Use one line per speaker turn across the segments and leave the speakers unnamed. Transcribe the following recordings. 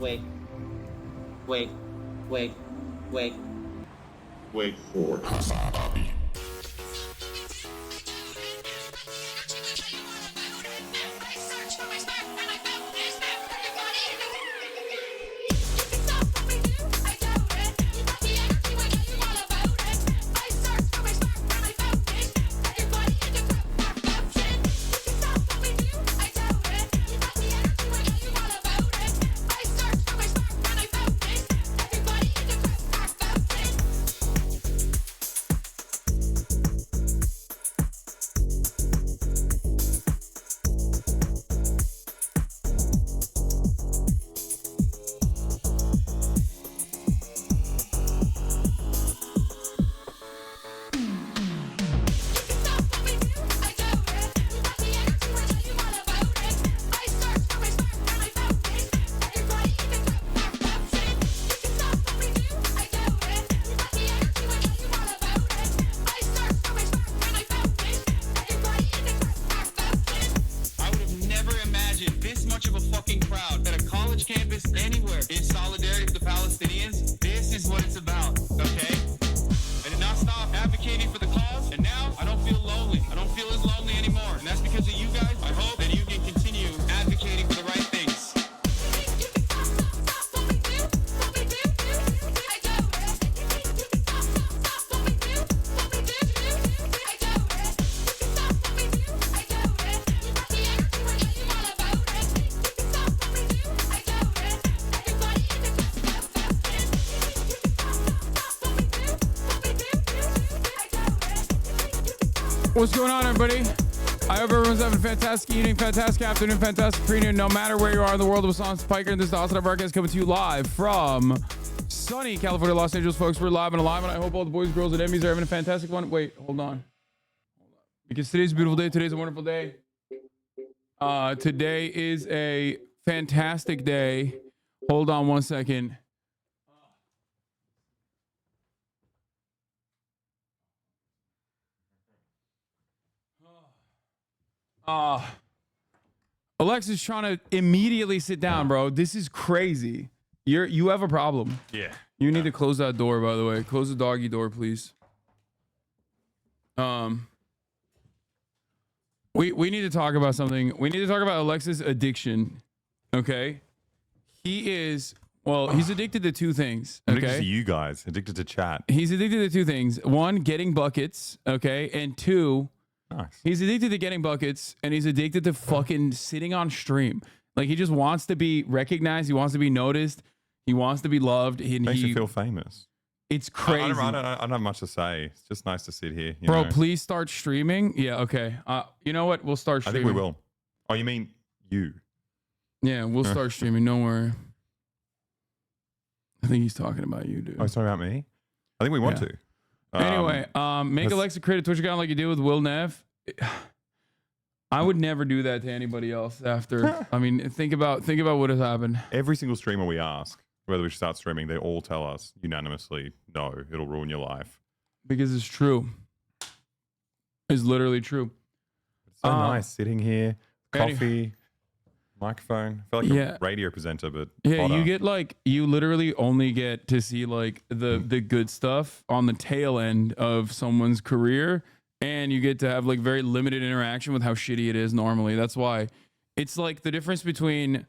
wait, wait, wait, wait.
Wait for
HasanAbi.
What's going on, everybody? I hope everyone's having a fantastic evening, fantastic afternoon, fantastic pre-noon, no matter where you are in the world of Hasan Spiker. And this is the HasanAbi broadcast coming to you live from sunny California, Los Angeles, folks. We're live and alive, and I hope all the boys, girls, and enemies are having a fantastic one. Wait, hold on. Because today's a beautiful day. Today's a wonderful day. Today is a fantastic day. Hold on one second. Alexa's trying to immediately sit down, bro. This is crazy. You have a problem.
Yeah.
You need to close that door, by the way. Close the doggy door, please. We need to talk about something. We need to talk about Alexa's addiction. Okay? He's addicted to two things. Okay?
Addicted to you guys. Addicted to chat.
He's addicted to two things. One, getting buckets, okay? And two,
nice.
He's addicted to getting buckets, and he's addicted to fucking sitting on stream. Like, he just wants to be recognized. He wants to be noticed. He wants to be loved.
Makes you feel famous.
It's crazy.
I don't have much to say. It's just nice to sit here.
Bro, please start streaming. Yeah, okay. You know what? We'll start streaming.
I think we will. Oh, you mean you?
Yeah, we'll start streaming. Don't worry. I think he's talking about you, dude.
Oh, he's talking about me? I think we want to.
Anyway, make Alexa create a Twitch account like you did with Will Neff. I would never do that to anybody else after. I mean, think about what has happened.
Every single streamer we ask whether we should start streaming, they all tell us unanimously, no, it'll ruin your life.
Because it's true. It's literally true.
It's so nice sitting here, coffee, microphone. I feel like a radio presenter, but
yeah,
hotter.
you literally only get to see like the good stuff on the tail end of someone's career, and you get to have like very limited interaction with how shitty it is normally. That's why it's like the difference between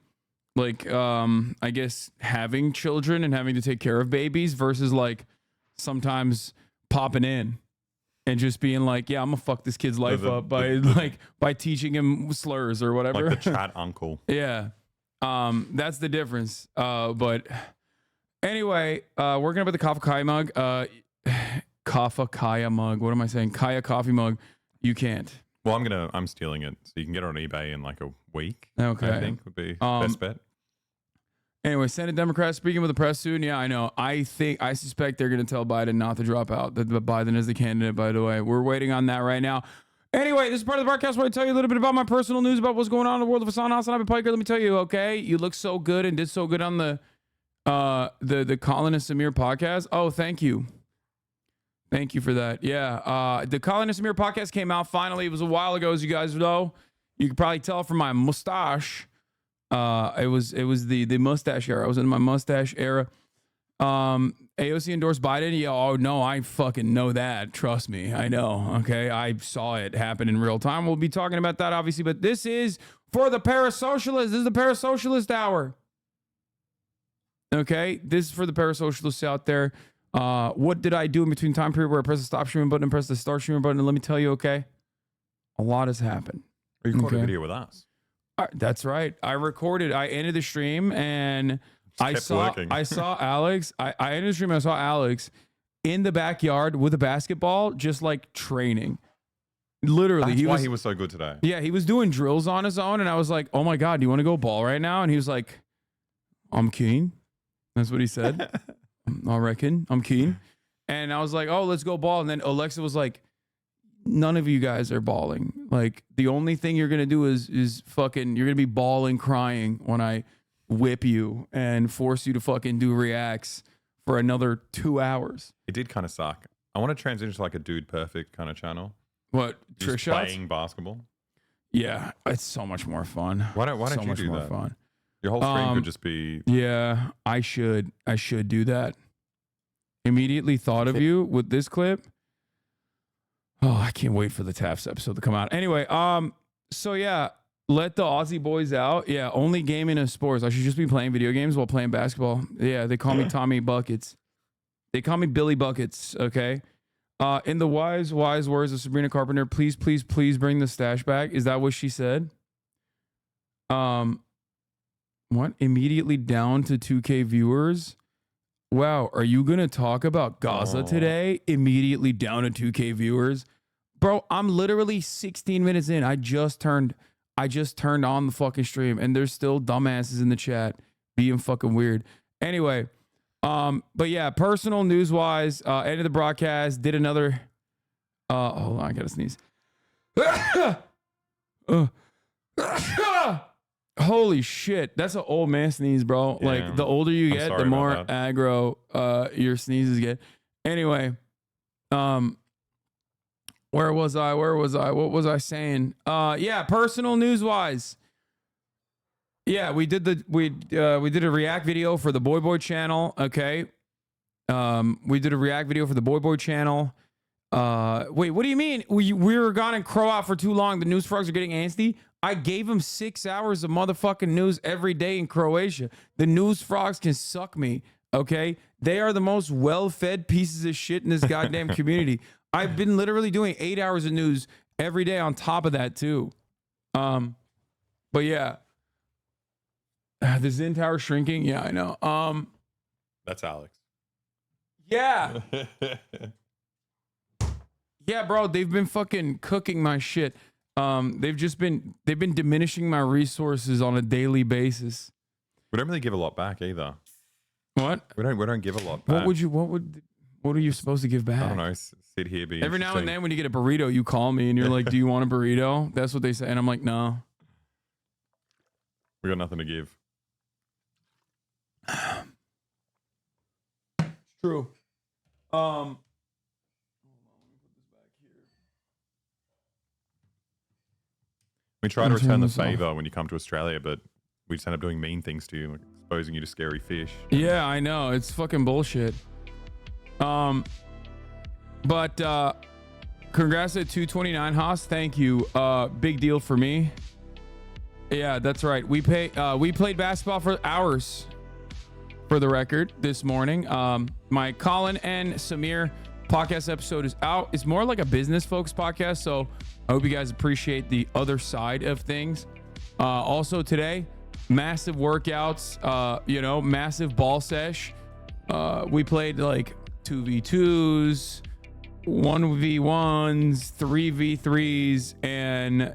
like I guess having children and having to take care of babies versus like sometimes popping in and just being like, yeah, I'm gonna fuck this kid's life up by teaching him slurs or whatever.
Like the chat uncle.
Yeah. That's the difference. But anyway, working up at the Kaffa Kaya mug. Kaffa Kaya mug. What am I saying? Kaya coffee mug. You can't.
Well, I'm stealing it, so you can get it on eBay in like a week.
Okay.
I think would be best bet.
Anyway, Senate Democrats speaking with the press soon. Yeah, I know. I suspect they're going to tell Biden not to drop out. That Biden is the candidate, by the way. We're waiting on that right now. Anyway, this is part of the broadcast where I tell you a little bit about my personal news about what's going on in the world of HasanAbi Piker. Let me tell you, okay? You look so good and did so good on the Colin and Samir podcast. Oh, thank you. Thank you for that. Yeah, the Colin and Samir podcast came out finally. It was a while ago, as you guys know. You can probably tell from my mustache. It was the mustache era. I was in my mustache era. AOC endorsed Biden. Yeah, oh no, I fucking know that. Trust me, I know. Okay, I saw it happen in real time. We'll be talking about that obviously, but this is for the parasocialists. This is the parasocialist hour. Okay, this is for the parasocialists out there. What did I do in between time period where I press the stop streaming button and press the start streaming button? And let me tell you, okay, a lot has happened.
You recorded a video with us.
That's right. I ended the stream and I saw Alex. I ended the stream and I saw Alex in the backyard with a basketball, just like training. Literally.
That's why he was so good today.
Yeah, he was doing drills on his own. And I was like, oh my God, do you want to go ball right now? And he was like, I'm keen. That's what he said. I reckon. I'm keen. And I was like, oh, let's go ball. And then Alexa was like, none of you guys are balling. Like, the only thing you're going to do is fucking, you're going to be bawling, crying when I whip you and force you to fucking do reacts for another 2 hours.
It did kind of suck. I want to transition to like a Dude Perfect kind of channel.
What? Trick shots?
Playing basketball.
Yeah, it's so much more fun.
Why don't you do that?
Fun.
Your whole stream could just be...
Yeah, I should do that. Immediately thought of you with this clip. Oh, I can't wait for the Taft's episode to come out. Anyway, so yeah, let the Aussie boys out. Yeah, only gaming and sports. I should just be playing video games while playing basketball. Yeah, they call me Tommy Buckets. They call me Billy Buckets, okay? In the wise words of Sabrina Carpenter, please, please, please bring the stash back. Is that what she said? What? Immediately down to 2K viewers? Wow, are you going to talk about Gaza today? Immediately down to 2K viewers? Bro, I'm literally 16 minutes in. I just turned on the fucking stream and there's still dumbasses in the chat being fucking weird. Anyway, but yeah, personal news wise, ended the broadcast, did another hold on, I gotta sneeze. Holy shit, that's an old man sneeze, bro. Yeah, like the older you get, the more aggro your sneezes get. Anyway, where was I? What was I saying? Yeah, personal news wise. Yeah, we did a react video for the Boyboy channel. Okay, we did a react video for the Boyboy channel. Wait, what do you mean? We were gone and crow out for too long. The news frogs are getting antsy. I gave him 6 hours of motherfucking news every day in Croatia. The news frogs can suck me, okay? They are the most well-fed pieces of shit in this goddamn community. I've been literally doing 8 hours of news every day on top of that, too. But yeah. The Zen Tower shrinking? Yeah, I know.
That's Alex.
Yeah. Yeah, bro, they've been fucking cooking my shit. They've been diminishing my resources on a daily basis.
We don't really give a lot back either.
What?
We don't give a lot back.
What are you supposed to give back?
I don't know. Sit here, be
every now and then when you get a burrito, you call me and you're like, "Do you want a burrito?" That's what they say, and I'm like, "No."
We got nothing to give.
It's true.
We try to return the favor when you come to Australia, but we just end up doing mean things to you, like exposing you to scary fish.
Yeah, I know. It's fucking bullshit. But congrats at 229, Haas. Thank you. Big deal for me. Yeah, that's right. We played basketball for hours, for the record, this morning. My Colin and Samir podcast episode is out. It's more like a business focused podcast, so I hope you guys appreciate the other side of things. Also today, massive workouts, massive ball sesh. We played like 2v2s, 1v1s, 3v3s, and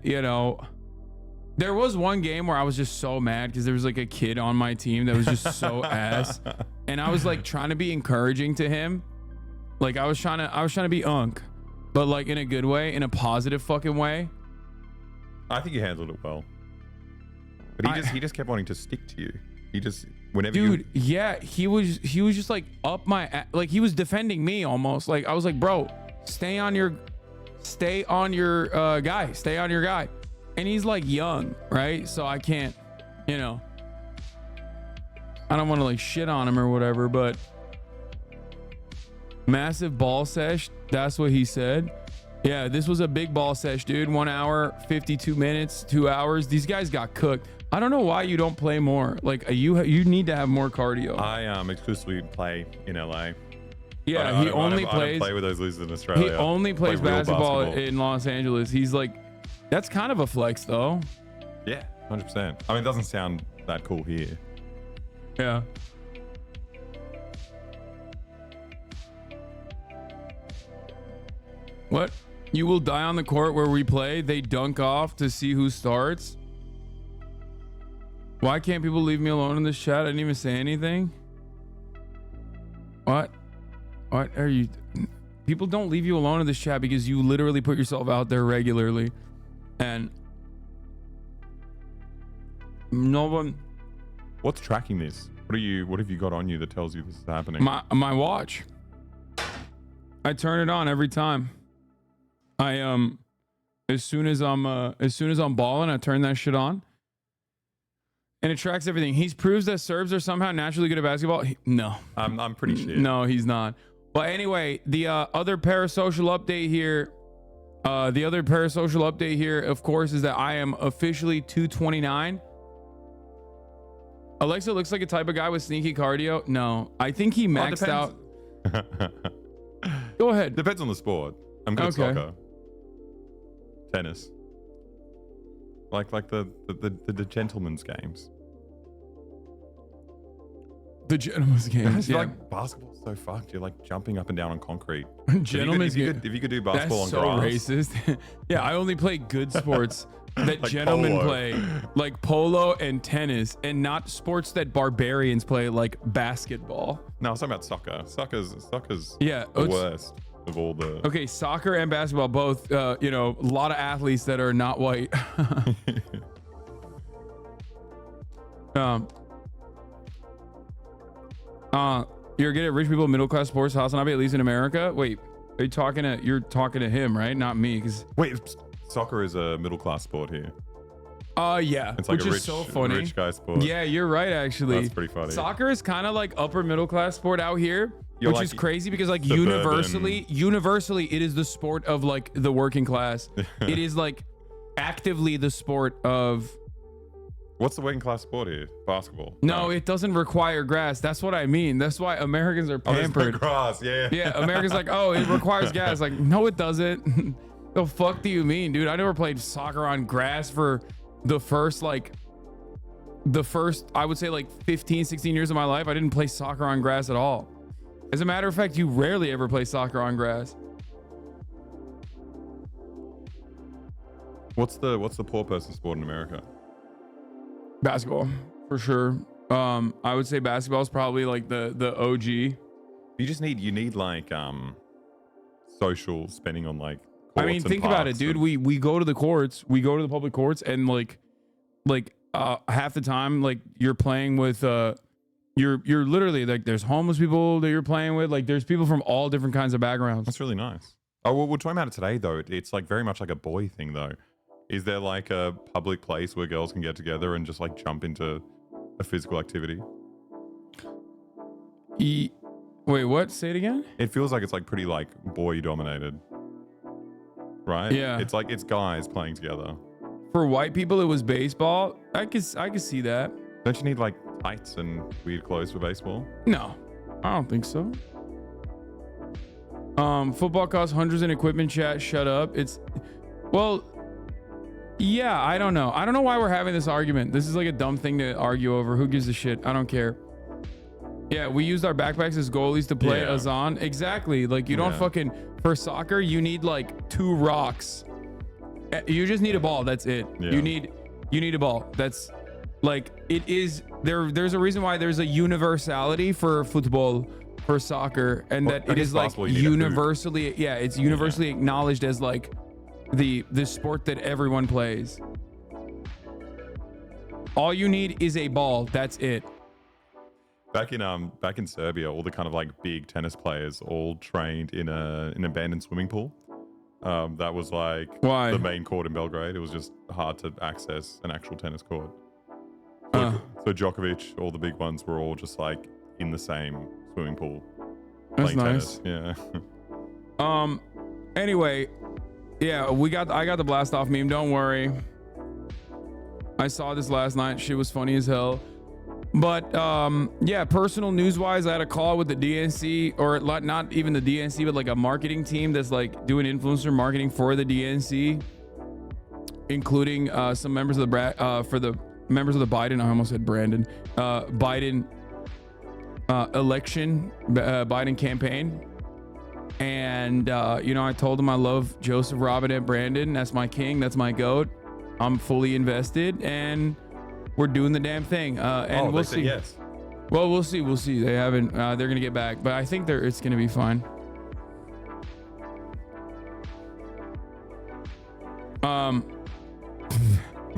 there was one game where I was just so mad because there was like a kid on my team that was just so ass, and I was like trying to be encouraging to him. Like I was trying to be unk, but like in a good way, in a positive fucking way.
I think you handled it well. But he just kept wanting to stick to you. He just whenever
yeah, he was just like up my, like he was defending me almost. Like I was like, bro, stay on your guy. And he's like young, right? So I can't you know, I don't want to like shit on him or whatever, but massive ball sesh. That's what he said. Yeah, this was a big ball sesh, dude. 1 hour, 52 minutes, 2 hours. These guys got cooked. I don't know why you don't play more. Like you need to have more cardio.
I exclusively play in LA.
Yeah, he only plays.
I don't play with those losers in Australia.
He only plays
real
basketball in Los Angeles. He's like, that's kind of a flex though.
Yeah, 100%. I mean, it doesn't sound that cool here.
Yeah. What? You will die on the court where we play. They dunk off to see who starts. Why can't people leave me alone in this chat? I didn't even say anything. What are you? People don't leave you alone in this chat because you literally put yourself out there regularly, and no one.
What's tracking this? What have you got on you that tells you this is happening?
My watch. I turn it on every time. As soon as I'm balling, I turn that shit on. And it tracks everything. He proves that Serbs are somehow naturally good at basketball. No.
I'm pretty sure.
No, he's not. But anyway, the other parasocial update here, of course, is that I am officially 229. Alexa looks like a type of guy with sneaky cardio. No, I think he maxed out. Go ahead.
Depends on the sport. I'm good at soccer. Tennis. Like the gentlemen's games.
The gentlemen's games.
Yeah.
Yeah.
Like basketball's so fucked. You're like jumping up and down on concrete.
Gentlemen's
if you could do basketball
that's
on grass.
so racist. Yeah, I only play good sports that
Like
gentlemen
polo.
play, like polo and tennis, and not sports that barbarians play, like basketball.
No, I was talking about soccer. Soccer's
Yeah,
the worst of all the.
Okay, soccer and basketball both. A lot of athletes that are not white. You're good at rich people, middle class sports. HasanAbi, at least in America. Wait, you're talking to him, right? Not me, because
Wait, soccer is a middle class sport here.
Yeah,
It's like
which
a
is so funny.
rich guy sport.
Yeah, you're right. Actually,
That's pretty funny.
Soccer is kind of like upper middle class sport out here, which
like
is crazy because like
suburban.
universally, it is the sport of like the working class. It is like actively the sport of.
What's the working class sport here? Basketball.
No, it doesn't require grass. That's what I mean. That's why Americans are
Oh, there's no
pampered.
grass. Yeah.
Yeah, Americans like, oh, it requires gas. Like, no, it doesn't. The fuck do you mean, dude? I never played soccer on grass for the first, I would say like 15, 16 years of my life. I didn't play soccer on grass at all. As a matter of fact, you rarely ever play soccer on grass.
What's the poor person sport in America?
Basketball, for sure. I would say basketball is probably like the OG.
You need like social spending on like.
I mean, think about it, dude. We go to the courts, we go to the public courts, and like half the time, like you're playing with you're literally like there's homeless people that you're playing with. Like there's people from all different kinds of backgrounds.
That's really nice. Oh, well, we're talking about it today though. It's like very much like a boy thing though. Is there like a public place where girls can get together and just like jump into a physical activity?
Wait, what? Say it again.
It feels like it's like pretty like boy dominated, right?
Yeah.
It's like it's guys playing together.
For white people, it was baseball. I could see that.
Don't you need like tights and weird clothes for baseball?
No, I don't think so. Football costs hundreds in equipment. Chat, shut up. Yeah, I don't know. I don't know why we're having this argument. This is like a dumb thing to argue over. Who gives a shit? I don't care. Yeah, we used our backpacks as goalies to play Gazan. Exactly. Like you don't fucking, for soccer, you need like 2 rocks. You just need a ball. That's it.
Yeah.
You need a ball. That's like, it is there's a reason why there's a universality for football, for soccer, and that it is like universally, it's universally acknowledged as like the sport that everyone plays. All you need is a ball. That's it.
Back in Serbia, all the kind of like big tennis players all trained in an abandoned swimming pool. That was like
Why?
the main court in Belgrade. It was just hard to access an actual tennis court. So Djokovic, all the big ones were all just like in the same swimming pool.
That's
playing
nice.
tennis. Yeah.
Anyway, yeah, I got the blast off meme. Don't worry. I saw this last night. Shit was funny as hell. But yeah, personal news wise, I had a call with the DNC, or not even the DNC, but like a marketing team that's like doing influencer marketing for the DNC, including some members of the members of the Biden. I almost said Brandon. Biden election, Biden campaign. And you know, I told him I love Joseph Robinette Brandon. That's my king. That's my goat. I'm fully invested, and we're doing the damn thing. And we'll see.
Yes.
Well, we'll see. We'll see. They haven't. They're gonna get back, but I think it's gonna be fine.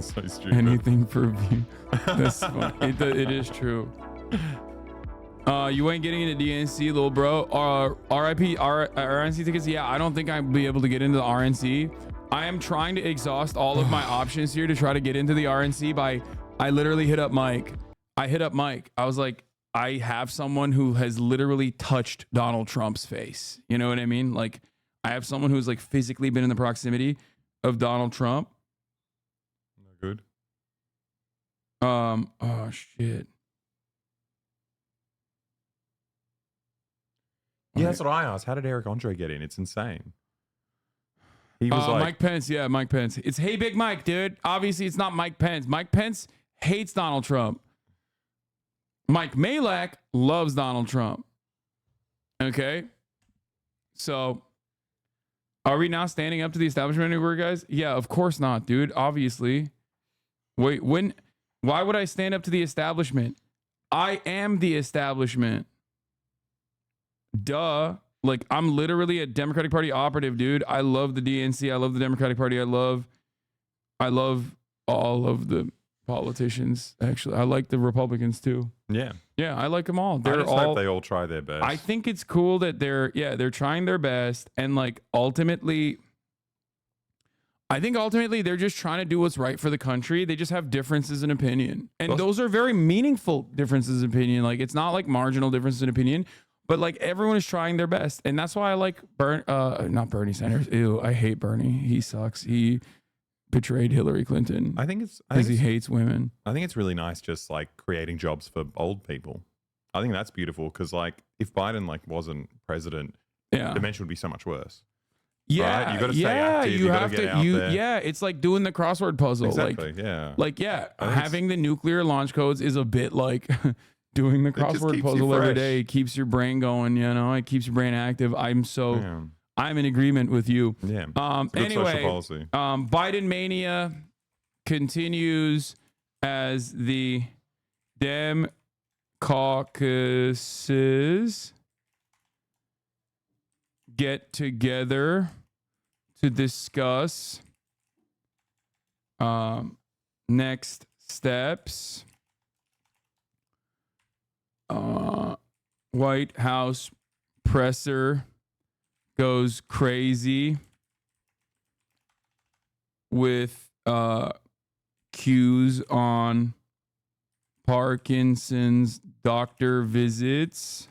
So stupid.
Anything for view. That's funny. It is true. You ain't getting into DNC, little bro. RIP RNC tickets. Yeah, I don't think I'll be able to get into the RNC. I am trying to exhaust all of my options here to try to get into the RNC by. I literally hit up Mike. I was like, I have someone who has literally touched Donald Trump's face. You know what I mean? Like, I have someone who's like physically been in the proximity of Donald Trump.
No good.
Oh shit.
Yeah, that's what I asked. How did Eric Andre get in? It's insane. He was like
Mike Pence. Yeah, Mike Pence. It's Hey Big Mike, dude. Obviously, it's not Mike Pence. Mike Pence hates Donald Trump. Mike Malak loves Donald Trump. Okay. So, are we now standing up to the establishment anywhere, guys? Yeah, of course not, dude. Obviously. Wait, why would I stand up to the establishment? I am the establishment. Duh. Like, I'm literally a Democratic Party operative, dude. I love the DNC. I love the Democratic Party. I love all of the politicians. Actually, I like the Republicans too.
Yeah.
Yeah, I like them all.
I just hope they all try their best.
I think it's cool that they're trying their best, and like ultimately they're just trying to do what's right for the country. They just have differences in opinion. And those are very meaningful differences in opinion. Like, it's not like marginal differences in opinion. But like, everyone is trying their best, and that's why I like not Bernie Sanders. Ew, I hate Bernie. He sucks. He betrayed Hillary Clinton.
I think it's
because he hates women.
I think it's really nice, just like creating jobs for old people. I think that's beautiful because like if Biden like wasn't president,
yeah,
the dementia would be so much worse.
Yeah,
right? You got to stay active. You got to get out there.
Yeah, it's like doing the crossword puzzle.
Exactly.
Like having the nuclear launch codes is a bit like. Doing the crossword puzzle every day keeps your brain going, you know, it keeps your brain active. I'm in agreement with you.
Yeah.
Anyway,
policy.
Biden mania continues as the Dem caucuses get together to discuss next steps. White House presser goes crazy with cues on Parkinson's doctor visits.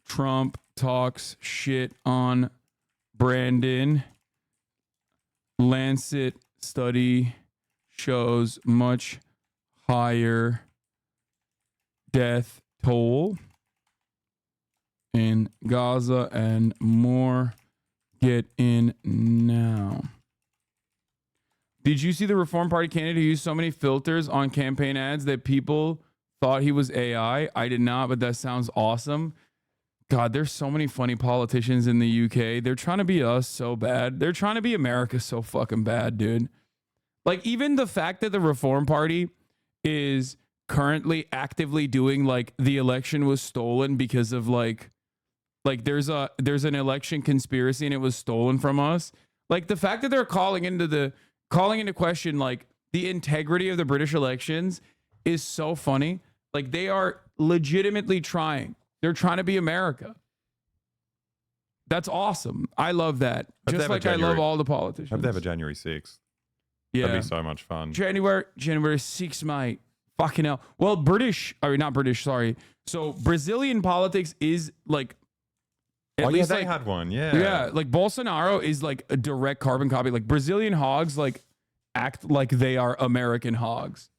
Trump talks shit on Brandon. Lancet study shows much higher death toll in Gaza and more. Get in now. Did you see the Reform Party candidate who used so many filters on campaign ads that people thought he was AI? I did not, but that sounds awesome. God, there's so many funny politicians in the UK. They're trying to be us so bad. They're trying to be America so fucking bad, dude. Like, even the fact that the Reform Party is currently actively doing like the election was stolen because of like there's an election conspiracy and it was stolen from us. Like, the fact that they're calling into question like the integrity of the British elections is so funny. Like, they are legitimately trying. They're trying to be America. That's awesome. I love that. Just like I love all the politicians.
Hope they have a January 6th.
Yeah.
That'd be so much fun.
January 6th, mate. Fucking hell. Well, not British, sorry. So Brazilian politics is like, at least
they
like,
had one.
yeah, like Bolsonaro is like a direct carbon copy. Like Brazilian hogs like act like they are American hogs.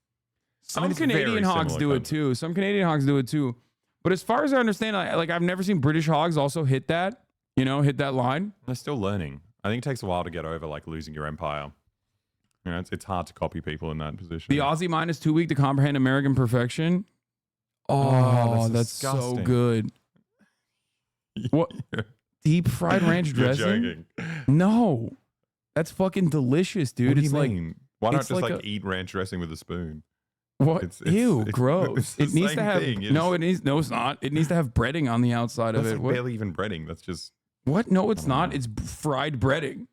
Some Canadian hogs do it too. Some Canadian hogs do it too. But as far as I understand, I've never seen British hogs also hit that, hit that line.
They're still learning. I think it takes a while to get over like losing your empire. It's hard to copy people in that position.
The Aussie mind is too weak to comprehend American perfection. Oh, that's so
disgusting.
good. What? Deep fried ranch dressing?
You're joking.
No. That's fucking delicious, dude.
What do
it's
you
like,
mean? Why not
it's
just
like
eat ranch dressing with a spoon?
what? Ew, gross.
It's
It needs to
same
have
thing.
no. It's not. It needs to have breading on the outside of
That's
it.
like
What?
barely even breading. That's just
What? No, it's not.
know.
It's fried breading.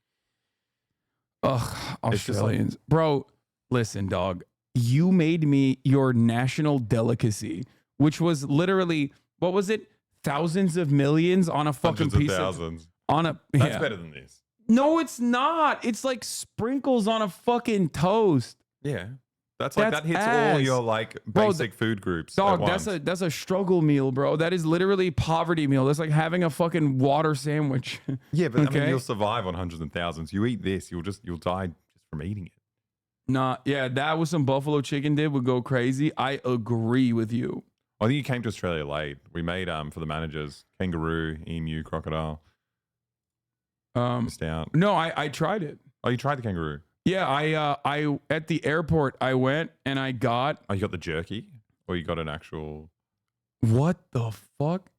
Ugh,
It's just like-
Australians, bro. Listen, dog. You made me your national delicacy, which was literally what was it? Thousands of millions on a fucking
hundreds of
piece
thousands.
on a.
That's
Yeah.
better than this.
No, it's not. It's like sprinkles on a fucking toast.
Yeah. That's like
That's
that hits all
ass.
your like
Bro,
basic food groups.
Dog,
at
that's
once.
a struggle meal, bro. That is literally poverty meal. That's like having a fucking water sandwich.
Yeah, but I
okay.
mean you'll survive on hundreds and thousands. You eat this, you'll die just from eating it.
Nah, yeah, that was some buffalo chicken did would go crazy. I agree with you.
I think you came to Australia late. We made for the managers kangaroo, emu, crocodile. Missed out.
No, I tried it.
Oh, you tried the kangaroo.
Yeah, I at the airport I went and I got
Oh, you got the jerky, or you got an actual.
what the fuck?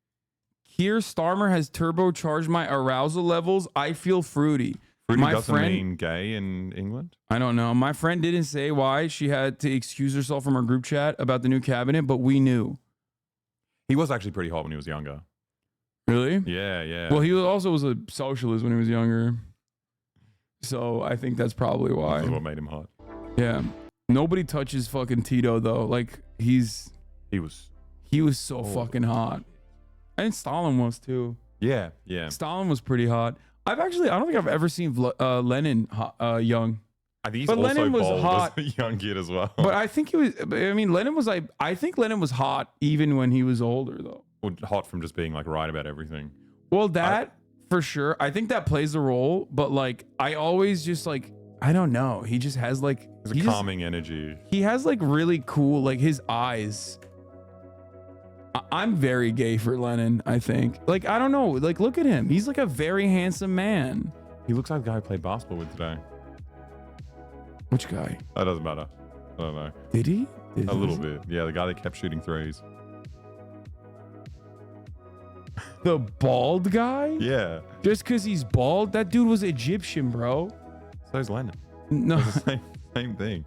Keir Starmer has turbocharged my arousal levels. I feel fruity.
Fruity
My
doesn't
friend-
mean gay in England.
I don't know. My friend didn't say why she had to excuse herself from her group chat about the new cabinet, but we knew.
He was actually pretty hot when he was younger.
Really?
Yeah, yeah.
Well, he also was a socialist when he was younger. So I think that's probably
This
why.
is what made him hot.
Yeah. Nobody touches fucking Tito though. Like
He was.
so fucking hot. And Stalin was too.
Yeah, yeah.
Stalin was pretty hot. I don't think I've ever seen Lenin young.
I think he's
But
also
Lenin was
bald
hot.
as a young kid as well.
But I think he was. I mean, Lenin was like. I think Lenin was hot even when he was older, though.
Or hot from just being like right about everything.
Well, that for sure. I think that plays a role. But like, I always just like. I don't know. He just has like.
There's a calming energy.
He has like really cool like his eyes. I'm very gay for Lenin. I think. Like I don't know. Like look at him. He's like a very handsome man.
He looks like the guy I played basketball with today.
Which guy?
That doesn't matter. I don't know.
Did he?
A little bit. Yeah, the guy that kept shooting threes.
The bald guy?
Yeah.
Just because he's bald? That dude was Egyptian, bro.
So's Lennon.
No.
It's the same thing.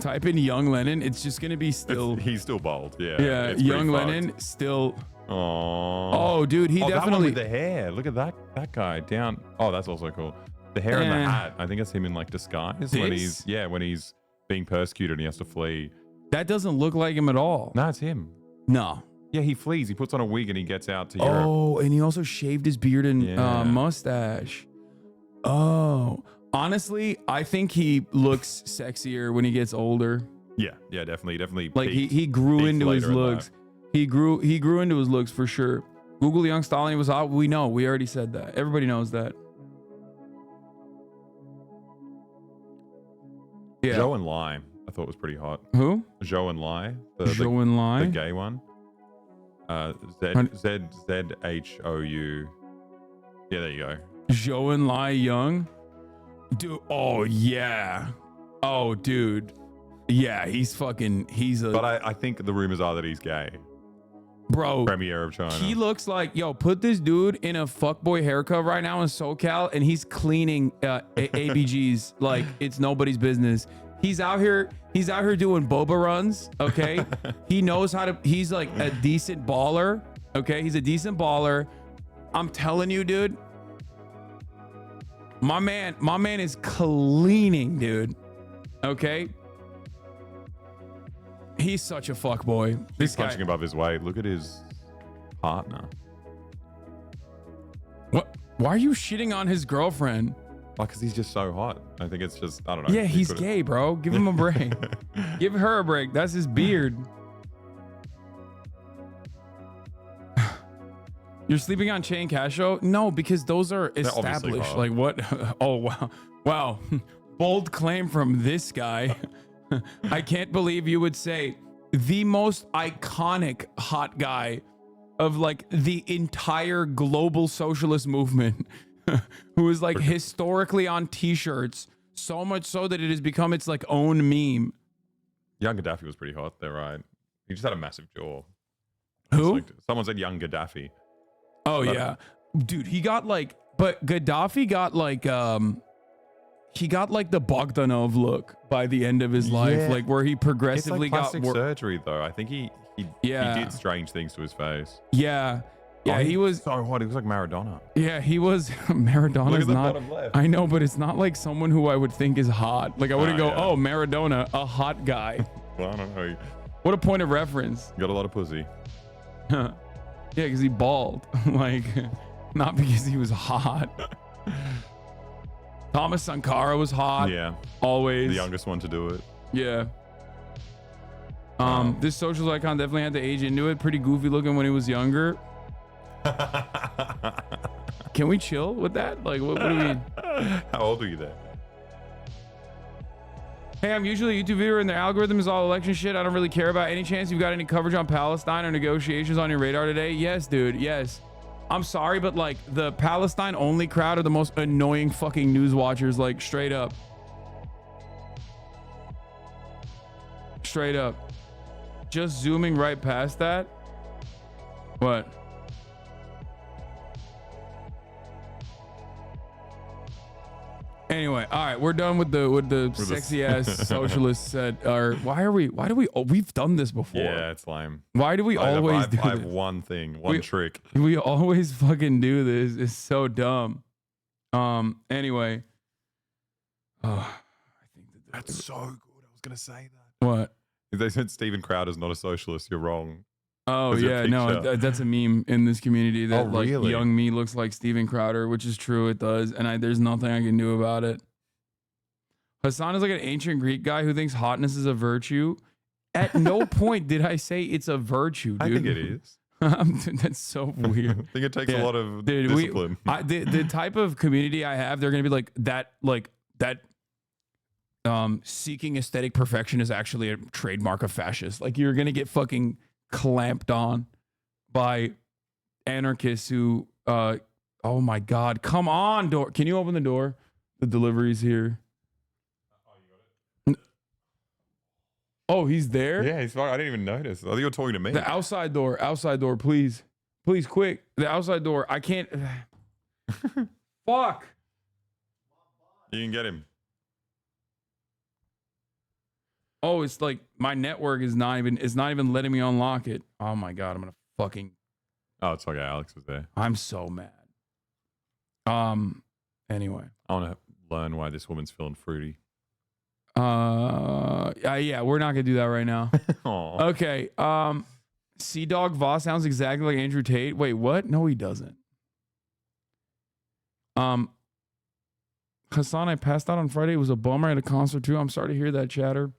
Type in young Lennon. It's just going to be still.
He's still bald. Yeah.
Yeah,
it's
young
pretty
Lennon
fucked.
still.
Aww.
Oh, dude, he
That one
definitely.
with the hair. Look at that guy down. Oh, that's also cool. The hair and the hat. I think it's him in like disguise when
This?
he's being persecuted and he has to flee.
That doesn't look like him at all.
No, it's him.
No.
Yeah, he flees. He puts on a wig and he gets out to Europe.
Oh, and he also shaved his beard and
Yeah.
mustache. Oh, honestly, I think he looks sexier when he gets older.
Yeah, definitely.
Like
peaked.
he grew
peaked
into his
later in
looks.
life.
He grew into his looks for sure. Google young Stalin was hot. We know. We already said that. Everybody knows that. Yeah.
Zhou and Lai, I thought was pretty hot.
Who?
Zhou and Lai,
Zhou and Lai.
the gay one. ZHOU. Yeah, there you go.
Zhou and Lai Young. Dude. Oh yeah. Oh dude. Yeah, he's a
But I think the rumors are that he's gay.
bro.
Premier of China.
He looks like, yo, put this dude in a fuckboy haircut right now in SoCal and he's cleaning ABGs like it's nobody's business. He's out here doing boba runs, okay? He knows how to, he's like a decent baller, okay? He's a decent baller. I'm telling you, dude. My man is cleaning, dude. Okay? He's such a fuckboy.
He's
This guy.
punching above his weight. Look at his partner.
What? Why are you shitting on his girlfriend?
because he's just so hot. I think it's just, I don't know.
Yeah,
he
he's
could've-
gay, bro. Give him a break. Give her a break. That's his beard. You're sleeping on Che and Casho? No, because those are
obviously
established.
hot.
Like what? Oh, wow. Wow. Bold claim from this guy. I can't believe you would say the most iconic hot guy of like the entire global socialist movement who is like historically on t-shirts, so much so that it has become its like own meme.
Young Gaddafi was pretty hot. They're right. He just had a massive jaw.
Who?
Someone said young Gaddafi.
Oh yeah, dude, he got like, but Gaddafi got like, he got like the Bogdanov look by the end of his life,
Yeah.
like where he
It's
progressively
like
got
plastic surgery, though. I think he did strange things to his face.
Yeah,
Oh,
he was
so hot. He was like Maradona.
Yeah, he was. Maradona's
Look at the
not.
bottom left.
I know, but it's not like someone who I would think is hot. Like I wouldn't go,
yeah.
oh, Maradona, a hot guy.
Well, I don't know.
What a point of reference.
He got a lot of pussy.
Yeah, because he bald. Like, not because he was hot. Thomas Sankara was hot.
Yeah.
Always.
The youngest one to do it.
Yeah. This social icon definitely had to age into it. Pretty goofy looking when he was younger. Can we chill with that? Like, what do we?
How old are you there?
Hey, I'm usually a YouTube viewer and their algorithm is all election shit. I don't really care about. Any chance you've got any coverage on Palestine or negotiations on your radar today? Yes, dude. Yes. I'm sorry, but like the Palestine only crowd are the most annoying fucking news watchers. Like straight up. Straight up. Just zooming right past that. What? Anyway, all right, we're done with the sexy ass socialist said. Or why do we? Oh, we've done this before.
Yeah, it's lame.
Why do we always do
I have
this?
one thing, one trick.
We always fucking do this. It's so dumb. Anyway. Oh, I think
That's so good. I was gonna say that.
What?
If they said Steven Crowder's not a socialist, you're wrong.
Oh
Was there a
yeah, no,
picture?
that's a meme in this community that
Oh,
like
really?
young me looks like Steven Crowder, which is true. It does, and there's nothing I can do about it. Hasan is like an ancient Greek guy who thinks hotness is a virtue. At no point did I say it's a virtue, dude.
I think it is.
That's so weird.
I think it takes a lot of
Dude,
discipline.
the type of community I have, they're gonna be like that. Seeking aesthetic perfection is actually a trademark of fascists. Like you're gonna get fucking clamped on by anarchists who. Oh my god! Come on, door. Can you open the door? The delivery's here. Oh, he's there?
Yeah, he's fine. I didn't even notice. I think you were talking to me.
The outside door, please. Please, quick. The outside door. I can't. Fuck.
You can get him.
Oh, it's like my network is not even letting me unlock it. Oh my god, I'm gonna fucking.
Oh, it's okay. Alex was there.
I'm so mad. Anyway.
I want to learn why this woman's feeling fruity.
Yeah, we're not gonna do that right now.
Aw.
Okay. Sea Dog Voss sounds exactly like Andrew Tate. Wait, what? No, he doesn't. Hasan, I passed out on Friday. It was a bummer at a concert too. I'm sorry to hear that, chatter.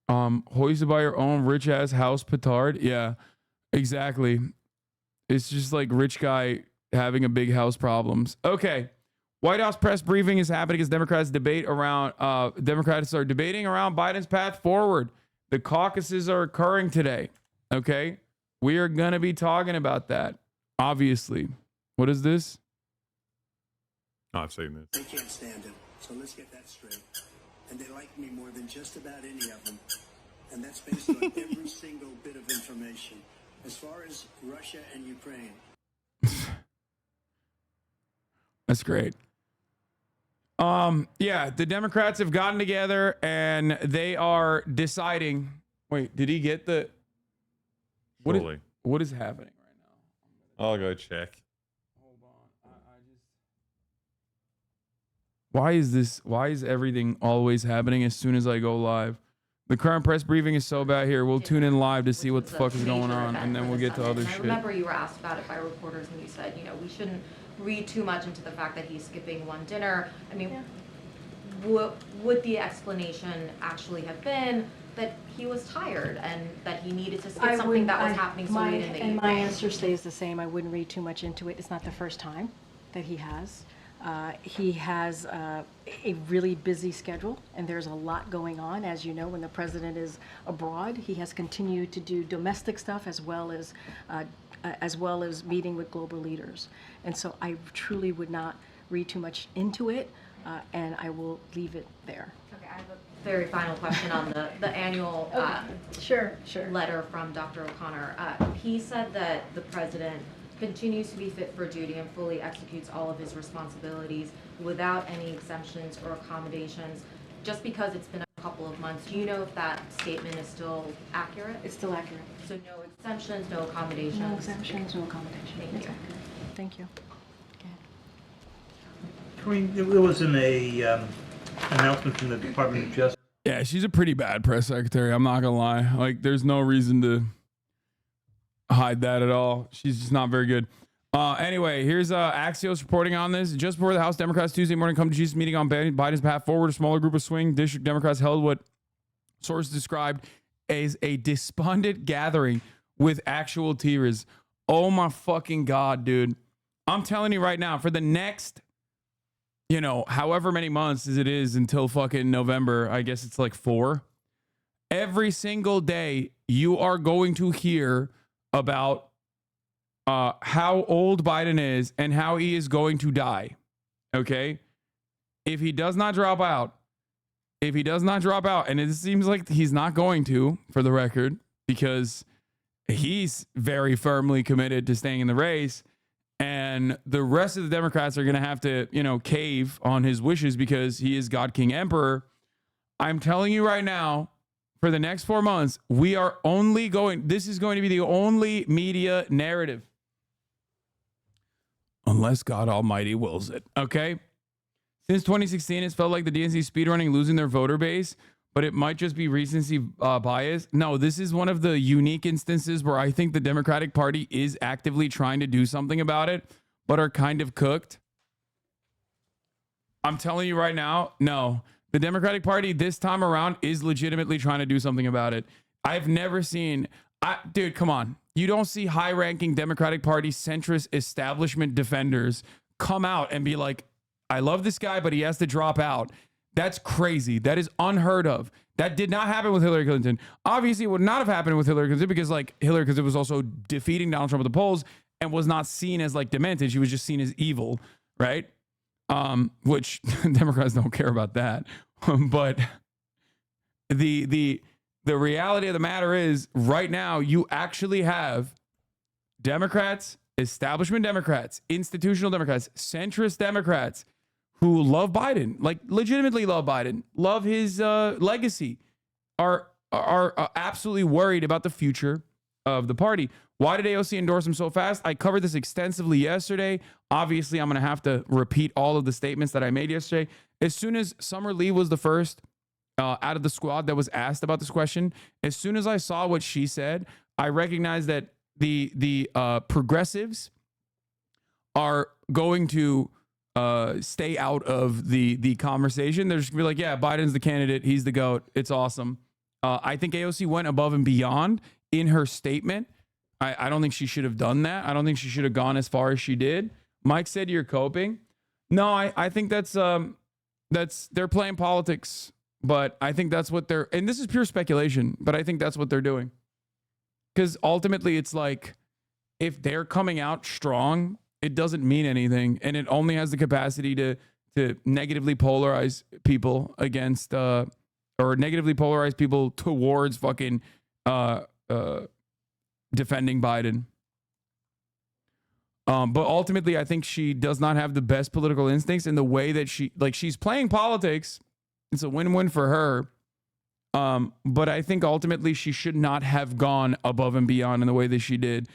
Hoisted by your own rich ass house petard. Yeah, exactly. It's just like rich guy having a big house problems. Okay. White House press briefing is happening as Democrats are debating around Biden's path forward. The caucuses are occurring today. Okay. We are going to be talking about that. Obviously. What is this?
Oh, I've seen this.
They can't stand him, so let's get that straight. And they like me more than just about any of them. And that's based on every single bit of information. As far as Russia and Ukraine.
That's great. Yeah, the Democrats have gotten together and they are deciding. Wait, did he get the
Surely.
what is happening right now?
I'll go check.
Hold on. Why is everything always happening as soon as I go live? The current press briefing is so bad here. We'll tune in live to see what the fuck is going on, and then we'll get to other
I
shit.
remember you were asked about it by reporters, and you said, you know, we shouldn't read too much into the fact that he's skipping one dinner. I mean, would the explanation actually have been that he was tired and that he needed to skip something that was happening so late in the evening?
My answer stays the same. I wouldn't read too much into it. It's not the first time that he has. He has a really busy schedule, and there's a lot going on. As you know, when the president is abroad, he has continued to do domestic stuff as well as meeting with global leaders. And so I truly would not read too much into it, and I will leave it there.
Okay, I have a very final question on the annual
Sure.
letter from Dr. O'Connor. He said that the president continues to be fit for duty and fully executes all of his responsibilities without any exemptions or accommodations. Just because it's been a couple of months, do you know if that statement is still accurate?
It's still accurate.
So no exemptions, no accommodations?
No exemptions, no accommodations.
Thank
It's
you.
accurate. Thank you. Go ahead.
There was an announcement from the Department of Justice.
Yeah, she's a pretty bad press secretary. I'm not gonna lie. Like, there's no reason to hide that at all. She's just not very good. Anyway, here's Axios reporting on this. Just before the House Democrats Tuesday morning come to Jesus meeting on Biden's path forward, a smaller group of swing district Democrats held what sources described as a despondent gathering with actual tears. Oh my fucking God, dude. I'm telling you right now, for the next, you know, however many months as it is until fucking November, I guess it's like 4. Every single day, you are going to hear about how old Biden is and how he is going to die. Okay? If he does not drop out, and it seems like he's not going to, for the record, because he's very firmly committed to staying in the race, and the rest of the Democrats are going to have to, you know, cave on his wishes because he is God, King, Emperor. I'm telling you right now, for the next 4 months, this is going to be the only media narrative. Unless God Almighty wills it. Okay? Since 2016, it's felt like the DNC speedrunning losing their voter base, but it might just be recency bias. No, this is one of the unique instances where I think the Democratic Party is actively trying to do something about it, but are kind of cooked. I'm telling you right now, no. The Democratic Party this time around is legitimately trying to do something about it. I've never seen... dude, come on. You don't see high-ranking Democratic Party centrist establishment defenders come out and be like, I love this guy, but he has to drop out. That's crazy. That is unheard of. That did not happen with Hillary Clinton. Obviously, it would not have happened with Hillary Clinton because, like, Hillary Clinton was also defeating Donald Trump at the polls and was not seen as, like, demented. She was just seen as evil, right? Which Democrats don't care about that. But the reality of the matter is, right now, you actually have Democrats, establishment Democrats, institutional Democrats, centrist Democrats who love Biden, like legitimately love Biden, love his legacy, are absolutely worried about the future of the party. Why did AOC endorse him so fast? I covered this extensively yesterday. Obviously, I'm going to have to repeat all of the statements that I made yesterday. As soon as Summer Lee was the first out of the squad that was asked about this question, as soon as I saw what she said, I recognized that the progressives are going to stay out of the conversation. They're just gonna be like, yeah, Biden's the candidate. He's the GOAT. It's awesome. I think AOC went above and beyond in her statement. I don't think she should have done that. I don't think she should have gone as far as she did. Mike said you're coping. No, I think that's they're playing politics, but I think that's what they're, and this is pure speculation, but I think that's what they're doing. Because ultimately it's like, if they're coming out strong, it doesn't mean anything, and it only has the capacity to negatively polarize people against or negatively polarize people towards fucking defending Biden. But ultimately, I think she does not have the best political instincts in the way that she's playing politics. It's a win-win for her. But I think ultimately she should not have gone above and beyond in the way that she did.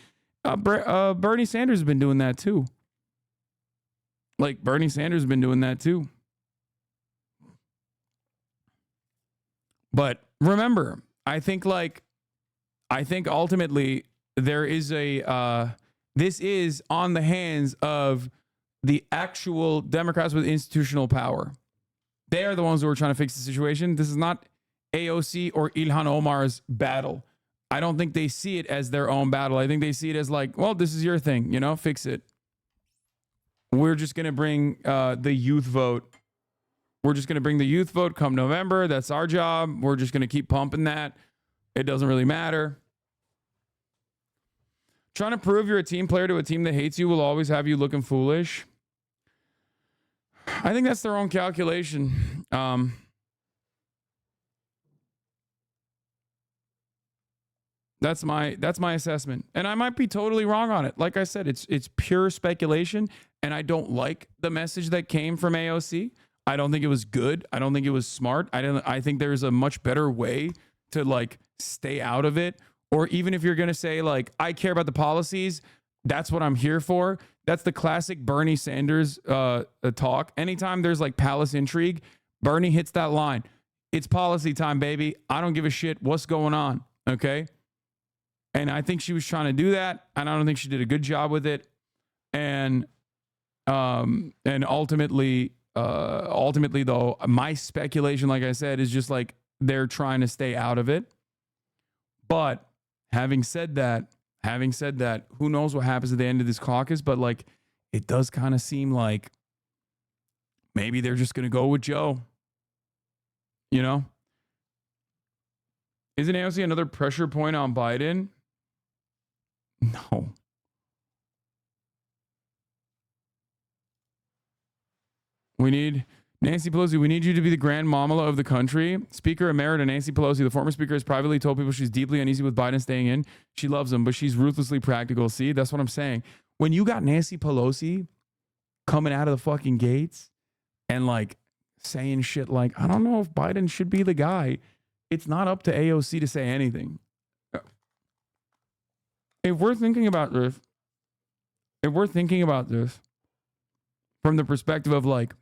Bernie Sanders has been doing that too. Bernie Sanders has been doing that too. But remember, I think ultimately there is this is on the hands of the actual Democrats with institutional power. They are the ones who are trying to fix the situation. This is not AOC or Ilhan Omar's battle. I don't think they see it as their own battle. I think they see it as like, well, this is your thing, fix it. We're just going to bring the youth vote. We're just going to bring the youth vote come November. That's our job. We're just going to keep pumping that. It doesn't really matter. Trying to prove you're a team player to a team that hates you will always have you looking foolish. I think that's their own calculation. That's my assessment. And I might be totally wrong on it. Like I said, it's pure speculation, and I don't like the message that came from AOC. I don't think it was good. I don't think it was smart. I think there's a much better way to like stay out of it. Or even if you're going to say like, I care about the policies, that's what I'm here for. That's the classic Bernie Sanders talk. Anytime there's like palace intrigue, Bernie hits that line. It's policy time, baby. I don't give a shit what's going on. Okay. And I think she was trying to do that. And I don't think she did a good job with it. And ultimately though, my speculation, like I said, is just like they're trying to stay out of it. But having said that, who knows what happens at the end of this caucus? But like, it does kind of seem like maybe they're just going to go with Joe. Isn't AOC another pressure point on Biden? No. We need Nancy Pelosi. We need you to be the grand mamala of the country. Speaker Emerita Nancy Pelosi, the former speaker, has privately told people she's deeply uneasy with Biden staying in. She loves him, but she's ruthlessly practical. See, that's what I'm saying. When you got Nancy Pelosi coming out of the fucking gates and like saying shit like, I don't know if Biden should be the guy, it's not up to AOC to say anything. If we're thinking about this from the perspective of like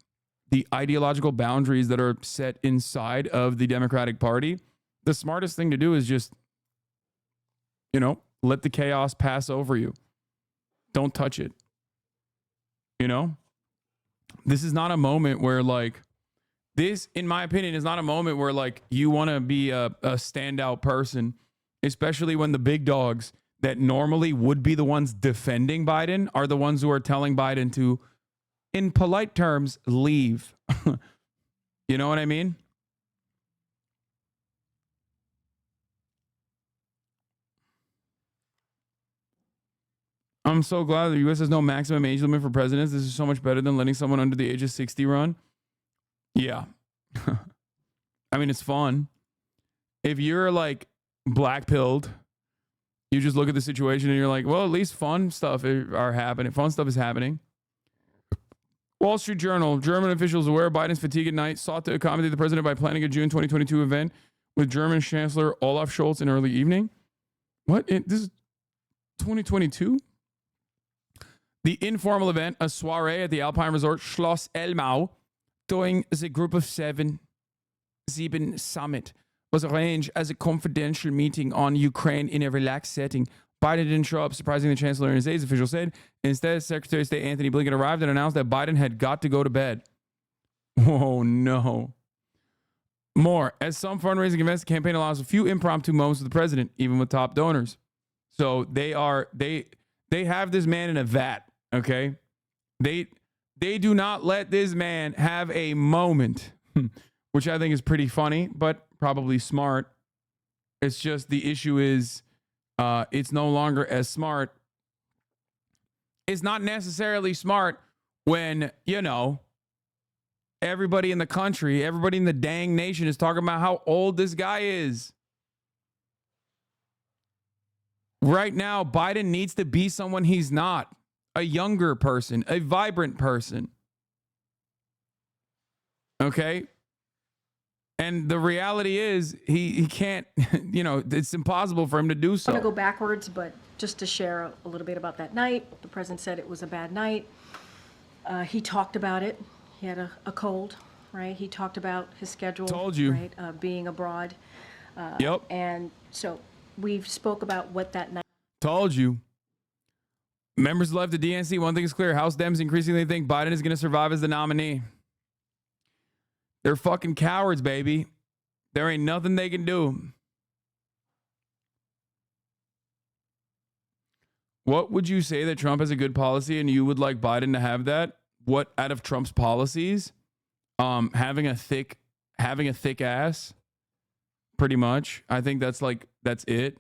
the ideological boundaries that are set inside of the Democratic Party, the smartest thing to do is just, let the chaos pass over you. Don't touch it. This is not a moment where like, this, in my opinion, is not a moment where like you want to be a standout person, especially when the big dogs that normally would be the ones defending Biden are the ones who are telling Biden to, in polite terms, leave. You know what I mean? I'm so glad the U.S. has no maximum age limit for presidents. This is so much better than letting someone under the age of 60 run. Yeah. I mean, it's fun. If you're like black-pilled, you just look at the situation and you're like, well, at least fun stuff are happening. Fun stuff is happening. Wall Street Journal, German officials aware of Biden's fatigue at night sought to accommodate the president by planning a June 2022 event with German Chancellor Olaf Scholz in early evening. What? This is 2022? The informal event, a soiree at the Alpine resort Schloss Elmau, during the Group of Seven summit, was arranged as a confidential meeting on Ukraine in a relaxed setting. Biden didn't show up, surprising the chancellor and his aides, officials said. Instead, Secretary of State Anthony Blinken arrived and announced that Biden had got to go to bed. Oh, no. More, as some fundraising events, the campaign allows a few impromptu moments with the president, even with top donors. So they have this man in a vat, okay? They do not let this man have a moment, which I think is pretty funny, but probably smart. It's just the issue is it's no longer as smart. It's not necessarily smart when, everybody in the country, everybody in the dang nation is talking about how old this guy is. Right now, Biden needs to be someone he's not. A younger person, a vibrant person. Okay? And the reality is he can't, it's impossible for him to do so.
I'm going to go backwards, but just to share a little bit about that night. The president said it was a bad night. He talked about it. He had a cold, right? He talked about his schedule.
Told you.
Right? Being abroad.
Yep.
And so we've spoke about what that night.
Told you. Members left the DNC. One thing is clear. House Dems increasingly think Biden is going to survive as the nominee. They're fucking cowards, baby. There ain't nothing they can do. What would you say that Trump has a good policy and you would like Biden to have that? What out of Trump's policies? Having a thick ass, pretty much. I think that's it.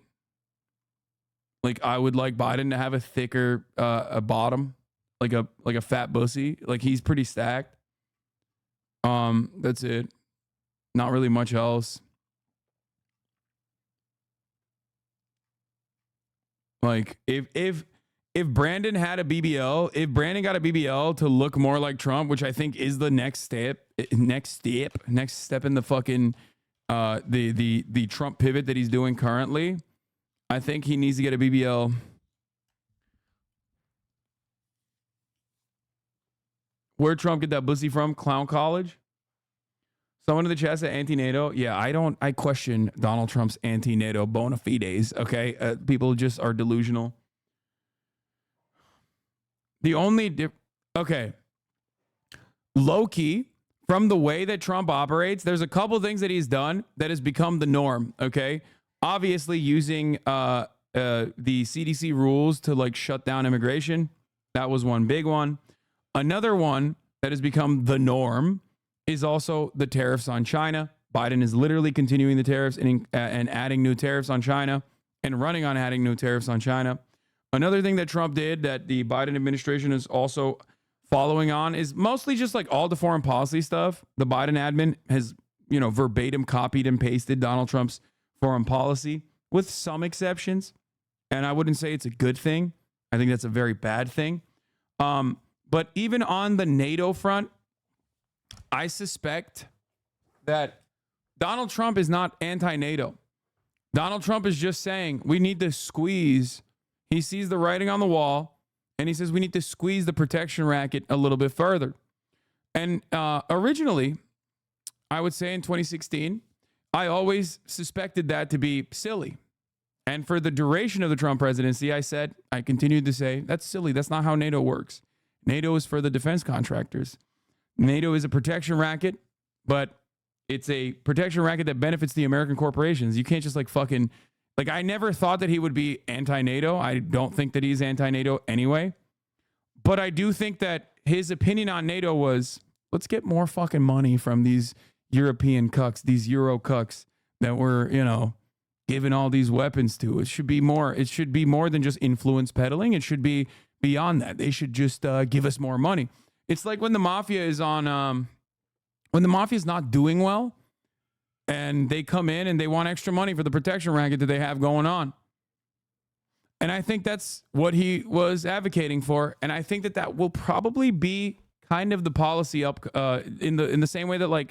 Like, I would like Biden to have a thicker a bottom, like a fat pussy. Like, he's pretty stacked. That's it. Not really much else. Like, if Brandon had a BBL, if Brandon got a BBL to look more like Trump, which I think is the next step in the fucking the Trump pivot that he's doing currently, I think he needs to get a BBL. Where'd Trump get that pussy from? Clown college? Someone in the chat said anti-NATO. Yeah, I question Donald Trump's anti-NATO bona fides, okay? People just are delusional. The only... Okay. Low-key, from the way that Trump operates, there's a couple things that he's done that has become the norm, okay? Obviously, using the CDC rules to, like, shut down immigration. That was one big one. Another one that has become the norm is also the tariffs on China. Biden is literally continuing the tariffs and adding new tariffs on China and running on adding new tariffs on China. Another thing that Trump did that the Biden administration is also following on is mostly just like all the foreign policy stuff. The Biden admin has, verbatim copied and pasted Donald Trump's foreign policy with some exceptions. And I wouldn't say it's a good thing. I think that's a very bad thing. But even on the NATO front, I suspect that Donald Trump is not anti-NATO. Donald Trump is just saying we need to squeeze. He sees the writing on the wall, and he says we need to squeeze the protection racket a little bit further. And originally, I would say in 2016, I always suspected that to be silly. And for the duration of the Trump presidency, I continued to say, that's silly. That's not how NATO works. NATO is for the defense contractors. NATO is a protection racket, but it's a protection racket that benefits the American corporations. You can't just I never thought that he would be anti-NATO. I don't think that he's anti-NATO anyway. But I do think that his opinion on NATO was, let's get more fucking money from these European cucks, these Euro cucks that we're, giving all these weapons to. It should be more than just influence peddling. It should be beyond that. They should just give us more money. It's like when the mafia is when the mafia is not doing well and they come in and they want extra money for the protection racket that they have going on. And I think that's what he was advocating for. And I think that will probably be kind of the policy up in the same way that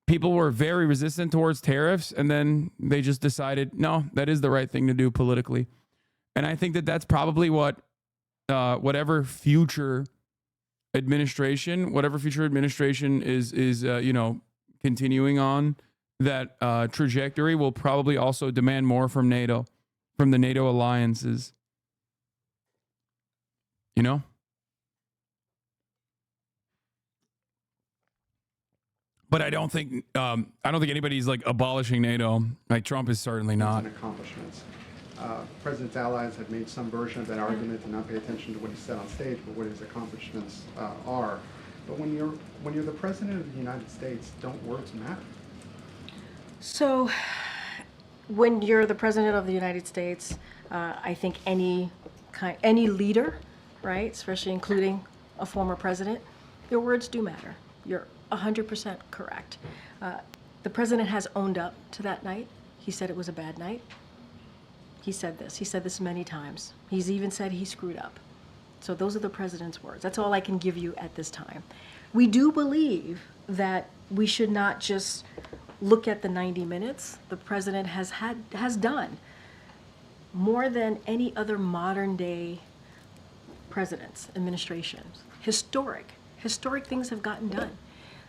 people were very resistant towards tariffs. And then they just decided, no, that is the right thing to do politically. And I think that that's probably what whatever future administration is continuing on that trajectory will probably also demand more from NATO, from the NATO alliances. But I don't think anybody's abolishing NATO. Trump is certainly not.
And accomplishments. President's allies have made some version of that argument to not pay attention to what he said on stage, but what his accomplishments are. But when you're the president of the United States, don't words matter?
So, when you're the president of the United States, I think any leader, right, especially including a former president, your words do matter. You're 100% correct. The president has owned up to that night. He said it was a bad night. He said this many times. He's even said he screwed up. So those are the president's words. That's all I can give you at this time. We do believe that we should not just look at the 90 minutes. The president has done more than any other modern day presidents, administrations. Historic things have gotten done.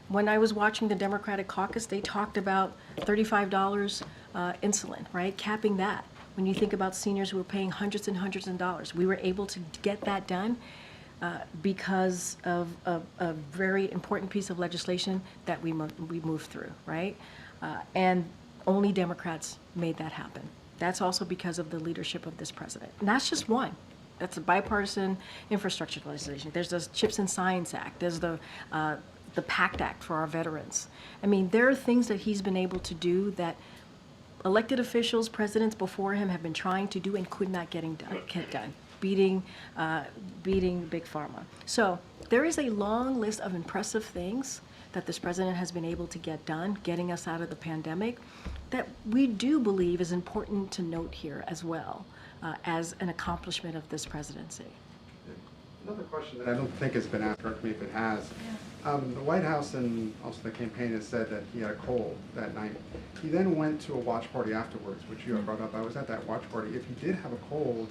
When I was watching the Democratic caucus, they talked about $35 insulin, right? Capping that. When you think about seniors who are paying hundreds and hundreds of dollars, we were able to get that done because of a very important piece of legislation that we moved through, right? And only Democrats made that happen. That's also because of the leadership of this president. And that's just one. That's a bipartisan infrastructure legislation. There's the CHIPS and Science Act. There's the PACT Act for our veterans. I mean, there are things that he's been able to do that elected officials, presidents before him have been trying to do and could not get done, beating Big Pharma. So there is a long list of impressive things that this president has been able to get done, getting us out of the pandemic, that we do believe is important to note here as well as an accomplishment of this presidency.
Another question that I don't think has been asked, correct me if it has. The White House and also the campaign has said that he had a cold that night. He then went to a watch party afterwards, which you had brought up. I was at that watch party. If he did have a cold,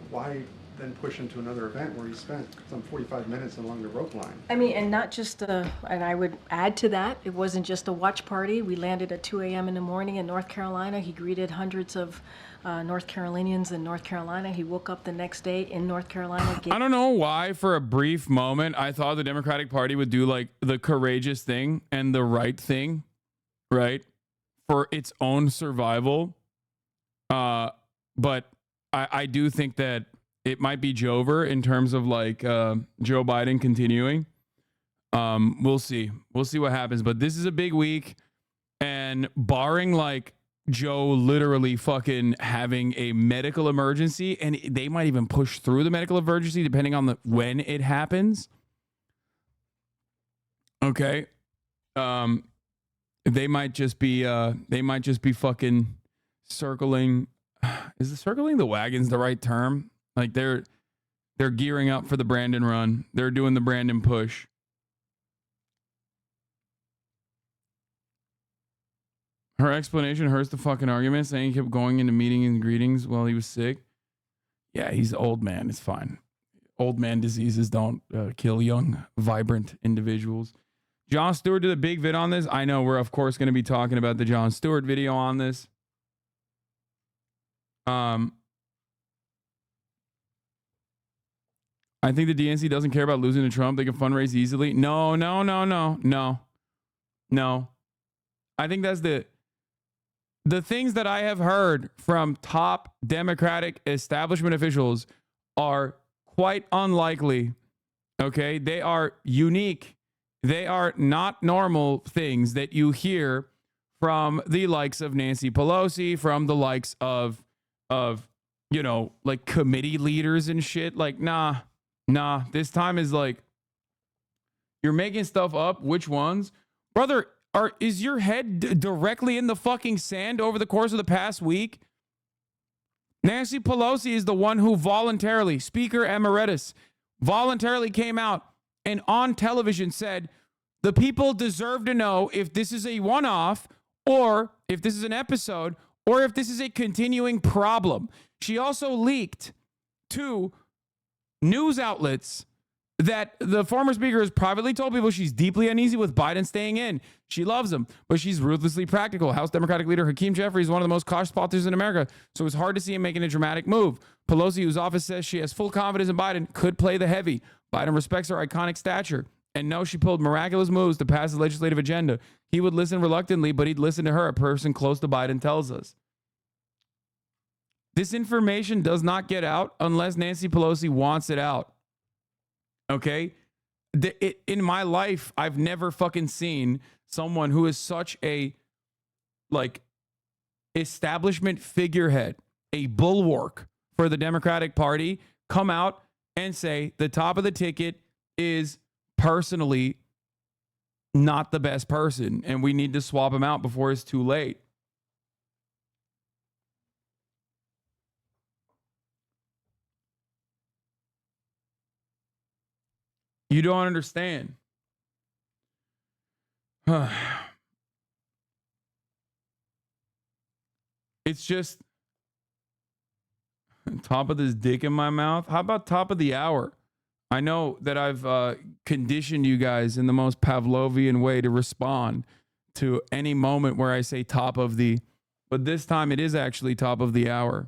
why then push him to another event where he spent some 45 minutes along the rope line?
I mean, and not just, and I would add to that, it wasn't just a watch party. We landed at 2 a.m. in the morning in North Carolina. He greeted hundreds of North Carolinians in North Carolina. He woke up the next day in North Carolina.
I don't know why, for a brief moment, I thought the Democratic Party would do like the courageous thing and the right thing, right? For its own survival. But I do think that it might be Jover in terms of like Joe Biden continuing. We'll see. We'll see what happens. But this is a big week. And barring like Joe literally fucking having a medical emergency, and they might even push through the medical emergency depending on when it happens. Okay. They might just be fucking circling. Is the circling the wagons the right term? Like they're gearing up for the Brandon run. They're doing the Brandon push. Her explanation hurts the fucking argument, saying he kept going into meetings and greetings while he was sick. Yeah, he's an old man. It's fine. Old man diseases don't kill young, vibrant individuals. Jon Stewart did a big vid on this. I know we're, of course, going to be talking about the Jon Stewart video on this. I think the DNC doesn't care about losing to Trump. They can fundraise easily. No. I think that's the things that I have heard from top Democratic establishment officials are quite unlikely. Okay. They are unique. They are not normal things that you hear from the likes of Nancy Pelosi, from the likes of, you know, like committee leaders and shit. Like, nah, this time is like, you're making stuff up. Which ones? Brother, is your head directly in the fucking sand over the course of the past week? Nancy Pelosi is the one who voluntarily, Speaker Emeritus, voluntarily came out and on television said, the people deserve to know if this is a one-off or if this is an episode or if this is a continuing problem. She also leaked to news outlets that the former speaker has privately told people she's deeply uneasy with Biden staying in. She loves him, but she's ruthlessly practical. House Democratic leader Hakeem Jeffries is one of the most cautious politicians in America, so it's hard to see him making a dramatic move. Pelosi, whose office says she has full confidence in Biden, could play the heavy. Biden respects her iconic stature and knows she pulled miraculous moves to pass the legislative agenda. He would listen reluctantly, but he'd listen to her, a person close to Biden tells us. This information does not get out unless Nancy Pelosi wants it out. Okay? In my life, I've never fucking seen someone who is such a, like, establishment figurehead, a bulwark for the Democratic Party, come out and say the top of the ticket is personally not the best person, and we need to swap him out before it's too late. You don't understand. It's just top of this dick in my mouth. How about top of the hour? I know that I've conditioned you guys in the most Pavlovian way to respond to any moment where I say top of the but this time it is actually top of the hour.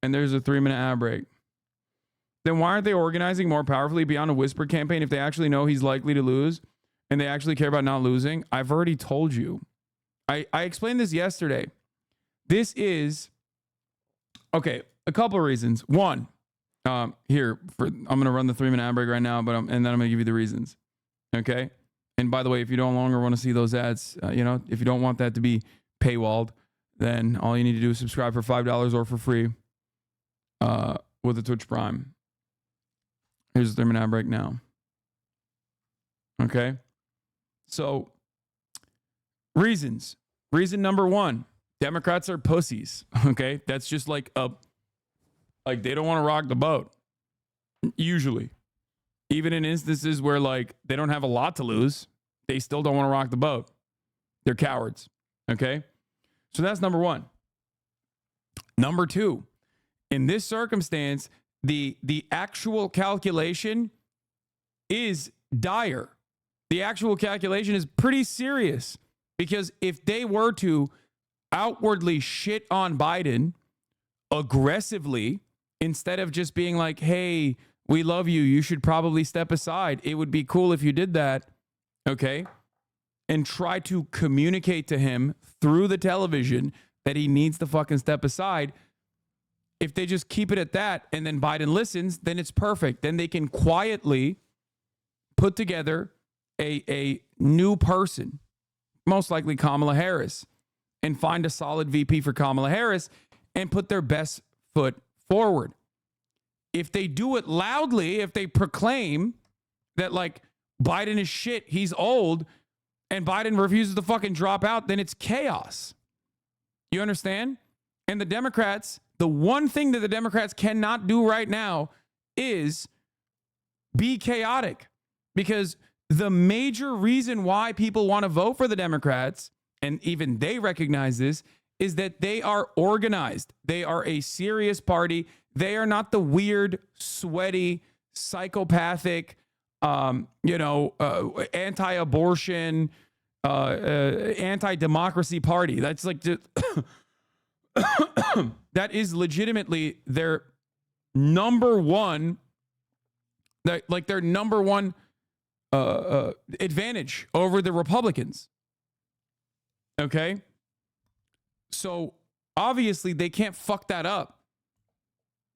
And there's a 3-minute ad break. Then why aren't they organizing more powerfully beyond a whisper campaign if they actually know he's likely to lose and they actually care about not losing? I've already told you. I explained this yesterday. This is, okay, a couple of reasons. One, I'm going to run the 3-minute ad break right now, and then I'm going to give you the reasons. Okay? And by the way, if you no longer want to see those ads, if you don't want that to be paywalled, then all you need to do is subscribe for $5 or for free with a Twitch Prime. Here's the 3-minute ad break now. Okay? So, reasons. Reason number 1, Democrats are pussies. Okay? That's just like they don't want to rock the boat. Usually. Even in instances where they don't have a lot to lose, they still don't want to rock the boat. They're cowards. Okay? So that's number 1. Number 2, in this circumstance, the actual calculation is dire. The actual calculation is pretty serious, because if they were to outwardly shit on Biden aggressively, instead of just being like, hey, we love you, you should probably step aside, it would be cool if you did that, okay? And try to communicate to him through the television that he needs to fucking step aside. If they just keep it at that and then Biden listens, then it's perfect. Then they can quietly put together a new person, most likely Kamala Harris, and find a solid VP for Kamala Harris and put their best foot forward. If they do it loudly, if they proclaim that Biden is shit, he's old, and Biden refuses to fucking drop out, then it's chaos. You understand? And the Democrats, the one thing that the Democrats cannot do right now is be chaotic, because the major reason why people want to vote for the Democrats, and even they recognize this, is that they are organized. They are a serious party. They are not the weird, sweaty, psychopathic, anti-abortion, anti-democracy party. That's that is legitimately their number one, their number one advantage over the Republicans. Okay? So obviously they can't fuck that up.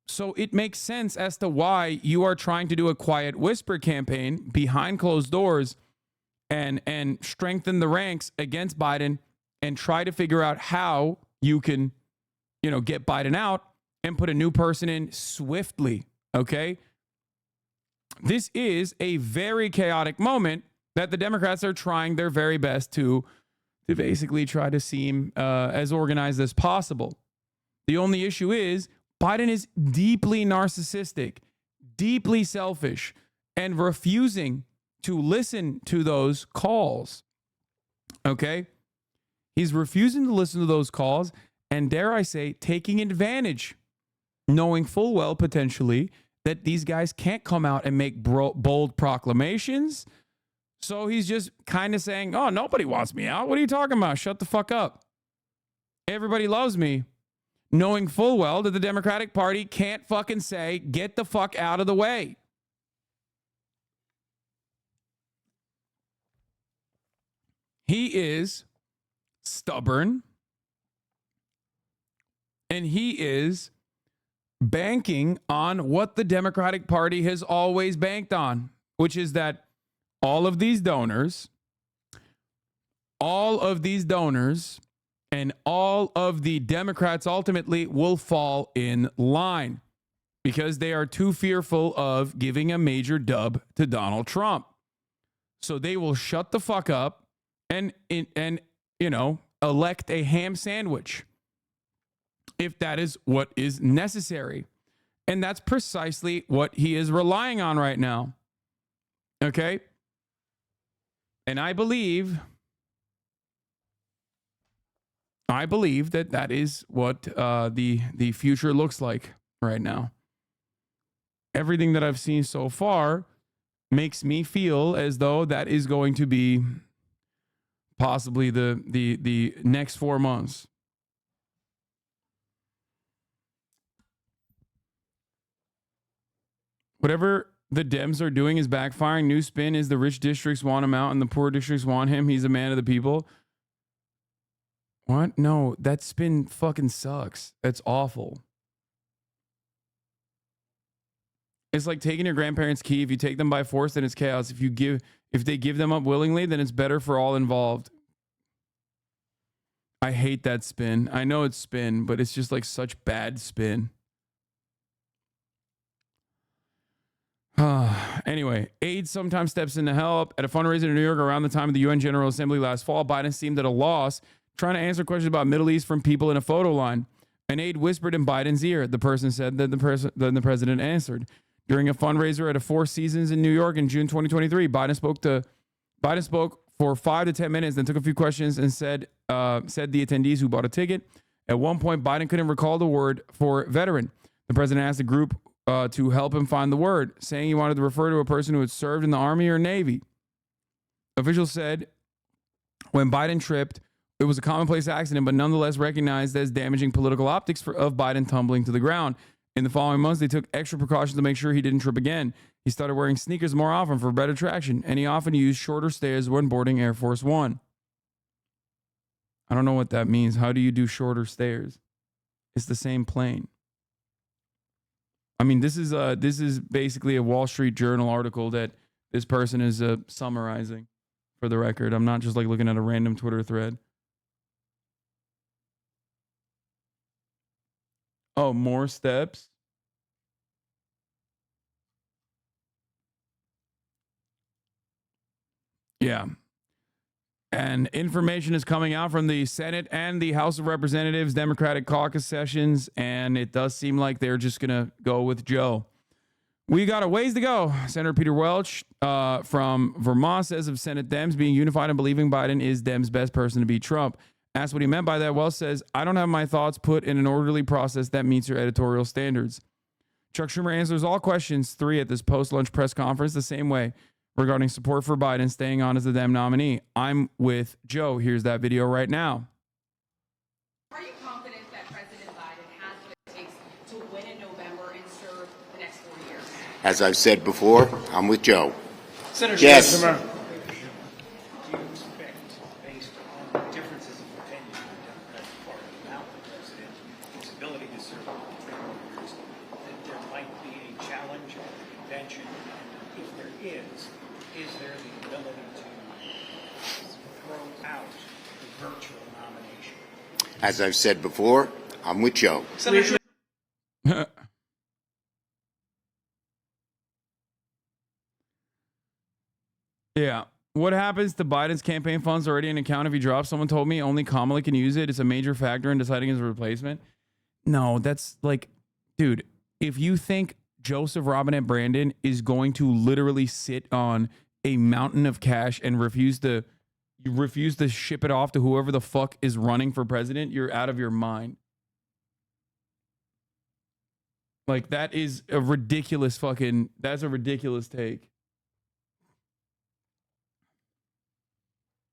So it makes sense as to why you are trying to do a quiet whisper campaign behind closed doors and strengthen the ranks against Biden and try to figure out how you can, get Biden out and put a new person in swiftly. Okay? This is a very chaotic moment that the Democrats are trying their very best to basically try to seem as organized as possible. The only issue is Biden is deeply narcissistic, deeply selfish, and refusing to listen to those calls. Okay? He's refusing to listen to those calls and, dare I say, taking advantage, knowing full well potentially that these guys can't come out and make bold proclamations. So he's just kind of saying, oh, nobody wants me out. What are you talking about? Shut the fuck up. Everybody loves me. Knowing full well that the Democratic Party can't fucking say, get the fuck out of the way. He is stubborn. And he is banking on what the Democratic Party has always banked on, which is that all of these donors and all of the Democrats ultimately will fall in line because they are too fearful of giving a major dub to Donald Trump. So they will shut the fuck up and elect a ham sandwich if that is what is necessary. And that's precisely what he is relying on right now. Okay? And I believe that is what the future looks like right now. Everything that I've seen so far makes me feel as though that is going to be possibly the next 4 months. Whatever the Dems are doing is backfiring. New spin is the rich districts want him out and the poor districts want him. He's a man of the people. What? No, that spin fucking sucks. That's awful. It's like taking your grandparents' key. If you take them by force, then it's chaos. If they give them up willingly, then it's better for all involved. I hate that spin. I know it's spin, but it's just like such bad spin. Anyway, aid sometimes steps in to help. At a fundraiser in New York around the time of the UN General Assembly last fall, Biden seemed at a loss, trying to answer questions about Middle East from people in a photo line. An aide whispered in Biden's ear. The person said that the president answered. During a fundraiser at a Four Seasons in New York in June 2023, Biden spoke for 5 to 10 minutes, then took a few questions and said the attendees who bought a ticket. At one point, Biden couldn't recall the word for veteran. The president asked the group to help him find the word, saying he wanted to refer to a person who had served in the Army or Navy. Officials said when Biden tripped, it was a commonplace accident, but nonetheless recognized as damaging political optics of Biden tumbling to the ground. In the following months, they took extra precautions to make sure he didn't trip again. He started wearing sneakers more often for better traction, and he often used shorter stairs when boarding Air Force One. I don't know what that means. How do you do shorter stairs? It's the same plane. I mean, this is basically a Wall Street Journal article that this person is summarizing. For the record, I'm not just like looking at a random Twitter thread. Oh, more steps. Yeah. And information is coming out from the Senate and the House of Representatives Democratic caucus sessions, and it does seem like they're just going to go with Joe. We got a ways to go. Senator Peter Welch from Vermont says of Senate Dems being unified and believing Biden is Dems' best person to beat Trump. Asked what he meant by that, Welch says, I don't have my thoughts put in an orderly process that meets your editorial standards. Chuck Schumer answers all questions 3 at this post-lunch press conference the same way regarding support for Biden staying on as the Dem nominee. I'm with Joe. Here's that video right now.
Are you confident that President Biden has what it takes to win in November and serve the next 4 years?
As I've said before, I'm with Joe.
Senator
yes.
Schumer. Do you expect, based on differences of opinion in the Democratic Party about the president, his ability to serve for 3 more years, that there might be a challenge at the convention? And if there is there the ability to throw out the virtual nomination?
As I've said before, I'm with Joe.
Senator
Yeah. What happens to Biden's campaign funds already in account if he drops? Someone told me only Kamala can use it. It's a major factor in deciding his replacement. No, that's like, dude, if you think Joseph Robinette Brandon is going to literally sit on a mountain of cash and refuse to ship it off to whoever the fuck is running for president, you're out of your mind. Like, that is a ridiculous that's a ridiculous take.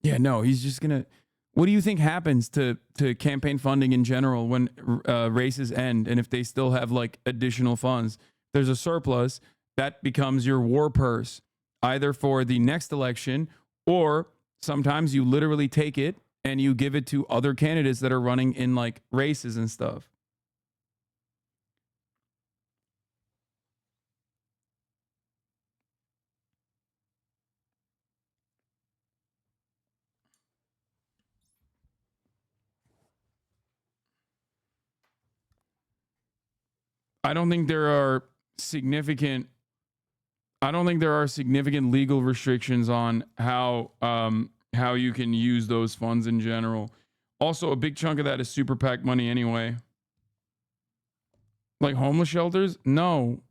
Yeah, no, he's just gonna. What do you think happens to campaign funding in general when races end, and if they still have like additional funds? There's a surplus that becomes your war purse, either for the next election, or sometimes you literally take it and you give it to other candidates that are running in like races and stuff. I don't think there are significant legal restrictions on how you can use those funds in general. Also, a big chunk of that is super PAC money anyway. Like homeless shelters? No.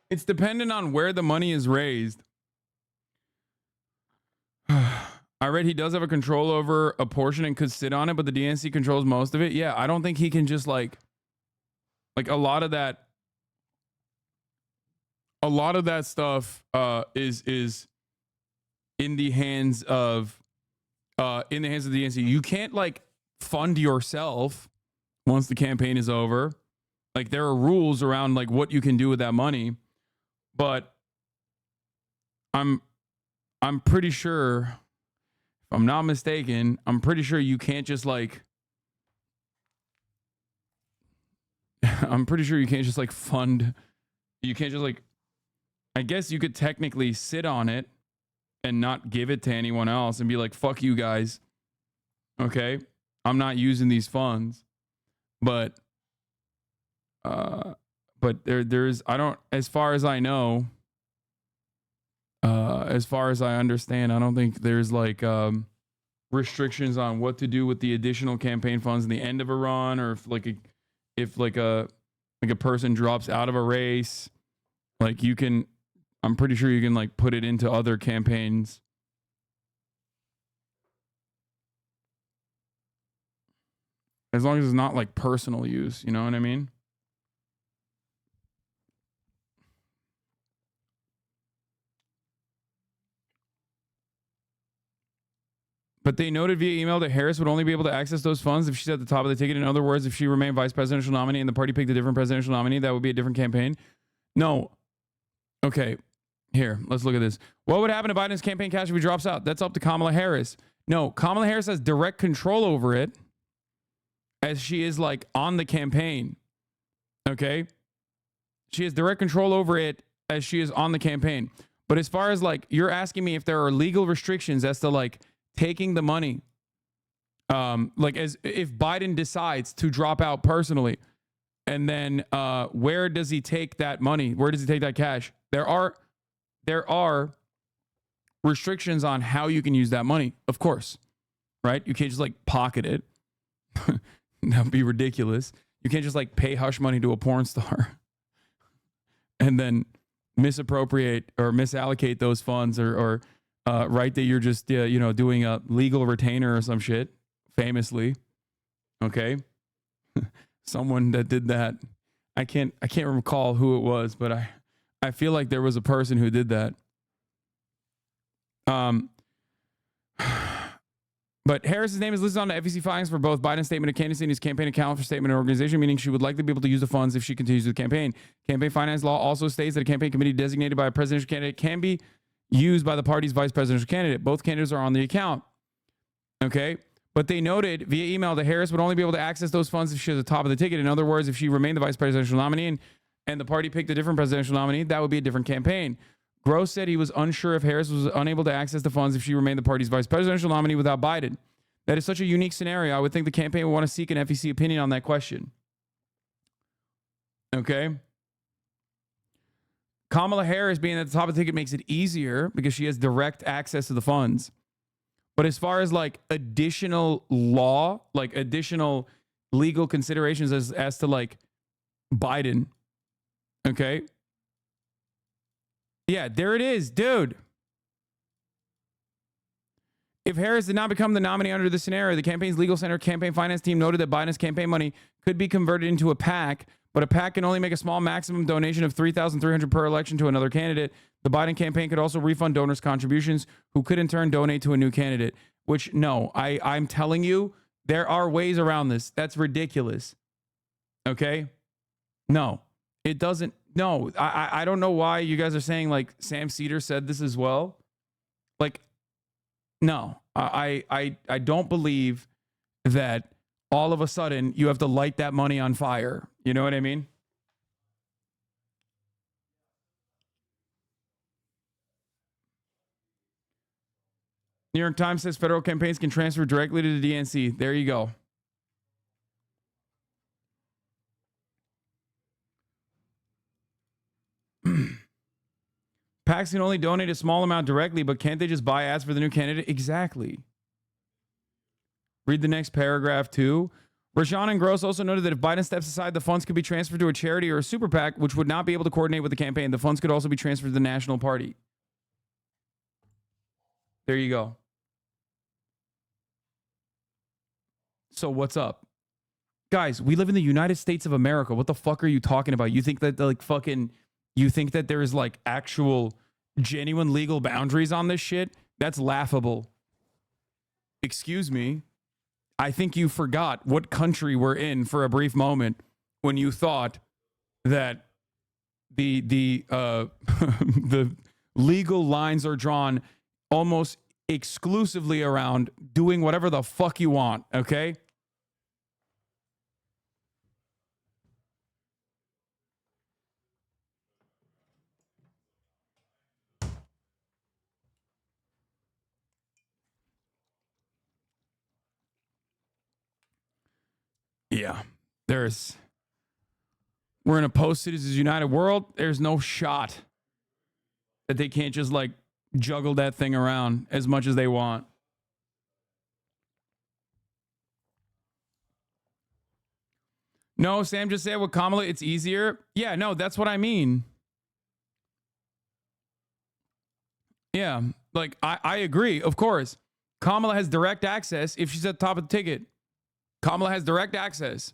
It's dependent on where the money is raised. I read he does have a control over a portion and could sit on it, but the DNC controls most of it. Yeah, I don't think he can just like a lot of that stuff is in the hands of the DNC. You can't like fund yourself once the campaign is over. Like there are rules around like what you can do with that money, but I'm pretty sure, if I'm not mistaken, I'm pretty sure you can't just like fund. You can't just like, I guess you could technically sit on it and not give it to anyone else and be like, fuck you guys. Okay. I'm not using these funds. But there's, I don't, as far as I know, as far as I understand, I don't think there's like restrictions on what to do with the additional campaign funds in the end of a run, or if a person drops out of a race, like you can, I'm pretty sure you can like put it into other campaigns. As long as it's not like personal use, you know what I mean? But they noted via email that Harris would only be able to access those funds if she's at the top of the ticket. In other words, if she remained vice presidential nominee and the party picked a different presidential nominee, that would be a different campaign. No. Okay. Here, let's look at this. What would happen to Biden's campaign cash if he drops out? That's up to Kamala Harris. No, Kamala Harris has direct control over it as she is like on the campaign. Okay? She has direct control over it as she is on the campaign. But as far as like, you're asking me if there are legal restrictions as to like taking the money, like as if Biden decides to drop out personally, and then where does he take that money? Where does he take that cash? There are restrictions on how you can use that money, of course, right? You can't just like pocket it. That would be ridiculous. You can't just like pay hush money to a porn star and then misappropriate or misallocate those funds, or right, that you're just doing a legal retainer or some shit, famously. Okay. Someone that did that. I can't recall who it was, but I feel like there was a person who did that. But Harris's name is listed on the FEC filings for both Biden's statement of candidacy and his campaign account for statement of organization, meaning she would likely be able to use the funds if she continues with the campaign. Campaign finance law also states that a campaign committee designated by a presidential candidate can be used by the party's vice presidential candidate. Both candidates are on the account. Okay. But they noted via email that Harris would only be able to access those funds if she was at the top of the ticket. In other words, if she remained the vice presidential nominee and the party picked a different presidential nominee, that would be a different campaign. Gross said he was unsure if Harris was unable to access the funds if she remained the party's vice presidential nominee without Biden. That is such a unique scenario. I would think the campaign would want to seek an FEC opinion on that question. Okay. Kamala Harris being at the top of the ticket makes it easier because she has direct access to the funds. But as far as like additional law, like additional legal considerations as to like Biden. Okay. Yeah, there it is, dude. If Harris did not become the nominee under this scenario, the campaign's legal center campaign finance team noted that Biden's campaign money could be converted into a PAC, but a PAC can only make a small maximum donation of $3,300 per election to another candidate. The Biden campaign could also refund donors' contributions, who could in turn donate to a new candidate. Which, no, I'm telling you, there are ways around this. That's ridiculous. Okay? No, it doesn't. No, I don't know why you guys are saying like Sam Cedar said this as well. Like, no, I don't believe that all of a sudden you have to light that money on fire. You know what I mean? New York Times says federal campaigns can transfer directly to the DNC. There you go. PACs can only donate a small amount directly, but can't they just buy ads for the new candidate? Exactly. Read the next paragraph too. Rashawn and Gross also noted that if Biden steps aside, the funds could be transferred to a charity or a super PAC, which would not be able to coordinate with the campaign. The funds could also be transferred to the national party. There you go. So what's up? Guys, we live in the United States of America. What the fuck are you talking about? You think that you think that there's like actual genuine legal boundaries on this shit? That's laughable. Excuse me. I think you forgot what country we're in for a brief moment when you thought that the the legal lines are drawn almost exclusively around doing whatever the fuck you want, okay? Yeah, we're in a post-Citizens United world. There's no shot that they can't just like juggle that thing around as much as they want. No, Sam just said with Kamala, it's easier. Yeah, no, that's what I mean. Yeah, like I agree, of course. Kamala has direct access if she's at the top of the ticket. Kamala has direct access.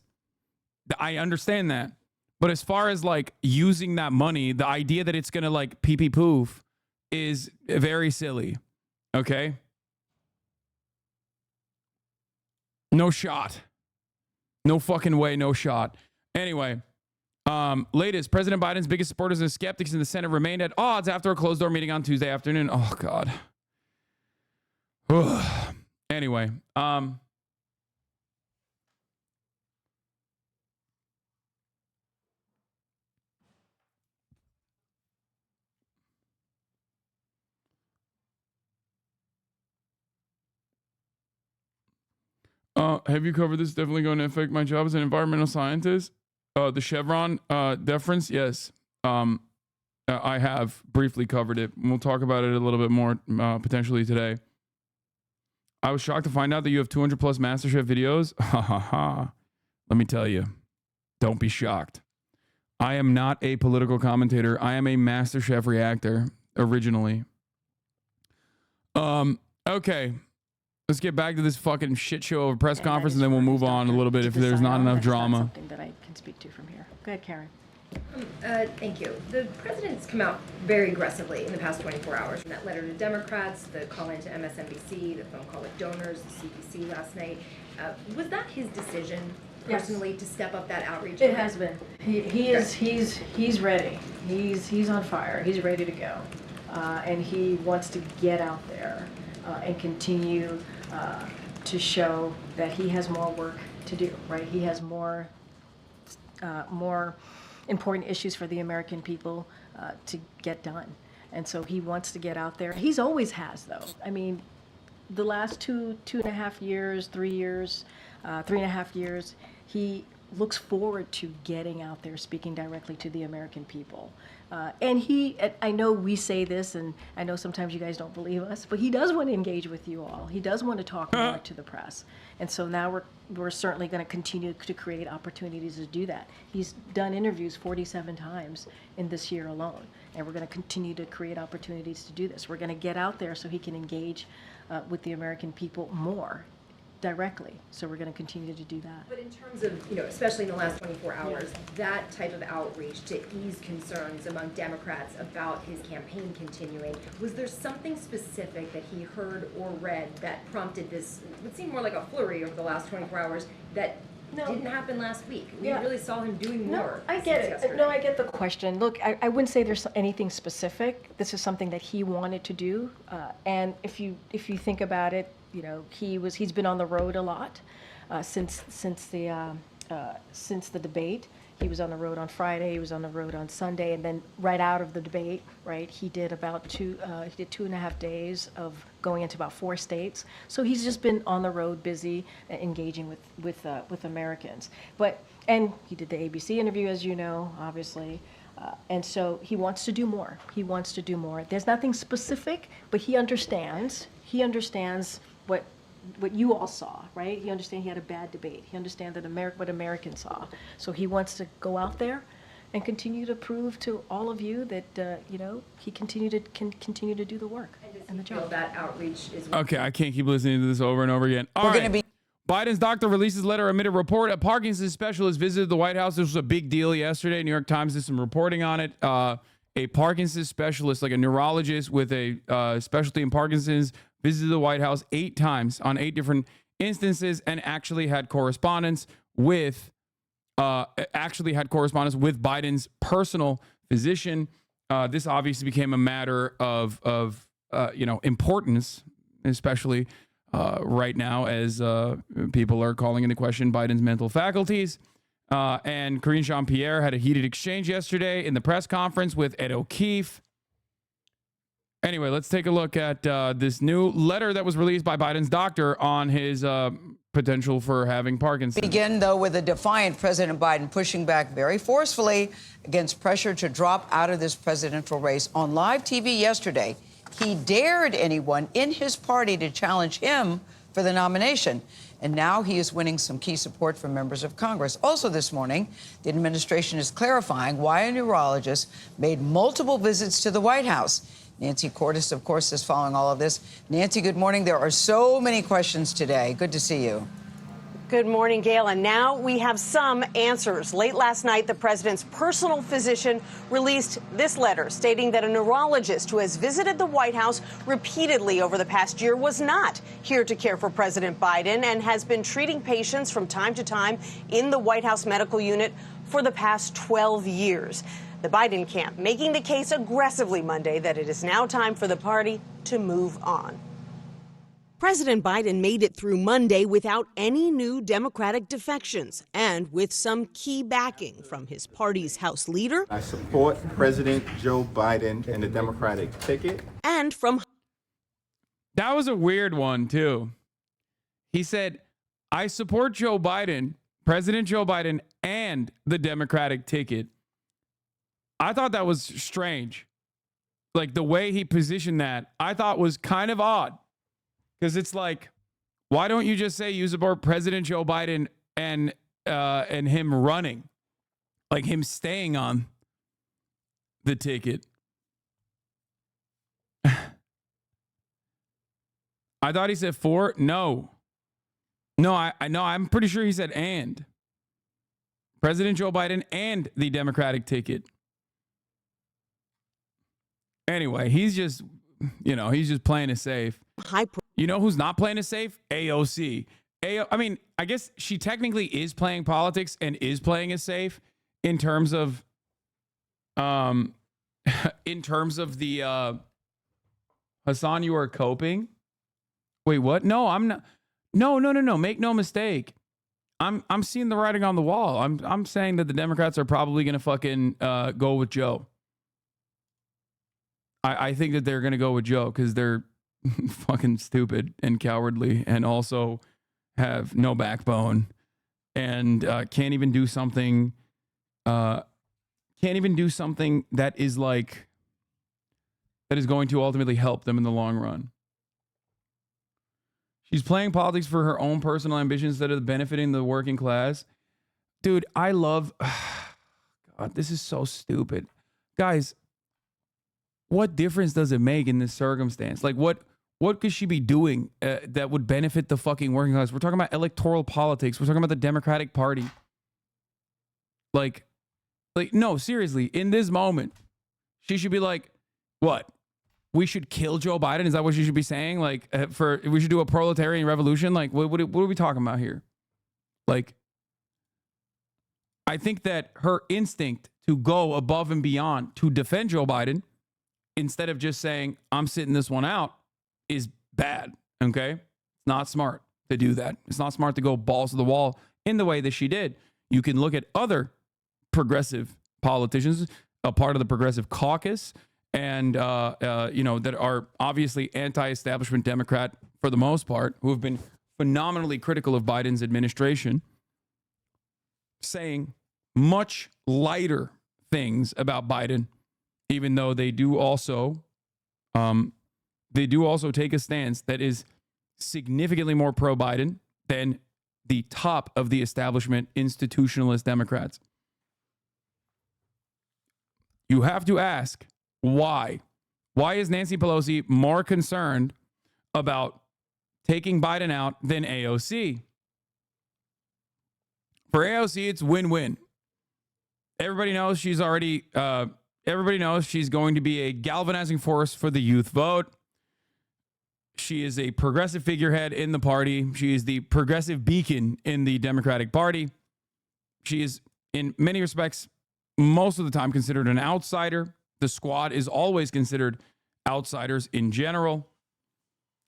I understand that. But as far as like using that money, the idea that it's going to like pee-pee poof is very silly. Okay? No shot. No fucking way, no shot. Anyway, latest, President Biden's biggest supporters and skeptics in the Senate remained at odds after a closed-door meeting on Tuesday afternoon. Oh, God. Anyway, have you covered this? Definitely going to affect my job as an environmental scientist. The Chevron deference, yes. I have briefly covered it. We'll talk about it a little bit more potentially today. I was shocked to find out that you have 200 plus MasterChef videos. Ha ha ha. Let me tell you, don't be shocked. I am not a political commentator. I am a MasterChef reactor originally. Okay. Let's get back to this fucking shit show of a press conference, and then we'll move on a little bit if there's not enough drama.
Something that I can speak to from here. Go ahead, Karen.
Thank you. The president's come out very aggressively in the past 24 hours. That letter to Democrats, the call into MSNBC, the phone call with donors, the CDC last night. Was that his decision personally to step up that outreach?
It has been. He's ready. He's on fire. He's ready to go, and he wants to get out there and continue to show that he has more work to do. Right? He has more important issues for the American people to get done. And so he wants to get out there. He's always has, though. I mean, the last two and a half years, 3 years, 3.5 years, he looks forward to getting out there, speaking directly to the American people. And I know we say this, and I know sometimes you guys don't believe us, but he does want to engage with you all. He does want to talk more to the press. And so now we're certainly going to continue to create opportunities to do that. He's done interviews 47 times in this year alone, and we're going to continue to create opportunities to do this. We're going to get out there so he can engage with the American people more directly. So we're going to continue to do that.
But in terms of, especially in the last 24 hours, that type of outreach to ease concerns among Democrats about his campaign continuing, was there something specific that he heard or read that prompted this, would seem more like a flurry over the last 24 hours that didn't happen last week? We really saw him doing more.
I get it. Yesterday. No, I get the question. Look, I wouldn't say there's anything specific. This is something that he wanted to do. And if you think about it, he's been on the road a lot since the debate. He was on the road on Friday. He was on the road on Sunday, and then right out of the debate, right, he did about 2.5 days of going into about 4 states. So he's just been on the road, busy, engaging with Americans. And he did the ABC interview, as you know, obviously. And so he wants to do more. He wants to do more. There's nothing specific, but he understands. He understands what you all saw, right? He understands he had a bad debate. He understands that what Americans saw. So he wants to go out there and continue to prove to all of you that he can continue to do the work and the job.
That outreach is
okay. I can't keep listening to this over and over again. All right. Biden's doctor releases letter amid a report. A Parkinson's specialist visited the White House. This was a big deal yesterday. New York Times did some reporting on it. A Parkinson's specialist, like a neurologist with a specialty in Parkinson's, visited the White House 8 times on 8 different instances and actually had correspondence with Biden's personal physician. This obviously became a matter of importance, especially right now as people are calling into question Biden's mental faculties. And Karine Jean-Pierre had a heated exchange yesterday in the press conference with Ed O'Keefe. Anyway, let's take a look at this new letter that was released by Biden's doctor on his potential for having Parkinson's.
Begin, though, with a defiant President Biden pushing back very forcefully against pressure to drop out of this presidential race. On live TV yesterday, he dared anyone in his party to challenge him for the nomination. And now he is winning some key support from members of Congress. Also this morning, the administration is clarifying why a neurologist made multiple visits to the White House. Nancy Cordes, of course, is following all of this. Nancy, good morning. There are so many questions today. Good to see you.
Good morning, Gail. And now we have some answers. Late last night, the president's personal physician released this letter stating that a neurologist who has visited the White House repeatedly over the past year was not here to care for President Biden and has been treating patients from time to time in the White House medical unit for the past 12 years. The Biden camp making the case aggressively Monday that it is now time for the party to move on. President Biden made it through Monday without any new Democratic defections and with some key backing from his party's House leader.
I support President Joe Biden and the Democratic ticket.
And from...
That was a weird one, too. He said, I support Joe Biden, President Joe Biden, and the Democratic ticket. I thought that was strange. Like, the way he positioned that, I thought was kind of odd. Because it's like, why don't you just say you support President Joe Biden and him running, like him staying on the ticket? I thought he said for. No, I know. I'm pretty sure he said and President Joe Biden and the Democratic ticket. Anyway, he's just playing it safe. You know who's not playing it safe? AOC. I mean, I guess she technically is playing politics and is playing it safe in terms of the Hasan, you are coping. Wait, what? No, I'm not. No. Make no mistake. I'm seeing the writing on the wall. I'm saying that the Democrats are probably going to fucking go with Joe. I think that they're going to go with Joe because they're fucking stupid and cowardly and also have no backbone and can't even do something that is like that is going to ultimately help them in the long run. She's playing politics for her own personal ambitions that are benefiting the working class. Dude, I love God, this is so stupid. Guys, what difference does it make in this circumstance? Like what could she be doing that would benefit the fucking working class? We're talking about electoral politics. We're talking about the Democratic Party. Like, no, seriously, in this moment, she should be like, what? We should kill Joe Biden? Is that what she should be saying? Like, we should do a proletarian revolution? Like, what are we talking about here? Like, I think that her instinct to go above and beyond to defend Joe Biden, instead of just saying, I'm sitting this one out, is bad, okay? It's not smart to do that. It's not smart to go balls to the wall in the way that she did. You can look at other progressive politicians, a part of the progressive caucus, and, that are obviously anti-establishment Democrat for the most part, who have been phenomenally critical of Biden's administration, saying much lighter things about Biden, even though they do also take a stance that is significantly more pro-Biden than the top of the establishment institutionalist Democrats. You have to ask, why? Why is Nancy Pelosi more concerned about taking Biden out than AOC? For AOC, it's win-win. Everybody knows she's already, everybody knows she's going to be a galvanizing force for the youth vote. She is a progressive figurehead in the party. She is the progressive beacon in the Democratic Party. She is, in many respects, most of the time considered an outsider. The squad is always considered outsiders in general.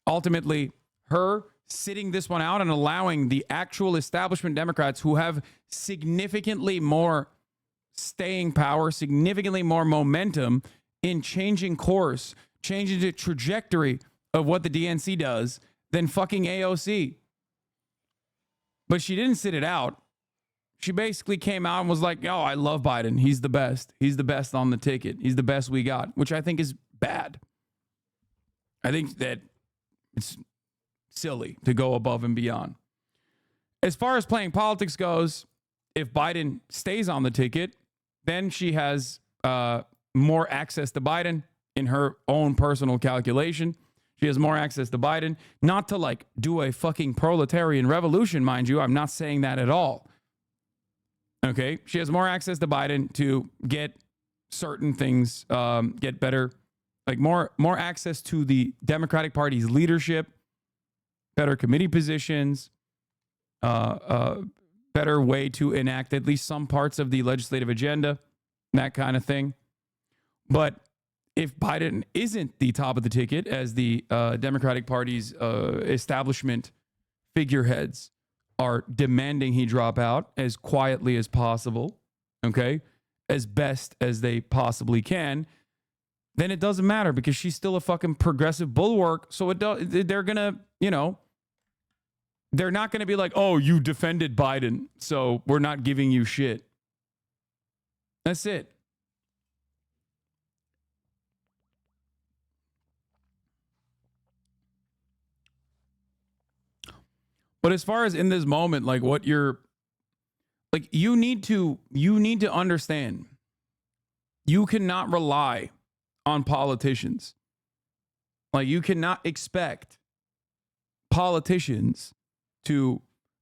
Ultimately, her sitting this one out and allowing the actual establishment Democrats who have significantly more staying power, significantly more momentum in changing course, changing the trajectory of what the DNC does than fucking AOC. But she didn't sit it out. She basically came out and was like, oh, I love Biden. He's the best. He's the best on the ticket. He's the best we got, which I think is bad. I think that it's silly to go above and beyond. As far as playing politics goes, if Biden stays on the ticket, then she has more access to Biden in her own personal calculation. She has more access to Biden, not to like do a fucking proletarian revolution, mind you. I'm not saying that at all. Okay. She has more access to Biden to get certain things, get better, like more access to the Democratic Party's leadership, better committee positions, better way to enact at least some parts of the legislative agenda, that kind of thing. But if Biden isn't the top of the ticket, as the Democratic Party's establishment figureheads are demanding he drop out as quietly as possible, okay, as best as they possibly can, then it doesn't matter because she's still a fucking progressive bulwark. So they're gonna, you know, they're not gonna be like, oh, you defended Biden, so we're not giving you shit. That's it. But as far as in this moment, like what you're like, you need to understand, you cannot rely on politicians. Like you cannot expect politicians to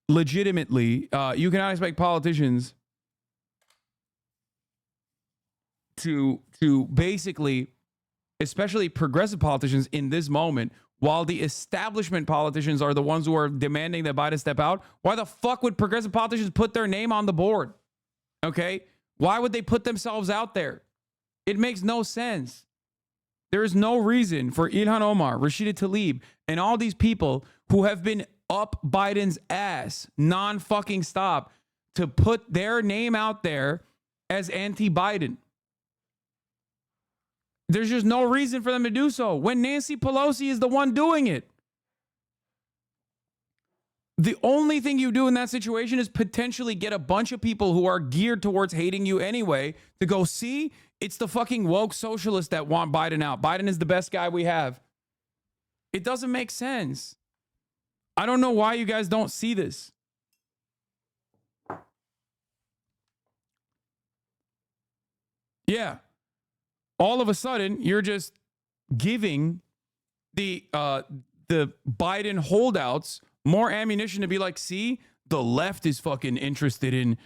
legitimately, you cannot expect politicians to basically, especially progressive politicians in this moment, while the establishment politicians are the ones who are demanding that Biden step out, why the fuck would progressive politicians put their name on the board? Okay? Why would they put themselves out there? It makes no sense. There is no reason for Ilhan Omar, Rashida Tlaib, and all these people who have been up Biden's ass non-fucking stop to put their name out there as anti-Biden. There's just no reason for them to do so when Nancy Pelosi is the one doing it. The only thing you do in that situation is potentially get a bunch of people who are geared towards hating you anyway to go, see, it's the fucking woke socialists that want Biden out. Biden is the best guy we have. It doesn't make sense. I don't know why you guys don't see this. Yeah. All of a sudden, you're just giving the Biden holdouts more ammunition to be like, see, the left is fucking interested in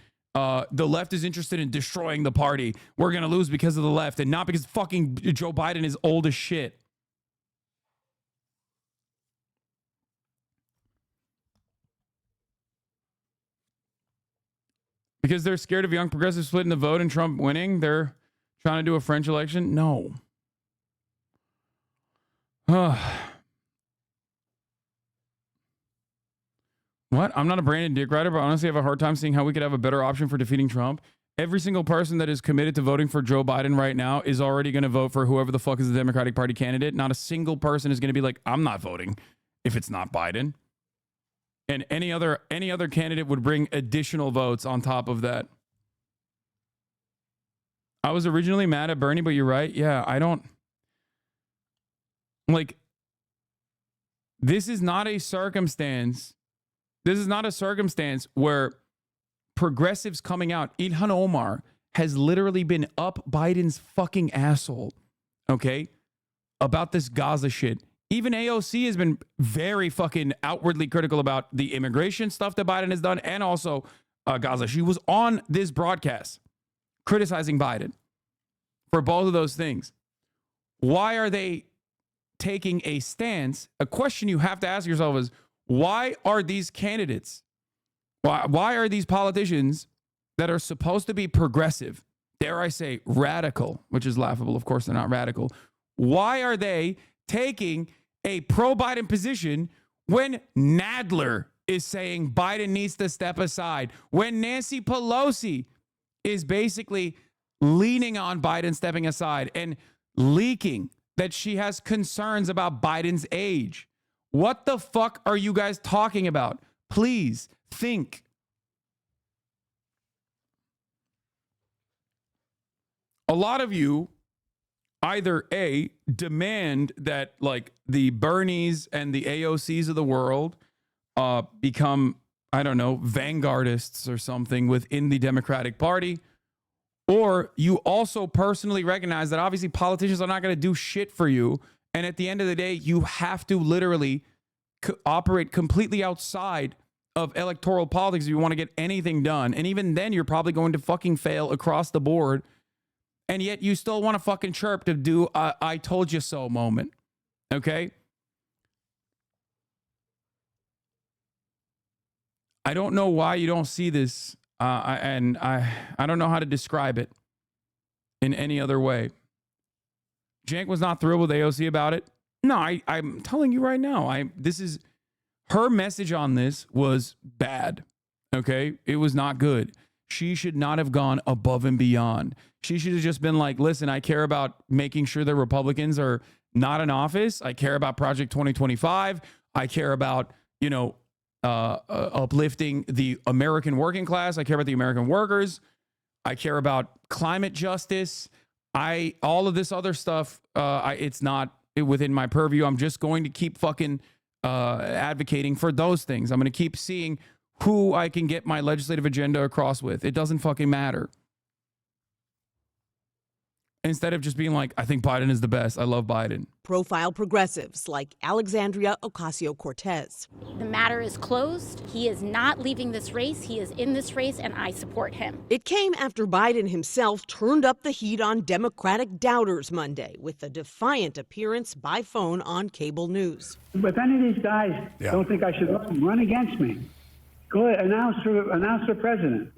destroying the party. We're going to lose because of the left and not because fucking Joe Biden is old as shit. Because they're scared of young progressives splitting the vote and Trump winning, they're trying to do a French election? No. What? I'm not a Brandon dick rider, but honestly I have a hard time seeing how we could have a better option for defeating Trump. Every single person that is committed to voting for Joe Biden right now is already going to vote for whoever the fuck is the Democratic Party candidate. Not a single person is going to be like, I'm not voting if it's not Biden. And any other candidate would bring additional votes on top of that. I was originally mad at Bernie, but you're right. Yeah, I don't like, this is not a circumstance. This is not a circumstance where progressives coming out, Ilhan Omar has literally been up Biden's fucking asshole, okay, about this Gaza shit. Even AOC has been very fucking outwardly critical about the immigration stuff that Biden has done and also Gaza. She was on this broadcast criticizing Biden for both of those things. Why are they taking a stance? A question you have to ask yourself is, why are these candidates, why are these politicians that are supposed to be progressive, dare I say radical, which is laughable, of course they're not radical, why are they taking a pro-Biden position when Nadler is saying Biden needs to step aside, when Nancy Pelosi is basically leaning on Biden stepping aside and leaking that she has concerns about Biden's age? What the fuck are you guys talking about? Please think. A lot of you either A, demand that like the Bernies and the AOCs of the world become, I don't know, vanguardists or something within the Democratic Party, or you also personally recognize that obviously politicians are not going to do shit for you. And at the end of the day, you have to literally operate completely outside of electoral politics if you want to get anything done. And even then, you're probably going to fucking fail across the board. And yet you still want to fucking chirp to do a I told you so moment. Okay? I don't know why you don't see this. I don't know how to describe it in any other way. Jank was not thrilled with AOC about it. No, I'm telling you right now. This is her message on this was bad. Okay? It was not good. She should not have gone above and beyond. She should have just been like, listen, I care about making sure that Republicans are not in office. I care about Project 2025. I care about, uplifting the American working class. I care about the American workers. I care about climate justice. All of this other stuff, it's not within my purview. I'm just going to keep fucking advocating for those things. I'm going to keep seeing who I can get my legislative agenda across with. It doesn't fucking matter. Instead of just being like, I think Biden is the best. I love Biden.
Profile progressives like Alexandria Ocasio-Cortez.
The matter is closed. He is not leaving this race. He is in this race, and I support him.
It came after Biden himself turned up the heat on Democratic doubters Monday with a defiant appearance by phone on cable news.
If any of these guys don't think I should run against me, go ahead, announce for president.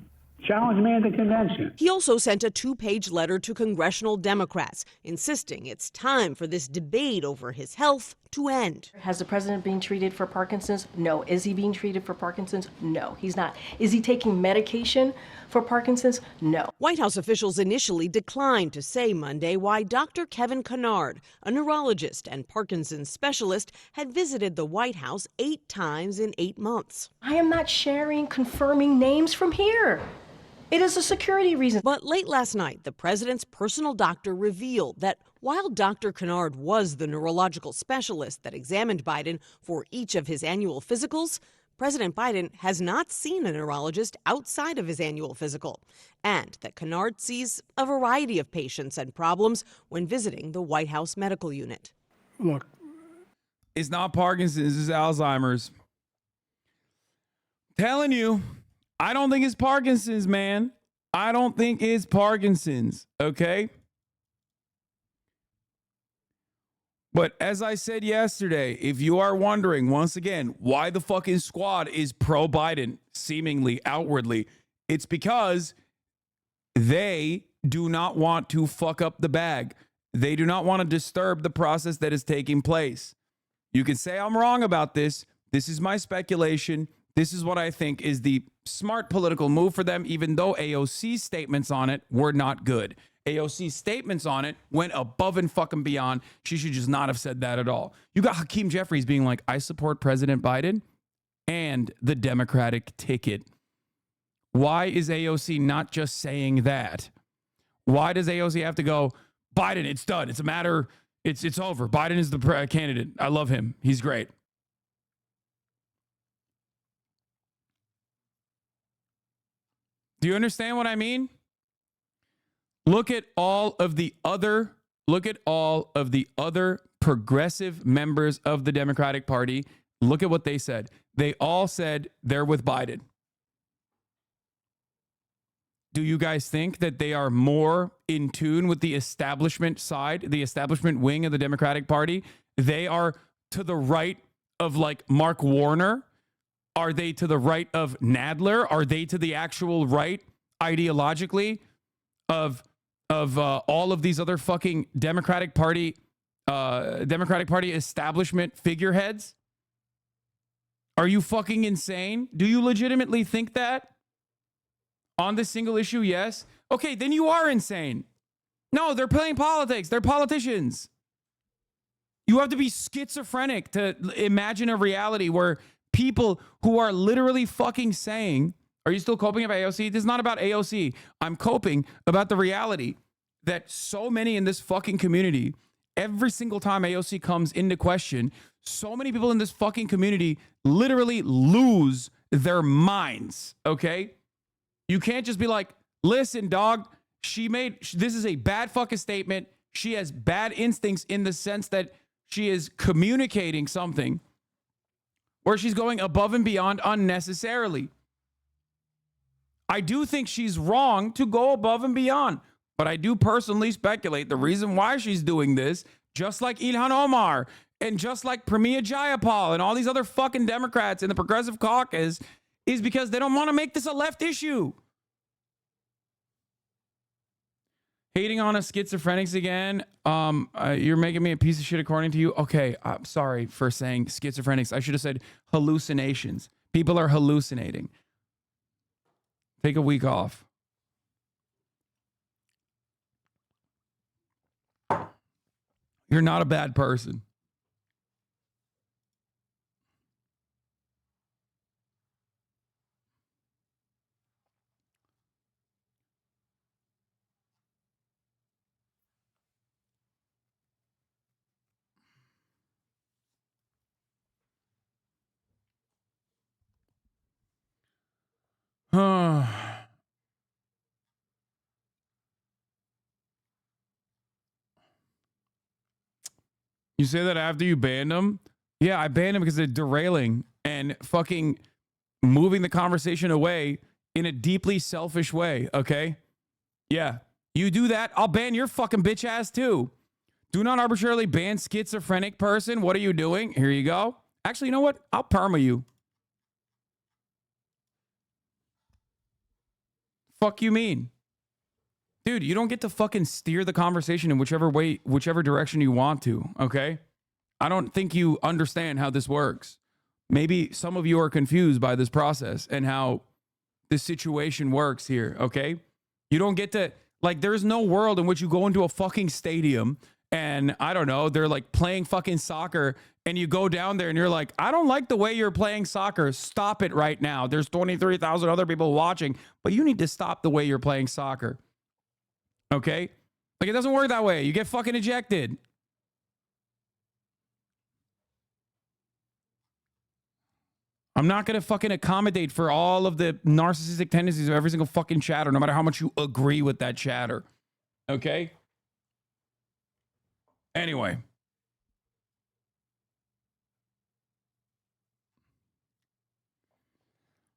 Challenge me at the convention.
He also sent a 2-page letter to congressional Democrats, insisting it's time for this debate over his health to end.
Has the president been treated for Parkinson's? No. Is he being treated for Parkinson's? No, he's not. Is he taking medication for Parkinson's? No.
White House officials initially declined to say Monday why Dr. Kevin Kennard, a neurologist and Parkinson's specialist, had visited the White House 8 times in 8 months.
I am not sharing confirming names from here. It is a security reason.
But late last night, the president's personal doctor revealed that while Dr. Kennard was the neurological specialist that examined Biden for each of his annual physicals, President Biden has not seen a neurologist outside of his annual physical, and that Kennard sees a variety of patients and problems when visiting the White House medical unit.
Look, it's not Parkinson's, it's Alzheimer's. Telling you. I don't think it's Parkinson's, man. I don't think it's Parkinson's, okay? But as I said yesterday, if you are wondering, once again, why the fucking squad is pro-Biden, seemingly, outwardly, it's because they do not want to fuck up the bag. They do not want to disturb the process that is taking place. You can say I'm wrong about this. This is my speculation. This is what I think is the smart political move for them, even though AOC's statements on it were not good. AOC's statements on it went above and fucking beyond. She should just not have said that at all. You got Hakeem Jeffries being like, I support President Biden and the Democratic ticket. Why is AOC not just saying that? Why does AOC have to go, Biden, it's done. It's a matter, it's over. Biden is the candidate. I love him. He's great. Do you understand what I mean? Look at all of the other progressive members of the Democratic Party. Look at what they said. They all said they're with Biden. Do you guys think that they are more in tune with the establishment side, the establishment wing of the Democratic Party? They are to the right of like Mark Warner? Are they to the right of Nadler? Are they to the actual right ideologically of all of these other fucking Democratic Party establishment figureheads? Are you fucking insane? Do you legitimately think that? On this single issue, yes. Okay, then you are insane. No, they're playing politics. They're politicians. You have to be schizophrenic to imagine a reality where people who are literally fucking saying, are you still coping about AOC? This is not about AOC. I'm coping about the reality that so many in this fucking community, every single time AOC comes into question, so many people in this fucking community literally lose their minds, okay? You can't just be like, listen, dog, this is a bad fucking statement. She has bad instincts in the sense that she is communicating something where she's going above and beyond unnecessarily. I do think she's wrong to go above and beyond, but I do personally speculate the reason why she's doing this, just like Ilhan Omar and just like Pramila Jayapal and all these other fucking Democrats in the Progressive Caucus, is because they don't want to make this a left issue. Hating on us schizophrenics again. You're making me a piece of shit according to you. Okay, I'm sorry for saying schizophrenics. I should have said hallucinations. People are hallucinating. Take a week off. You're not a bad person. You say that after you banned them? Yeah, I banned them because they're derailing and fucking moving the conversation away in a deeply selfish way, okay? Yeah, you do that, I'll ban your fucking bitch ass too. Do not arbitrarily ban schizophrenic person. What are you doing? Here you go. Actually, you know what? I'll perma you. Fuck you mean? Dude, you don't get to fucking steer the conversation in whichever way, whichever direction you want to, okay? I don't think you understand how this works. Maybe some of you are confused by this process and how this situation works here, okay? You don't get to, like, there's no world in which you go into a fucking stadium and, I don't know, they're like playing fucking soccer and you go down there and you're like, I don't like the way you're playing soccer. Stop it right now. There's 23,000 other people watching, but you need to stop the way you're playing soccer. Okay? Like, it doesn't work that way. You get fucking ejected. I'm not going to fucking accommodate for all of the narcissistic tendencies of every single fucking chatter, no matter how much you agree with that chatter. Okay? Anyway.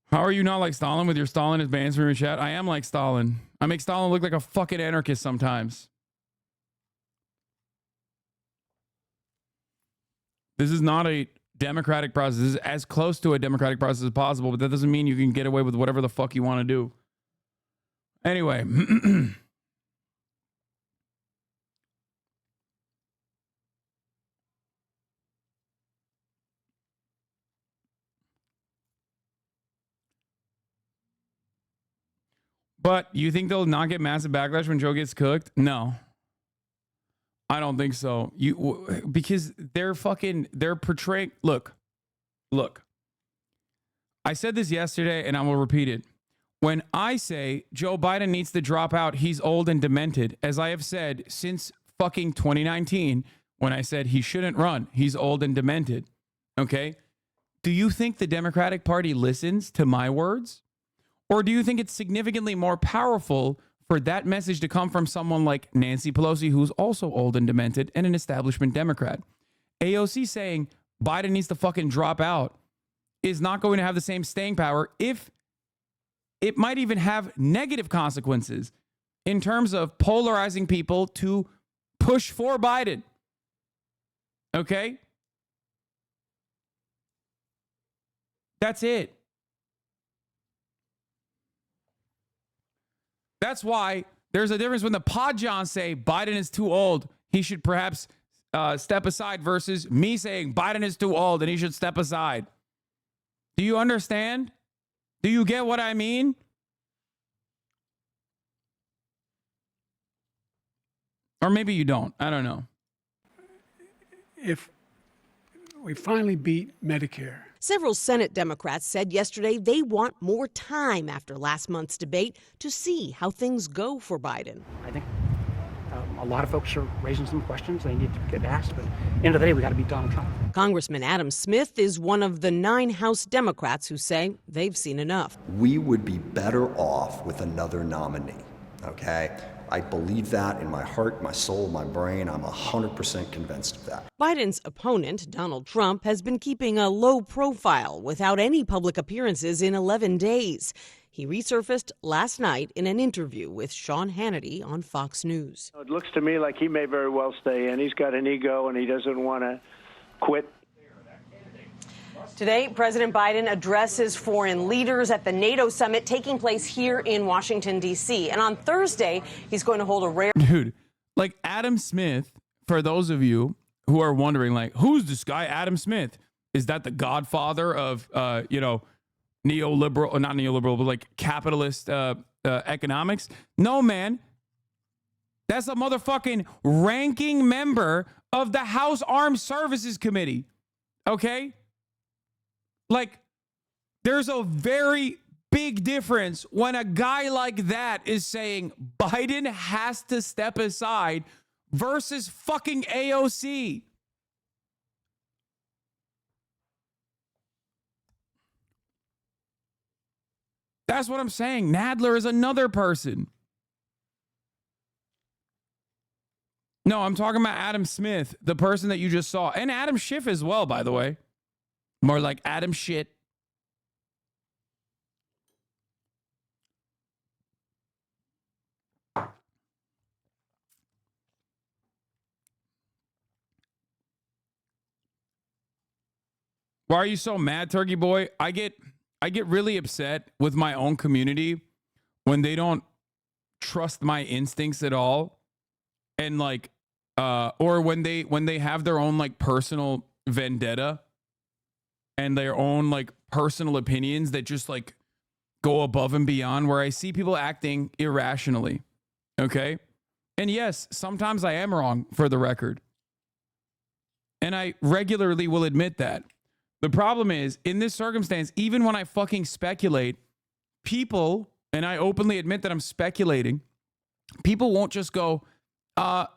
How are you not like Stalin with your Stalinist bans from your chat? I am like Stalin. I make Stalin look like a fucking anarchist sometimes. This is not a democratic process. This is as close to a democratic process as possible, but that doesn't mean you can get away with whatever the fuck you want to do. Anyway. But you think they'll not get massive backlash when Joe gets cooked? No. I don't think so. Because they're portraying, look. I said this yesterday and I will repeat it. When I say Joe Biden needs to drop out, he's old and demented, as I have said since fucking 2019, when I said he shouldn't run, he's old and demented. Okay? Do you think the Democratic Party listens to my words? Or do you think it's significantly more powerful for that message to come from someone like Nancy Pelosi, who's also old and demented and an establishment Democrat? AOC saying Biden needs to fucking drop out is not going to have the same staying power if it might even have negative consequences in terms of polarizing people to push for Biden. Okay? That's it. That's why there's a difference when the pod Johns say Biden is too old, he should perhaps step aside, versus me saying Biden is too old and he should step aside. Do you understand? Do you get what I mean? Or maybe you don't. I don't know.
If we finally beat Medicare,
Several Senate Democrats said yesterday they want more time after last month's debate to see how things go for Biden.
I think a lot of folks are raising some questions they need to get asked, but at the end of the day, we got to beat Donald Trump.
Congressman Adam Smith is one of the 9 House Democrats who say they've seen enough.
We would be better off with another nominee, okay? I believe that in my heart, my soul, my brain. I'm 100% convinced of that.
Biden's opponent, Donald Trump, has been keeping a low profile without any public appearances in 11 days. He resurfaced last night in an interview with Sean Hannity on Fox News.
It looks to me like he may very well stay in. He's got an ego and he doesn't want to quit.
Today, President Biden addresses foreign leaders at the NATO summit taking place here in Washington, D.C. And on Thursday, he's going to hold a rare...
Dude, like Adam Smith, for those of you who are wondering, like, who's this guy, Adam Smith? Is that the godfather of, neoliberal, or not neoliberal, but like capitalist economics? No, man. That's a motherfucking ranking member of the House Armed Services Committee. Okay? Like, there's a very big difference when a guy like that is saying Biden has to step aside versus fucking AOC. That's what I'm saying. Nadler is another person. No, I'm talking about Adam Smith, the person that you just saw. And Adam Schiff as well, by the way. More like Adam shit. Why are you so mad, Turkey Boy? I get really upset with my own community when they don't trust my instincts at all. And like or when they have their own like personal vendetta and their own like personal opinions that just like go above and beyond, where I see people acting irrationally. Okay? And yes, sometimes I am wrong, for the record. And I regularly will admit that. The problem is, in this circumstance, even when I fucking speculate, people, and I openly admit that I'm speculating, people won't just go,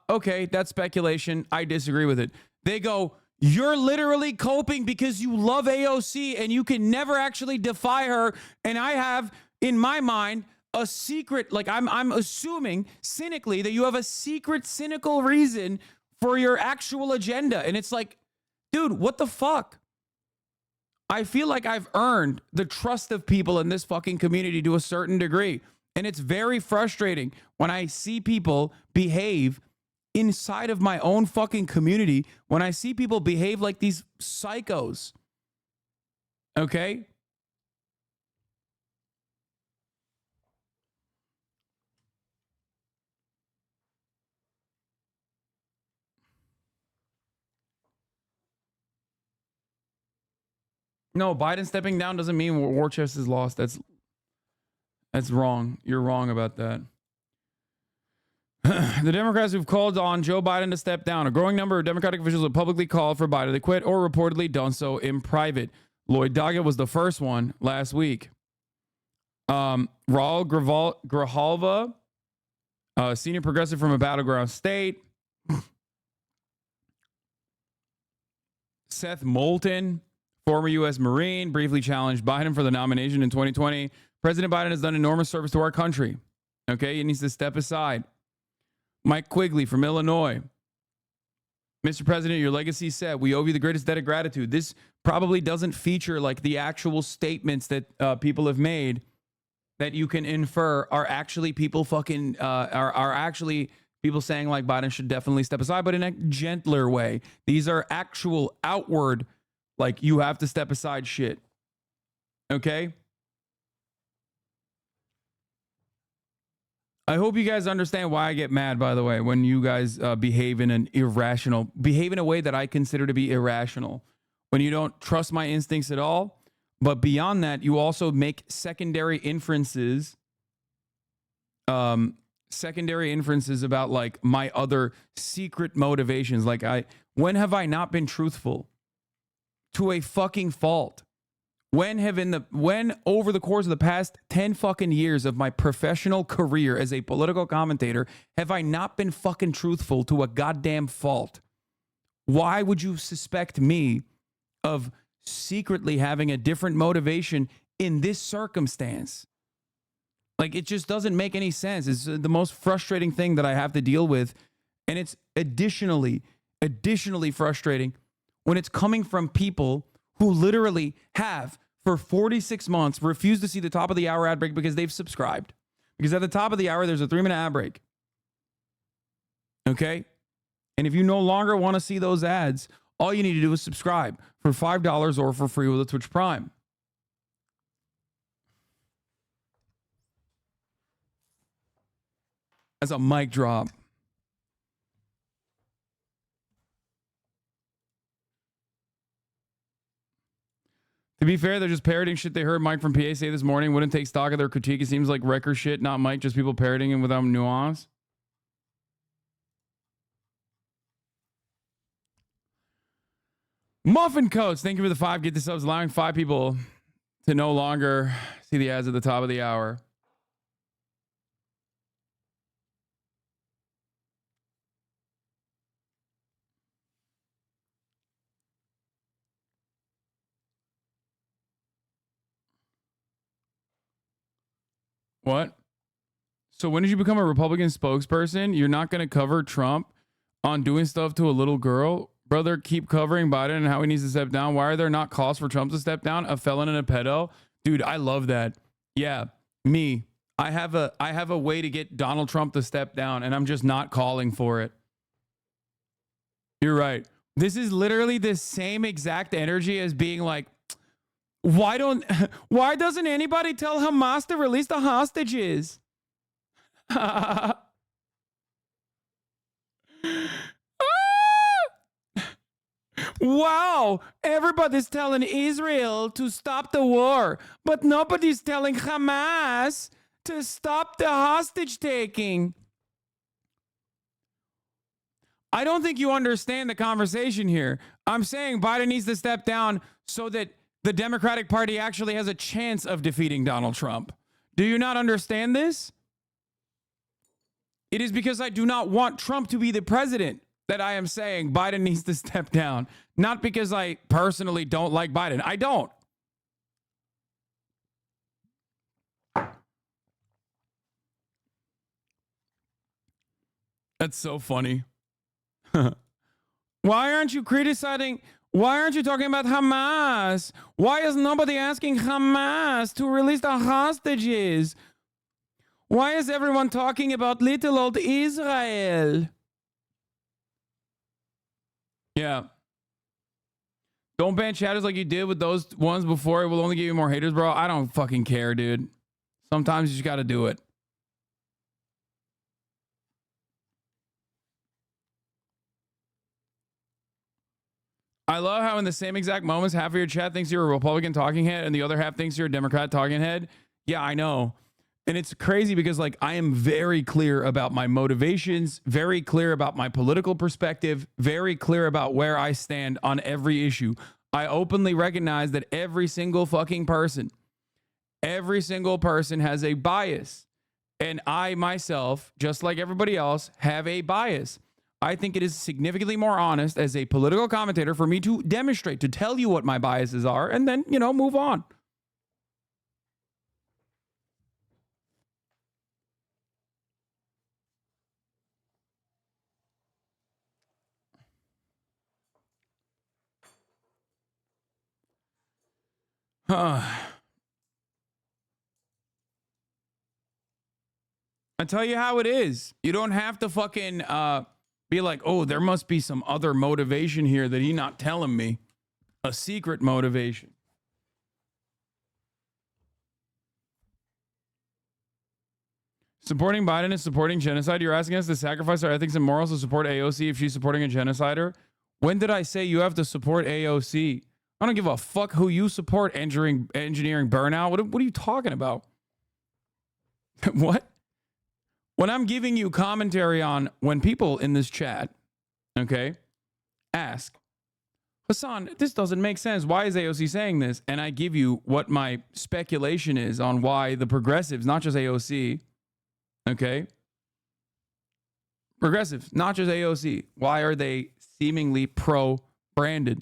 okay, that's speculation, I disagree with it. They go, you're literally coping because you love AOC and you can never actually defy her. And I have, in my mind, a secret, like I'm assuming cynically that you have a secret, cynical reason for your actual agenda. And it's like, dude, what the fuck? I feel like I've earned the trust of people in this fucking community to a certain degree. And it's very frustrating when I see people behave inside of my own fucking community, when I see people behave like these psychos. Okay? No, Biden stepping down doesn't mean war chest is lost. That's wrong. You're wrong about that. The Democrats who've called on Joe Biden to step down. A growing number of Democratic officials have publicly called for Biden to quit or reportedly done so in private. Lloyd Doggett was the first one last week. Raul Grijalva, senior progressive from a battleground state. Seth Moulton, former U.S. Marine, briefly challenged Biden for the nomination in 2020. President Biden has done enormous service to our country. Okay, he needs to step aside. Mike Quigley from Illinois. Mr. President, your legacy said, we owe you the greatest debt of gratitude. This probably doesn't feature like the actual statements that people have made that you can infer are actually people fucking are actually people saying like Biden should definitely step aside, but in a gentler way. These are actual outward, like you have to step aside shit. Okay? I hope you guys understand why I get mad, by the way, when you guys behave in a way that I consider to be irrational. When you don't trust my instincts at all. But beyond that, you also make secondary inferences about like my other secret motivations. Like when have I not been truthful to a fucking fault? When over the course of the past 10 fucking years of my professional career as a political commentator, have I not been fucking truthful to a goddamn fault? Why would you suspect me of secretly having a different motivation in this circumstance? Like, it just doesn't make any sense. It's the most frustrating thing that I have to deal with. And it's additionally frustrating when it's coming from people who literally have, for 46 months, refused to see the top of the hour ad break because they've subscribed. Because at the top of the hour, there's a 3-minute ad break. Okay? And if you no longer want to see those ads, all you need to do is subscribe for $5 or for free with a Twitch Prime. That's a mic drop. To be fair, they're just parroting shit they heard Mike from PA say this morning. Wouldn't take stock of their critique. It seems like wrecker shit, not Mike, just people parroting him without nuance. Muffin Coats, thank you for the 5 get the subs, allowing 5 people to no longer see the ads at the top of the hour. What? So when did you become a Republican spokesperson? You're not going to cover Trump on doing stuff to a little girl? Brother, keep covering Biden and how he needs to step down. Why are there not calls for Trump to step down? A felon and a pedo? Dude, I love that. Yeah, me. I have a way to get Donald Trump to step down, and I'm just not calling for it. You're right. This is literally the same exact energy as being like, why doesn't anybody tell Hamas to release the hostages? Wow, everybody's telling Israel to stop the war, but nobody's telling Hamas to stop the hostage taking. I don't think you understand the conversation here. I'm saying Biden needs to step down so that the Democratic Party actually has a chance of defeating Donald Trump. Do you not understand this? It is because I do not want Trump to be the president that I am saying Biden needs to step down. Not because I personally don't like Biden. I don't. That's so funny. Why aren't you criticizing? Why aren't you talking about Hamas? Why is nobody asking Hamas to release the hostages? Why is everyone talking about little old Israel? Yeah. Don't ban chatters like you did with those ones before. It will only give you more haters, bro. I don't fucking care, dude. Sometimes you just got to do it. I love how in the same exact moments, half of your chat thinks you're a Republican talking head and the other half thinks you're a Democrat talking head. Yeah, I know. And it's crazy because like I am very clear about my motivations, very clear about my political perspective, very clear about where I stand on every issue. I openly recognize that every single person has a bias. And I myself, just like everybody else, have a bias. I think it is significantly more honest as a political commentator for me to demonstrate, to tell you what my biases are, and then, move on. I tell you how it is. You don't have to fucking be like, oh, there must be some other motivation here that he's not telling me. A secret motivation. Supporting Biden is supporting genocide. You're asking us to sacrifice our ethics and morals to support AOC if she's supporting a genocider? When did I say you have to support AOC? I don't give a fuck who you support engineering burnout. What are you talking about? What? When I'm giving you commentary on when people in this chat, okay, ask, Hasan, this doesn't make sense. Why is AOC saying this? And I give you what my speculation is on why the progressives, not just AOC, okay, progressives, not just AOC, why are they seemingly pro-branded?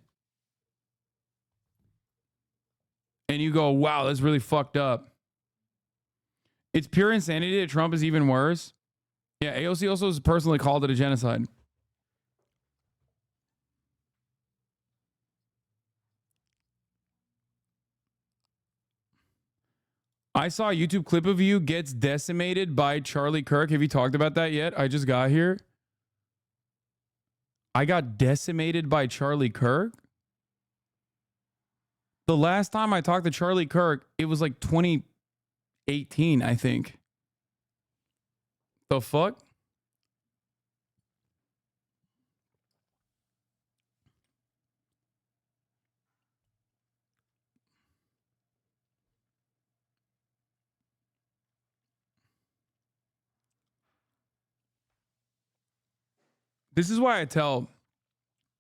And you go, wow, that's really fucked up. It's pure insanity that Trump is even worse. Yeah, AOC also has personally called it a genocide. I saw a YouTube clip of you gets decimated by Charlie Kirk. Have you talked about that yet? I just got here. I got decimated by Charlie Kirk? The last time I talked to Charlie Kirk, it was like 2018, I think. The fuck? This is why I tell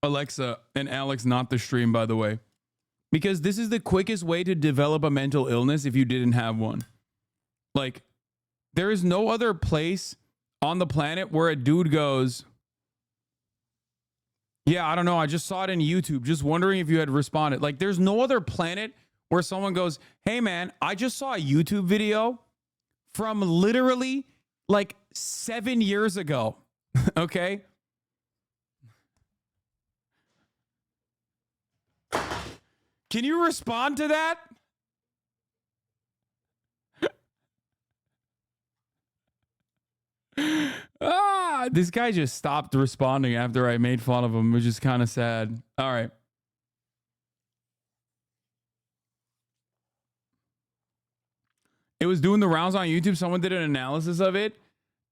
Alexa and Alex not to stream, by the way. Because this is the quickest way to develop a mental illness if you didn't have one. Like, there is no other place on the planet where a dude goes, yeah, I don't know, I just saw it in YouTube, just wondering if you had responded. Like, there's no other planet where someone goes, hey man, I just saw a YouTube video from literally like 7 years ago. Okay? Can you respond to that? This guy just stopped responding after I made fun of him, which is kind of sad. All right. It was doing the rounds on YouTube. Someone did an analysis of it.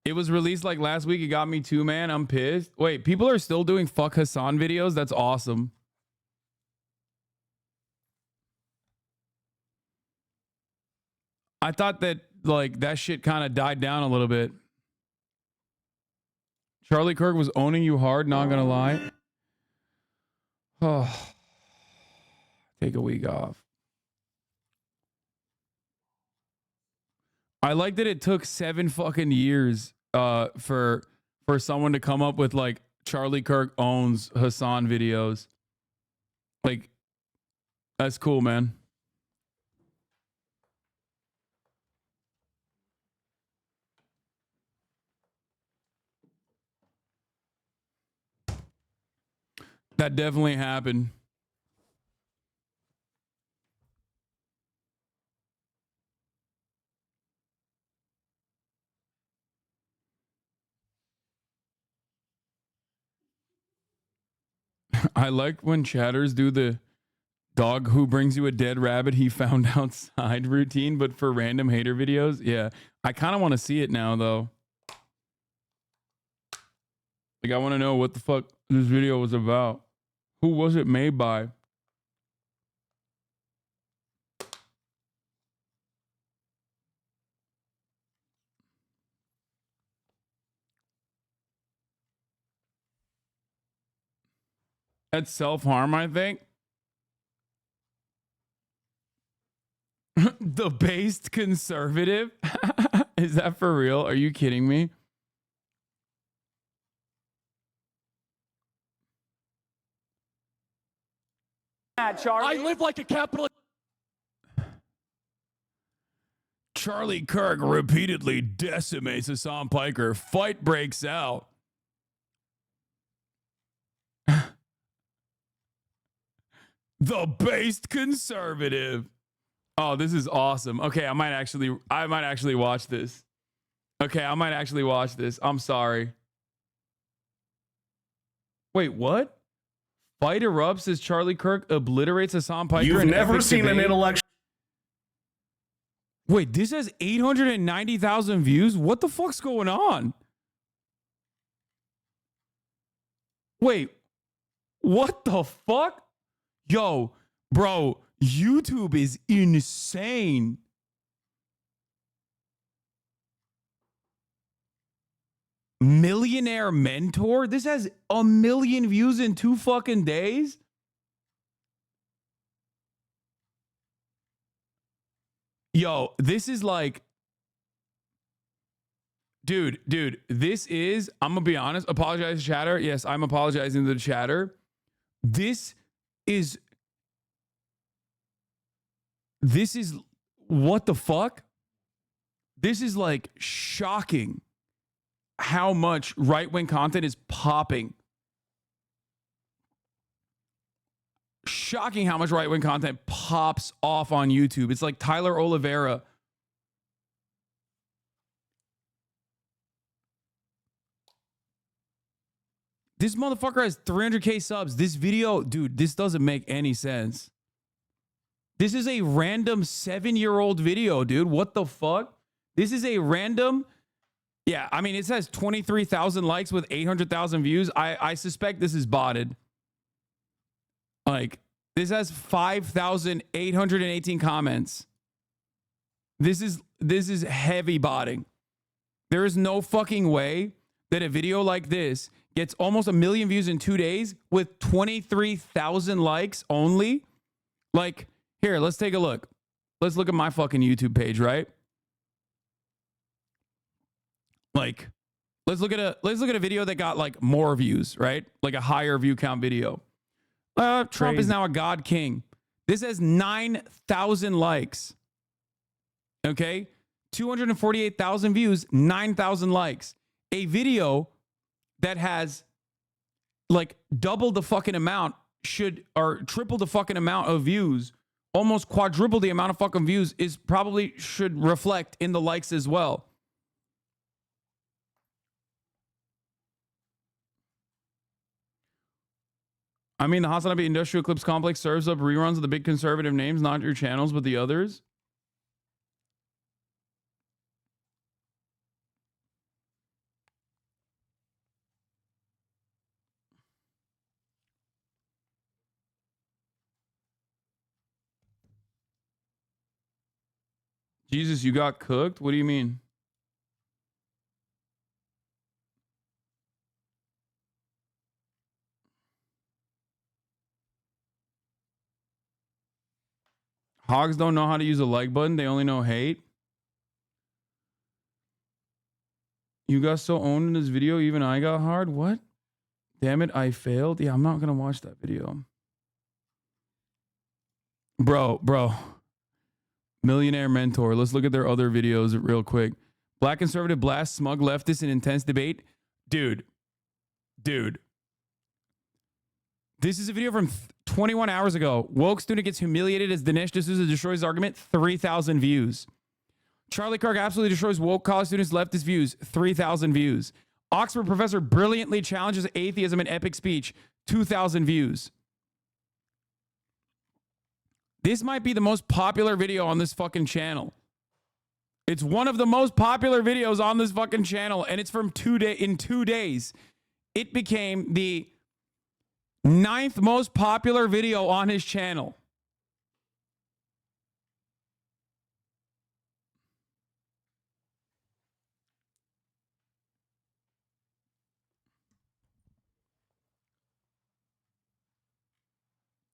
It was released like last week. It got me too, man. I'm pissed. Wait, people are still doing fuck Hasan videos? That's awesome. I thought that like that shit kind of died down a little bit. Charlie Kirk was owning you hard, not gonna lie. Oh, take a week off. I like that it took 7 fucking years for someone to come up with like Charlie Kirk owns Hasan videos. Like, that's cool, man. That definitely happened. I like when chatters do the dog who brings you a dead rabbit he found outside routine, but for random hater videos. Yeah, I kind of want to see it now, though. Like, I want to know what the fuck this video was about. Who was it made by? That's self-harm, I think. The based conservative? Is that for real? Are you kidding me?
Charlie. I live like a capitalist.
Charlie Kirk repeatedly decimates Hasan Piker. Fight breaks out. The based conservative. Oh, this is awesome. Okay, I might actually watch this. Okay, I might actually watch this. I'm sorry. Wait, what? Fight erupts as Charlie Kirk obliterates Hasan Piker.
You've never seen an intellectual.
Wait, this has 890,000 views? What the fuck's going on? Wait, what the fuck? Yo, bro, YouTube is insane. Millionaire mentor? This has 1 million views in 2 fucking days? Yo, this is like, dude, this is, I'm gonna be honest, apologize to chatter. Yes, I'm apologizing to the chatter. This is what the fuck? This is like shocking how much right-wing content is popping. Shocking how much right-wing content pops off on YouTube. It's like Tyler Oliveira. This motherfucker has 300K subs. This video, dude, this doesn't make any sense. This is a random 7-year-old video, dude. What the fuck? This is a random... Yeah, I mean, it says 23,000 likes with 800,000 views. I suspect this is botted. Like, this has 5,818 comments. This is heavy botting. There is no fucking way that a video like this gets almost 1 million views in 2 days with 23,000 likes only. Like, here, let's take a look. Let's look at my fucking YouTube page, right? Like, let's look at a video that got like more views, right? Like a higher view count video. Trump is now a God king. This has 9,000 likes. Okay? 248,000 views, 9,000 likes. A video that has like double the fucking amount or triple the fucking amount of views, almost quadruple the amount of fucking views should reflect in the likes as well. I mean, the HasanAbi Industrial Clips Complex serves up reruns of the big conservative names, not your channels, but the others. Jesus, you got cooked? What do you mean? Hogs don't know how to use a like button. They only know hate. You got so owned in this video, even I got hard? What? Damn it, I failed? Yeah, I'm not going to watch that video. Bro. Millionaire mentor. Let's look at their other videos real quick. Black conservative blast smug leftist in intense debate. Dude. This is a video from 21 hours ago. Woke student gets humiliated as Dinesh D'Souza destroys argument. 3,000 views. Charlie Kirk absolutely destroys woke college students' leftist views. 3,000 views. Oxford professor brilliantly challenges atheism in epic speech. 2,000 views. This might be the most popular video on this fucking channel. It's one of the most popular videos on this fucking channel, and it's from in 2 days. It became the 9th most popular video on his channel.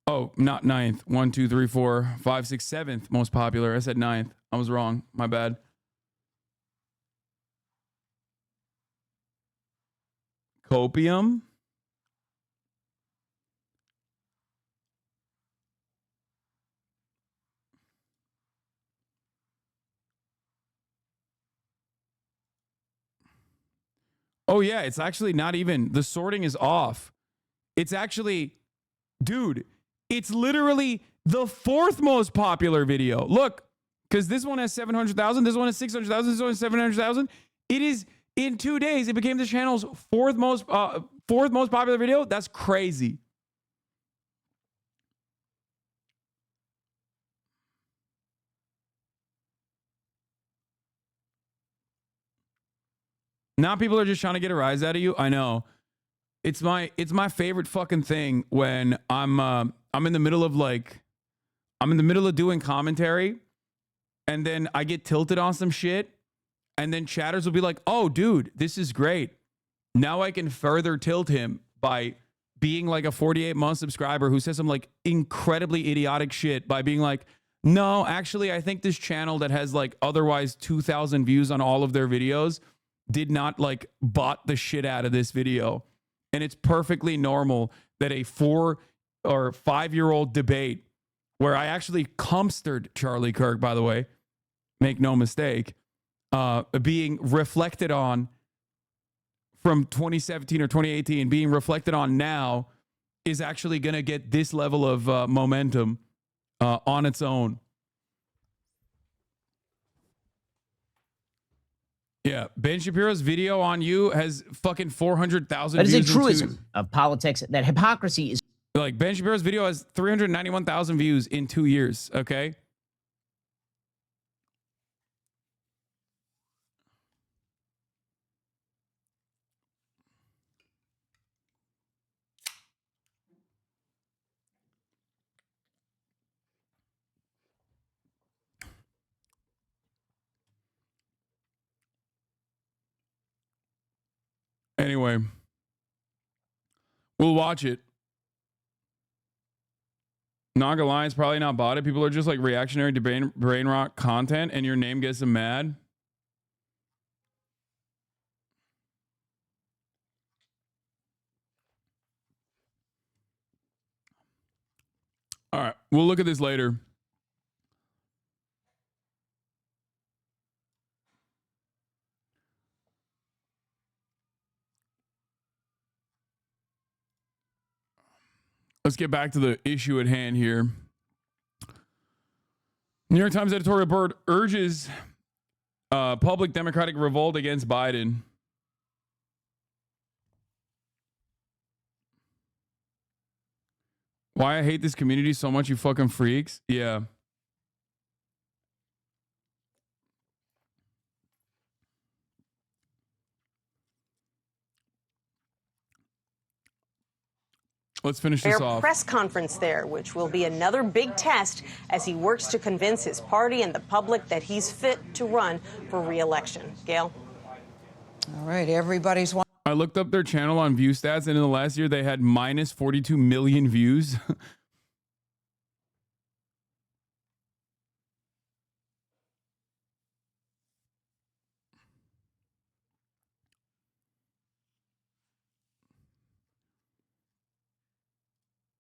Oh, not 9th. 1, 2, 3, 4, 5, 6, 7th most popular. I said 9th. I was wrong. My bad. Copium. Oh, yeah. It's actually not even. The sorting is off. It's actually, dude, it's literally the 4th most popular video. Look, because this one has 700,000. This one has 600,000. This one has 700,000. It is in 2 days. It became the channel's fourth most popular video. That's crazy. Now people are just trying to get a rise out of you. I know. It's my favorite fucking thing when I'm in the middle of doing commentary, and then I get tilted on some shit, and then chatters will be like, "Oh, dude, this is great. Now I can further tilt him by being like a 48-month subscriber who says some like incredibly idiotic shit by being like, no, actually, I think this channel that has like otherwise 2,000 views on all of their videos did not like bot the shit out of this video. And it's perfectly normal that a 4 or 5-year-old debate where I actually comstered Charlie Kirk, by the way, make no mistake, being reflected on from 2017 or 2018 being reflected on now is actually going to get this level of momentum on its own. Yeah, Ben Shapiro's video on you has fucking 400,000 views.
That is a truism of politics, that hypocrisy is...
Like, Ben Shapiro's video has 391,000 views in 2 years, okay? Anyway, we'll watch it. Not gonna lie, it's probably not bought it. People are just like reactionary to brain rot content, and your name gets them mad. All right, we'll look at this later. Let's get back to the issue at hand here. New York Times editorial board urges public Democratic revolt against Biden. Why I hate this community so much, you fucking freaks. Yeah. Let's finish this off.
Press conference there, which will be another big test as he works to convince his party and the public that he's fit to run for re-election. Gail?
All right, everybody's...
I looked up their channel on view stats, and in the last year, they had minus 42 million views.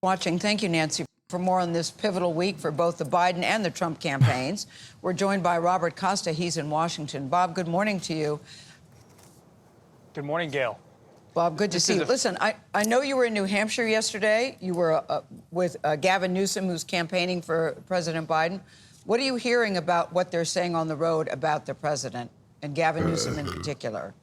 Watching. Thank you, Nancy. For more on this pivotal week for both the Biden and the Trump campaigns, we're joined by Robert Costa. He's in Washington. Bob, good morning to you.
Good morning, Gail.
Bob, good to see you. Listen, I know you were in New Hampshire yesterday. You were with Gavin Newsom, who's campaigning for President Biden. What are you hearing about what they're saying on the road about the president, and Gavin Newsom in particular?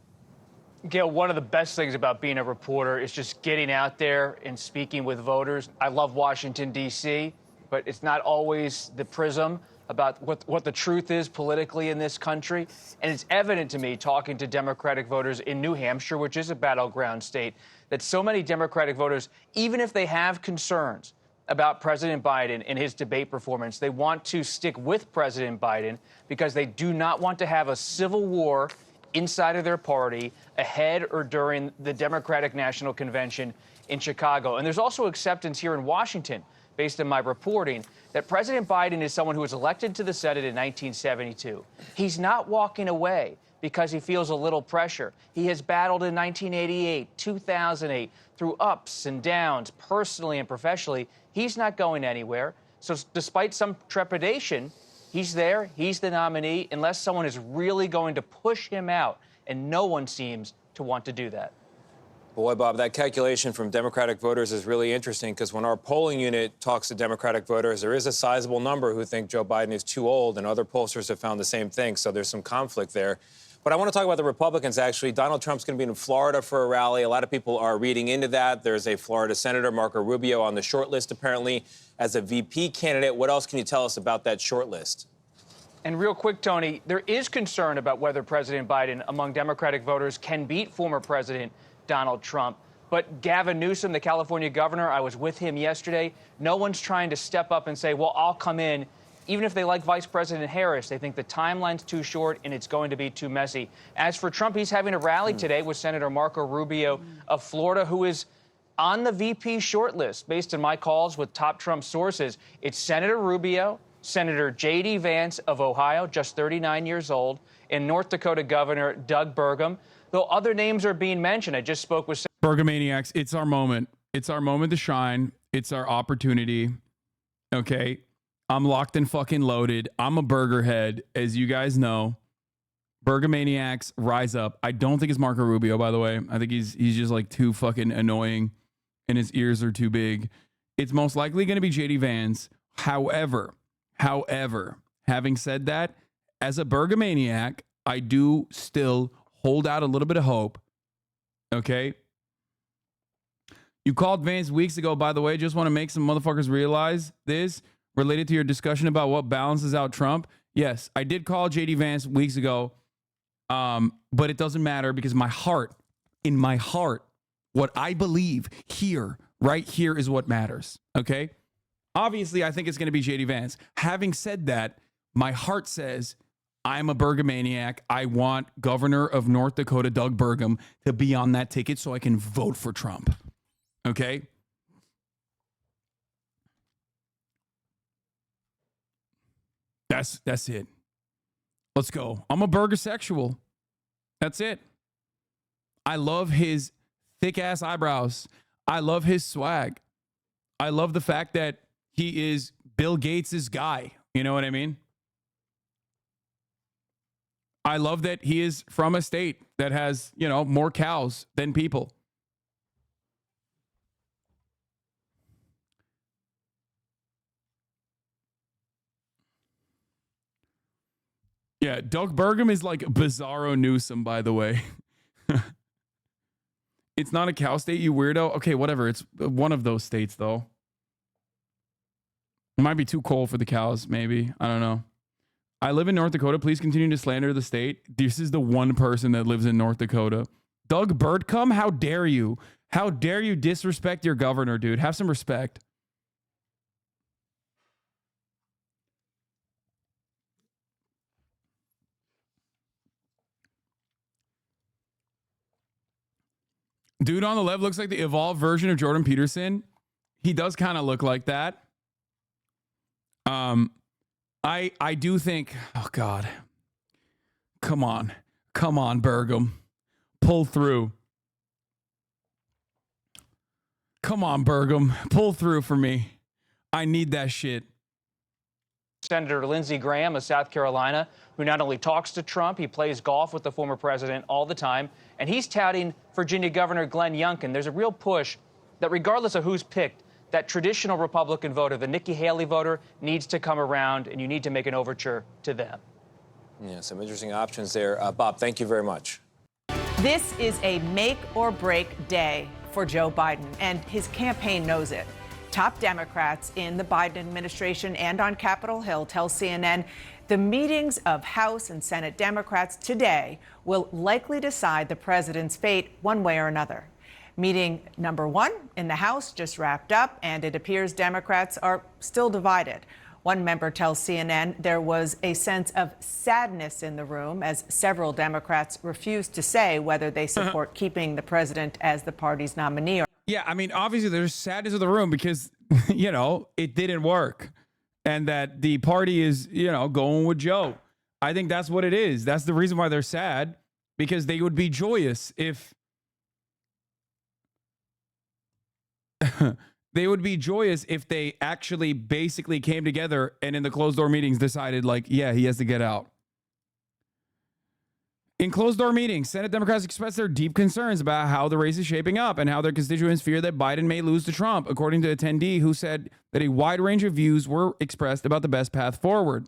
Gail, one of the best things about being a reporter is just getting out there and speaking with voters. I love Washington, D.C., but it's not always the prism about what the truth is politically in this country. And it's evident to me, talking to Democratic voters in New Hampshire, which is a battleground state, that so many Democratic voters, even if they have concerns about President Biden and his debate performance, they want to stick with President Biden because they do not want to have a civil war inside of their party ahead or during the Democratic National Convention in Chicago. And there's also acceptance here in Washington, based on my reporting, that President Biden is someone who was elected to the Senate in 1972. He's not walking away because he feels a little pressure. He has battled in 1988, 2008, through ups and downs, personally and professionally. He's not going anywhere. So despite some trepidation, he's there, he's the nominee, unless someone is really going to push him out, and no one seems to want to do that.
Boy, Bob, that calculation from Democratic voters is really interesting, because when our polling unit talks to Democratic voters, there is a sizable number who think Joe Biden is too old, and other pollsters have found the same thing, so there's some conflict there. But I want to talk about the Republicans, actually. Donald Trump's going to be in Florida for a rally. A lot of people are reading into that. There's a Florida Senator, Marco Rubio, on the short list, apparently, as a VP candidate. What else can you tell us about that short list?
And real quick, Tony, there is concern about whether President Biden among Democratic voters can beat former President Donald Trump. But Gavin Newsom, the California governor, I was with him yesterday. No one's trying to step up and say, well, I'll come in. Even if they like Vice President Harris, they think the timeline's too short and it's going to be too messy. As for Trump, he's having a rally today with Senator Marco Rubio of Florida, who is on the VP shortlist. Based on my calls with top Trump sources, it's Senator Rubio, Senator J.D. Vance of Ohio, just 39 years old, and North Dakota Governor Doug Burgum. Though other names are being mentioned, I just spoke with
Burgamaniacs. It's our moment. It's our moment to shine. It's our opportunity. Okay. I'm locked and fucking loaded. I'm a burger head, as you guys know. Burgamaniacs, rise up. I don't think it's Marco Rubio, by the way. I think he's just like too fucking annoying and his ears are too big. It's most likely going to be J.D. Vance. However, having said that, as a Burgamaniac, I do still hold out a little bit of hope. Okay? You called Vance weeks ago, by the way. Just want to make some motherfuckers realize this. Related to your discussion about what balances out Trump. Yes, I did call J.D. Vance weeks ago, but it doesn't matter because in my heart, what I believe here, right here is what matters, okay? Obviously, I think it's going to be J.D. Vance. Having said that, my heart says I'm a Burgamaniac. I want Governor of North Dakota, Doug Burgum, to be on that ticket so I can vote for Trump, okay? That's it. Let's go. I'm a burgersexual. That's it. I love his thick ass eyebrows. I love his swag. I love the fact that he is Bill Gates' guy. You know what I mean? I love that he is from a state that has, you know, more cows than people. Yeah, Doug Burgum is like Bizarro Newsom, by the way. It's not a cow state, you weirdo. Okay, whatever. It's one of those states, though. It might be too cold for the cows, maybe. I don't know. I live in North Dakota. Please continue to slander the state. This is the one person that lives in North Dakota. Doug Birdcombe, how dare you? How dare you disrespect your governor, dude? Have some respect. Dude on the left looks like the evolved version of Jordan Peterson. He does kind of look like that. I do think, oh God. Come on, Burgum. Pull through. Come on, Burgum. Pull through for me. I need that shit.
Senator Lindsey Graham of South Carolina, who not only talks to Trump, he plays golf with the former president all the time, and he's touting Virginia Governor Glenn Youngkin. There's a real push that regardless of who's picked, that traditional Republican voter, the Nikki Haley voter, needs to come around, and you need to make an overture to them.
Yeah, some interesting options there. Bob, thank you very much.
This is a make or break day for Joe Biden, and his campaign knows it. Top Democrats in the Biden administration and on Capitol Hill tell CNN the meetings of House and Senate Democrats today will likely decide the president's fate one way or another. Meeting number one in the House just wrapped up, and it appears Democrats are still divided. One member tells CNN there was a sense of sadness in the room as several Democrats refused to say whether they support keeping the president as the party's nominee.
Yeah, I mean, obviously there's sadness in the room because, you know, it didn't work and that the party is, you know, going with Joe. I think that's what it is. That's the reason why they're sad, because they would be joyous if they would be joyous if they actually basically came together and in the closed door meetings decided like, yeah, he has to get out. In closed-door meetings, Senate Democrats expressed their deep concerns about how the race is shaping up and how their constituents fear that Biden may lose to Trump, according to an attendee who said that a wide range of views were expressed about the best path forward.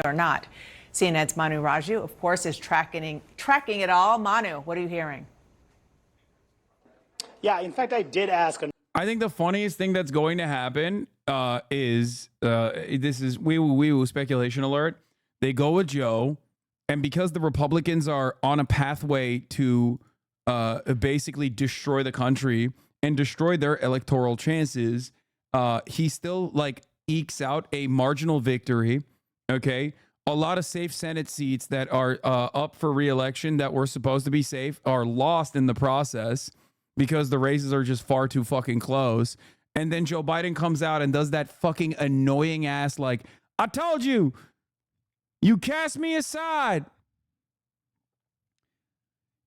or not. CNN's Manu Raju, of course, is tracking it all. Manu, what are you hearing?
Yeah, in fact, I did ask.
I think the funniest thing that's going to happen is this is wee speculation alert. They go with Joe, and because the Republicans are on a pathway to basically destroy the country and destroy their electoral chances, he still like ekes out a marginal victory. Okay. A lot of safe Senate seats that are up for re-election that were supposed to be safe are lost in the process because the races are just far too fucking close. And then Joe Biden comes out and does that fucking annoying ass like, I told you, you cast me aside.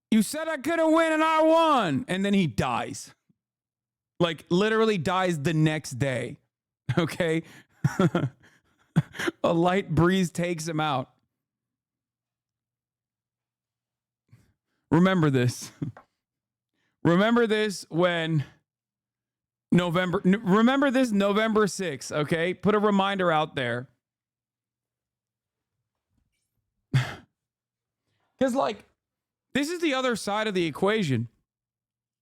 You said I couldn't win and I won. And then he dies. Like literally dies the next day. Okay. A light breeze takes him out. Remember this. Remember this when remember this November 6th, okay? Put a reminder out there. Because, like, this is the other side of the equation.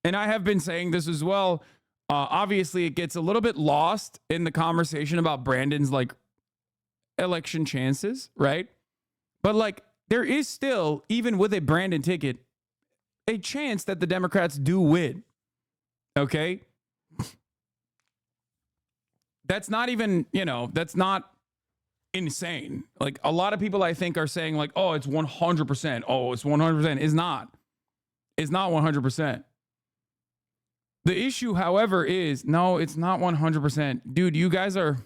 And I have been saying this as well. Obviously, it gets a little bit lost in the conversation about Brandon's, like, election chances, right? But, like, there is still, even with a Brandon ticket, a chance that the Democrats do win. Okay? That's not even, that's not insane. Like, a lot of people, I think, are saying, like, oh, it's 100%. Oh, it's 100%. It's not. It's not 100%. The issue, however, is, no, it's not 100%. Dude, you guys are...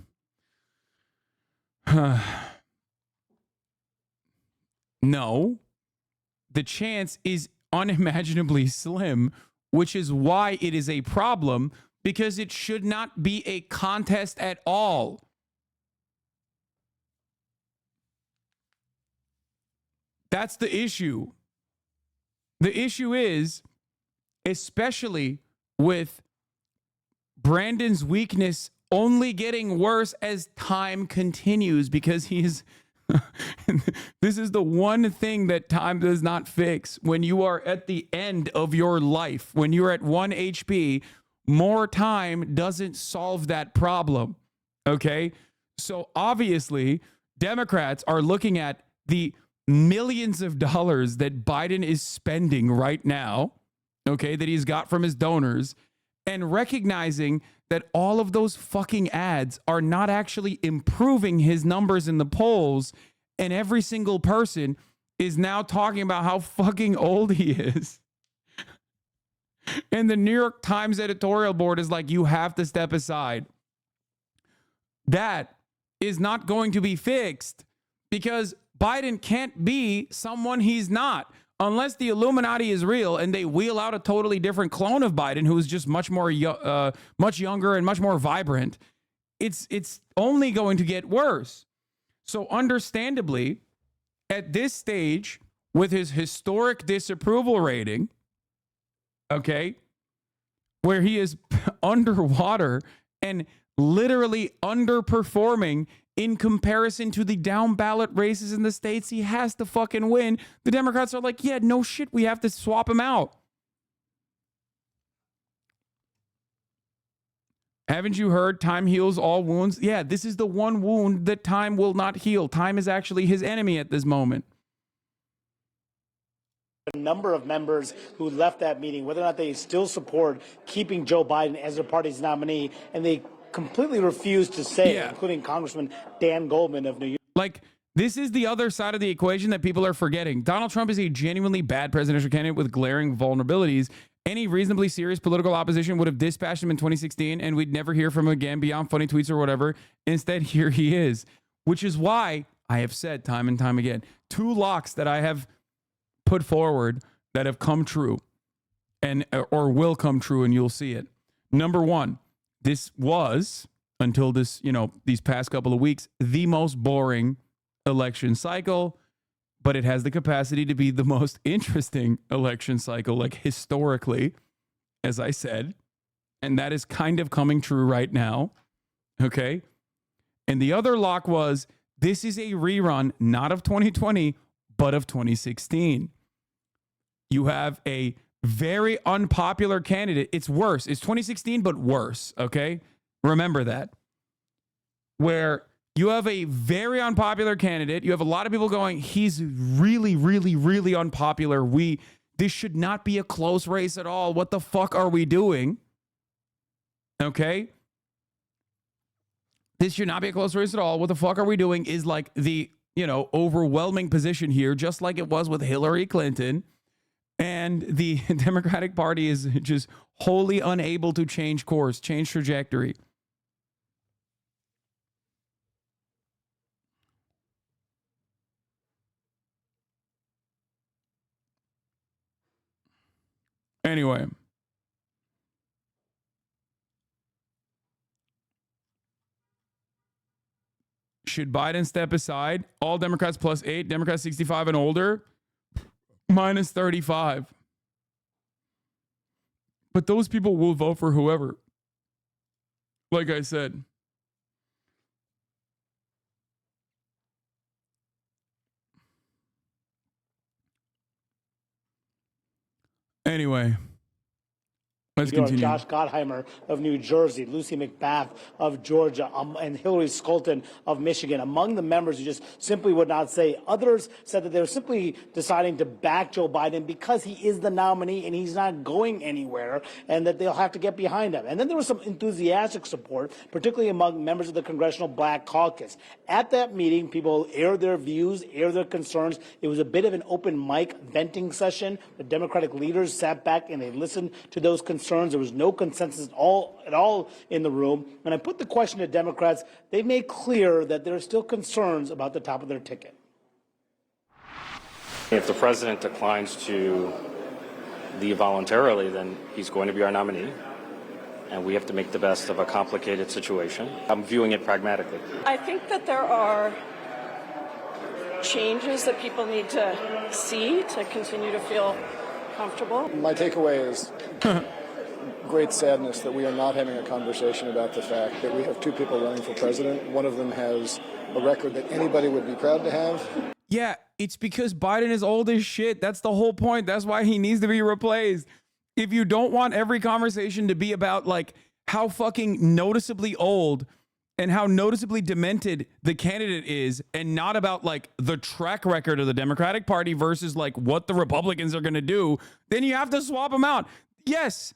No. The chance is unimaginably slim, which is why it is a problem, because it should not be a contest at all. That's the issue. The issue is, especially with Brandon's weakness only getting worse as time continues, because he's this is the one thing that time does not fix. When you are at the end of your life, when you're at 1 HP, more time doesn't solve that problem. Okay? So obviously, Democrats are looking at the millions of dollars that Biden is spending right now, okay, that he's got from his donors, and recognizing that all of those fucking ads are not actually improving his numbers in the polls, and every single person is now talking about how fucking old he is. And the New York Times editorial board is like, you have to step aside. That is not going to be fixed, because Biden can't be someone he's not. Unless the Illuminati is real and they wheel out a totally different clone of Biden who is just much more, much younger and much more vibrant, it's only going to get worse. So understandably, at this stage, with his historic disapproval rating, okay, where he is underwater and literally underperforming in comparison to the down ballot races in the states he has to fucking win, the Democrats are like, yeah, no shit, we have to swap him out. Haven't you heard time heals all wounds? Yeah, this is the one wound that time will not heal. Time is actually his enemy at this moment.
A number of members who left that meeting, whether or not they still support keeping Joe Biden as their party's nominee, and they completely refused to say, including Congressman Dan Goldman of New York.
Like, this is the other side of the equation that people are forgetting. Donald Trump is a genuinely bad presidential candidate with glaring vulnerabilities. Any reasonably serious political opposition would have dispatched him in 2016, and we'd never hear from him again beyond funny tweets or whatever. Instead, here he is, which is why I have said time and time again, 2 locks that I have put forward that have come true and or will come true, and you'll see it. Number 1, this was, until this, these past couple of weeks, the most boring election cycle, but it has the capacity to be the most interesting election cycle, like historically, as I said, and that is kind of coming true right now, okay? And the other lock was, This is a rerun, not of 2020, but of 2016. You have a very unpopular candidate. It's worse. It's 2016, but worse, okay? Remember that. Where you have a very unpopular candidate. You have a lot of people going, he's really, really, really unpopular. This should not be a close race at all. What the fuck are we doing? Okay? This should not be a close race at all. What the fuck are we doing is like the, overwhelming position here, just like it was with Hillary Clinton. And the Democratic Party is just wholly unable to change course, change trajectory. Anyway. Should Biden step aside? All Democrats +8, Democrats 65 and older, -35. But those people will vote for whoever. Like I said. Anyway. Let's continue.
Josh Gottheimer of New Jersey, Lucy McBath of Georgia, and Hillary Scholten of Michigan. Among the members who just simply would not say. Others said that they were simply deciding to back Joe Biden because he is the nominee and he's not going anywhere, and that they'll have to get behind him. And then there was some enthusiastic support, particularly among members of the Congressional Black Caucus. At that meeting, people aired their views, aired their concerns. It was a bit of an open mic venting session. The Democratic leaders sat back and they listened to those concerns. There was no consensus at all in the room. When I put the question to Democrats, they made clear that there are still concerns about the top of their ticket.
If the president declines to leave voluntarily, then he's going to be our nominee, and we have to make the best of a complicated situation. I'm viewing it pragmatically.
I think that there are changes that people need to see to continue to feel comfortable.
My takeaway is great sadness that we are not having a conversation about the fact that we have two people running for president. One of them has a record that anybody would be proud to have.
Yeah, it's because Biden is old as shit. That's the whole point. That's why he needs to be replaced. If you don't want every conversation to be about like how fucking noticeably old and how noticeably demented the candidate is, and not about like the track record of the Democratic Party versus like what the Republicans are going to do, then you have to swap them out. Yes,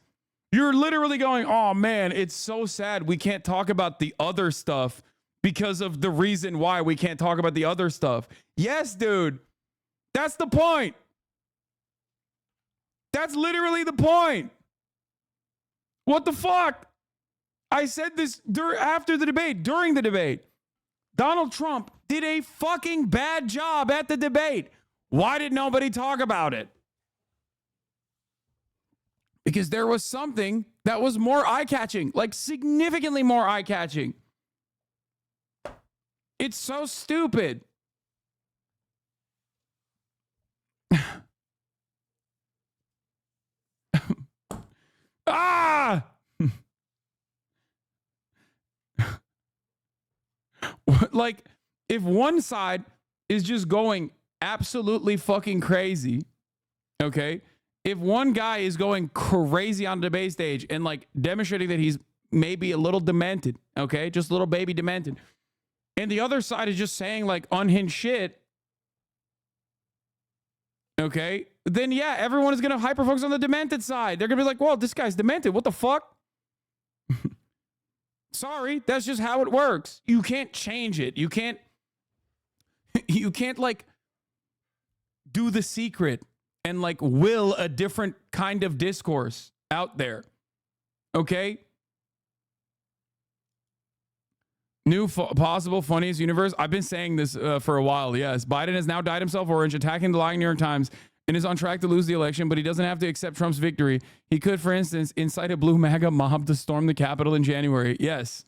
you're literally going, oh man, it's so sad we can't talk about the other stuff because of the reason why we can't talk about the other stuff. Yes, dude, that's the point. That's literally the point. What the fuck? I said this after the debate, during the debate. Donald Trump did a fucking bad job at the debate. Why did nobody talk about it? Because there was something that was more eye-catching, like significantly more eye-catching. It's so stupid. Ah! Like, if one side is just going absolutely fucking crazy, okay? If one guy is going crazy on the debate stage and like demonstrating that he's maybe a little demented, okay? Just a little baby demented. And the other side is just saying like unhinged shit, okay? Then yeah, everyone is going to hyper-focus on the demented side. They're going to be like, well, this guy's demented. What the fuck? Sorry, that's just how it works. You can't change it. You can't like do The Secret and like will a different kind of discourse out there. Okay? New possible funniest universe. I've been saying this for a while. Yes. Biden has now dyed himself orange, attacking the lying New York Times, and is on track to lose the election, but he doesn't have to accept Trump's victory. He could, for instance, incite a blue MAGA mob to storm the Capitol in January. Yes.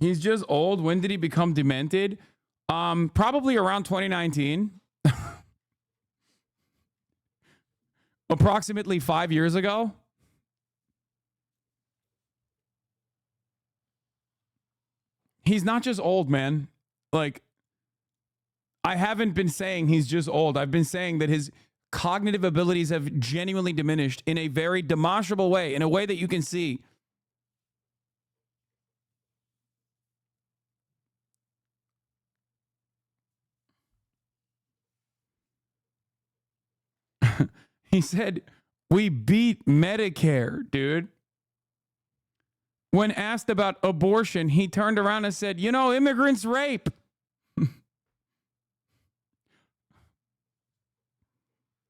He's just old. When did he become demented? Probably around 2019. Approximately 5 years ago. he's not just old, man. Like, I haven't been saying he's just old. I've been saying that his cognitive abilities have genuinely diminished in a very demonstrable way, in a way that you can see. He said, we beat Medicare, dude. When asked about abortion, he turned around and said, you know, immigrants rape.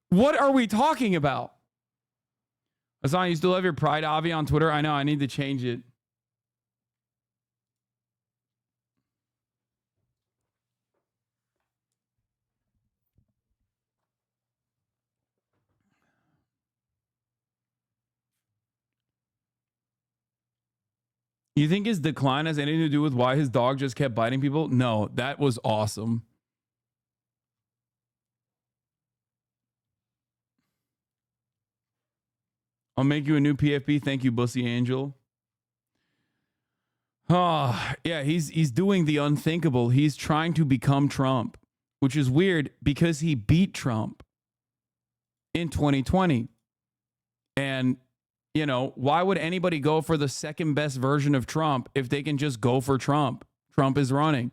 What are we talking about? Hasan, you still have your Pride Avi on Twitter? I know, I need to change it. You think his decline has anything to do with why his dog just kept biting people? No, that was awesome. I'll make you a new PFP. Thank you, Bussy Angel. Oh, yeah, he's doing the unthinkable. He's trying to become Trump, which is weird because he beat Trump in 2020. And, you know, why would anybody go for the second best version of Trump if they can just go for Trump? Trump is running.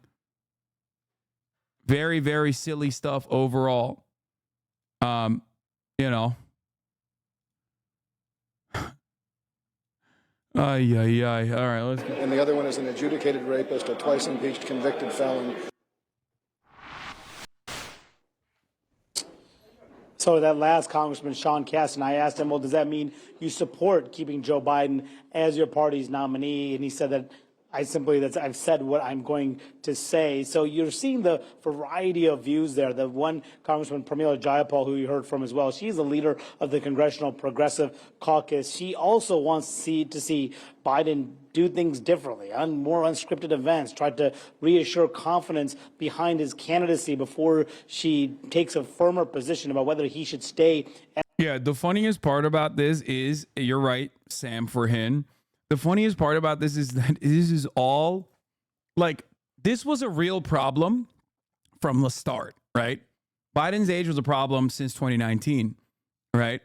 Very, very silly stuff overall. You know. Ay. All right, let's go.
And the other one is an adjudicated rapist, a twice impeached convicted felon.
So that last Congressman Sean Casten, I asked him, well, does that mean you support keeping Joe Biden as your party's nominee? And he said that I've said what I'm going to say. So you're seeing the variety of views there. The one Congressman Pramila Jayapal, who you heard from as well, she's the leader of the Congressional Progressive Caucus. She also wants to see Biden do things differently, on more unscripted events, tried to reassure confidence behind his candidacy before she takes a firmer position about whether he should stay.
Yeah, the funniest part about this is, you're right, Sam Forhin. The funniest part about this is that this is all, like, this was a real problem from the start, right? Biden's age was a problem since 2019, right?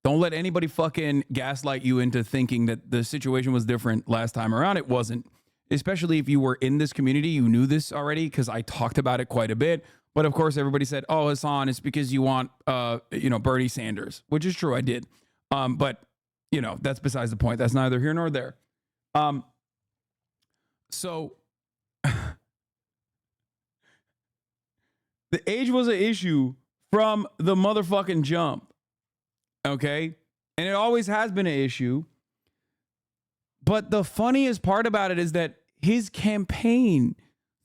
Don't let anybody fucking gaslight you into thinking that the situation was different last time around. It wasn't. Especially if you were in this community, you knew this already because I talked about it quite a bit. But of course, everybody said, oh, Hasan, it's because you want, Bernie Sanders, which is true. I did. But, you know, that's besides the point. That's neither here nor there. So the age was an issue from the motherfucking jump. Okay. And it always has been an issue. But the funniest part about it is that his campaign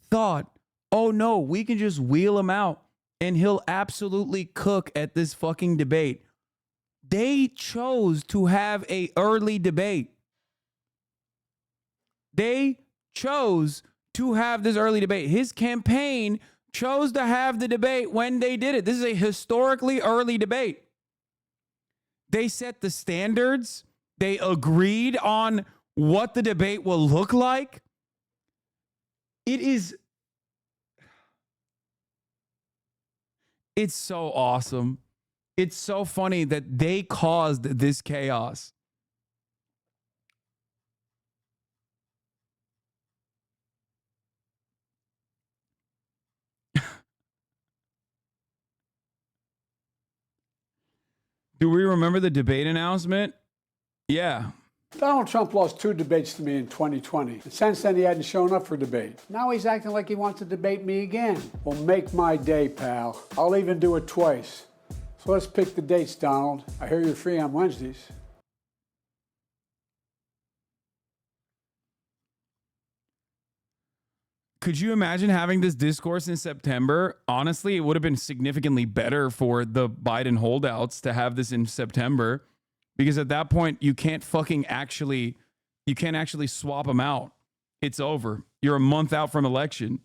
thought, oh no, we can just wheel him out and he'll absolutely cook at this fucking debate. They chose to have an early debate. They chose to have this early debate. His campaign chose to have the debate when they did it. This is a historically early debate. They set the standards. They agreed on what the debate will look like. It's so awesome. It's so funny that they caused this chaos. Do we remember the debate announcement? Yeah.
Donald Trump lost 2 debates to me in 2020. And since then, he hadn't shown up for debate. Now he's acting like he wants to debate me again. Well, make my day, pal. I'll even do it twice. So let's pick the dates, Donald. I hear you're free on Wednesdays.
Could you imagine having this discourse in September? Honestly, it would have been significantly better for the Biden holdouts to have this in September, because at that point you can't actually swap them out. It's over. You're a month out from election.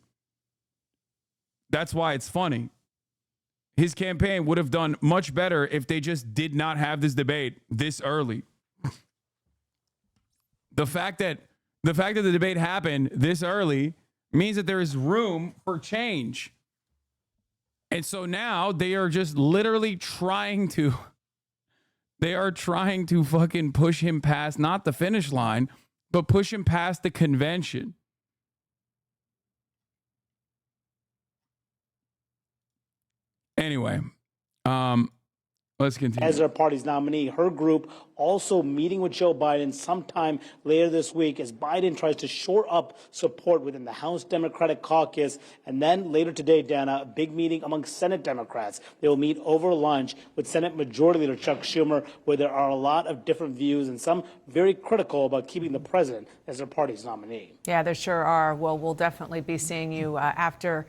That's why it's funny. His campaign would have done much better if they just did not have this debate this early. The fact that the debate happened this early It means that there is room for change. And so now they are just literally trying to fucking push him past not the finish line, but push him past the convention. Anyway, let's continue.
As their party's nominee, her group also meeting with Joe Biden sometime later this week as Biden tries to shore up support within the House Democratic caucus. And then later today, Dana, a big meeting among Senate Democrats. They will meet over lunch with Senate Majority Leader Chuck Schumer, where there are a lot of different views and some very critical about keeping the president as their party's nominee.
Yeah, there sure are. Well, we'll definitely be seeing you after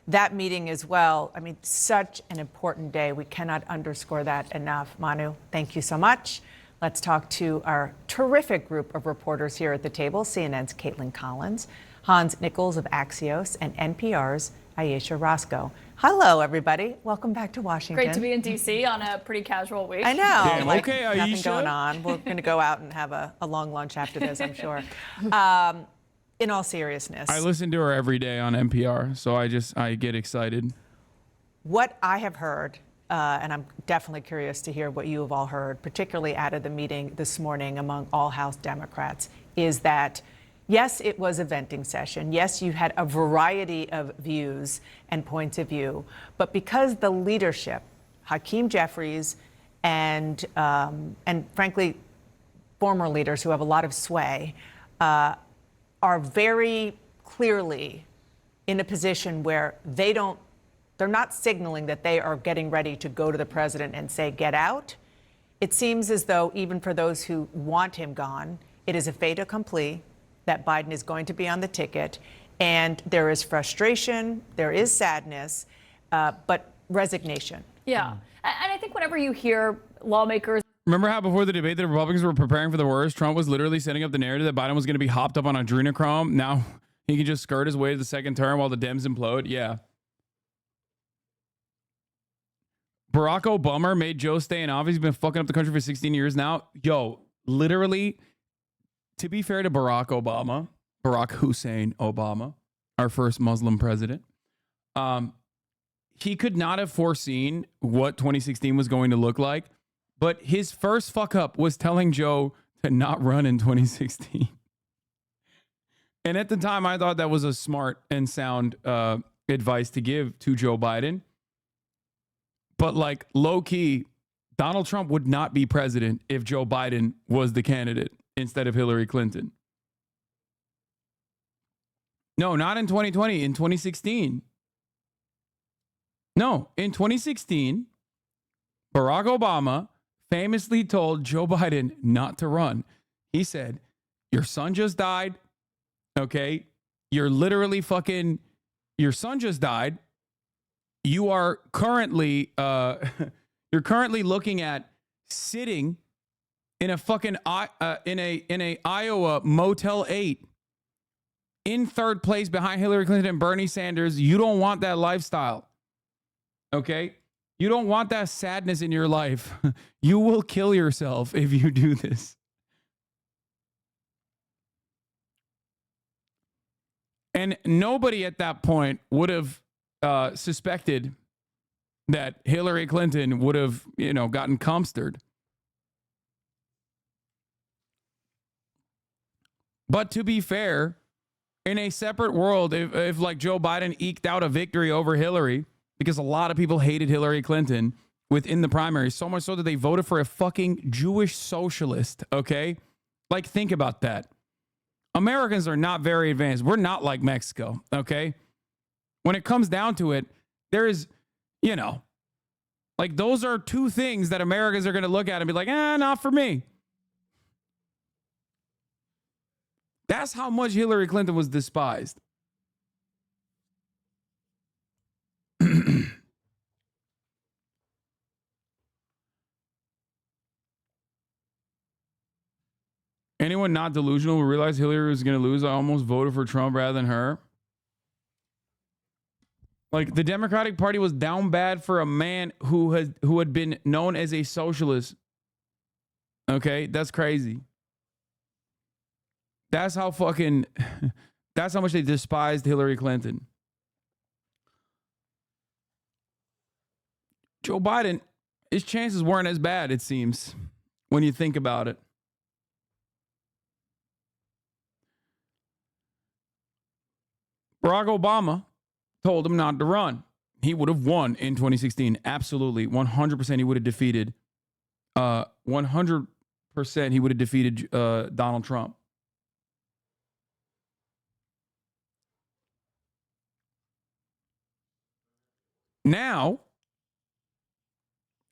that meeting as well. I mean, such an important day. We cannot underscore that enough. Manu, thank you so much. Let's talk to our terrific group of reporters here at the table, CNN's Caitlin Collins, Hans Nichols of Axios, and NPR's Ayesha Roscoe. Hello, everybody. Welcome back to Washington.
Great to be in D.C. on a pretty casual week.
I know.
Damn,
like,
okay,
nothing
Ayesha.
going on. We're going to go out and have a long lunch after this, I'm sure. In all seriousness,
I listen to her every day on NPR, so I get excited.
what I have heard, and I'm definitely curious to hear what you have all heard, particularly out of the meeting this morning among all House Democrats, is that, yes, it was a venting session. Yes, you had a variety of views and points of view. But because the leadership, Hakeem Jeffries and frankly, former leaders who have a lot of sway, are very clearly in a position where they're not signaling that they are getting ready to go to the president and say, get out. It seems as though even for those who want him gone, it is a fait accompli that Biden is going to be on the ticket. And there is frustration, there is sadness, but resignation.
Yeah. And I think whenever you hear lawmakers.
Remember how before the debate, the Republicans were preparing for the worst? Trump was literally setting up the narrative that Biden was going to be hopped up on adrenochrome. Now he can just skirt his way to the second term while the Dems implode. Yeah. Barack Obama made Joe stay in office. He's been fucking up the country for 16 years now. Yo, literally, to be fair to Barack Obama, Barack Hussein Obama, our first Muslim president, he could not have foreseen what 2016 was going to look like. But his first fuck up was telling Joe to not run in 2016. And at the time, I thought that was a smart and sound advice to give to Joe Biden. But like low key, Donald Trump would not be president if Joe Biden was the candidate instead of Hillary Clinton. No, not in 2020, in 2016. No, in 2016, Barack Obama famously told Joe Biden not to run. He said, your son just died. Okay. You're literally fucking, your son just died. You are currently, you're currently looking at sitting in a fucking, in a Iowa Motel 8 in third place behind Hillary Clinton and Bernie Sanders. You don't want that lifestyle. Okay. You don't want that sadness in your life. You will kill yourself if you do this. And nobody at that point would have suspected that Hillary Clinton would have, gotten comstered. But to be fair, in a separate world, if like Joe Biden eked out a victory over Hillary, because a lot of people hated Hillary Clinton within the primary, so much so that they voted for a fucking Jewish socialist, okay? Like, think about that. Americans are not very advanced. We're not like Mexico, okay? When it comes down to it, there is, like those are two things that Americans are going to look at and be like, not for me. That's how much Hillary Clinton was despised. Anyone not delusional will realize Hillary was going to lose. I almost voted for Trump rather than her. Like, the Democratic Party was down bad for a man who had been known as a socialist. Okay, that's crazy. That's how fucking That's how much they despised Hillary Clinton. Joe Biden, his chances weren't as bad, it seems, when you think about it. Barack Obama told him not to run. He would have won in 2016. Absolutely. 100% he would have defeated 100% he would have defeated Donald Trump. Now,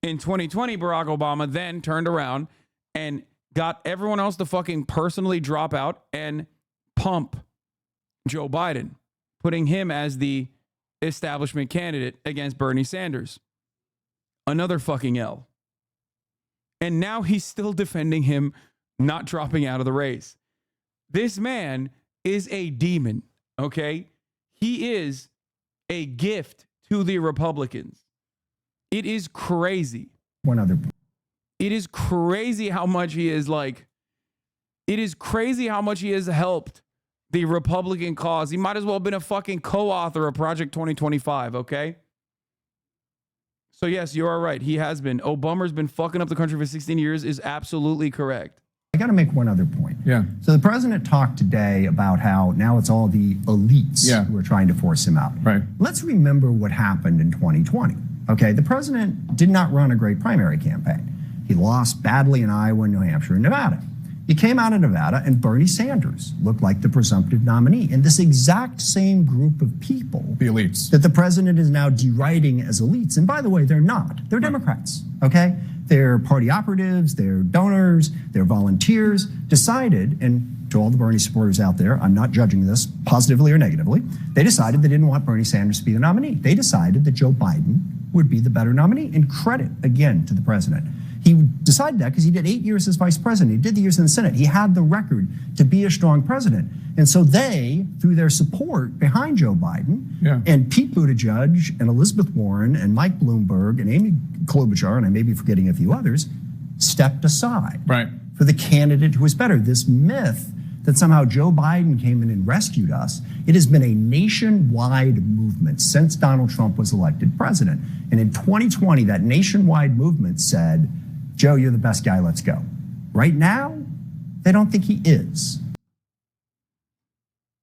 in 2020, Barack Obama then turned around and got everyone else to fucking personally drop out and pump Joe Biden, putting him as the establishment candidate against Bernie Sanders. Another fucking L. And now he's still defending him not dropping out of the race. This man is a demon, okay? He is a gift to the Republicans. It is crazy.
One other.
It is crazy how much he is like, it is crazy how much he has helped the Republican cause. He might as well have been a fucking co-author of Project 2025, okay? So yes, you are right. He has been. Obama's been fucking up the country for 16 years is absolutely correct.
I got to make one other point.
Yeah.
So the president talked today about how now it's all the elites who are trying to force him out.
Right.
Let's remember what happened in 2020. Okay, the president did not run a great primary campaign. He lost badly in Iowa, New Hampshire, and Nevada. He came out of Nevada, and Bernie Sanders looked like the presumptive nominee. And this exact same group of people,
the elites,
that the president is now deriding as elites. And by the way, they're not. They're Democrats, okay? They're party operatives, they're donors, they're volunteers, decided, and to all the Bernie supporters out there, I'm not judging this positively or negatively, they decided they didn't want Bernie Sanders to be the nominee. They decided that Joe Biden would be the better nominee. And credit, again, to the president. He decided that because he did 8 years as vice president. He did the years in the Senate. He had the record to be a strong president. And so they, through their support behind Joe Biden, and Pete Buttigieg and Elizabeth Warren and Mike Bloomberg and Amy Klobuchar, and I may be forgetting a few others, stepped aside for the candidate who was better. This myth that somehow Joe Biden came in and rescued us, it has been a nationwide movement since Donald Trump was elected president. And in 2020, that nationwide movement said, Joe, you're the best guy, let's go. Right now, they don't think he is.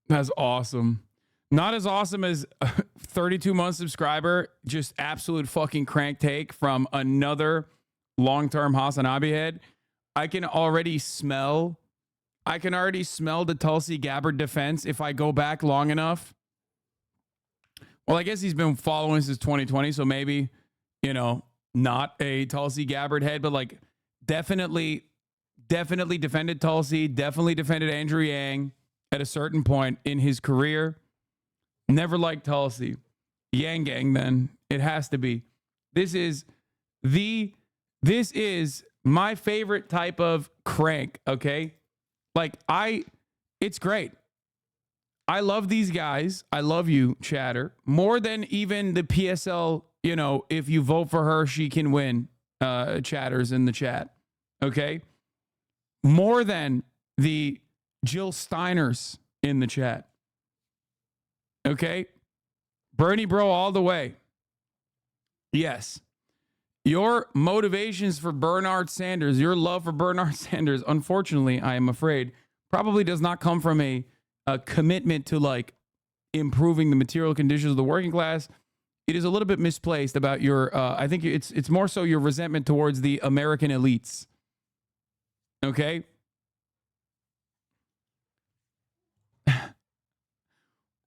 That's awesome. Not as awesome as 32-month subscriber, just absolute fucking crank take from another long-term HasanAbi head. I can already smell the Tulsi Gabbard defense if I go back long enough. Well, I guess he's been following since 2020, so maybe, not a Tulsi Gabbard head, but like definitely defended Tulsi, definitely defended Andrew Yang at a certain point in his career. Never liked Tulsi. Yang gang, then. It has to be. This is my favorite type of crank, okay? Like, it's great. I love these guys. I love you, chatter, more than even the PSL, if you vote for her, she can win, chatters in the chat, okay? More than the Jill Steiners in the chat, okay? Bernie bro all the way. Yes. Your motivations for Bernard Sanders, your love for Bernard Sanders, unfortunately, I am afraid, probably does not come from a commitment to like improving the material conditions of the working class. It is a little bit misplaced about your, I think it's more so your resentment towards the American elites. Okay?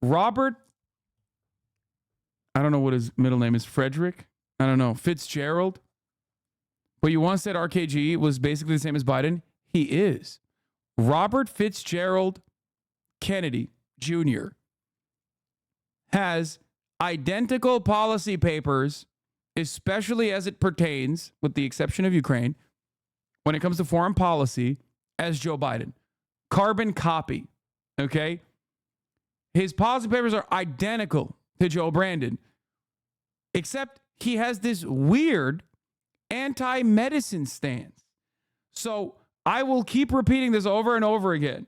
Robert, I don't know what his middle name is, Frederick? I don't know, Fitzgerald? But you once said RKG was basically the same as Biden. He is. Robert Fitzgerald Kennedy Jr. has identical policy papers, especially as it pertains, with the exception of Ukraine, when it comes to foreign policy, as Joe Biden. Carbon copy, okay? His policy papers are identical to Joe Brandon, except he has this weird anti-medicine stance. So I will keep repeating this over and over again.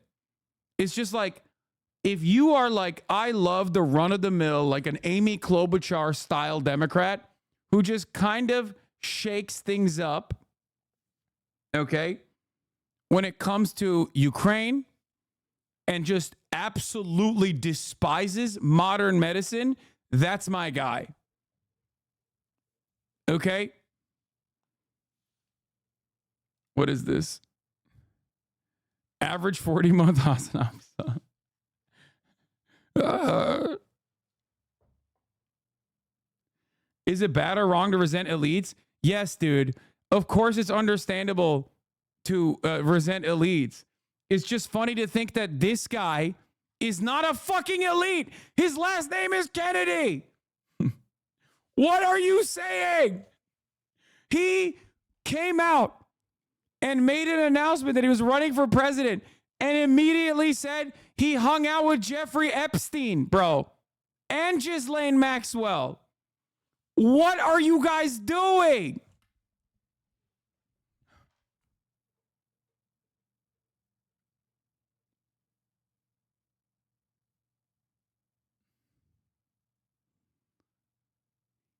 It's just like, if you are like, I love the run-of-the-mill, like an Amy Klobuchar style Democrat who just kind of shakes things up, okay, when it comes to Ukraine and just absolutely despises modern medicine, that's my guy. Okay? What is this? Average 40-month HasanAbi. Is it bad or wrong to resent elites? Yes, dude. Of course it's understandable to resent elites. It's just funny to think that this guy is not a fucking elite. His last name is Kennedy. What are you saying? He came out and made an announcement that he was running for president and immediately said he hung out with Jeffrey Epstein, bro, and Ghislaine Maxwell. What are you guys doing?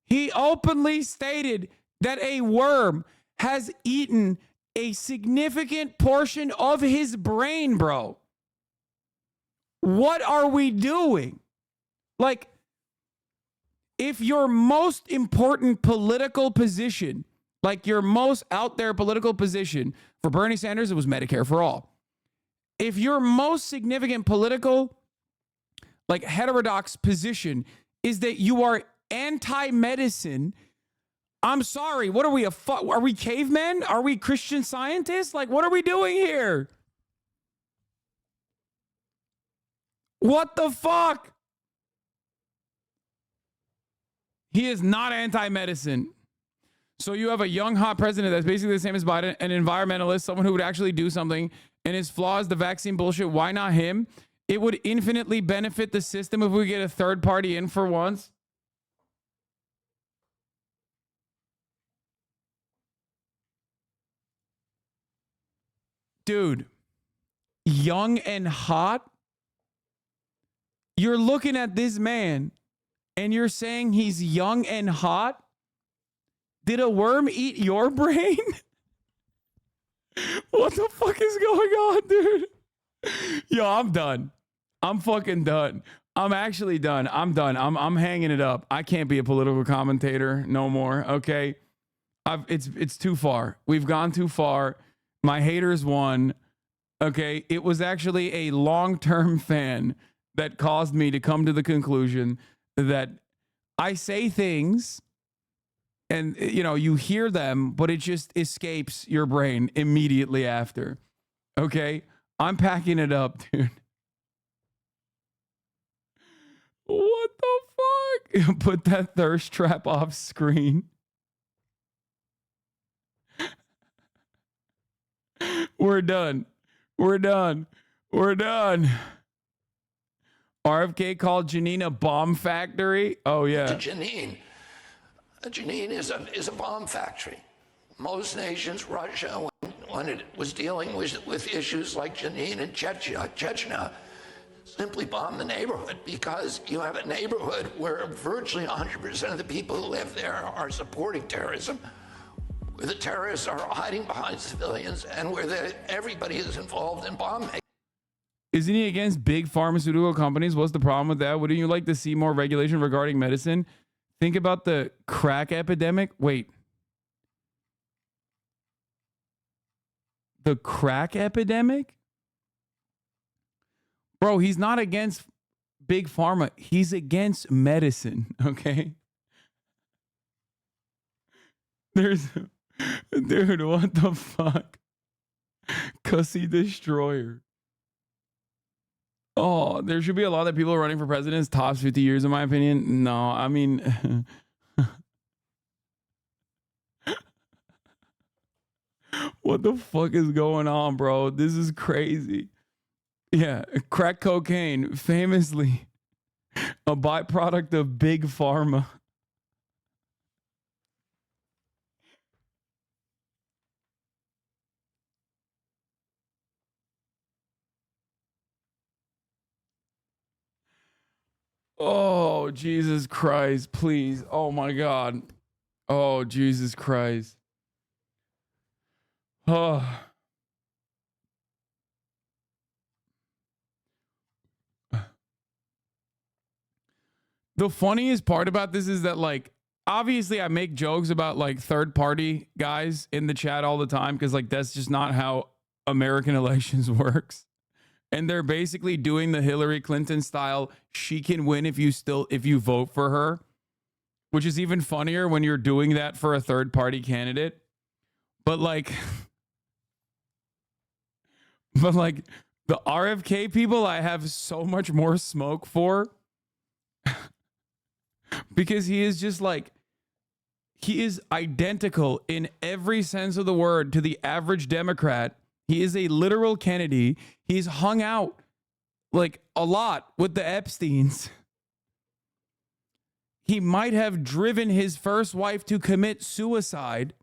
He openly stated that a worm has eaten a significant portion of his brain, bro. What are we doing? Like, if your most important political position, like your most out there political position, for Bernie Sanders, it was Medicare for all. If your most significant political, like heterodox position is that you are anti-medicine, I'm sorry, what are we, are we cavemen? Are we Christian scientists? Like, what are we doing here? What the fuck? He is not anti-medicine. So you have a young, hot president that's basically the same as Biden, an environmentalist, someone who would actually do something, and his flaw is the vaccine bullshit. Why not him? It would infinitely benefit the system if we get a third party in for once. Dude, young and hot? You're looking at this man and you're saying he's young and hot? Did a worm eat your brain? What the fuck is going on, dude? Yo, I'm done. I'm fucking done. I'm actually done. I'm done. I'm hanging it up. I can't be a political commentator no more, okay? It's too far. We've gone too far. My haters won. Okay, it was actually a long-term fan that caused me to come to the conclusion that I say things and, you know, you hear them, but it just escapes your brain immediately after. Okay, I'm packing it up, dude. What the fuck? Put that thirst trap off screen. We're done. We're done. We're done. RFK called Janine a bomb factory. Oh, yeah.
To Janine. Janine is a bomb factory. Most nations, Russia, when it was dealing with issues like Janine and Chechnya, simply bomb the neighborhood because you have a neighborhood where virtually 100% of the people who live there are supporting terrorism, where the terrorists are hiding behind civilians, and where everybody is involved in bomb making.
Isn't he against big pharmaceutical companies? What's the problem with that? Wouldn't you like to see more regulation regarding medicine? Think about the crack epidemic. Wait. The crack epidemic? Bro, he's not against big pharma. He's against medicine, okay? Dude, what the fuck? Cussy destroyer. Oh, there should be a lot of people running for president. Tops 50 years, in my opinion. No, I mean... What the fuck is going on, bro? This is crazy. Yeah, crack cocaine, famously a byproduct of big pharma. Oh, Jesus Christ, please. Oh my God. Oh, Jesus Christ. Oh. The funniest part about this is that, like, obviously I make jokes about like third party guys in the chat all the time because like that's just not how American elections works. And they're basically doing the Hillary Clinton style, she can win if you vote for her, which is even funnier when you're doing that for a third party candidate. But like the RFK people I have so much more smoke for because he is just like, he is identical in every sense of the word to the average Democrat. He is a literal Kennedy. He's hung out like a lot with the Epsteins. He might have driven his first wife to commit suicide.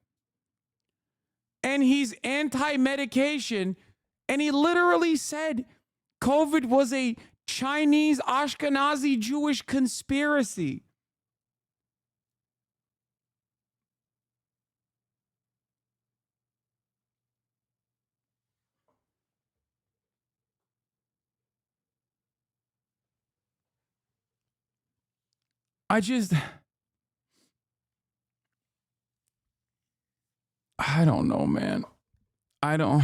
And he's anti-medication. And he literally said COVID was a Chinese Ashkenazi Jewish conspiracy. I don't know, man. And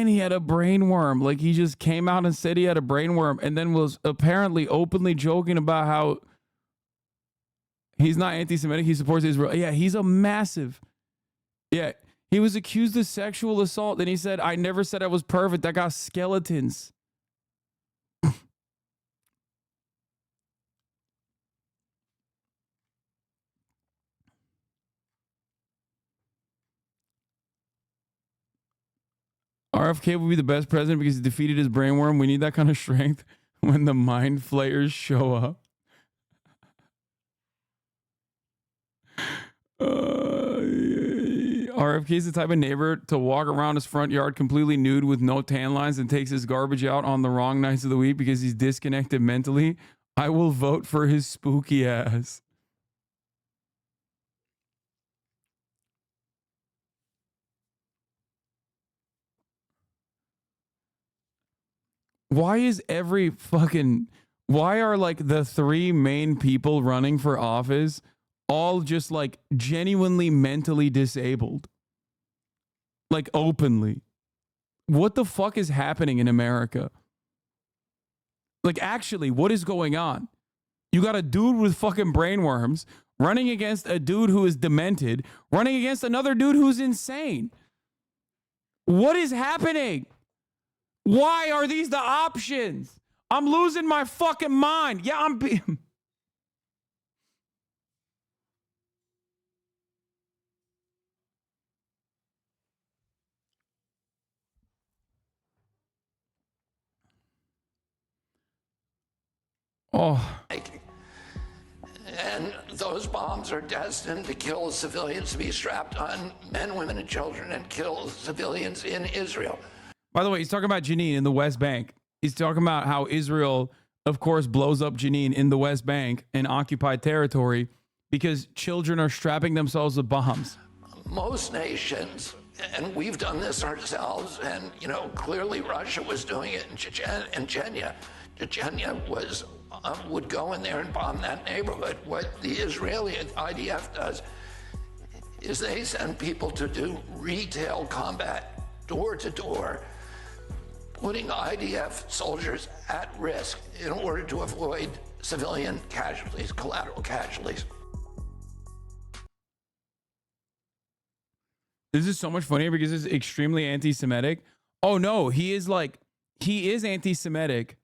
he had a brain worm. Like, he just came out and said he had a brain worm and then was apparently openly joking about how he's not anti-Semitic. He supports Israel. Yeah, he's a massive. Yeah, he was accused of sexual assault. And he said, I never said I was perfect. I got skeletons. RFK will be the best president because he defeated his brain worm. We need that kind of strength when the mind flayers show up. RFK is the type of neighbor to walk around his front yard completely nude with no tan lines and takes his garbage out on the wrong nights of the week because he's disconnected mentally. I will vote for his spooky ass. Why are like the three main people running for office all just like genuinely mentally disabled? Like openly. What the fuck is happening in America? Like, actually, what is going on? You got a dude with fucking brain worms running against a dude who is demented, running against another dude who's insane. What is happening? Why are these the options? I'm losing my fucking mind. Yeah, I'm being... Oh.
And those bombs are destined to kill civilians, to be strapped on men, women, and children, and kill civilians in Israel.
By the way, he's talking about Jenin in the West Bank. He's talking about how Israel, of course, blows up Jenin in the West Bank in occupied territory because children are strapping themselves with bombs.
Most nations, and we've done this ourselves, and, you know, clearly Russia was doing it in Chechnya. Chechnya was, would go in there and bomb that neighborhood. What the Israeli IDF does is they send people to do retail combat, door to door, putting IDF soldiers at risk in order to avoid civilian casualties, collateral casualties.
This is so much funnier because it's extremely anti-Semitic. Oh no, he is anti-Semitic,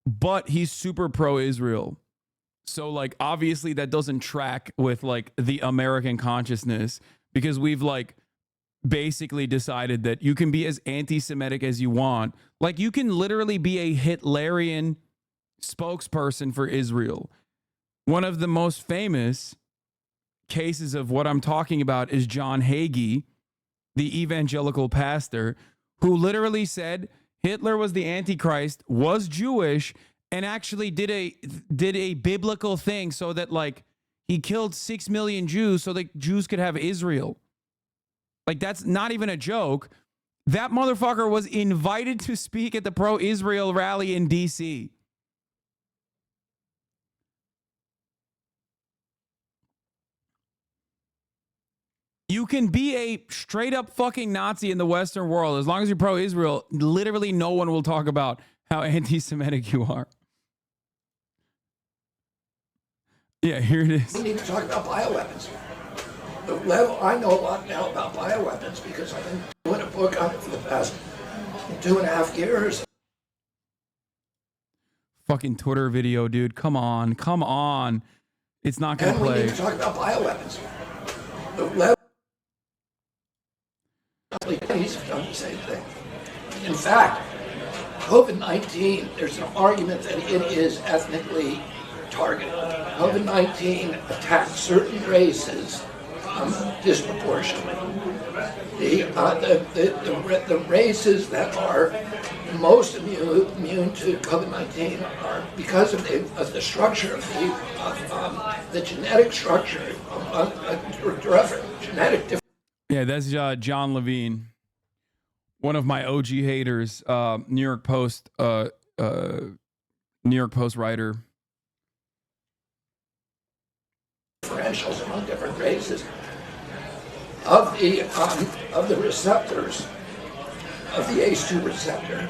but he's super pro-Israel. So like, obviously that doesn't track with like the American consciousness because we've like basically decided that you can be as anti-Semitic as you want. Like, you can literally be a Hitlerian spokesperson for Israel. One of the most famous cases of what I'm talking about is John Hagee, the evangelical pastor, who literally said Hitler was the Antichrist, was Jewish, and actually did a biblical thing so that like he killed 6 million Jews so that Jews could have Israel. Like that's not even a joke. That motherfucker was invited to speak at the pro-Israel rally in DC. You can be a straight up fucking Nazi in the Western world. As long as you're pro-Israel, literally no one will talk about how anti-Semitic you are. Yeah, here it is.
We need to talk about bioweapons. The level, I know a lot now about bioweapons because I've been doing a book on it for the past 2.5 years.
Fucking Twitter video, dude. Come on. Come on. It's not going to play.
And we need to talk about bioweapons. The level, he's done the same thing. In fact, COVID-19, there's an argument that it is ethnically targeted. COVID-19 attacks certain races disproportionately. The races that are most immune to COVID-19 are because of the structure of the genetic structure genetic.
Yeah, that's John Levine, one of my OG haters, New York Post writer.
Differentials among different races of the receptors of the ACE2 receptor.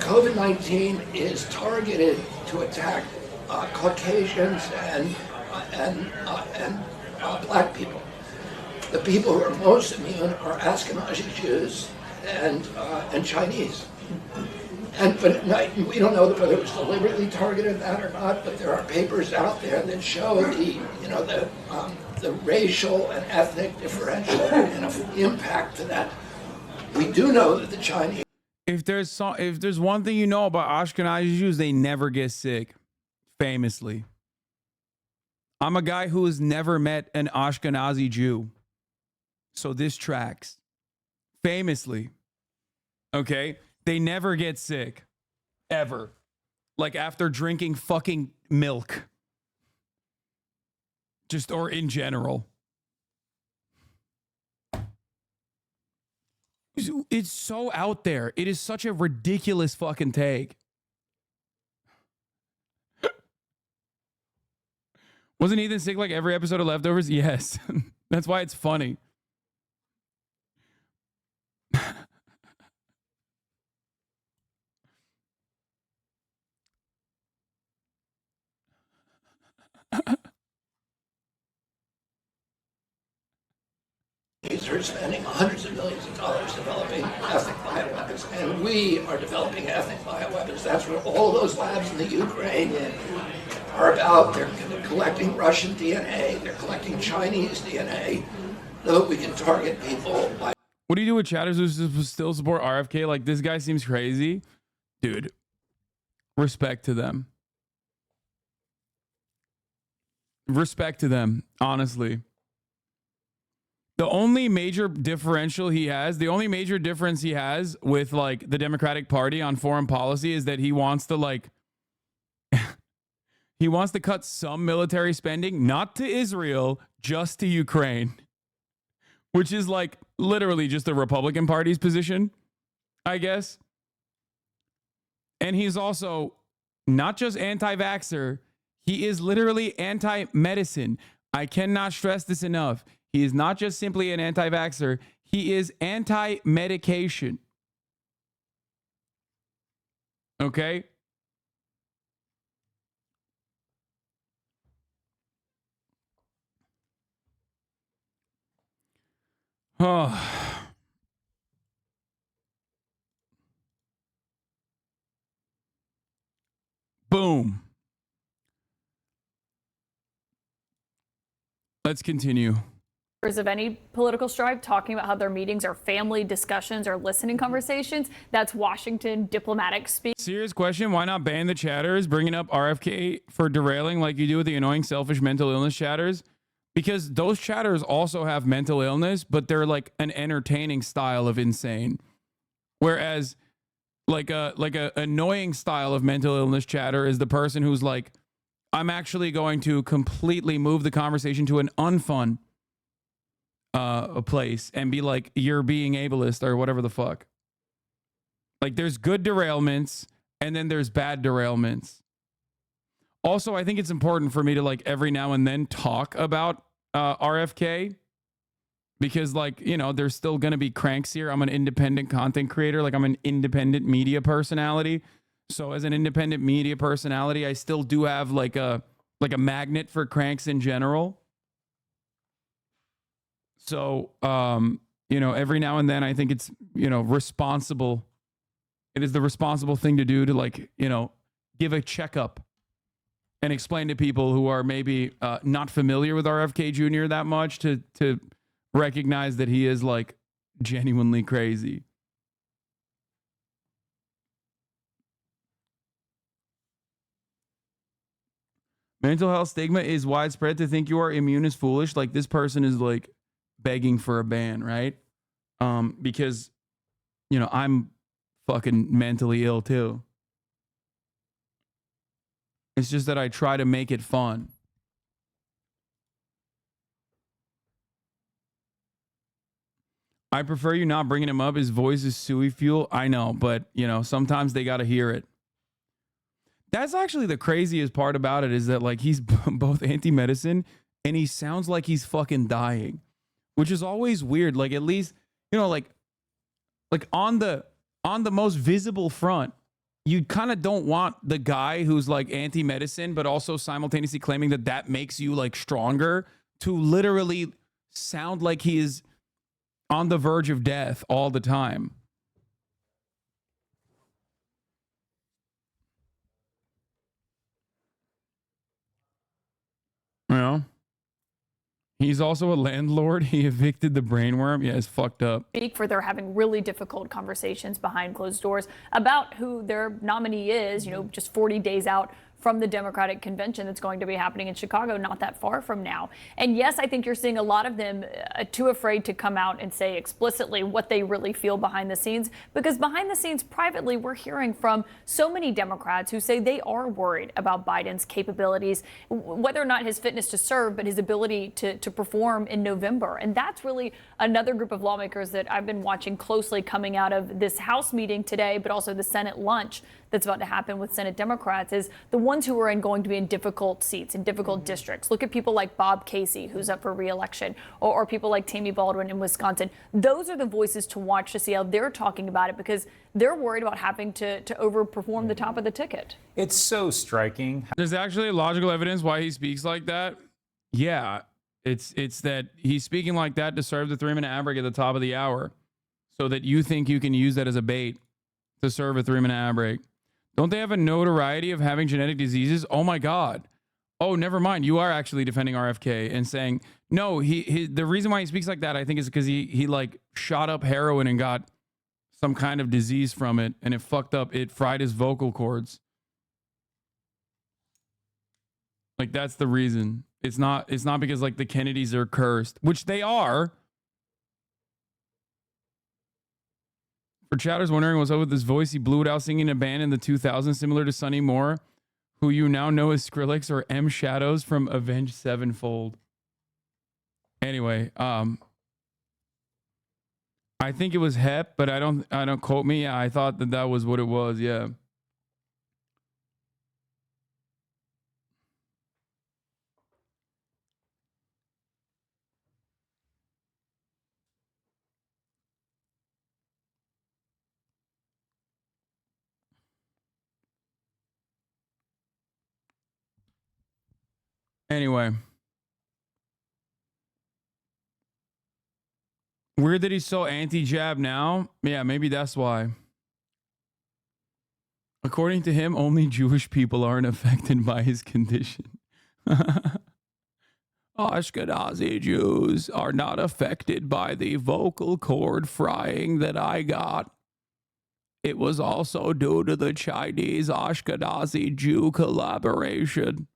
COVID-19 is targeted to attack Caucasians and black people. The people who are most immune are Ashkenazi Jews and Chinese. But we don't know whether it was deliberately targeted that or not. But there are papers out there that show the racial and ethnic differential and impact to that. We do know that the Chinese.
If there's one thing you know about Ashkenazi Jews, they never get sick. Famously, I'm a guy who has never met an Ashkenazi Jew, so this tracks. Famously, okay. They never get sick, ever. Like after drinking fucking milk. Just, or in general. It's so out there. It is such a ridiculous fucking take. Wasn't Ethan sick like every episode of Leftovers? Yes. That's why it's funny.
These are spending hundreds of millions of dollars developing ethnic bioweapons, and we are developing ethnic bioweapons. That's what all those labs in the Ukraine are about. They're collecting Russian DNA, they're collecting Chinese DNA, so that we can target people.
What do you do with chatters who still support RFK? Like, this guy seems crazy. Dude, respect to them. Respect to them, honestly. The only major differential he has, the only major difference he has with like the Democratic Party on foreign policy is that he wants to like, he wants to cut some military spending, not to Israel, just to Ukraine, which is like literally just the Republican Party's position, I guess. And he's also not just anti-vaxxer, he is literally anti-medicine. I cannot stress this enough. He is not just simply an anti-vaxxer. He is anti-medication. Okay? Oh. Boom. Let's continue.
Of any political strife, talking about how their meetings are family discussions or listening conversations. That's Washington diplomatic speak.
Serious question. Why not ban the chatters bringing up RFK for derailing like you do with the annoying, selfish mental illness chatters? Because those chatters also have mental illness, but they're like an entertaining style of insane. Whereas like a annoying style of mental illness chatter is the person who's like, I'm actually going to completely move the conversation to an unfun a place and be like, you're being ableist or whatever the fuck. Like there's good derailments and then there's bad derailments. Also, I think it's important for me to like every now and then talk about RFK because like, you know, there's still going to be cranks here. I'm an independent content creator. Like I'm an independent media personality. So as an independent media personality, I still do have like a magnet for cranks in general. So, you know, every now and then I think it's, you know, responsible. It is the responsible thing to do to like, you know, give a checkup and explain to people who are maybe not familiar with RFK Jr. that much to recognize that he is like genuinely crazy. Mental health stigma is widespread. To think you are immune is foolish. Like this person is like begging for a ban, right? Because, you know, I'm fucking mentally ill too. It's just that I try to make it fun. I prefer you not bringing him up. His voice is suey fuel. I know, but, you know, sometimes they got to hear it. That's actually the craziest part about it is that, like, he's both anti-medicine and he sounds like he's fucking dying, which is always weird. Like, at least, you know, like on the most visible front, you kind of don't want the guy who's like anti-medicine, but also simultaneously claiming that that makes you like stronger to literally sound like he is on the verge of death all the time. You know? He's also a landlord. He evicted the brainworm. Yeah, it's fucked up.
Speak for they're having really difficult conversations behind closed doors about who their nominee is, you know, just 40 days out from the Democratic convention that's going to be happening in Chicago not that far from now. And yes, I think you're seeing a lot of them too afraid to come out and say explicitly what they really feel behind the scenes, because behind the scenes privately, we're hearing from so many Democrats who say they are worried about Biden's capabilities, whether or not his fitness to serve, but his ability to perform in November. And that's really another group of lawmakers that I've been watching closely coming out of this House meeting today, but also the Senate lunch that's about to happen with Senate Democrats, is the ones who are going to be in difficult seats, in difficult districts. Look at people like Bob Casey, who's up for re-election, or people like Tammy Baldwin in Wisconsin. Those are the voices to watch to see how they're talking about it, because they're worried about having to overperform the top of the ticket.
It's so striking.
There's actually logical evidence why he speaks like that. Yeah, it's that he's speaking like that to serve the 3-minute ad break at the top of the hour so that you think you can use that as a bait to serve a 3-minute ad break. Don't they have a notoriety of having genetic diseases? Oh my God. Oh, never mind. You are actually defending RFK and saying, no, the reason why he speaks like that, I think, is because he like shot up heroin and got some kind of disease from it, and it fucked up. It fried his vocal cords. Like, that's the reason. It's not because like the Kennedys are cursed, which they are. For chatters wondering what's up with his voice, he blew it out singing in a band in the 2000s, similar to Sonny Moore, who you now know as Skrillex or M Shadows from Avenged Sevenfold. Anyway, I think it was Hep, but I don't quote me. Yeah, I thought that was what it was. Yeah. Anyway. Weird that he's so anti-jab now. Yeah, maybe that's why. According to him, only Jewish people aren't affected by his condition. Ashkenazi Jews are not affected by the vocal cord frying that I got. It was also due to the Chinese Ashkenazi Jew collaboration.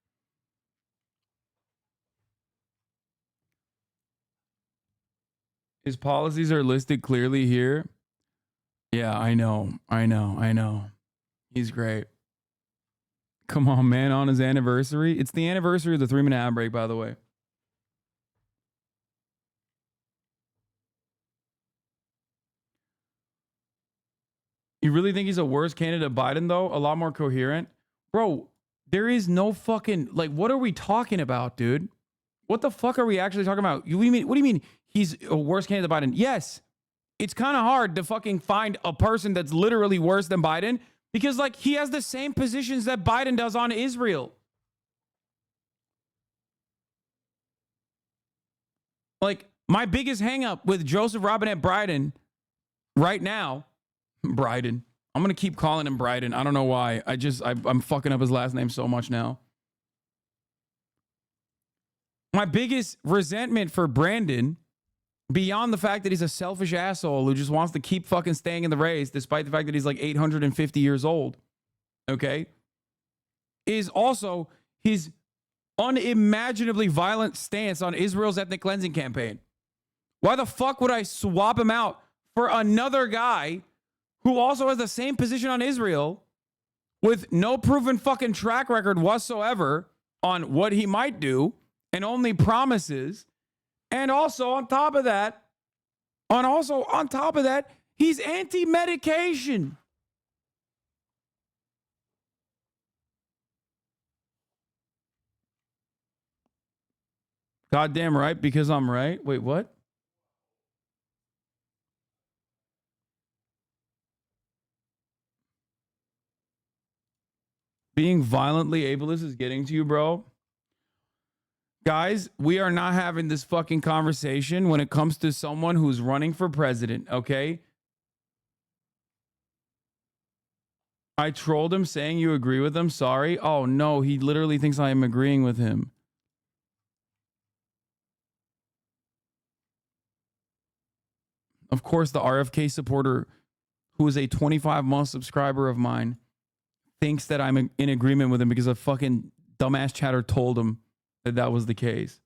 His policies are listed clearly here. Yeah, I know. He's great. Come on, man, on his anniversary. It's the anniversary of the 3-minute ad break, by the way. You really think he's a worse candidate than Biden, though? A lot more coherent? Bro, there is no fucking, like, what are we talking about, dude? What the fuck are we actually talking about? What do you mean he's a worse candidate than Biden? Yes. It's kind of hard to fucking find a person that's literally worse than Biden because, like, he has the same positions that Biden does on Israel. Like, my biggest hang up with Joseph Robinette Biden right now, Biden. I'm going to keep calling him Biden. I don't know why. I'm fucking up his last name so much now. My biggest resentment for Brandon, beyond the fact that he's a selfish asshole who just wants to keep fucking staying in the race, despite the fact that he's like 850 years old, okay, is also his unimaginably violent stance on Israel's ethnic cleansing campaign. Why the fuck would I swap him out for another guy who also has the same position on Israel with no proven fucking track record whatsoever on what he might do and only promises? And also on top of that, he's anti-medication. Goddamn right, because I'm right. Wait, what? Being violently ableist is getting to you, bro. Guys, we are not having this fucking conversation when it comes to someone who's running for president, okay? I trolled him saying you agree with him. Sorry. Oh, no, he literally thinks I am agreeing with him. Of course, the RFK supporter, who is a 25-month subscriber of mine, thinks that I'm in agreement with him because a fucking dumbass chatter told him that was the case.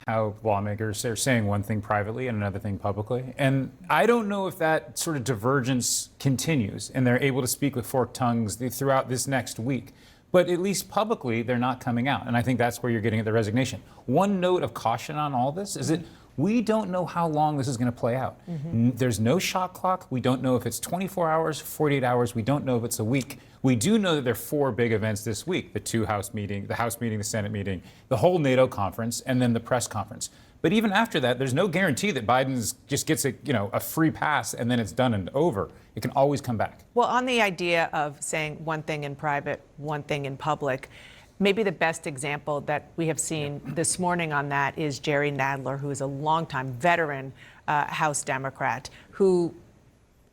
How lawmakers are saying one thing privately and another thing publicly. And I don't know if that sort of divergence continues and they're able to speak with forked tongues throughout this next week. But at least publicly, they're not coming out. And I think that's where you're getting at the resignation. One note of caution on all this is that we don't know how long this is going to play out. There's no shot clock. We don't know if it's 24 hours, 48 hours. We don't know if it's a week. We do know that there are 4 big events this week: the House meeting, the Senate meeting, the whole NATO conference, and then the press conference. But even after that, there's no guarantee that Biden just gets a free pass and then it's done and over. It can always come back.
Well, on the idea of saying one thing in private, one thing in public, maybe the best example that we have seen this morning on that is Jerry Nadler, who is a longtime veteran House Democrat, who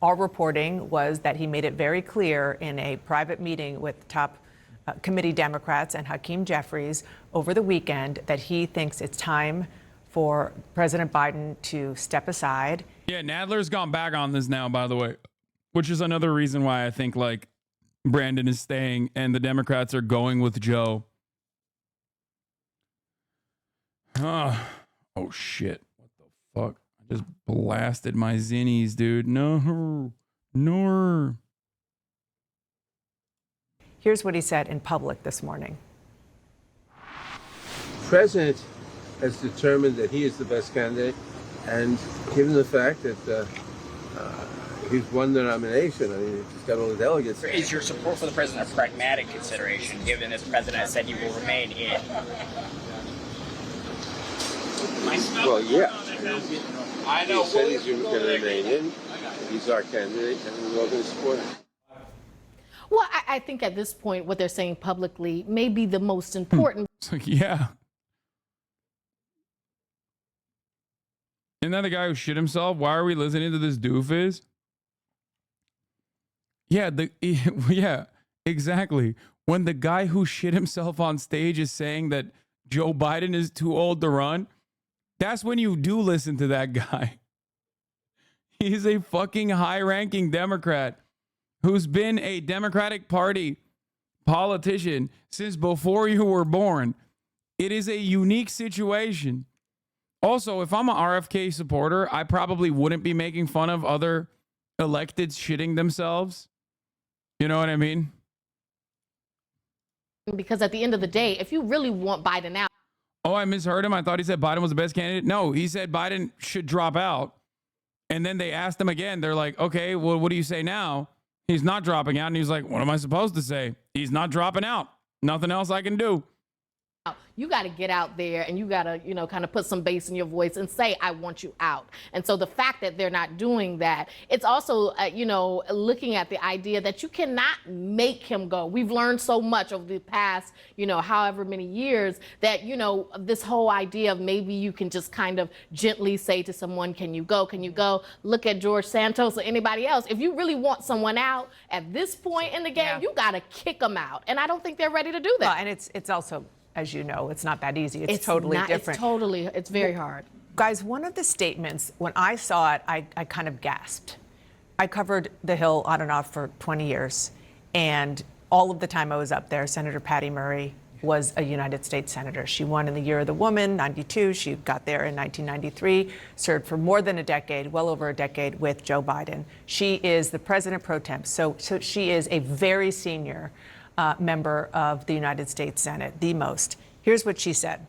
our reporting was that he made it very clear in a private meeting with top committee Democrats and Hakeem Jeffries over the weekend that he thinks it's time for President Biden to step aside.
Yeah, Nadler's gone back on this now, by the way, which is another reason why I think, like, Brandon is staying and the Democrats are going with Joe. Oh shit. What the fuck? I just blasted my zinnies, dude. No.
Here's what he said in public this morning.
The president has determined that he is the best candidate, and given the fact that he's won the nomination, I mean, he's got all the delegates.
Is your support for the president a pragmatic consideration, given that the president has said he will remain in?
Well, yeah. He said he's going to remain in. He's our candidate, and we're all going to support him.
Well, I think at this point, what they're saying publicly may be the most important.
Yeah. Isn't that the guy who shit himself? Why are we listening to this doofus? Yeah, yeah, exactly. When the guy who shit himself on stage is saying that Joe Biden is too old to run, that's when you do listen to that guy. He's a fucking high-ranking Democrat who's been a Democratic Party politician since before you were born. It is a unique situation. Also, if I'm an RFK supporter, I probably wouldn't be making fun of other electeds shitting themselves. You know what I mean?
Because at the end of the day, if you really want Biden out.
Oh, I misheard him. I thought he said Biden was the best candidate. No, he said Biden should drop out. And then they asked him again. They're like, okay, well, what do you say now? He's not dropping out. And he's like, what am I supposed to say? He's not dropping out. Nothing else I can do.
You got to get out there and you got to, you know, kind of put some bass in your voice and say, I want you out. And so the fact that they're not doing that, it's also, you know, looking at the idea that you cannot make him go. We've learned so much over the past, you know, however many years that, you know, this whole idea of maybe you can just kind of gently say to someone, can you go? Can you go? Look at George Santos or anybody else. If you really want someone out at this point in the game, you got to kick them out. And I don't think they're ready to do that.
Well, and it's also, as you know, it's not that easy. It's totally different.
It's very hard.
Guys, one of the statements, when I saw it, I kind of gasped. I covered the Hill on and off for 20 years. And all of the time I was up there, Senator Patty Murray was a United States Senator. She won in the Year of the Woman, 92. She got there in 1993, served for more than a decade, well over a decade with Joe Biden. She is the president pro tem. So she is a very senior member of the United States Senate, the most. Here's what she said.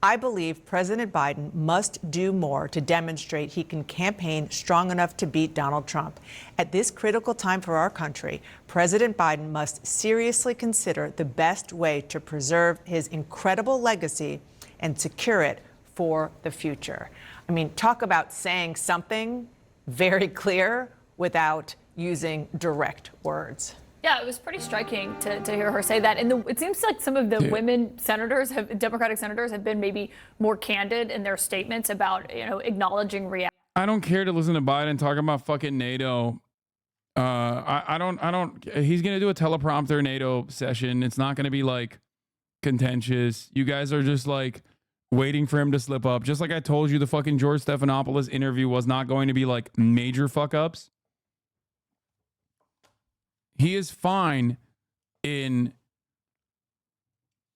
I believe President Biden must do more to demonstrate he can campaign strong enough to beat Donald Trump. At this critical time for our country, President Biden must seriously consider the best way to preserve his incredible legacy and secure it for the future. I mean, talk about saying something very clear without using direct words.
Yeah, it was pretty striking to hear her say that. And it seems like some of the women senators, Democratic senators, have been maybe more candid in their statements about, you know, acknowledging reality.
I don't care to listen to Biden talking about fucking NATO. I don't. He's gonna do a teleprompter NATO session. It's not gonna be like contentious. You guys are just like waiting for him to slip up. Just like I told you, the fucking George Stephanopoulos interview was not going to be like major fuck ups. He is fine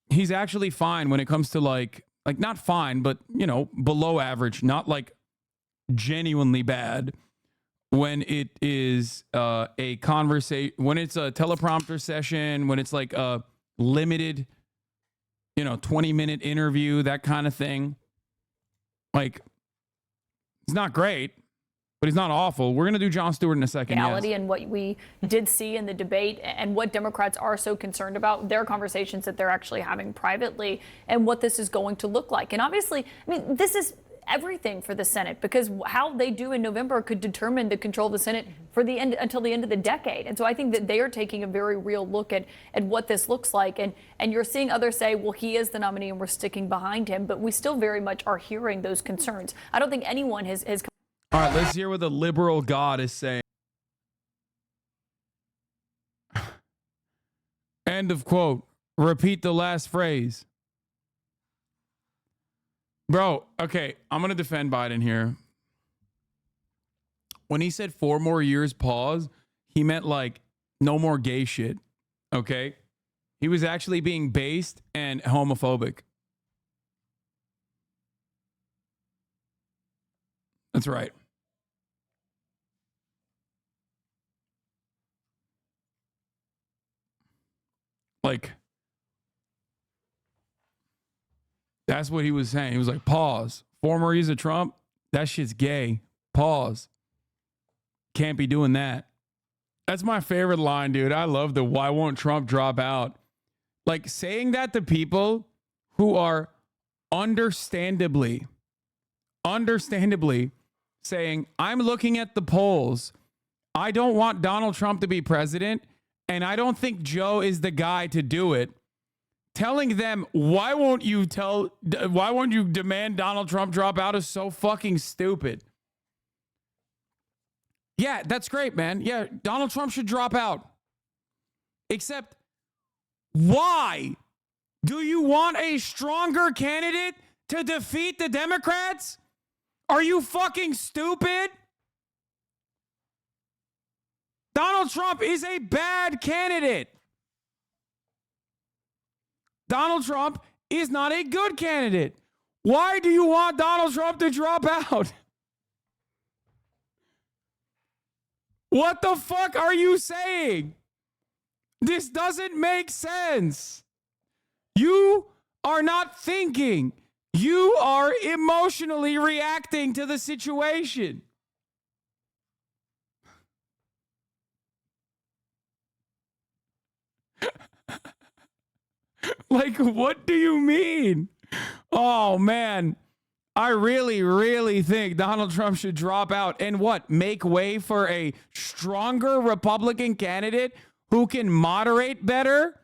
he's actually fine when it comes to like not fine, but, you know, below average, not like genuinely bad when it is a conversation, when it's a teleprompter session, when it's like a limited, you know, 20-minute interview, that kind of thing. Like, it's not great. But he's not awful. We're going to do Jon Stewart in a second.
Reality and what we did see in the debate and what Democrats are so concerned about, their conversations that they're actually having privately and what this is going to look like. And obviously, I mean, this is everything for the Senate because how they do in November could determine the control of the Senate for the end until the end of the decade. And so I think that they are taking a very real look at what this looks like. And you're seeing others say, well, he is the nominee and we're sticking behind him. But we still very much are hearing those concerns. I don't think anyone has
All right, let's hear what the liberal God is saying. End of quote. Repeat the last phrase. Bro, okay, I'm going to defend Biden here. When he said 4 more years pause, he meant like no more gay shit, okay? He was actually being based and homophobic. That's right. Like, that's what he was saying. He was like, pause. 4 more years of Trump? That shit's gay. Pause. Can't be doing that. That's my favorite line, dude. I love the why won't Trump drop out? Like, saying that to people who are understandably saying, I'm looking at the polls. I don't want Donald Trump to be president. And I don't think Joe is the guy to do it. Telling them, why won't you demand Donald Trump drop out is so fucking stupid. Yeah, that's great, man. Yeah, Donald Trump should drop out. Except, why? Do you want a stronger candidate to defeat the Democrats? Are you fucking stupid? Donald Trump is a bad candidate. Donald Trump is not a good candidate. Why do you want Donald Trump to drop out? What the fuck are you saying? This doesn't make sense. You are not thinking. You are emotionally reacting to the situation. Like, what do you mean? Oh, man. I really, really think Donald Trump should drop out and what? Make way for a stronger Republican candidate who can moderate better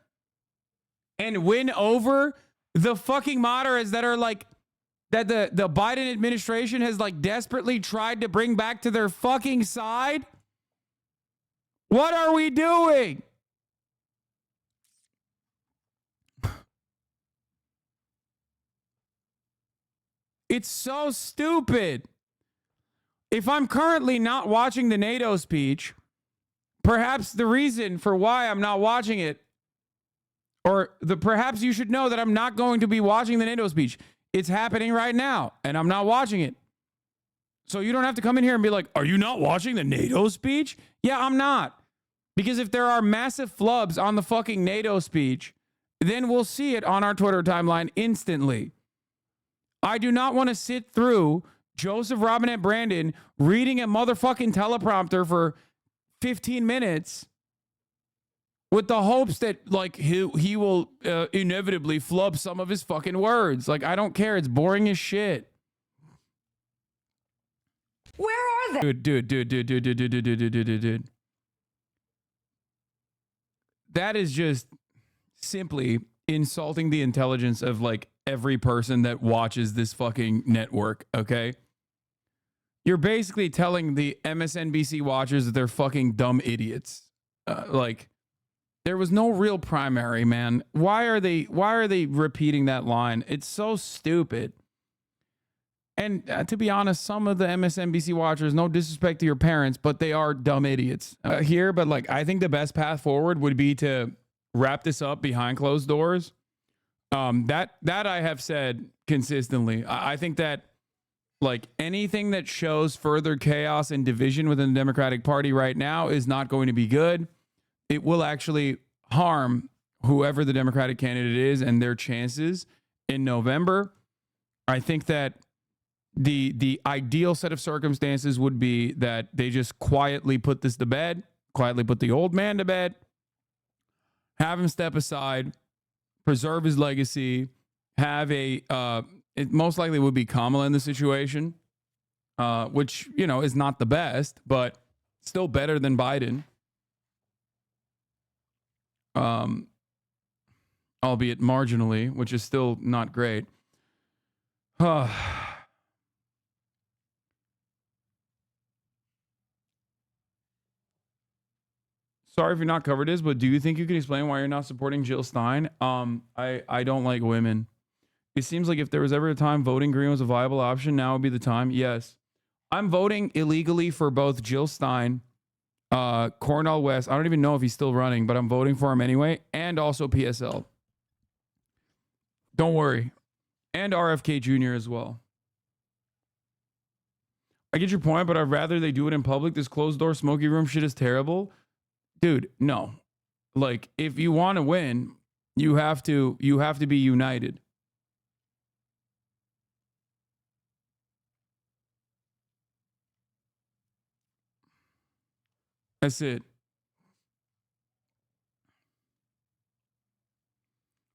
and win over the fucking moderates that are like, that the Biden administration has like desperately tried to bring back to their fucking side? What are we doing? It's so stupid. If I'm currently not watching the NATO speech, perhaps the reason for why I'm not watching it, or perhaps you should know that I'm not going to be watching the NATO speech. It's happening right now, and I'm not watching it. So you don't have to come in here and be like, are you not watching the NATO speech? Yeah, I'm not. Because if there are massive flubs on the fucking NATO speech, then we'll see it on our Twitter timeline instantly. I do not want to sit through Joseph Robinette Brandon reading a motherfucking teleprompter for 15 minutes with the hopes that like he will inevitably flub some of his fucking words. Like, I don't care. It's boring as shit.
Where are they?
Dude. That is just simply insulting the intelligence of like every person that watches this fucking network, okay? You're basically telling the MSNBC watchers that they're fucking dumb idiots. Like, there was no real primary, man. Why are they repeating that line? It's so stupid. And to be honest, some of the MSNBC watchers, no disrespect to your parents, but they are dumb idiots here. But like, I think the best path forward would be to wrap this up behind closed doors. That I have said consistently. I think that like anything that shows further chaos and division within the Democratic Party right now is not going to be good. It will actually harm whoever the Democratic candidate is and their chances in November. I think that the ideal set of circumstances would be that they just quietly put this to bed, quietly put the old man to bed, have him step aside, preserve his legacy, have it most likely would be Kamala in the situation, which, you know, is not the best, but still better than Biden. Albeit marginally, which is still not great. Sorry if you're not covered this, but do you think you can explain why you're not supporting Jill Stein? I don't like women. It seems like if there was ever a time voting green was a viable option, now would be the time. Yes. I'm voting illegally for both Jill Stein, Cornel West. I don't even know if he's still running, but I'm voting for him anyway. And also PSL. Don't worry. And RFK Jr. as well. I get your point, but I'd rather they do it in public. This closed door smoky room shit is terrible. Dude, no. Like, if you want to win, you have to be united. That's it.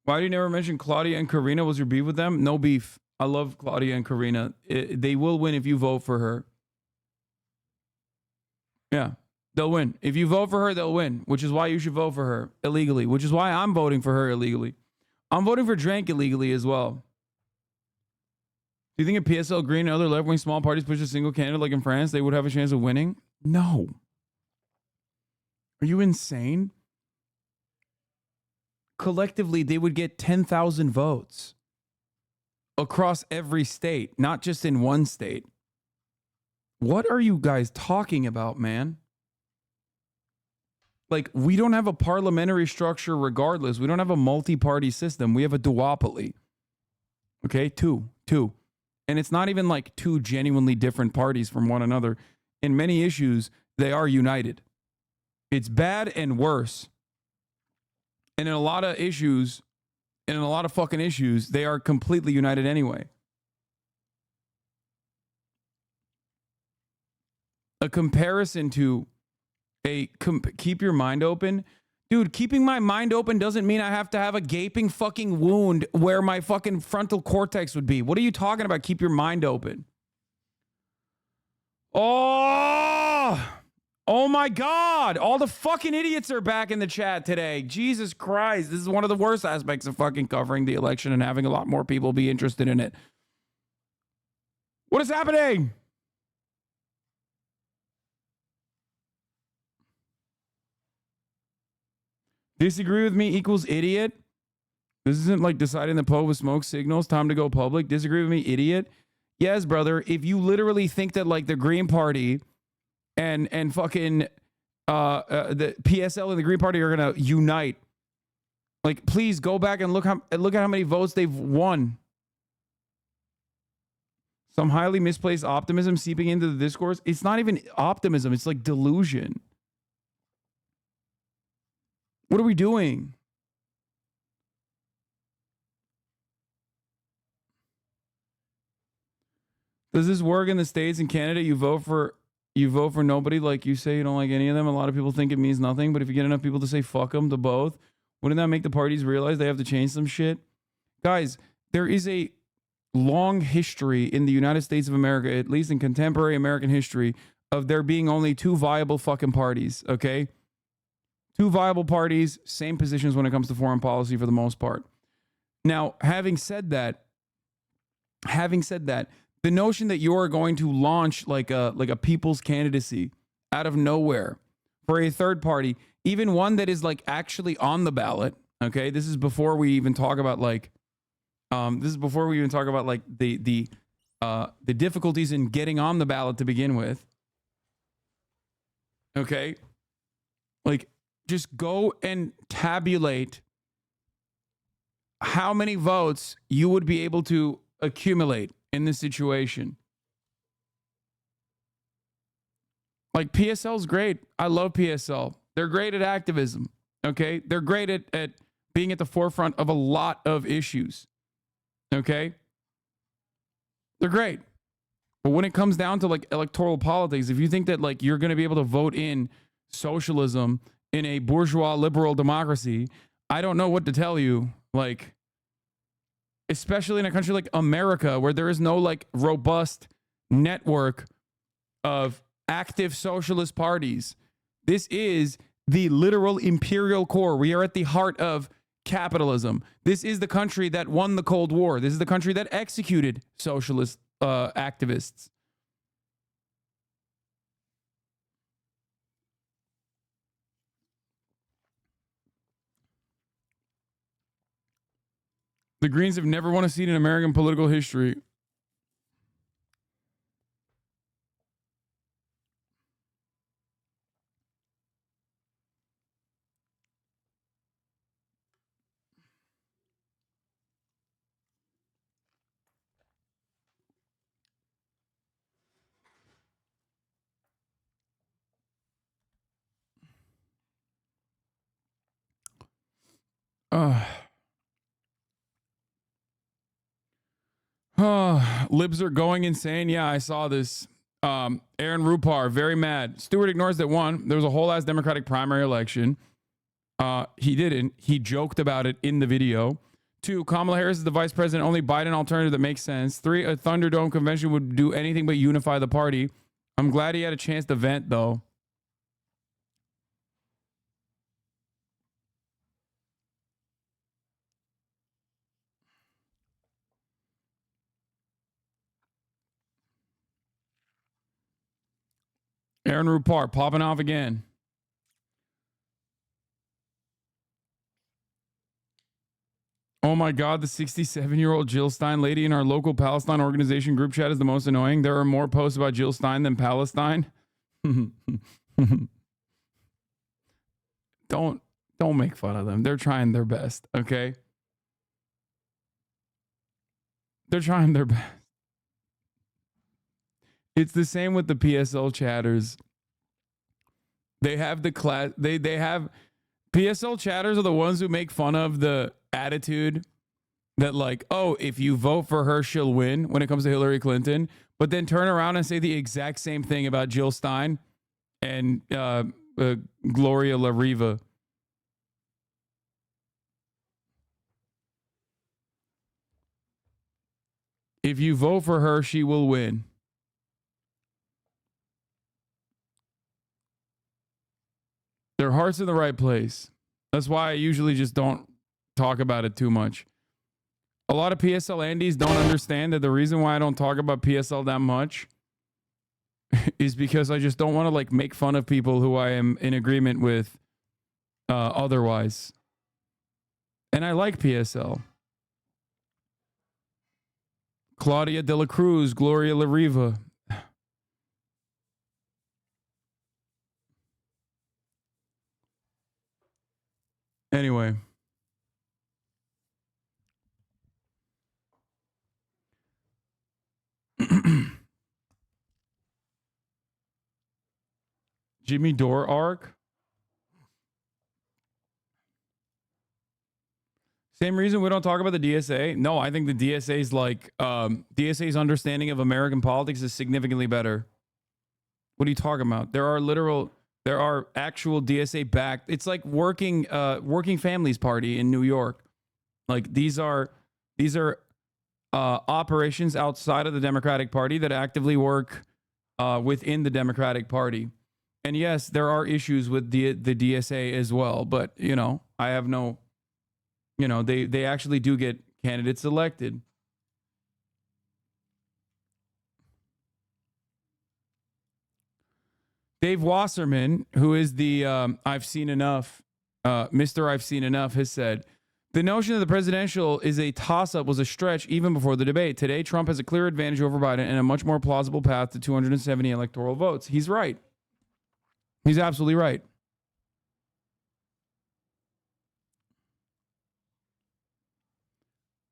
Why do you never mention Claudia and Karina? Was your beef with them? No beef. I love Claudia and Karina. They will win if you vote for her. Yeah, they'll win. If you vote for her, they'll win, which is why you should vote for her illegally, which is why I'm voting for her illegally. I'm voting for Drank illegally as well. Do you think if PSL, Green, and other left-wing small parties push a single candidate like in France, they would have a chance of winning? No. Are you insane? Collectively, they would get 10,000 votes across every state, not just in one state. What are you guys talking about, man? Like, we don't have a parliamentary structure regardless. We don't have a multi-party system. We have a duopoly. Okay, two Two. And it's not even like two genuinely different parties from one another. In many issues, they are united. It's bad and worse. And in a lot of issues, and in a lot of fucking issues, they are completely united anyway. A comparison to keep your mind open. Dude, keeping my mind open doesn't mean I have to have a gaping fucking wound where my fucking frontal cortex would be. What are you talking about? Keep your mind open. Oh my God. All the fucking idiots are back in the chat today. Jesus Christ. This is one of the worst aspects of fucking covering the election and having a lot more people be interested in it. What is happening? Disagree with me equals idiot. This isn't like deciding the Pope with smoke signals. Time to go public. Disagree with me, idiot. Yes, brother. If you literally think that like the Green Party and fucking the PSL and the Green Party are gonna unite, like please go back and look at how many votes they've won. Some highly misplaced optimism seeping into the discourse. It's not even optimism. It's like delusion. What are we doing? Does this work in the States and Canada? You vote for nobody, like you say you don't like any of them. A lot of people think it means nothing, but if you get enough people to say fuck them to both, wouldn't that make the parties realize they have to change some shit? Guys, there is a long history in the United States of America, at least in contemporary American history, of there being only two viable fucking parties, okay? Two viable parties, same positions when it comes to foreign policy for the most part. Now, having said that, the notion that you're going to launch like a people's candidacy out of nowhere for a third party, even one that is like actually on the ballot, okay? This is before we even talk about like the difficulties in getting on the ballot to begin with. Okay? Like just go and tabulate how many votes you would be able to accumulate in this situation. Like PSL's great. I love PSL. They're great at activism. Okay? They're great at being at the forefront of a lot of issues. Okay? They're great. But when it comes down to like electoral politics, if you think that like you're going to be able to vote in socialism in a bourgeois liberal democracy, I don't know what to tell you. Like, especially in a country like America, where there is no like robust network of active socialist parties. This is the literal imperial core. We are at the heart of capitalism. This is the country that won the Cold War. This is the country that executed socialist activists. The Greens have never won a seat in American political history. Libs are going insane. Yeah, I saw this. Aaron Rupar, very mad. Stewart ignores that one, there was a whole ass Democratic primary election. He didn't. He joked about it in the video. 2, Kamala Harris is the vice president, only Biden alternative that makes sense. 3, a Thunderdome convention would do anything but unify the party. I'm glad he had a chance to vent, though. Aaron Rupar popping off again. Oh my God, the 67-year-old Jill Stein lady in our local Palestine organization group chat is the most annoying. There are more posts about Jill Stein than Palestine. Don't make fun of them. They're trying their best, okay? They're trying their best. It's the same with the PSL chatters. They have the class. They have PSL chatters are the ones who make fun of the attitude that like, oh, if you vote for her, she'll win when it comes to Hillary Clinton, but then turn around and say the exact same thing about Jill Stein and Gloria La Riva. If you vote for her, she will win. Their heart's in the right place. That's why I usually just don't talk about it too much. A lot of PSL Andes don't understand that the reason why I don't talk about PSL that much is because I just don't want to like make fun of people who I am in agreement with otherwise. And I like PSL. Claudia de la Cruz, Gloria La Riva. Anyway. Jimmy Dore arc. Same reason we don't talk about the DSA. No, I think the DSA's like DSA's understanding of American politics is significantly better. What are you talking about? There are actual DSA backed. It's like working families party in New York. Like these are operations outside of the Democratic Party that actively work within the Democratic Party. And yes, there are issues with the DSA as well, but you know, I have no, you know, they actually do get candidates elected. Dave Wasserman, who is the I've seen enough, Mr. I've seen enough, has said, the notion that the presidential is a toss-up was a stretch even before the debate. Today, Trump has a clear advantage over Biden and a much more plausible path to 270 electoral votes. He's right. He's absolutely right.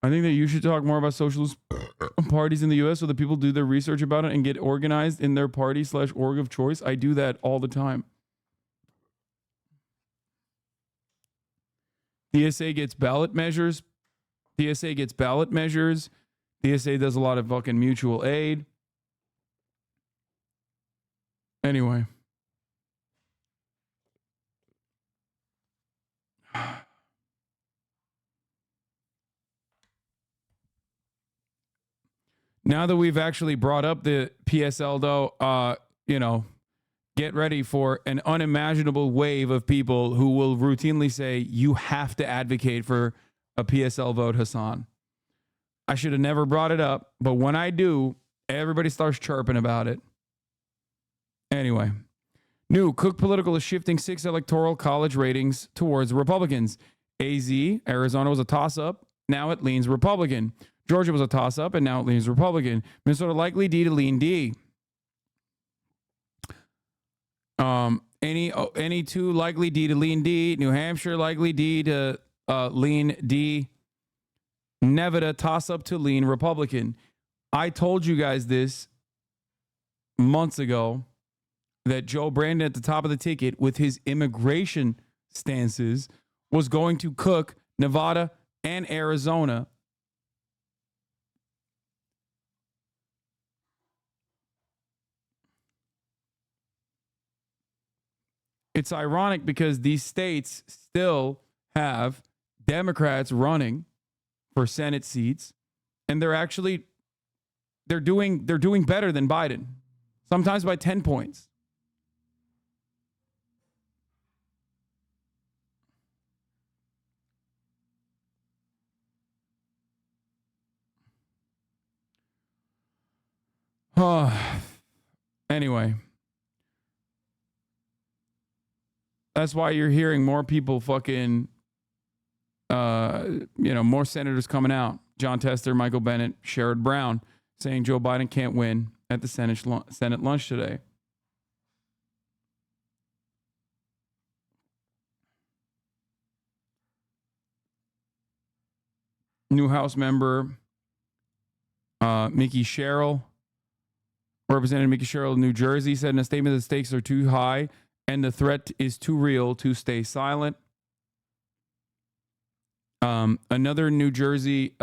I think that you should talk more about socialist parties in the U.S. so that people do their research about it and get organized in their party/org of choice. I do that all the time. DSA gets ballot measures. DSA gets ballot measures. DSA does a lot of fucking mutual aid. Anyway. Now that we've actually brought up the PSL, though, you know, get ready for an unimaginable wave of people who will routinely say, you have to advocate for a PSL vote, Hasan. I should have never brought it up, but when I do, everybody starts chirping about it. Anyway, new Cook Political is shifting 6 electoral college ratings towards Republicans. AZ, Arizona was a toss-up. Now it leans Republican. Georgia was a toss-up, and now it leans Republican. Minnesota likely D to lean D. Any two likely D to lean D. New Hampshire likely D to lean D. Nevada toss-up to lean Republican. I told you guys this months ago that Joe Brandon at the top of the ticket with his immigration stances was going to cook Nevada and Arizona. It's ironic because these states still have Democrats running for Senate seats, and they're doing better than Biden, sometimes by 10 points. Anyway. That's why you're hearing more people fucking, more senators coming out. John Tester, Michael Bennett, Sherrod Brown saying Joe Biden can't win at the Senate lunch today. New House member Mickey Sherrill, Representative Mickey Sherrill of New Jersey, said in a statement the stakes are too high and the threat is too real to stay silent. Another New Jersey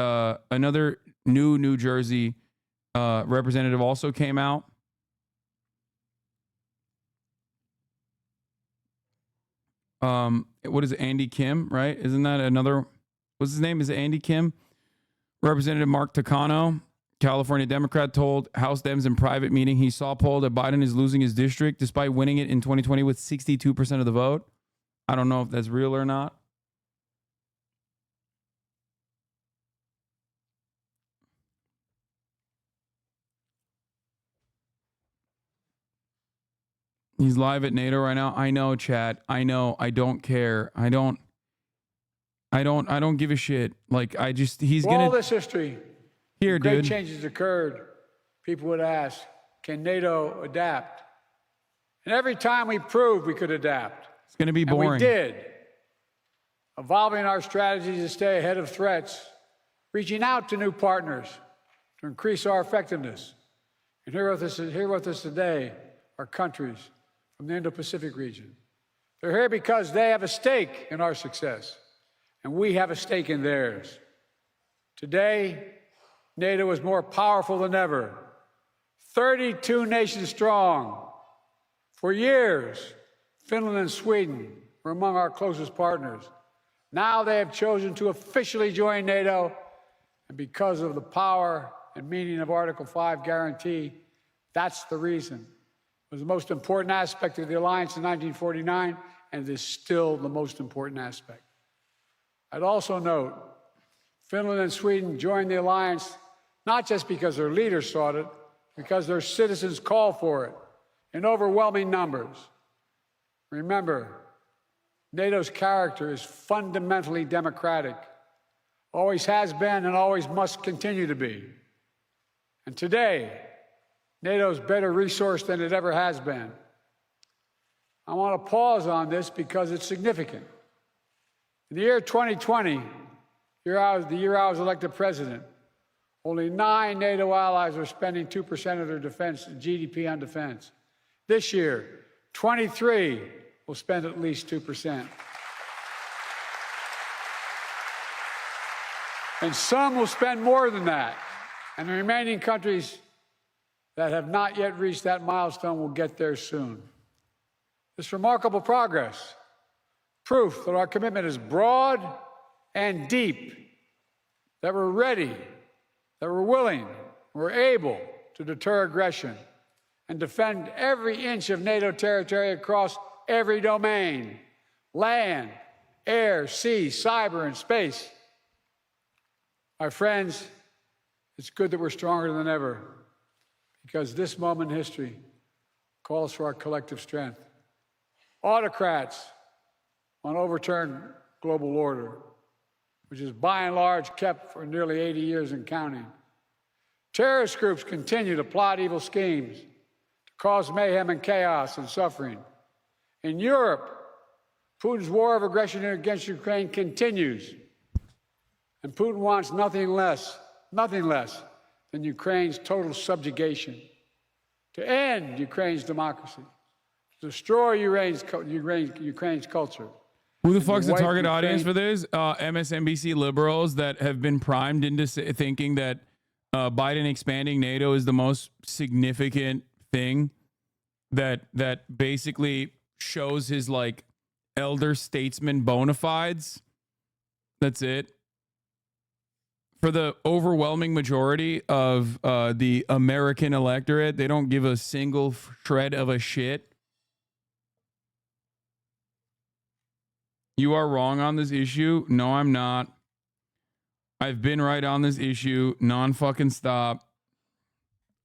representative also came out. What is it? Andy Kim, right? Isn't that another? What's his name? Is it Andy Kim? Representative Mark Takano, California Democrat, told House Dems in private meeting he saw poll that Biden is losing his district despite winning it in 2020 with 62% of the vote. I don't know if that's real or not. He's live at NATO right now. I know, chat. I know. I don't care. I don't give a shit. Like, he's
For
gonna.
all this history,
Here,
great
dude.
changes occurred. People would ask, can NATO adapt? And every time we proved we could adapt.
It's gonna be boring.
And we did. Evolving our strategies to stay ahead of threats, reaching out to new partners to increase our effectiveness. And here with us today are countries from the Indo-Pacific region. They're here because they have a stake in our success, and we have a stake in theirs. Today, NATO is more powerful than ever, 32 nations strong. For years, Finland and Sweden were among our closest partners. Now they have chosen to officially join NATO, and because of the power and meaning of Article 5 guarantee, that's the reason. It was the most important aspect of the alliance in 1949, and it is still the most important aspect. I'd also note, Finland and Sweden joined the alliance not just because their leaders sought it, because their citizens called for it in overwhelming numbers. Remember, NATO's character is fundamentally democratic, always has been and always must continue to be. And today, NATO is better resourced than it ever has been. I want to pause on this because it's significant. In the year 2020, the year I was elected president, only 9 NATO allies were spending 2% of their defense GDP on defense. This year, 23 will spend at least 2%. And some will spend more than that. And the remaining countries that have not yet reached that milestone will get there soon. This remarkable progress, proof that our commitment is broad and deep, that we're ready, that we're willing, we're able to deter aggression and defend every inch of NATO territory across every domain: land, air, sea, cyber, and space. My friends, it's good that we're stronger than ever, because this moment in history calls for our collective strength. Autocrats want to overturn global order, which is by and large kept for nearly 80 years and counting. Terrorist groups continue to plot evil schemes to cause mayhem and chaos and suffering. In Europe, Putin's war of aggression against Ukraine continues, and Putin wants nothing less than Ukraine's total subjugation, to end Ukraine's democracy, to destroy Ukraine's culture.
Who the fuck's the target audience for this? MSNBC liberals that have been primed into thinking that Biden expanding NATO is the most significant thing that basically shows his like elder statesman bona fides. That's it. For the overwhelming majority of the American electorate, they don't give a single shred of a shit. You are wrong on this issue. No, I'm not. I've been right on this issue. Non-fucking stop.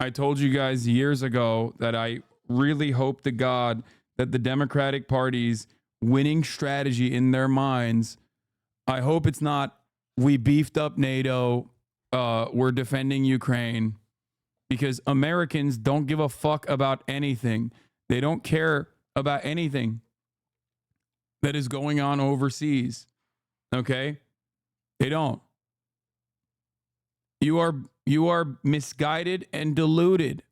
I told you guys years ago that I really hope to God that the Democratic Party's winning strategy in their minds, I hope it's not, we beefed up NATO, we're defending Ukraine, because Americans don't give a fuck about anything. They don't care about anything that is going on overseas. Okay? They don't. You are misguided and deluded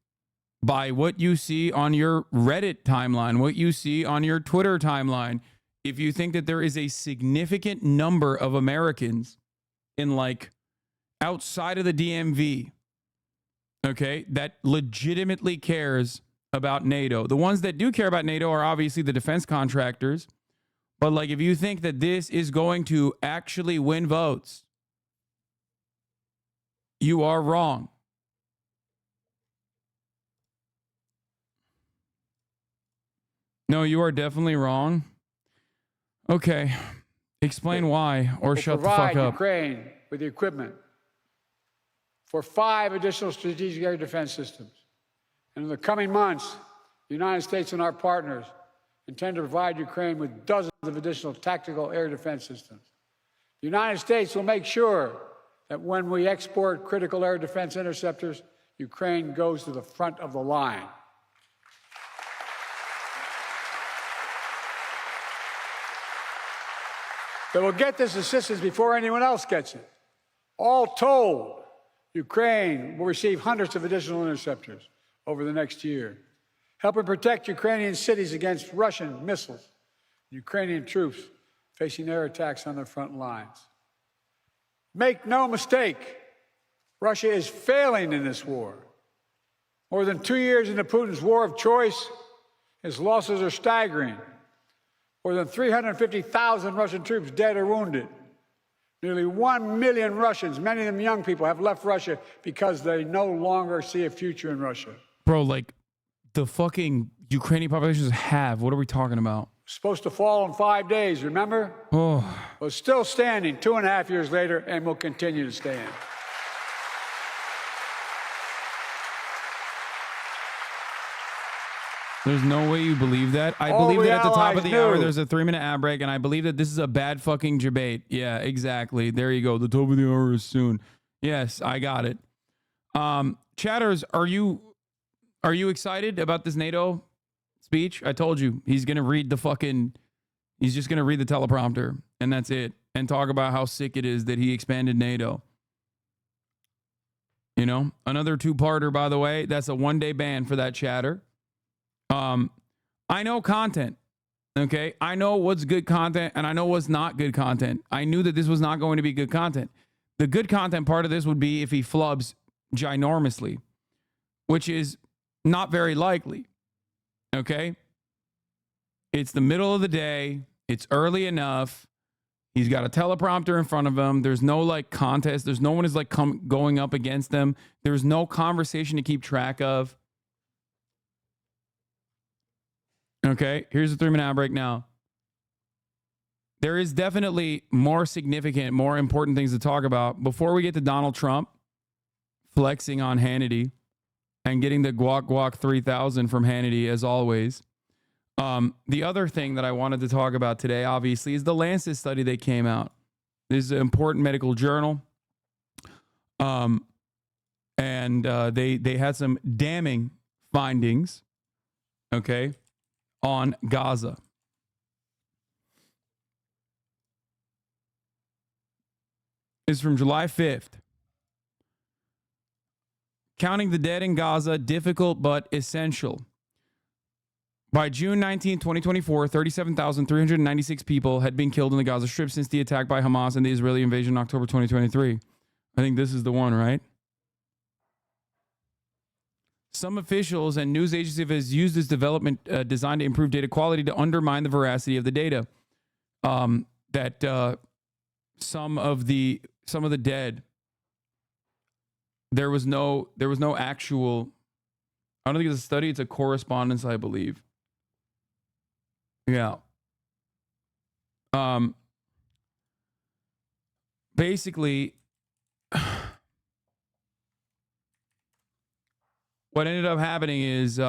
by what you see on your Reddit timeline, what you see on your Twitter timeline. If you think that there is a significant number of Americans in like outside of the DMV, okay, that legitimately cares about NATO. The ones that do care about NATO are obviously the defense contractors. But like, if you think that this is going to actually win votes, you are wrong. No, you are definitely wrong. Okay. Explain why, or shut the fuck up.
Ukraine with the equipment for 5 additional strategic air defense systems. And in the coming months, the United States and our partners intend to provide Ukraine with dozens of additional tactical air defense systems. The United States will make sure that when we export critical air defense interceptors, Ukraine goes to the front of the line. They will get this assistance before anyone else gets it. All told, Ukraine will receive hundreds of additional interceptors over the next year, helping protect Ukrainian cities against Russian missiles, Ukrainian troops facing air attacks on their front lines. Make no mistake, Russia is failing in this war. More than 2 years into Putin's war of choice, his losses are staggering. More than 350,000 Russian troops dead or wounded. Nearly 1 million Russians, many of them young people, have left Russia because they no longer see a future in Russia.
Bro, like, the fucking Ukrainian population is half. What are we talking about?
Supposed to fall in 5 days, remember?
Oh.
Well, still standing 2.5 years later, and will continue to stand.
There's no way you believe that. I
All
believe
the
that at the top of the
allies
hour,
knew.
there's a 3-minute ad break, and I believe that this is a bad fucking debate. Yeah, exactly. There you go. The top of the hour is soon. Yes, I got it. Chatters, are you excited about this NATO speech? I told you he's gonna read he's just gonna read the teleprompter, and that's it, and talk about how sick it is that he expanded NATO. You know, another 2-parter, by the way. That's a 1-day ban for that chatter. I know content, okay? I know what's good content and I know what's not good content. I knew that this was not going to be good content. The good content part of this would be if he flubs ginormously, which is not very likely, okay? It's the middle of the day. It's early enough. He's got a teleprompter in front of him. There's no like contest. There's no one is like going up against them. There's no conversation to keep track of. Okay, here's a 3-minute ad break now. There is definitely more significant, more important things to talk about. Before we get to Donald Trump flexing on Hannity and getting the guac 3000 from Hannity, as always. The other thing that I wanted to talk about today, obviously, is the Lancet study that came out. This is an important medical journal. And they had some damning findings, okay, on Gaza. This is from July 5th. Counting the dead in Gaza, difficult but essential. By June 19, 2024, 37,396 people had been killed in the Gaza Strip since the attack by Hamas and the Israeli invasion in October 2023. I think this is the one, right? Some officials and news agencies have used this development designed to improve data quality to undermine the veracity of the data. That some of the dead, there was no actual. I don't think it's a study; it's a correspondence, I believe. Yeah. Basically. What ended up happening is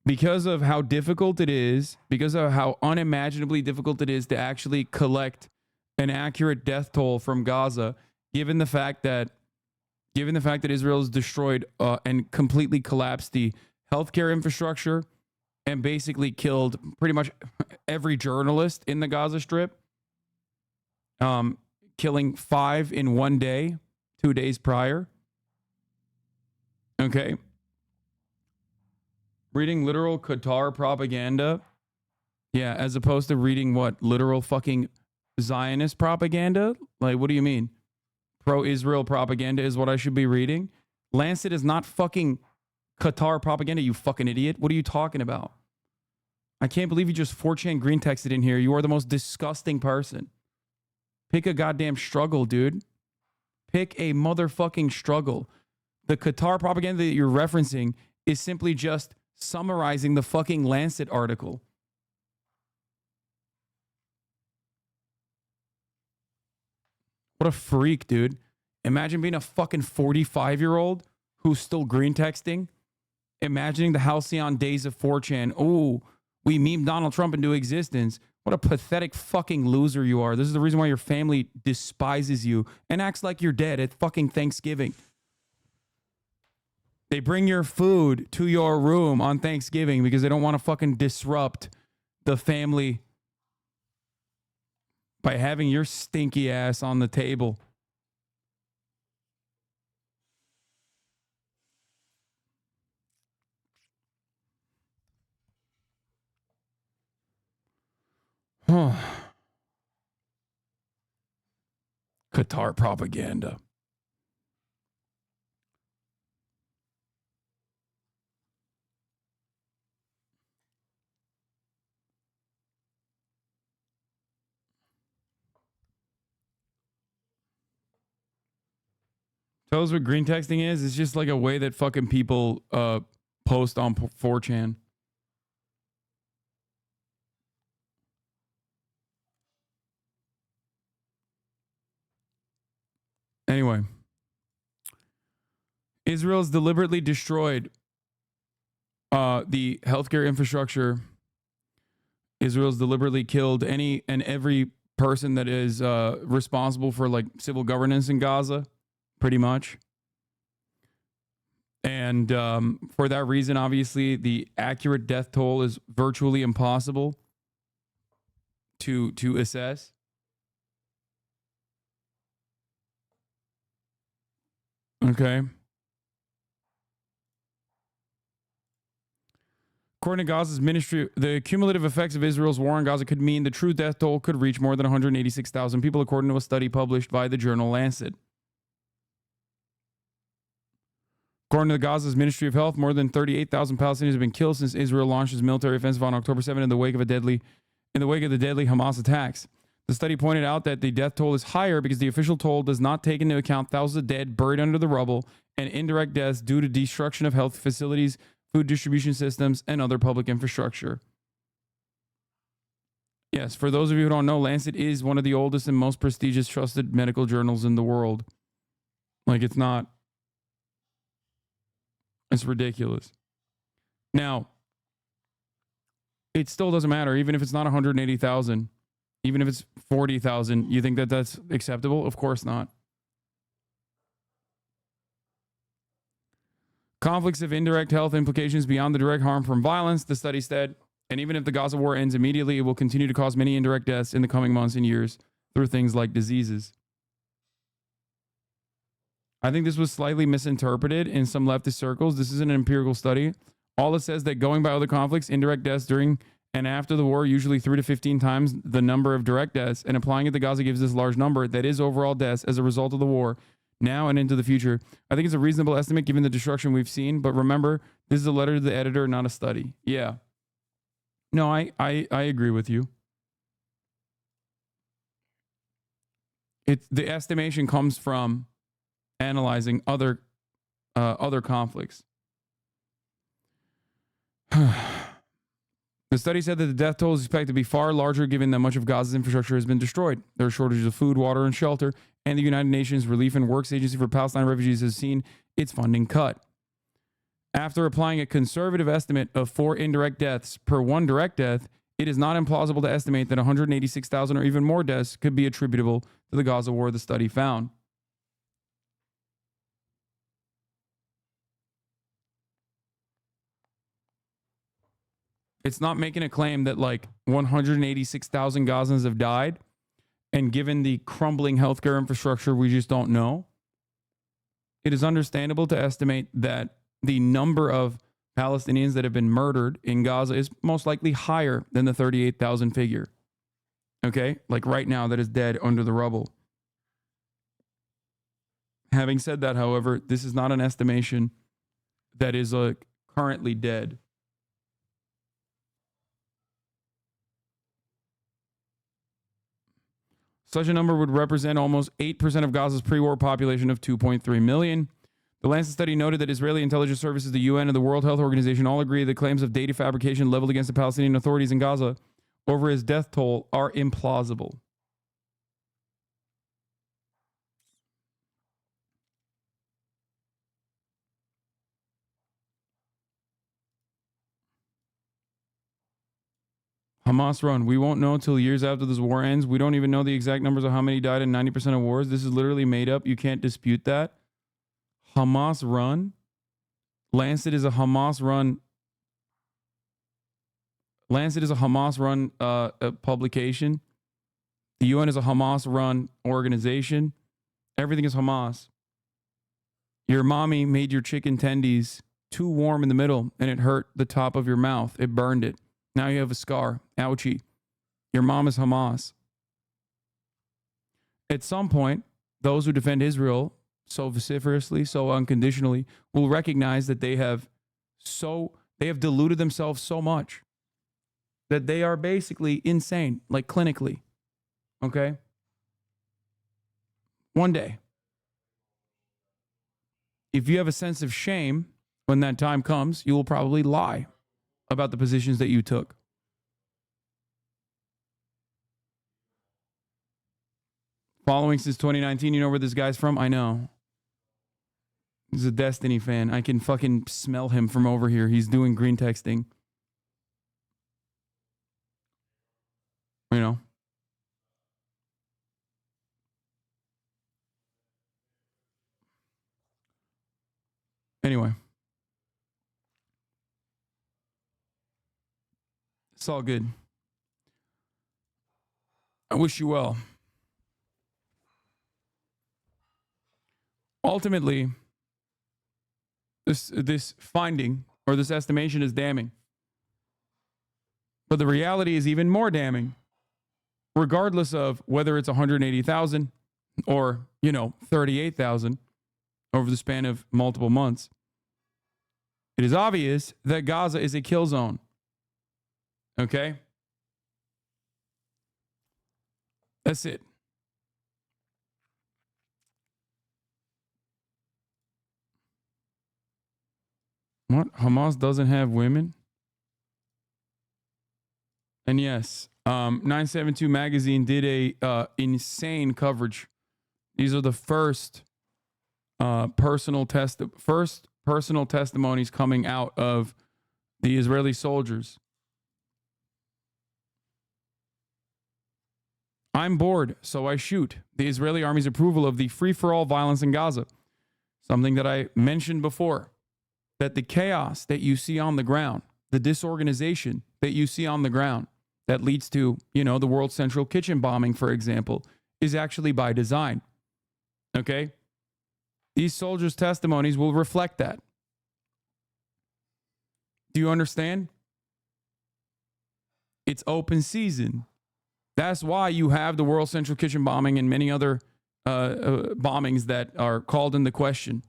because of how difficult it is, because of how unimaginably difficult it is to actually collect an accurate death toll from Gaza, given the fact that Israel has destroyed and completely collapsed the healthcare infrastructure and basically killed pretty much every journalist in the Gaza Strip, killing 5 in one day 2 days prior. Okay. Reading literal Qatar propaganda. Yeah, as opposed to reading what? Literal fucking Zionist propaganda? Like, what do you mean? Pro-Israel propaganda is what I should be reading? Lancet is not fucking Qatar propaganda, you fucking idiot. What are you talking about? I can't believe you just 4chan green texted in here. You are the most disgusting person. Pick a goddamn struggle, dude. Pick a motherfucking struggle. The Qatar propaganda that you're referencing is simply just summarizing the fucking Lancet article. What a freak, dude. Imagine being a fucking 45-year-old who's still green texting. Imagining the halcyon days of 4chan. Oh, we memed Donald Trump into existence. What a pathetic fucking loser you are. This is the reason why your family despises you and acts like you're dead at fucking Thanksgiving. They bring your food to your room on Thanksgiving because they don't want to fucking disrupt the family by having your stinky ass on the table. Qatar propaganda. Tell us what green texting is? It's just like a way that fucking people post on 4chan. Anyway, Israel's deliberately destroyed the healthcare infrastructure. Israel's deliberately killed any and every person that is responsible for like civil governance in Gaza, pretty much. And for that reason, obviously, the accurate death toll is virtually impossible to assess. Okay. According to Gaza's ministry, the cumulative effects of Israel's war on Gaza could mean the true death toll could reach more than 186,000 people, according to a study published by the journal Lancet. According to Gaza's Ministry of Health, more than 38,000 Palestinians have been killed since Israel launched its military offensive on October 7 in the wake of the deadly Hamas attacks. The study pointed out that the death toll is higher because the official toll does not take into account thousands of dead buried under the rubble and indirect deaths due to destruction of health facilities, food distribution systems, and other public infrastructure. Yes, for those of you who don't know, Lancet is one of the oldest and most prestigious trusted medical journals in the world. Like, it's not... It's ridiculous. Now, it still doesn't matter, even if it's not 180,000, even if it's 40,000, you think that that's acceptable? Of course not. Conflicts have indirect health implications beyond the direct harm from violence, the study said. And even if the Gaza war ends immediately, it will continue to cause many indirect deaths in the coming months and years through things like diseases. I think this was slightly misinterpreted in some leftist circles. This is an empirical study. All it says that going by other conflicts, indirect deaths during and after the war, usually 3 to 15 times the number of direct deaths, and applying it to Gaza gives this large number that is overall deaths as a result of the war now and into the future. I think it's a reasonable estimate given the destruction we've seen, but remember, this is a letter to the editor, not a study. Yeah. No, I agree with you. The estimation comes from analyzing other conflicts. The study said that the death toll is expected to be far larger given that much of Gaza's infrastructure has been destroyed. There are shortages of food, water, and shelter, and the United Nations Relief and Works Agency for Palestine Refugees has seen its funding cut. After applying a conservative estimate of 4 indirect deaths per 1 direct death, it is not implausible to estimate that 186,000 or even more deaths could be attributable to the Gaza war, the study found. It's not making a claim that like 186,000 Gazans have died, and given the crumbling healthcare infrastructure, we just don't know. it is understandable to estimate that the number of Palestinians that have been murdered in Gaza is most likely higher than the 38,000 figure. Okay? Like right now, that is dead under the rubble. Having said that, however, this is not an estimation that is currently dead. Such a number would represent almost 8% of Gaza's pre-war population of 2.3 million. The Lancet study noted that Israeli intelligence services, the UN, and the World Health Organization all agree that claims of data fabrication leveled against the Palestinian authorities in Gaza over his death toll are implausible. Hamas run. We won't know until years after this war ends. We don't even know the exact numbers of how many died in 90% of wars. This is literally made up. You can't dispute that. Hamas run. Lancet is a Hamas run. Lancet is a Hamas run publication. The UN is a Hamas run organization. Everything is Hamas. Your mommy made your chicken tendies too warm in the middle and it hurt the top of your mouth. It burned it. Now you have a scar. Ouchie. Your mom is Hamas. At some point, those who defend Israel so vociferously, so unconditionally, will recognize that they have deluded themselves so much that they are basically insane, like clinically. Okay? One day, if you have a sense of shame when that time comes, you will probably lie about the positions that you took. Following since 2019, you know where this guy's from? I know. He's a Destiny fan. I can fucking smell him from over here. He's doing green texting. You know? Anyway. It's all good. I wish you well. Ultimately, this finding or this estimation is damning. But the reality is even more damning. Regardless of whether it's 180,000 or, 38,000 over the span of multiple months, it is obvious that Gaza is a kill zone. Okay? That's it. What? Hamas doesn't have women? And yes, 972 magazine did a insane coverage. These are the first personal testimonies coming out of the Israeli soldiers. I'm bored, so I shoot. The Israeli army's approval of the free-for-all violence in Gaza. Something that I mentioned before. That the chaos that you see on the ground, the disorganization that you see on the ground, that leads to, the World Central Kitchen bombing, for example, is actually by design. Okay? These soldiers' testimonies will reflect that. Do you understand? It's open season. That's why you have the World Central Kitchen bombing and many other bombings that are called into question.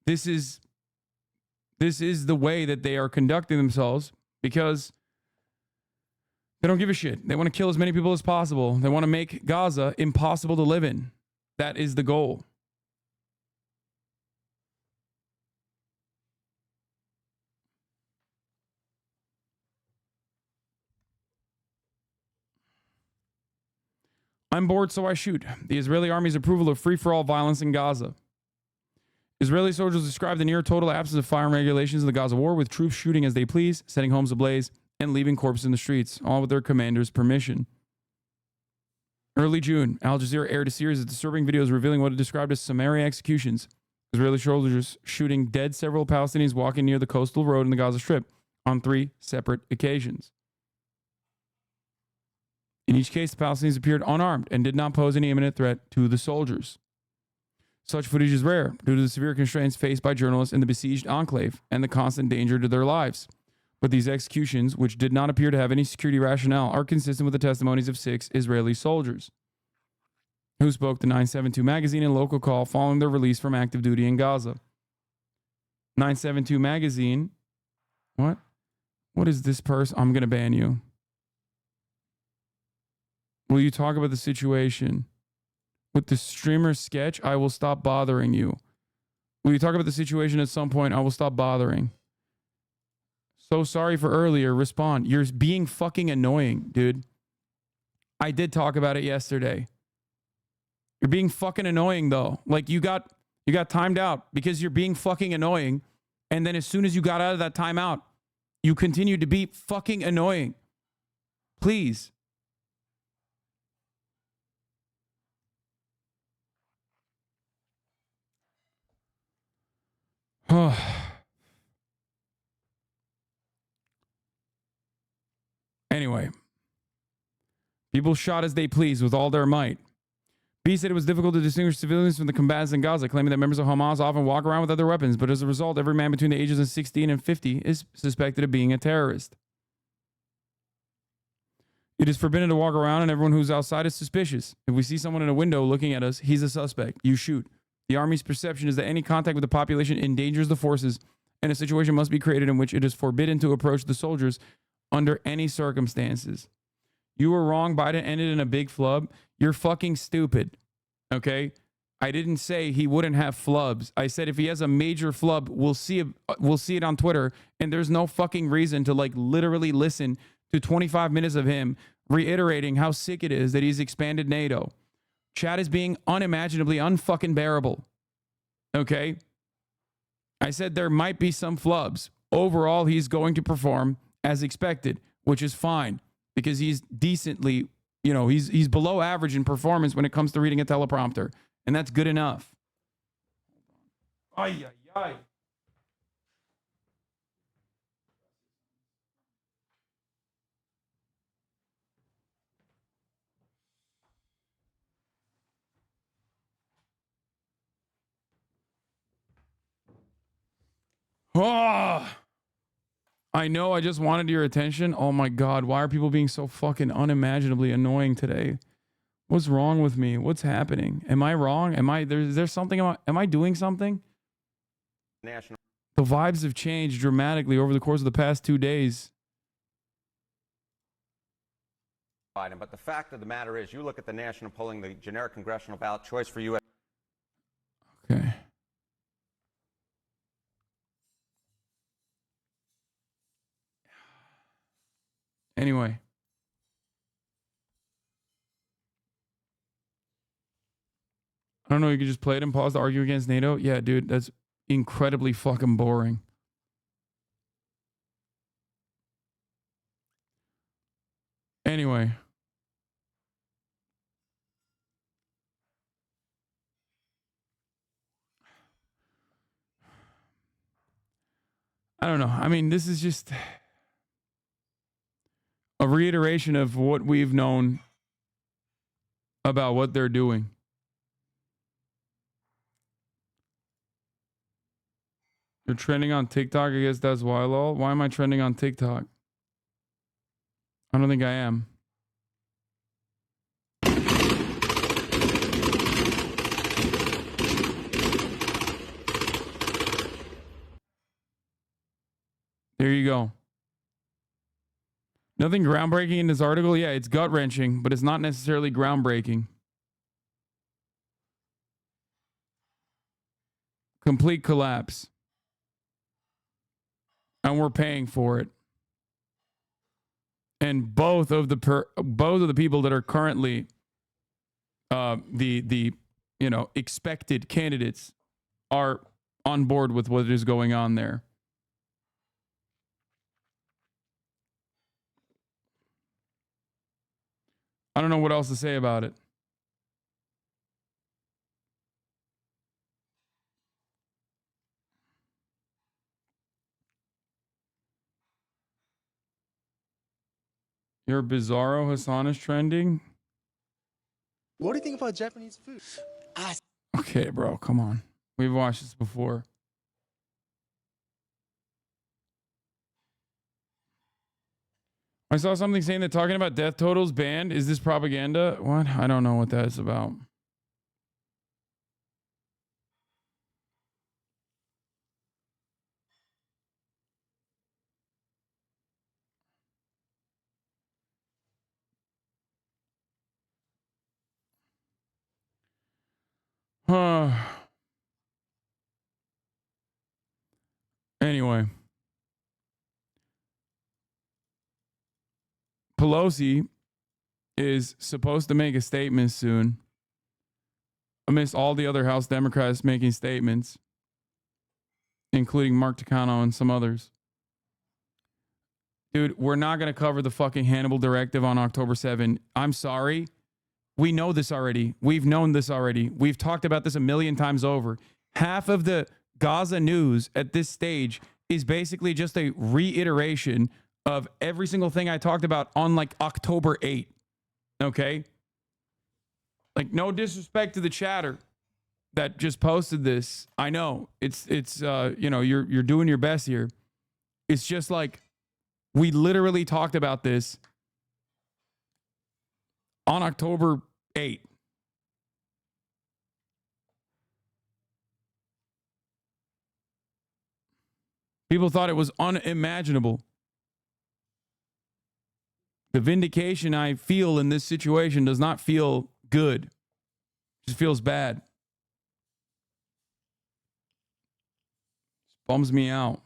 This is the way that they are conducting themselves because they don't give a shit. They want to kill as many people as possible. They want to make Gaza impossible to live in. That is the goal. I'm bored, so I shoot. The Israeli army's approval of free-for-all violence in Gaza. Israeli soldiers described the near total absence of firearm regulations in the Gaza war, with troops shooting as they please, setting homes ablaze, and leaving corpses in the streets, all with their commander's permission. Early June, Al Jazeera aired a series of disturbing videos revealing what it described as summary executions. Israeli soldiers shooting dead several Palestinians walking near the coastal road in the Gaza Strip on 3 separate occasions. In each case, the Palestinians appeared unarmed and did not pose any imminent threat to the soldiers. Such footage is rare due to the severe constraints faced by journalists in the besieged enclave and the constant danger to their lives. But these executions, which did not appear to have any security rationale, are consistent with the testimonies of 6 Israeli soldiers who spoke to 972 magazine in local call following their release from active duty in Gaza. 972 magazine. What? What is this person? I'm going to ban you. Will you talk about the situation? With the streamer sketch, I will stop bothering you. Will you talk about the situation at some point? I will stop bothering. So sorry for earlier. Respond. You're being fucking annoying, dude. I did talk about it yesterday. You're being fucking annoying, though. Like, you got timed out because you're being fucking annoying. And then as soon as you got out of that timeout, you continued to be fucking annoying. Please. Anyway, people shot as they pleased with all their might. B said it was difficult to distinguish civilians from the combatants in Gaza, claiming that members of Hamas often walk around with other weapons, but as a result, every man between the ages of 16 and 50 is suspected of being a terrorist. It is forbidden to walk around, and everyone who's outside is suspicious. If we see someone in a window looking at us, he's a suspect. You shoot. The Army's perception is that any contact with the population endangers the forces, and a situation must be created in which it is forbidden to approach the soldiers under any circumstances. You were wrong. Biden ended in a big flub. You're fucking stupid. Okay? I didn't say he wouldn't have flubs. I said if he has a major flub, we'll see it on Twitter, and there's no fucking reason to like literally listen to 25 minutes of him reiterating how sick it is that he's expanded NATO. Chad is being unimaginably unfucking bearable. Okay? I said there might be some flubs. Overall, he's going to perform as expected, which is fine because he's decently, he's below average in performance when it comes to reading a teleprompter, and that's good enough. Ay, ay, ay. Oh, I know. I just wanted your attention. Oh my God. Why are people being so fucking unimaginably annoying today? What's wrong with me? What's happening? Am I wrong? There's something? Am I doing something?
National.
The vibes have changed dramatically over the course of the past 2 days.
Biden, but the fact of the matter is, you look at the national polling, the generic congressional ballot choice for U.S.
Okay. Anyway. I don't know. You could just play it and pause to argue against NATO. Yeah, dude, that's incredibly fucking boring. Anyway. I don't know. I mean, this is just a reiteration of what we've known about what they're doing. You're trending on TikTok? I guess that's why, lol. Why am I trending on TikTok? I don't think I am. There you go. Nothing groundbreaking in this article? Yeah, it's gut-wrenching, but it's not necessarily groundbreaking. Complete collapse. And we're paying for it. And both of the people that are currently the expected candidates are on board with what is going on there. I don't know what else to say about it. Your Bizarro Hasan is trending.
What do you think about Japanese food?
Okay, bro, come on. We've watched this before. I saw something saying that talking about death totals banned. Is this propaganda? What? I don't know what that is about. Anyway. Pelosi is supposed to make a statement soon, amidst all the other House Democrats making statements, including Mark Takano and some others. Dude, we're not going to cover the fucking Hannibal Directive on October 7. I'm sorry. We know this already. We've known this already. We've talked about this a million times over. Half of the Gaza news at this stage is basically just a reiteration of every single thing I talked about on like October 8. Okay? Like, no disrespect to the chatter that just posted this. I know it's you know, you're doing your best here. It's just like we literally talked about this on October 8. People thought it was unimaginable. The vindication I feel in this situation does not feel good. It just feels bad. It bums me out.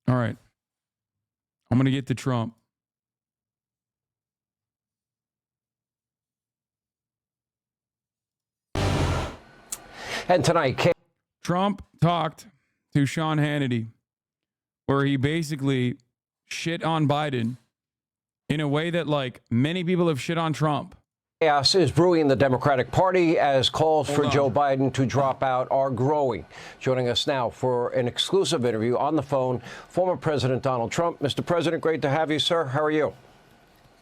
All right. I'm going to get to Trump.
And tonight,
Trump talked to Sean Hannity, where he basically shit on Biden in a way that, like, many people have shit on Trump.
Chaos is brewing in the Democratic Party as calls for Joe Biden to drop out are growing. Joining us now for an exclusive interview on the phone, former President Donald Trump. Mr. President, great to have you, sir. How are you?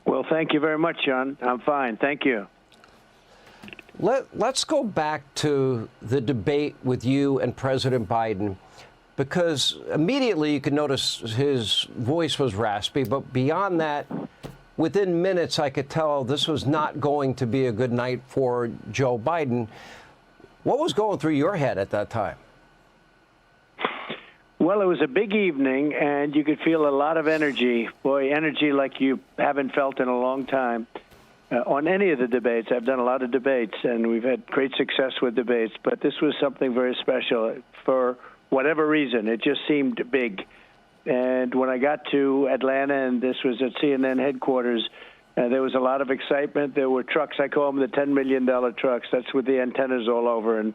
Well, thank you very much, John. I'm fine. Thank you.
Let's go back to the debate with you and President Biden, because immediately you could notice his voice was raspy, but beyond that, within minutes, I could tell this was not going to be a good night for Joe Biden. What was going through your head at that time?
Well, it was a big evening, and you could feel a lot of energy. Boy, energy like you haven't felt in a long time. On any of the debates, I've done a lot of debates, and we've had great success with debates, but this was something very special. For whatever reason, it just seemed big. And when I got to Atlanta, and this was at CNN headquarters, there was a lot of excitement. There were trucks. I call them the $10 million trucks. That's with the antennas all over, and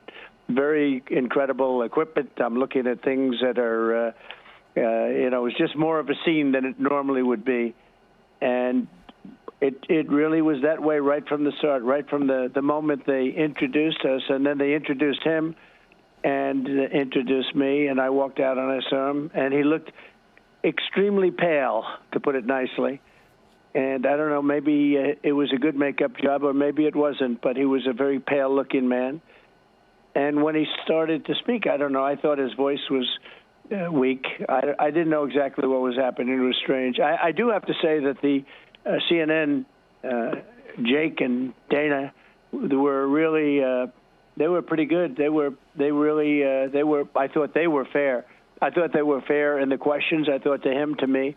very incredible equipment. I'm looking at things that are, you know, it's just more of a scene than it normally would be. And it really was that way right from the start, right from the moment they introduced us, and then they introduced him and introduced me, and I walked out and I saw him, and he looked extremely pale, to put it nicely. And I don't know, maybe it was a good makeup job or maybe it wasn't, but he was a very pale-looking man. And when he started to speak, I don't know, I thought his voice was weak. I didn't know exactly what was happening. It was strange. I do have to say that the CNN, Jake and Dana, they were really, they were pretty good. I thought they were fair. I thought they were fair in the questions. I thought to him, to me.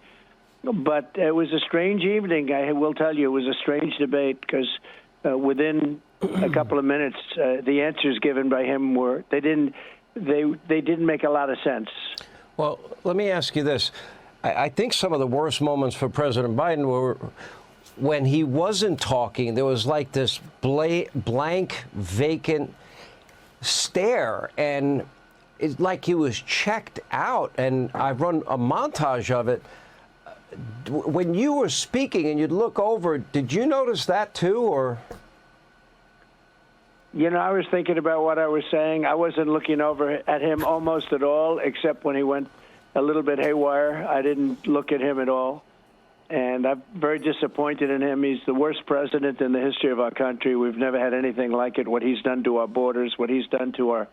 But it was a strange evening. I will tell you, it was a strange debate because within a couple of minutes, the answers given by him were, they didn't make a lot of sense.
Well, let me ask you this. I think some of the worst moments for President Biden were when he wasn't talking. There was like this blank, vacant stare. And it's like he was checked out, and I've run a montage of it. When you were speaking and you'd look over, did you notice that too, or?
You know, I was thinking about what I was saying. I wasn't looking over at him almost at all, except when he went a little bit haywire. I didn't look at him at all. And I'm very disappointed in him. He's the worst president in the history of our country. We've never had anything like it, what he's done to our borders, what he's done to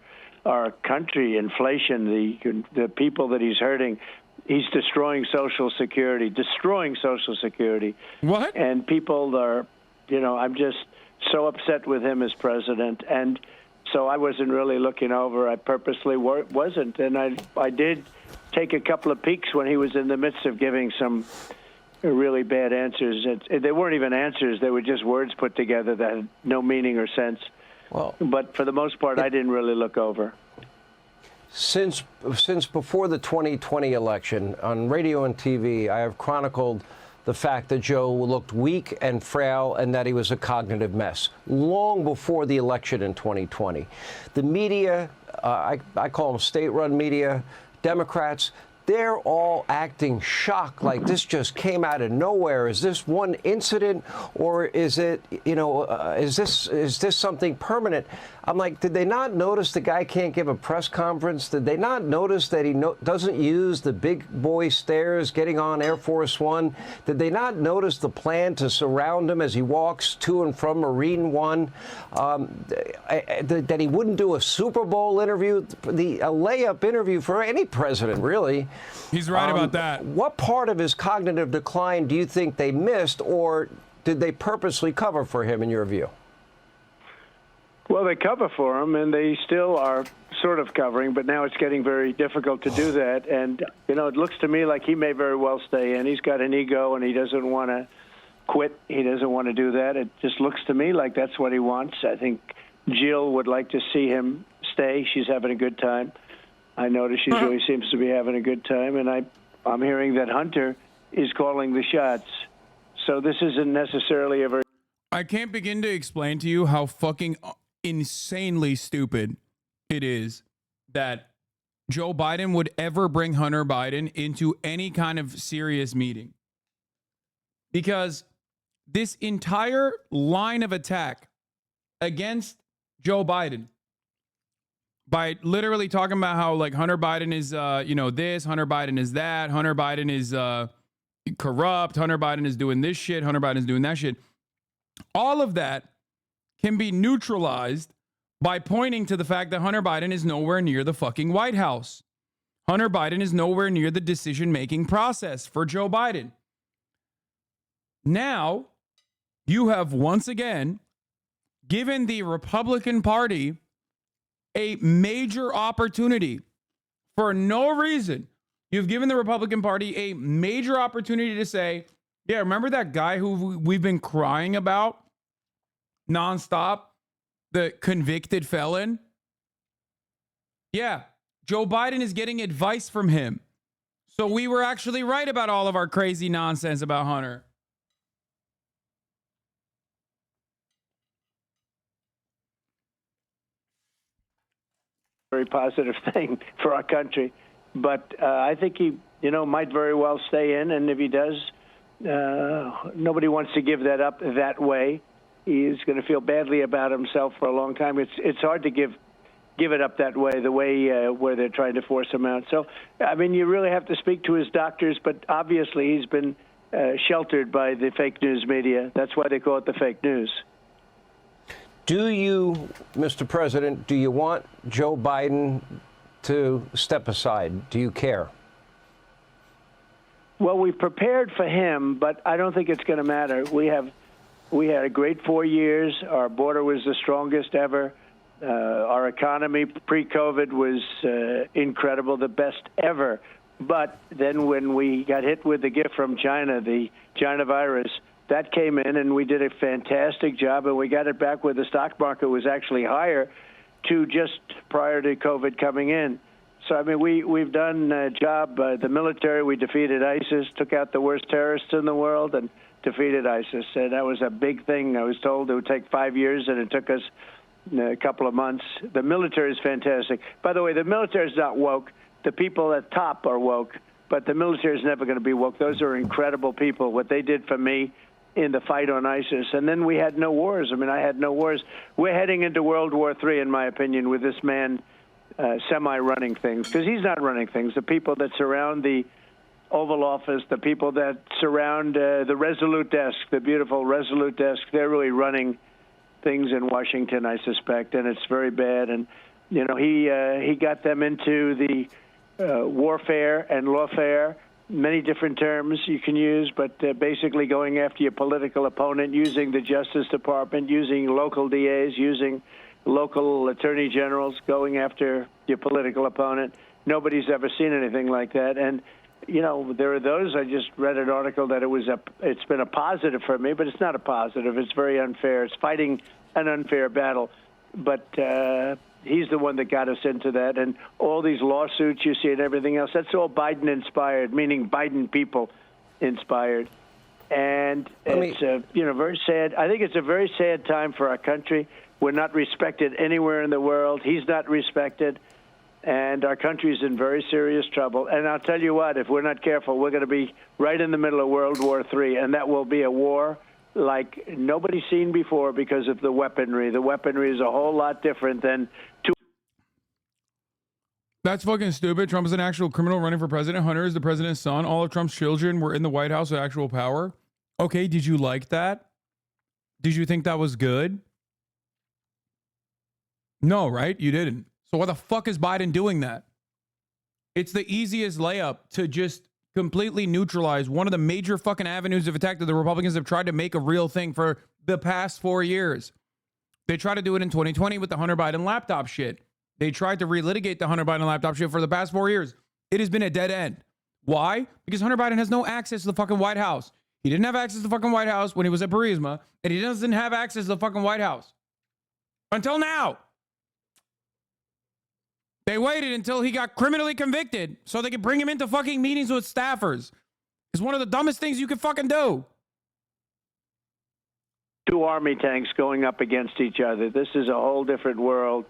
our country, inflation, the people that he's hurting. He's destroying Social Security.
What?
And people are, you know, I'm just so upset with him as president. And so I wasn't really looking over. I purposely wasn't. And I did take a couple of peeks when he was in the midst of giving some really bad answers. They weren't even answers. They were just words put together that had no meaning or sense.
Well,
but for the most part, I didn't really look over.
Since before the 2020 election, on radio and TV, I have chronicled the fact that Joe looked weak and frail and that he was a cognitive mess, long before the election in 2020. The media, I call them state-run media, Democrats, they're all acting shocked, like this just came out of nowhere. Is this one incident, or is it, you know, is this something permanent? I'm like, did they not notice the guy can't give a press conference? Did they not notice that he doesn't use the big boy stairs getting on Air Force One? Did they not notice the plan to surround him as he walks to and from Marine One? That he wouldn't do a Super Bowl interview, a layup interview for any president, really.
He's right about that.
What part of his cognitive decline do you think they missed, or did they purposely cover for him, in your view?
Well, they cover for him, and they still are sort of covering, but now it's getting very difficult to do that. And, you know, it looks to me like he may very well stay in. He's got an ego, and he doesn't want to quit. He doesn't want to do that. It just looks to me like that's what he wants. I think Jill would like to see him stay. She's having a good time. I notice she really seems to be having a good time, and I'm hearing that Hunter is calling the shots. So this isn't necessarily a very...
I can't begin to explain to you how fucking insanely stupid it is that Joe Biden would ever bring Hunter Biden into any kind of serious meeting. Because this entire line of attack against Joe Biden, by literally talking about how, like, Hunter Biden is, this, Hunter Biden is that, Hunter Biden is corrupt, Hunter Biden is doing this shit, Hunter Biden is doing that shit. All of that can be neutralized by pointing to the fact that Hunter Biden is nowhere near the fucking White House. Hunter Biden is nowhere near the decision-making process for Joe Biden. Now, you have once again given the Republican Party a major opportunity for no reason. You've given the Republican Party a major opportunity to say, yeah, remember that guy who we've been crying about nonstop, the convicted felon? Yeah, Joe Biden is getting advice from him. So we were actually right about all of our crazy nonsense about Hunter.
very positive thing for our country. But I think he, might very well stay in. And if he does, nobody wants to give that up that way. He's going to feel badly about himself for a long time. It's hard to give it up that way, the way where they're trying to force him out. So, you really have to speak to his doctors, but obviously he's been sheltered by the fake news media. That's why they call it the fake news.
Do you, Mr. President, do you want Joe Biden to step aside? Do you care?
Well, we've prepared for him, but I don't think it's going to matter. We had a great 4 years. Our border was the strongest ever. Our economy pre-COVID was incredible, the best ever. But then when we got hit with the gift from China, the China virus, that came in, and we did a fantastic job, and we got it back where the stock market was actually higher to just prior to COVID coming in. So, we've done a job. The military, we defeated ISIS, took out the worst terrorists in the world, and defeated ISIS. And that was a big thing. I was told it would take 5 years, and it took us a couple of months. The military is fantastic. By the way, the military is not woke. The people at top are woke, but the military is never going to be woke. Those are incredible people. What they did for me in the fight on ISIS. And then we had no wars. I mean, I had no wars. We're heading into World War III, in my opinion, with this man semi-running things, because he's not running things. The people that surround the Oval Office, the people that surround the Resolute desk, the beautiful Resolute desk, they're really running things in Washington, I suspect, and it's very bad. And, you know, he got them into the warfare and lawfare, many different terms you can use, but basically going after your political opponent, using the Justice Department, using local DAs, using local attorney generals, going after your political opponent. Nobody's ever seen anything like that. And, you know, there are those. I just read an article that it's been a positive for me, but it's not a positive. It's very unfair. It's fighting an unfair battle. But he's the one that got us into that. And all these lawsuits you see and everything else, that's all Biden-inspired, meaning Biden people inspired. And it's, very sad. I think it's a very sad time for our country. We're not respected anywhere in the world. He's not respected. And our country is in very serious trouble. And I'll tell you what, if we're not careful, we're going to be right in the middle of World War III, and that will be a war like nobody's seen before because of the weaponry. The weaponry is a whole lot different than
That's fucking stupid. Trump is an actual criminal running for president. Hunter is the president's son. All of Trump's children were in the White House with actual power. Okay, did you like that? Did you think that was good? No, right? You didn't. So why the fuck is Biden doing that? It's the easiest layup to just completely neutralize one of the major fucking avenues of attack that the Republicans have tried to make a real thing for the past 4 years. They tried to do it in 2020 with the Hunter Biden laptop shit. They tried to relitigate the Hunter Biden laptop shit for the past 4 years. It has been a dead end. Why? Because Hunter Biden has no access to the fucking White House. He didn't have access to the fucking White House when he was at Burisma, and he doesn't have access to the fucking White House. Until now. They waited until he got criminally convicted so they could bring him into fucking meetings with staffers. It's one of the dumbest things you could fucking do.
2 army tanks going up against each other. This is a whole different world,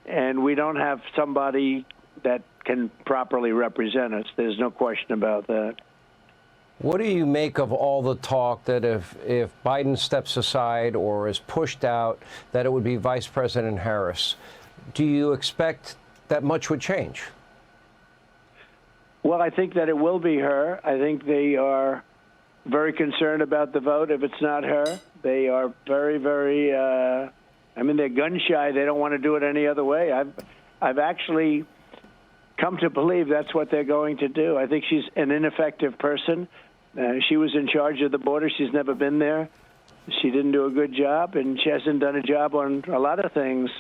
and we don't have somebody that can properly represent us. There's no question about that.
What do you make of all the talk that if Biden steps aside or is pushed out, that it would be Vice President Harris? Do you expect that much would change?
Well, I think that it will be her. I think they are very concerned about the vote if it's not her. They are very, very, they're gun shy. They don't want to do it any other way. I've actually come to believe that's what they're going to do. I think she's an ineffective person. She was in charge of the border. She's never been there. She didn't do a good job, and she hasn't done a job on a lot of things.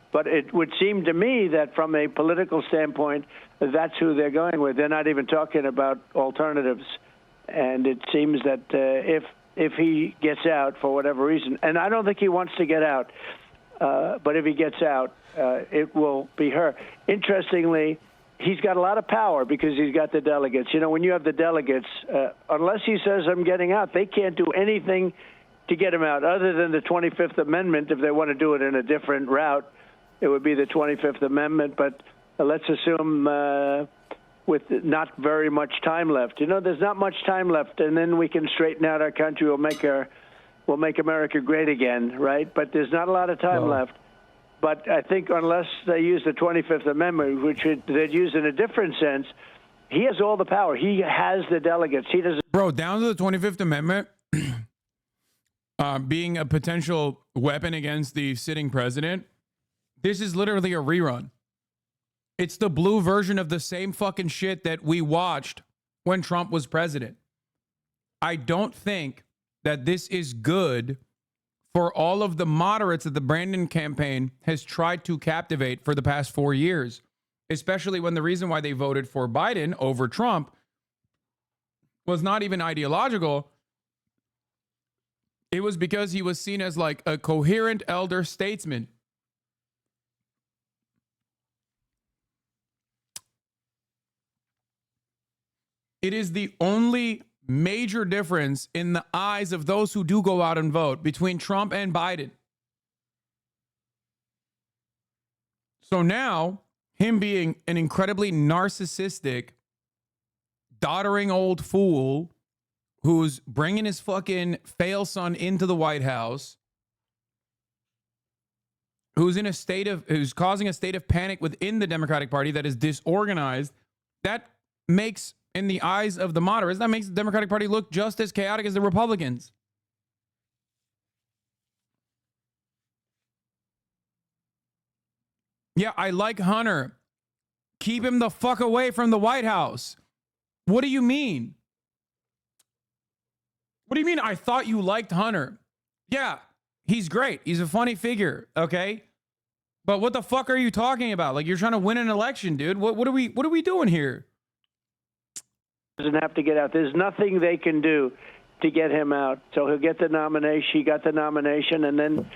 But it would seem to me that from a political standpoint, that's who they're going with. They're not even talking about alternatives. And it seems that if he gets out for whatever reason, and I don't think he wants to get out, but if he gets out, it will be her. Interestingly, he's got a lot of power because he's got the delegates. You know, when you have the delegates, unless he says I'm getting out, they can't do anything to get him out other than the 25th Amendment. If they want to do it in a different route, it would be the 25th Amendment. But let's assume with not very much time left. You know, there's not much time left, and then we can straighten out our country. We'll make America great again, right? But there's not a lot of time left. But I think unless they use the 25th Amendment, which they'd use in a different sense, he has all the power. He has the delegates. He doesn't.
Bro, down to the 25th Amendment being a potential weapon against the sitting president, this is literally a rerun. It's the blue version of the same fucking shit that we watched when Trump was president. I don't think that this is good for all of the moderates that the Brandon campaign has tried to captivate for the past 4 years, especially when the reason why they voted for Biden over Trump was not even ideological. It was because he was seen as like a coherent elder statesman. It is the only major difference in the eyes of those who do go out and vote between Trump and Biden. So now, him being an incredibly narcissistic, doddering old fool who's bringing his fucking fail son into the White House, who's causing a state of panic within the Democratic Party that is disorganized, that makes, in the eyes of the moderates, that makes the Democratic Party look just as chaotic as the Republicans. Yeah, I like Hunter. Keep him the fuck away from the White House. What do you mean? What do you mean I thought you liked Hunter? Yeah, he's great. He's a funny figure, okay? But what the fuck are you talking about? Like, you're trying to win an election, dude. What are we doing here?
Doesn't have to get out. There's nothing they can do to get him out. So he'll get the nomination. He got the nomination, and then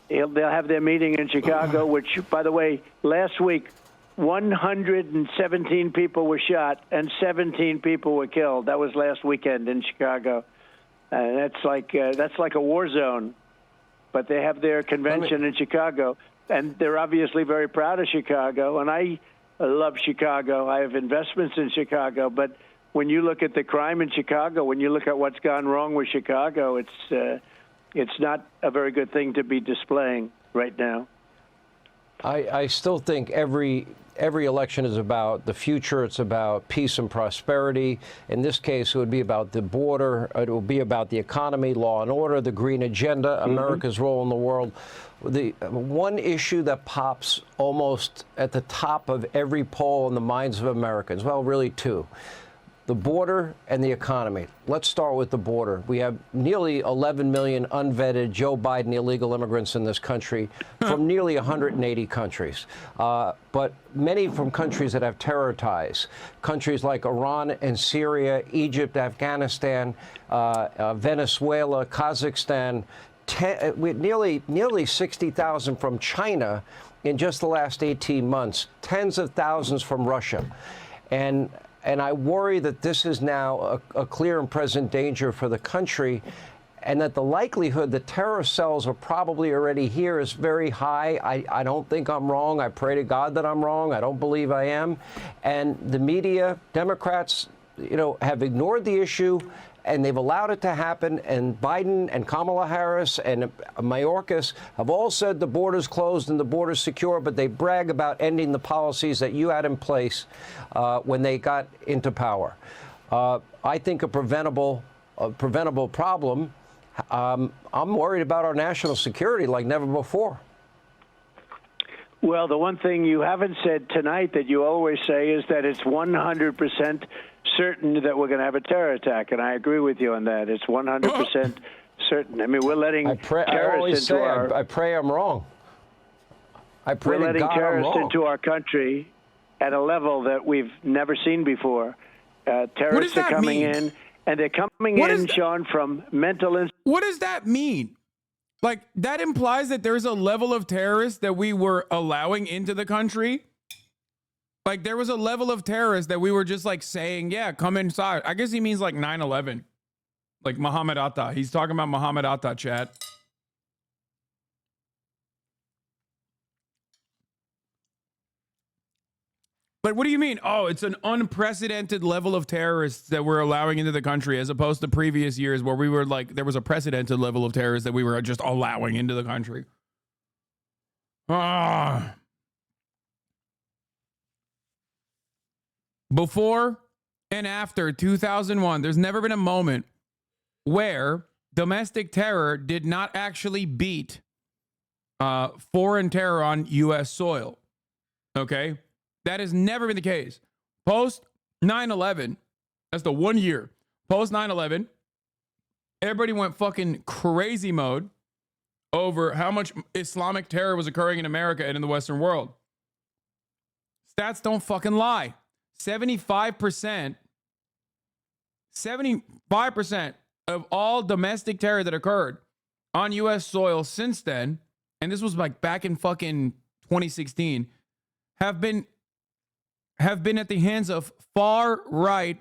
they'll have their meeting in Chicago, which, by the way, last week, 117 people were shot and 17 people were killed. That was last weekend in Chicago. And that's like a war zone. But they have their convention in Chicago, and they're obviously very proud of Chicago. And I love Chicago. I have investments in Chicago. But when you look at the crime in Chicago, when you look at what's gone wrong with Chicago, it's not a very good thing to be displaying right now.
I still think every election is about the future. It's about peace and prosperity. In this case, it would be about the border. It will be about the economy, law and order, the green agenda, America's role in the world. The one issue that pops almost at the top of every poll in the minds of Americans, well, really two: the border and the economy. Let's start with the border. We have nearly 11 million unvetted Joe Biden illegal immigrants in this country from nearly 180 countries, but many from countries that have terror ties, countries like Iran and Syria, Egypt, Afghanistan, Venezuela, Kazakhstan, nearly 60,000 from China in just the last 18 months, tens of thousands from Russia. And I worry that this is now a clear and present danger for the country, and that the likelihood that terrorist cells are probably already here is very high. I don't think I'm wrong. I pray to God that I'm wrong. I don't believe I am. And the media, Democrats, have ignored the issue, and they've allowed it to happen. And Biden and Kamala Harris and Mayorkas have all said the border's closed and the border's secure, but they brag about ending the policies that you had in place when they got into power. I think a preventable problem. I'm worried about our national security like never before.
Well, the one thing you haven't said tonight that you always say is that it's 100% certain that we're going to have a terror attack, and I agree with you on that. It's 100% certain. I mean, we're letting terrorists into our...
I pray I'm wrong. I pray
we're letting
to God
terrorists
I'm wrong.
into our country at a level that we've never seen before. Terrorists are coming in, and they're coming in, Sean, from mental...
What does that mean? Like, that implies that there's a level of terrorists that we were allowing into the country. Like, there was a level of terrorists that we were just like saying, yeah, come inside. I guess he means like 9/11. Like Muhammad Atta. He's talking about Muhammad Atta, chat. Like, what do you mean? Oh, it's an unprecedented level of terrorists that we're allowing into the country, as opposed to previous years where we were like, there was a precedented level of terrorists that we were just allowing into the country. Before and after 2001, there's never been a moment where domestic terror did not actually beat foreign terror on U.S. soil. Okay? That has never been the case. Post 9/11, that's the 1 year. Post 9/11, everybody went fucking crazy mode over how much Islamic terror was occurring in America and in the Western world. Stats don't fucking lie. 75% of all domestic terror that occurred on U.S. soil since then, and this was like back in fucking 2016, have been at the hands of far-right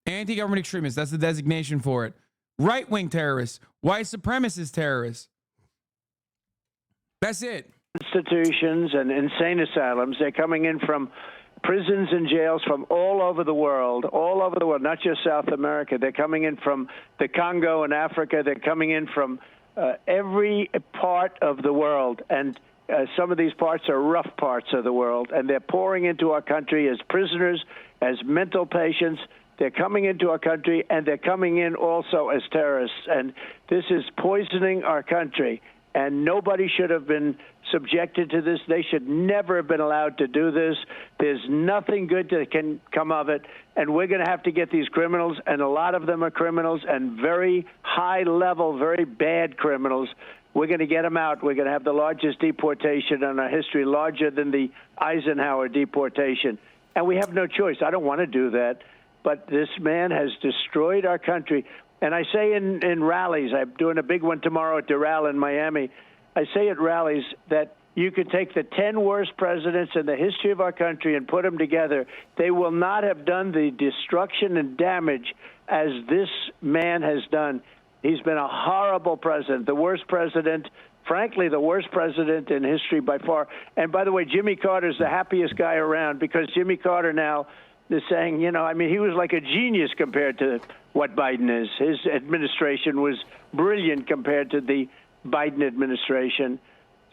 anti-government extremists. That's the designation for it. Right-wing terrorists, white supremacist terrorists. That's it.
institutions and insane asylums. They're coming in from prisons and jails from all over the world, not just South America. They're coming in from the Congo and Africa. They're coming in from every part of the world. And some of these parts are rough parts of the world. And they're pouring into our country as prisoners, as mental patients. They're coming into our country, and they're coming in also as terrorists. And this is poisoning our country. And nobody should have been subjected to this. They should never have been allowed to do this. There's nothing good that can come of it. And we're going to have to get these criminals, and a lot of them are criminals, and very high-level, very bad criminals. We're going to get them out. We're going to have the largest deportation in our history, larger than the Eisenhower deportation. And we have no choice. I don't want to do that. But this man has destroyed our country. And I say in rallies, I'm doing a big one tomorrow at Doral in Miami, I say at rallies that you could take the 10 worst presidents in the history of our country and put them together. They will not have done the destruction and damage as this man has done. He's been a horrible president, the worst president, frankly, the worst president in history by far. And by the way, Jimmy Carter's the happiest guy around, because Jimmy Carter now is saying, he was like a genius compared to what Biden is. His administration was brilliant compared to the Biden administration.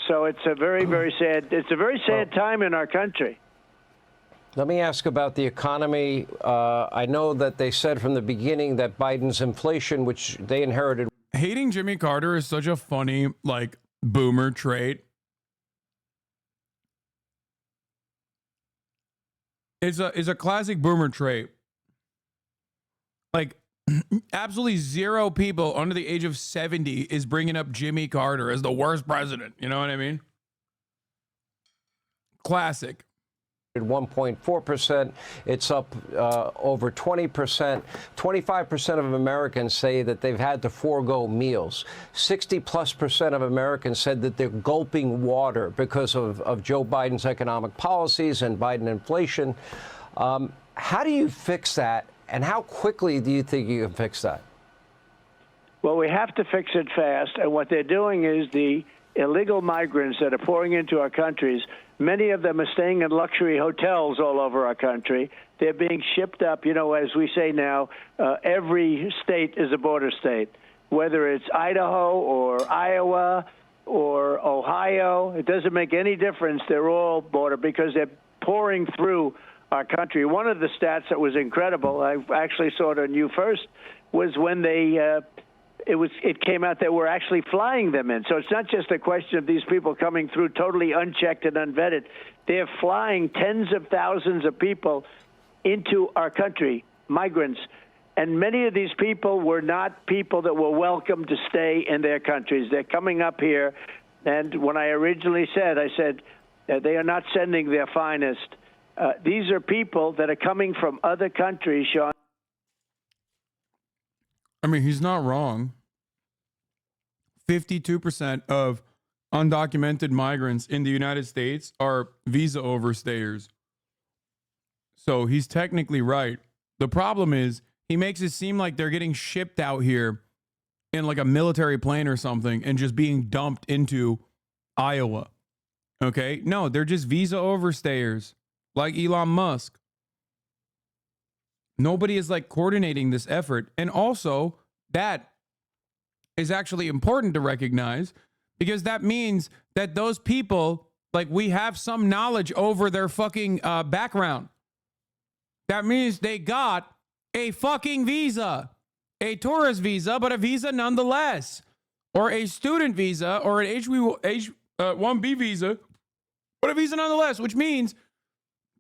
So it's a very, very sad time in our country.
Let me ask about the economy. I know that they said from the beginning that Biden's inflation, which they inherited.
Hating Jimmy Carter is such a funny, boomer trait. It's a classic boomer trait. Absolutely zero people under the age of 70 is bringing up Jimmy Carter as the worst president. You know what I mean? Classic.
1.4%. It's up over 20%. 25% of Americans say that they've had to forego meals. 60+% of Americans said that they're gulping water because of Joe Biden's economic policies and Biden inflation. How do you fix that? And how quickly do you think you can fix that?
Well, we have to fix it fast. And what they're doing is the illegal migrants that are pouring into our countries, many of them are staying in luxury hotels all over our country. They're being shipped up. As we say now, every state is a border state, whether it's Idaho or Iowa or Ohio. It doesn't make any difference. They're all border because they're pouring through our country. One of the stats that was incredible, I actually saw it on You First, was when it came out that we're actually flying them in. So it's not just a question of these people coming through totally unchecked and unvetted. They're flying tens of thousands of people into our country, migrants. And many of these people were not people that were welcome to stay in their countries. They're coming up here. And when I originally said, they are not sending their finest. These are people that are coming from other countries, Sean.
I mean, he's not wrong. 52% of undocumented migrants in the United States are visa overstayers. So he's technically right. The problem is he makes it seem like they're getting shipped out here in a military plane or something and just being dumped into Iowa. Okay? No, they're just visa overstayers like Elon Musk. Nobody is coordinating this effort. And also, that is actually important to recognize, because that means that those people, we have some knowledge over their fucking background. That means they got a fucking visa, a tourist visa, but a visa nonetheless, or a student visa, or an H-1B visa, but a visa nonetheless, which means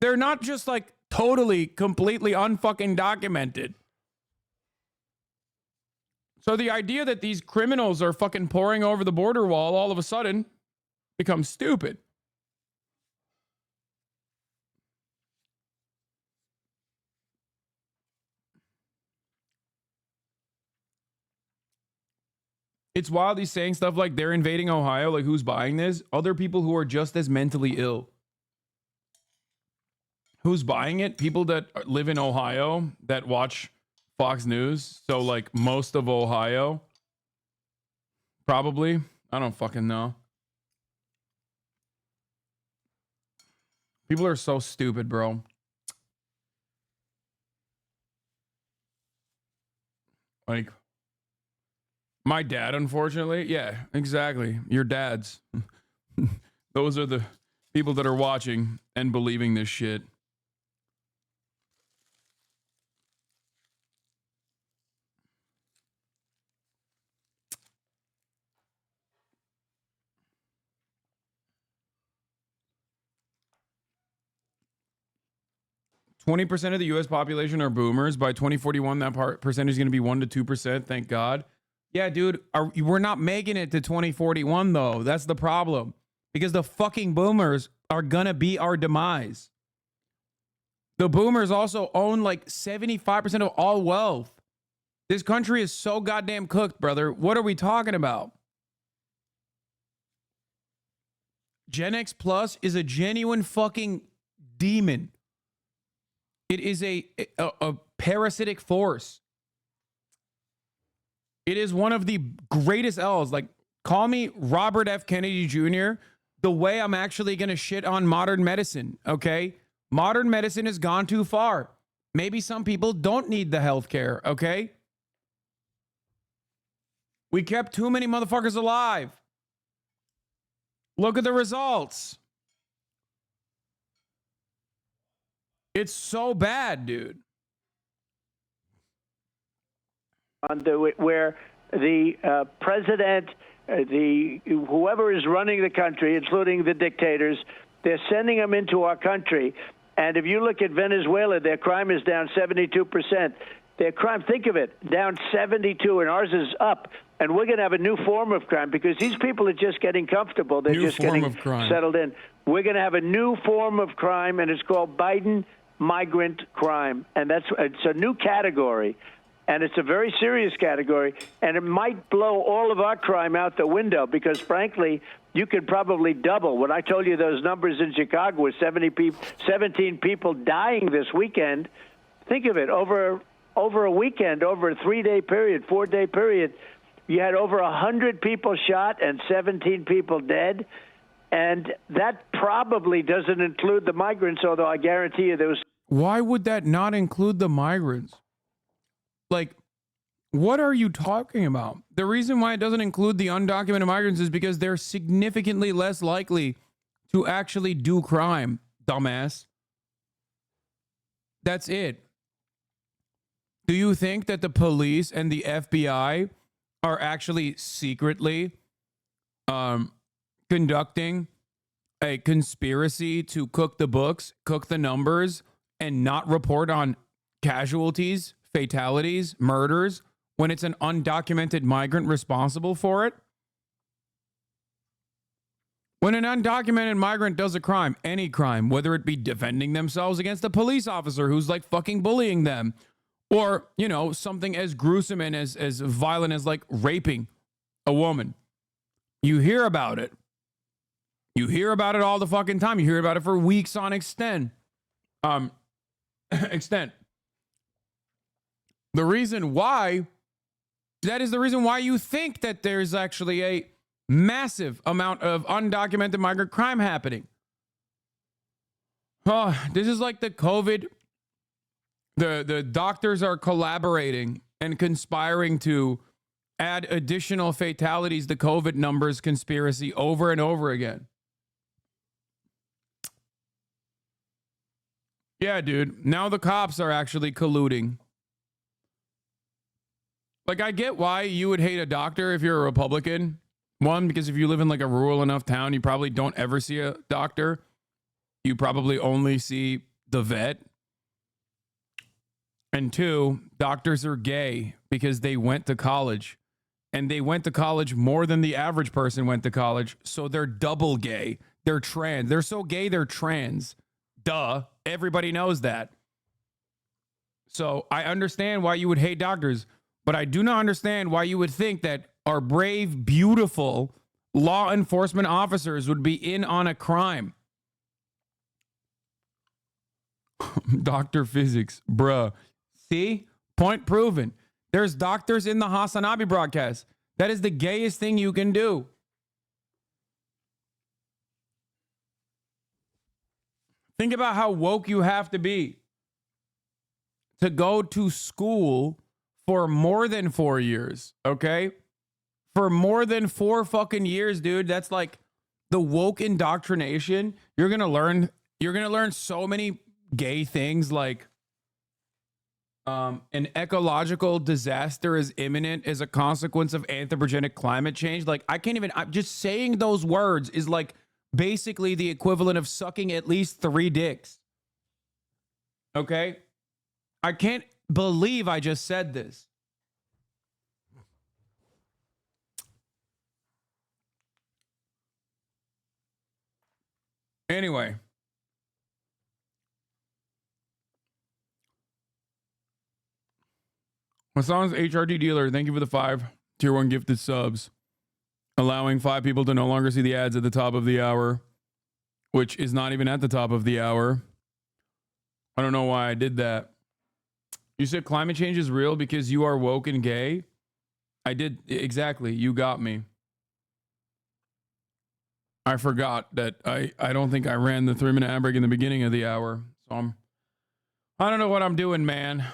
they're not just totally, completely unfucking documented. So the idea that these criminals are fucking pouring over the border wall all of a sudden becomes stupid. It's wild he's saying stuff like they're invading Ohio, who's buying this? Other people who are just as mentally ill. Who's buying it? People that live in Ohio that watch Fox News. So most of Ohio. Probably. I don't fucking know. People are so stupid, bro. Like, my dad, unfortunately. Yeah, exactly. Your dads. Those are the people that are watching and believing this shit. %20 of the U.S. population are boomers. By 2041, that percentage is going to be 1 to 2%. Thank God. Yeah, dude, we're not making it to 2041, though. That's the problem. Because the fucking boomers are going to be our demise. The boomers also own like 75% of all wealth. This country is so goddamn cooked, brother. What are we talking about? Gen X Plus is a genuine fucking demon. It is a parasitic force. It is one of the greatest L's. Like, call me Robert F. Kennedy Jr. the way I'm actually going to shit on modern medicine, okay? Modern medicine has gone too far. Maybe some people don't need the health care, okay? We kept too many motherfuckers alive. Look at the results. It's so bad, dude.
Where the president, whoever is running the country, including the dictators, they're sending them into our country. And if you look at Venezuela, their crime is down 72%. Their crime, think of it, down 72, and ours is up. And we're going to have a new form of crime because these people are just getting comfortable. They're just getting settled in. We're going to have a new form of crime, and it's called Biden migrant crime. And it's a new category. And it's a very serious category, and it might blow all of our crime out the window because, frankly, you could probably double. When I told you those numbers in Chicago with 17 people dying this weekend, think of it, over a weekend, over a 3-day period, 4-day period, you had over 100 people shot and 17 people dead. And that probably doesn't include the migrants, although I guarantee you there was...
Why would that not include the migrants? Like, what are you talking about? The reason why it doesn't include the undocumented migrants is because they're significantly less likely to actually do crime, dumbass. That's it. Do you think that the police and the FBI are actually secretly conducting a conspiracy to cook the books, cook the numbers, and not report on casualties, fatalities, murders, when it's an undocumented migrant responsible for it? When an undocumented migrant does a crime, any crime, whether it be defending themselves against a police officer who's like fucking bullying them, or, you know, something as gruesome and as violent as like raping a woman, you hear about it. You hear about it all the fucking time. You hear about it for weeks on extent. The reason why, that is the reason why you think that there's actually a massive amount of undocumented migrant crime happening. This is like the COVID. The doctors are collaborating and conspiring to add additional fatalities to COVID numbers conspiracy over and over again. Yeah, dude. Now the cops are actually colluding. Like, I get why you would hate a doctor if you're a Republican. One, because if you live in like a rural enough town, you probably don't ever see a doctor. You probably only see the vet. And two, doctors are gay because they went to college. And they went to college more than the average person went to college. So they're double gay. They're trans. They're so gay, they're trans. Duh. Everybody knows that. So I understand why you would hate doctors. But I do not understand why you would think that our brave, beautiful law enforcement officers would be in on a crime. Dr. Physics, bruh. See? Point proven. There's doctors in the HasanAbi broadcast. That is the gayest thing you can do. Think about how woke you have to be to go to school for more than 4 years, okay? For more than 4 fucking years, dude. That's like the woke indoctrination. You're gonna learn so many gay things like an ecological disaster is imminent as a consequence of anthropogenic climate change. Like, I'm just saying those words is like basically the equivalent of sucking at least 3 dicks. Okay? I can't believe I just said this. Anyway. Hasan's HRD dealer, thank you for the 5 tier 1 gifted subs. Allowing 5 people to no longer see the ads at the top of the hour, which is not even at the top of the hour. I don't know why I did that. You said climate change is real because you are woke and gay? I did, exactly. You got me. I forgot that I don't think I ran the 3-minute ad break in the beginning of the hour. So I don't know what I'm doing, man.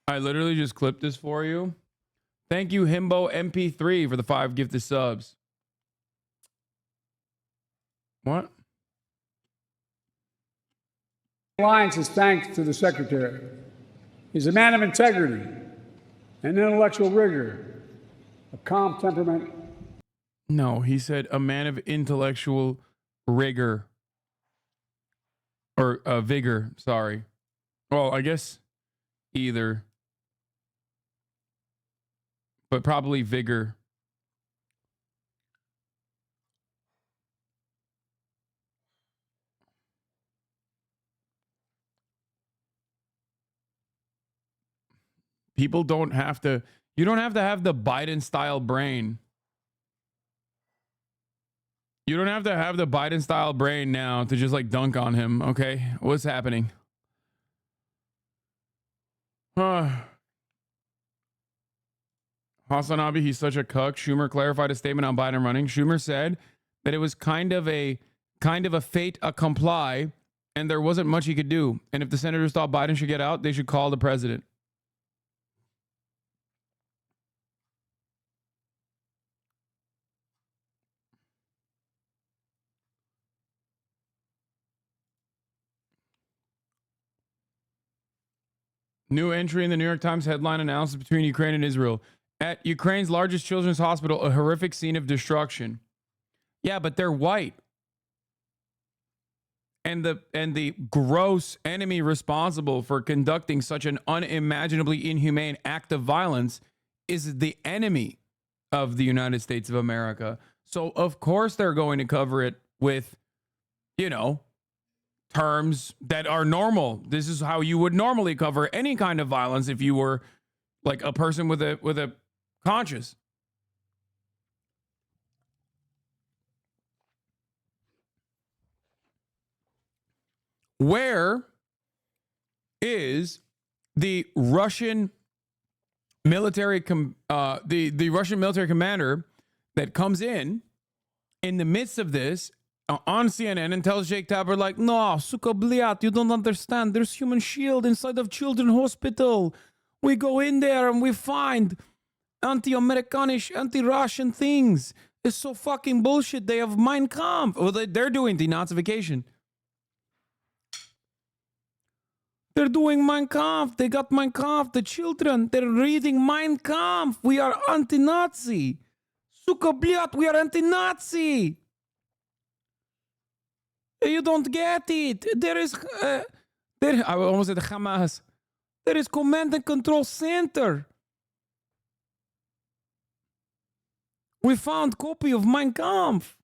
I literally just clipped this for you. Thank you, Himbo MP3, for the 5 gifted subs. What?
Alliance is thanks to the Secretary. He's a man of integrity and intellectual rigor, a calm temperament.
No, he said a man of intellectual rigor. Or vigor, sorry. Well, I guess either. But probably vigor. People don't have to, you don't have to have the Biden style brain. You don't have to have the Biden style brain now to just like dunk on him, okay? What's happening? HasanAbi, he's such a cuck. Schumer clarified a statement on Biden running. Schumer said that it was kind of a fait accompli, and there wasn't much he could do. And if the senators thought Biden should get out, they should call the president. New entry in the New York Times headline analysis between Ukraine and Israel. At Ukraine's largest children's hospital, a horrific scene of destruction. Yeah, but they're white. And the gross enemy responsible for conducting such an unimaginably inhumane act of violence is the enemy of the United States of America. So, of course, they're going to cover it with, terms that are normal. This is how you would normally cover any kind of violence if you were like a person with a conscience. Where is the Russian military the Russian military commander that comes in the midst of this on CNN and tells Jake Tapper like, no, suka bliat, you don't understand. There's human shield inside of Children's Hospital. We go in there and we find anti-Americanish, anti-Russian things. It's so fucking bullshit. They have Mein Kampf. Well, they're doing denazification. They're doing Mein Kampf. They got Mein Kampf. The children, they're reading Mein Kampf. We are anti-Nazi. Suka bliat, we are anti-Nazi. You don't get it. There is, I almost said Hamas. There is command and control center. We found copy of Mein Kampf.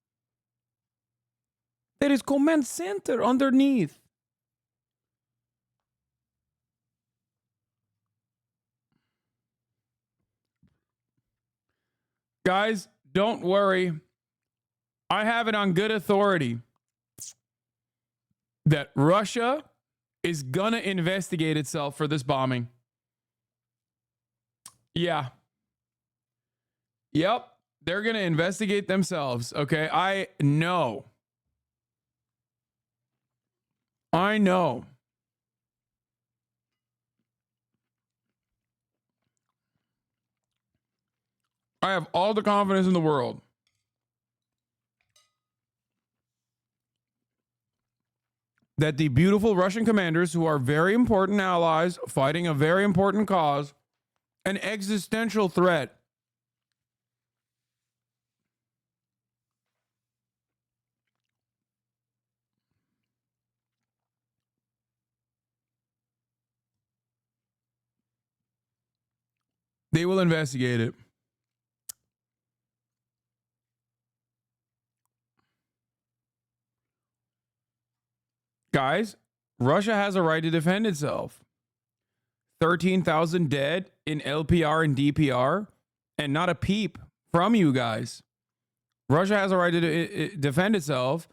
There is command center underneath. Guys, don't worry. I have it on good authority that Russia is gonna investigate itself for this bombing. Yeah. Yep. They're gonna investigate themselves. Okay. I know. I know. I have all the confidence in the world that the beautiful Russian commanders, who are very important allies fighting a very important cause, an existential threat, they will investigate it. Guys, Russia has a right to defend itself. 13,000 dead in LPR and DPR, and not a peep from you guys. Russia has a right to defend itself.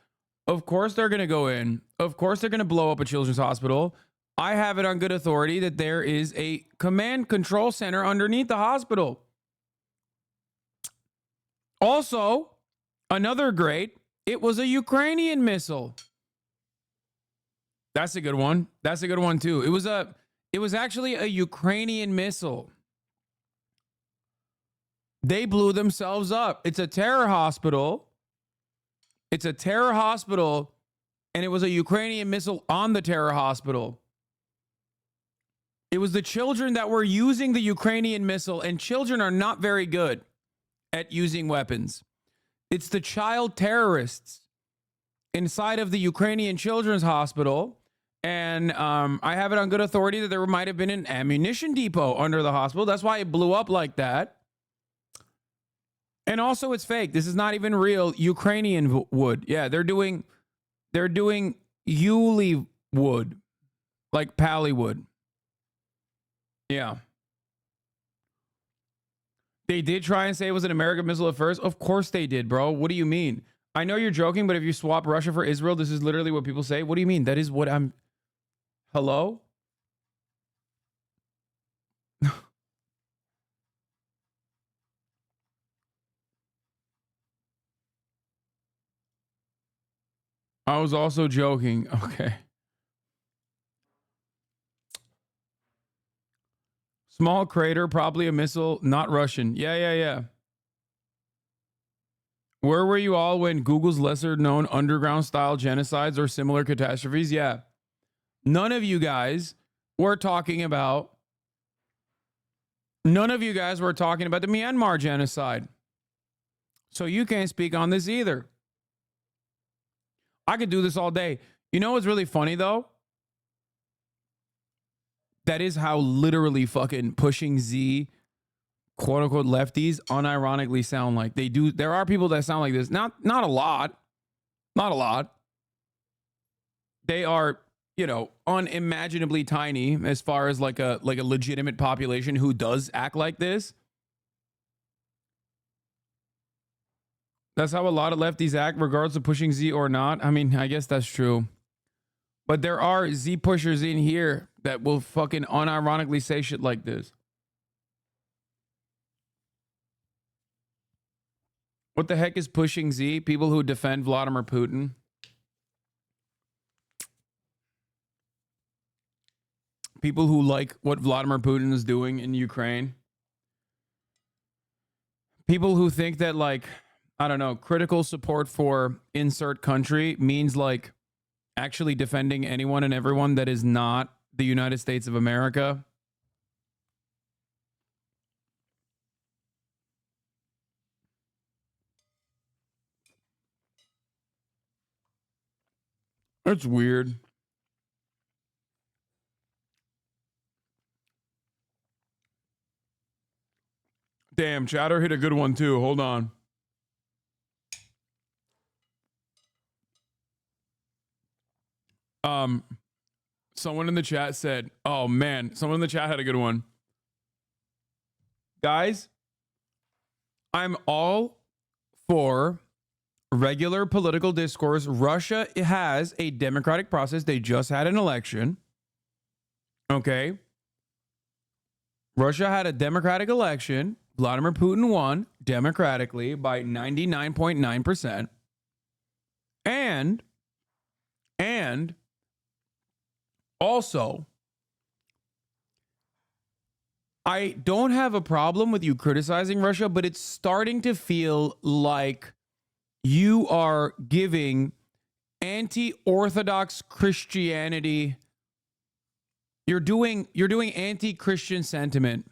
Of course they're going to go in. Of course they're going to blow up a children's hospital. I have it on good authority that there is a command control center underneath the hospital. Also, another great, it was a Ukrainian missile. That's a good one. That's a good one too. It was actually a Ukrainian missile. They blew themselves up. It's a terror hospital. It's a terror hospital, and it was a Ukrainian missile on the terror hospital. It was the children that were using the Ukrainian missile, and children are not very good at using weapons. It's the child terrorists inside of the Ukrainian Children's Hospital. And I have it on good authority that there might have been an ammunition depot under the hospital. That's why it blew up like that. And also it's fake. This is not even real Ukrainian wood. Yeah, they're doing Yuli wood, like Pally wood. Yeah. They did try and say it was an American missile at first. Of course they did, bro. What do you mean? I know you're joking, but if you swap Russia for Israel, this is literally what people say. What do you mean? That is what I'm... Hello? I was also joking. Okay. Small crater, probably a missile, not Russian. Yeah. Where were you all when Google's lesser known underground style genocides or similar catastrophes? Yeah. None of you guys were talking about the Myanmar genocide. So you can't speak on this either. I could do this all day. You know what's really funny though? That is how literally fucking pushing Z, quote unquote lefties, unironically sound like. They do. There are people that sound like this. Not a lot. Not a lot. They are, unimaginably tiny as far as like a legitimate population who does act like this. That's how a lot of lefties act, regardless of pushing Z or not. I mean, I guess that's true. But there are Z pushers in here that will fucking unironically say shit like this. What the heck is pushing Z? People who defend Vladimir Putin. People who like what Vladimir Putin is doing in Ukraine. People who think that, like, I don't know, critical support for insert country means like actually defending anyone and everyone that is not the United States of America. It's weird. Damn, Chatter hit a good one too. Hold on. Someone in the chat said, oh man, someone in the chat had a good one. Guys, I'm all for regular political discourse. Russia has a democratic process. They just had an election. Okay. Russia had a democratic election. Vladimir Putin won democratically by 99.9%. And Also, I don't have a problem with you criticizing Russia, but it's starting to feel like you are giving anti-Orthodox Christianity. You're doing anti-Christian sentiment.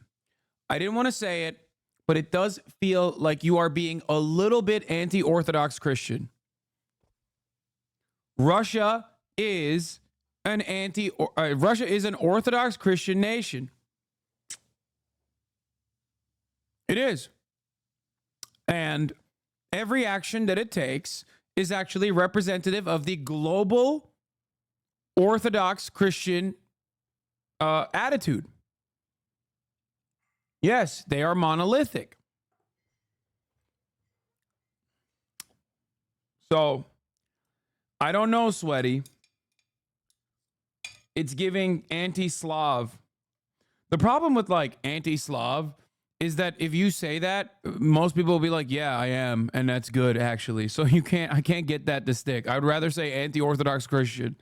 I didn't want to say it, but it does feel like you are being a little bit anti-Orthodox Christian. Russia is an Orthodox Christian nation. It is. And every action that it takes is actually representative of the global Orthodox Christian attitude. Yes, they are monolithic. So, I don't know, Sweaty. It's giving anti-Slav. The problem with like anti-Slav is that if you say that, most people will be like, yeah, I am. And that's good, actually. So I can't get that to stick. I would rather say anti-Orthodox Christian.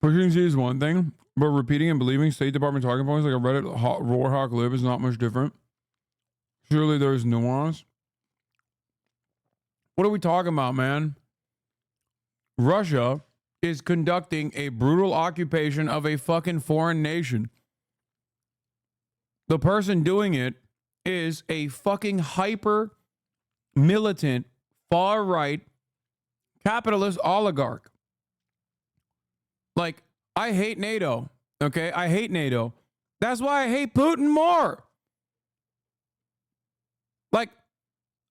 Pushing Z is one thing, but repeating and believing State Department talking points like a Reddit Warhawk lib is not much different. Surely there's nuance. What are we talking about, man? Russia is conducting a brutal occupation of a fucking foreign nation. The person doing it is a fucking hyper militant, far right capitalist oligarch. Like, I hate NATO. Okay, I hate NATO. That's why I hate Putin more. Like,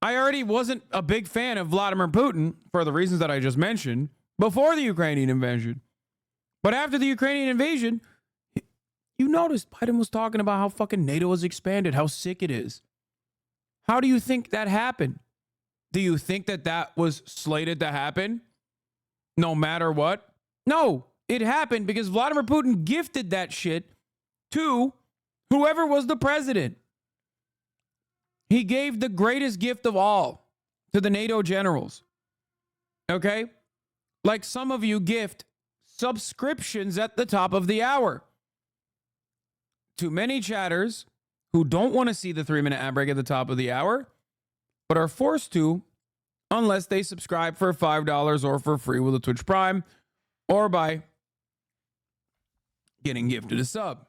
I already wasn't a big fan of Vladimir Putin for the reasons that I just mentioned before the Ukrainian invasion. But after the Ukrainian invasion, you noticed Biden was talking about how fucking NATO has expanded, how sick it is. How do you think that happened? Do you think that that was slated to happen no matter what? No. It happened because Vladimir Putin gifted that shit to whoever was the president. He gave the greatest gift of all to the NATO generals. Okay? Like some of you gift subscriptions at the top of the hour to many chatters who don't want to see the 3-minute ad break at the top of the hour, but are forced to unless they subscribe for $5 or for free with a Twitch Prime or by getting gifted a sub.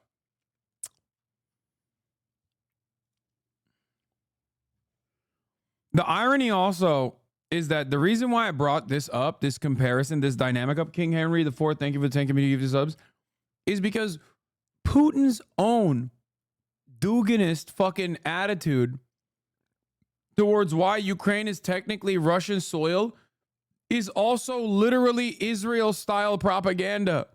The irony also is that the reason why I brought this up, this comparison, this dynamic up, King Henry the Fourth, thank you for the 10 community gifted subs, is because Putin's own Duginist fucking attitude towards why Ukraine is technically Russian soil is also literally Israel-style propaganda.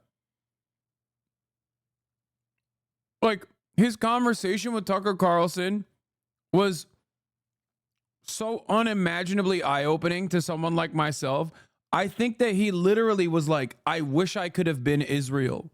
Like, his conversation with Tucker Carlson was so unimaginably eye-opening to someone like myself. I think that he literally was like, I wish I could have been Israel.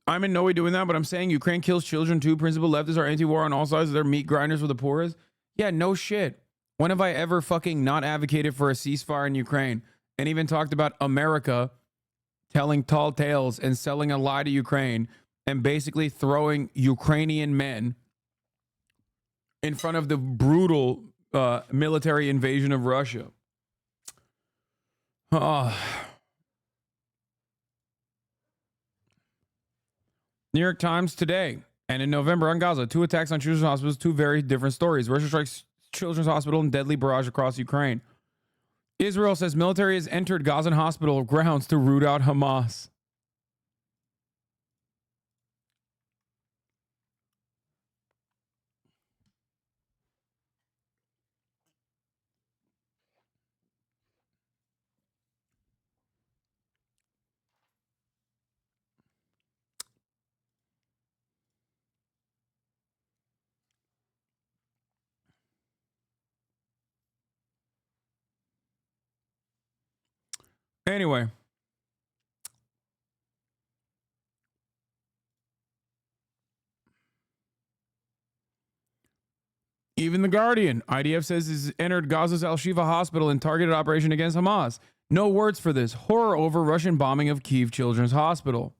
I'm in no way doing that, but I'm saying Ukraine kills children too. Principal leftists are anti-war on all sides. They're meat grinders for the poorest. Yeah, no shit. When have I ever fucking not advocated for a ceasefire in Ukraine and even talked about America telling tall tales and selling a lie to Ukraine and basically throwing Ukrainian men in front of the brutal military invasion of Russia? New York Times today. And in November on Gaza, 2 attacks on children's hospitals, 2 very different stories. Russia strikes children's hospital and deadly barrage across Ukraine. Israel says military has entered Gazan hospital grounds to root out Hamas. Anyway. Even The Guardian. IDF says he's entered Gaza's Al-Shifa hospital in targeted operation against Hamas. No words for this. Horror over Russian bombing of Kyiv Children's Hospital.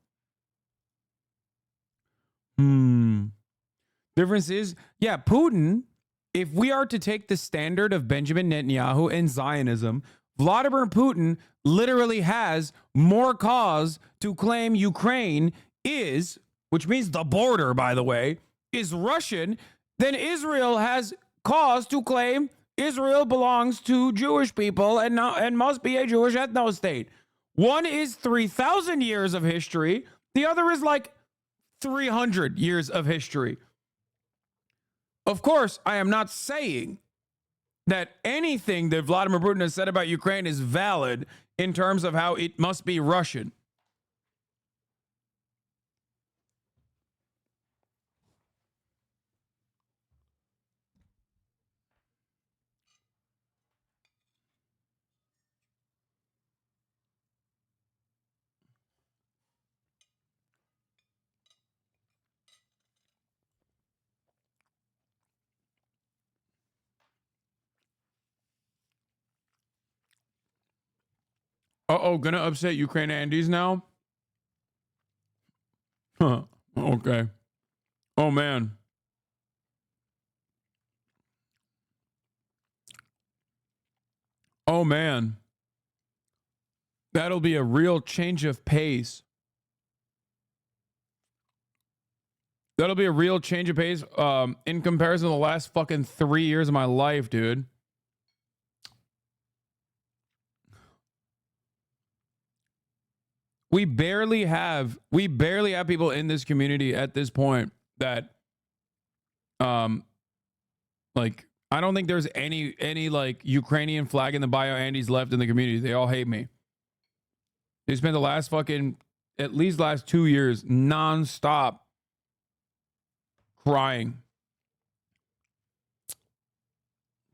Difference is, yeah, Putin, if we are to take the standard of Benjamin Netanyahu and Zionism, Vladimir Putin literally has more cause to claim Ukraine is, which means the border, by the way, is Russian, than Israel has cause to claim Israel belongs to Jewish people and must be a Jewish ethno-state. One is 3,000 years of history. The other is like 300 years of history. Of course, I am not saying that anything that Vladimir Putin has said about Ukraine is valid in terms of how it must be Russian. Uh-oh, gonna upset Ukraine Andes now? Huh. Okay. Oh, man. Oh, man. That'll be a real change of pace. That'll be a real change of pace in comparison to the last fucking 3 years of my life, dude. We barely have people in this community at this point that like I don't think there's any like Ukrainian flag in the Bio Andes left in the community. They all hate me. They spent the last fucking at least last 2 years nonstop crying.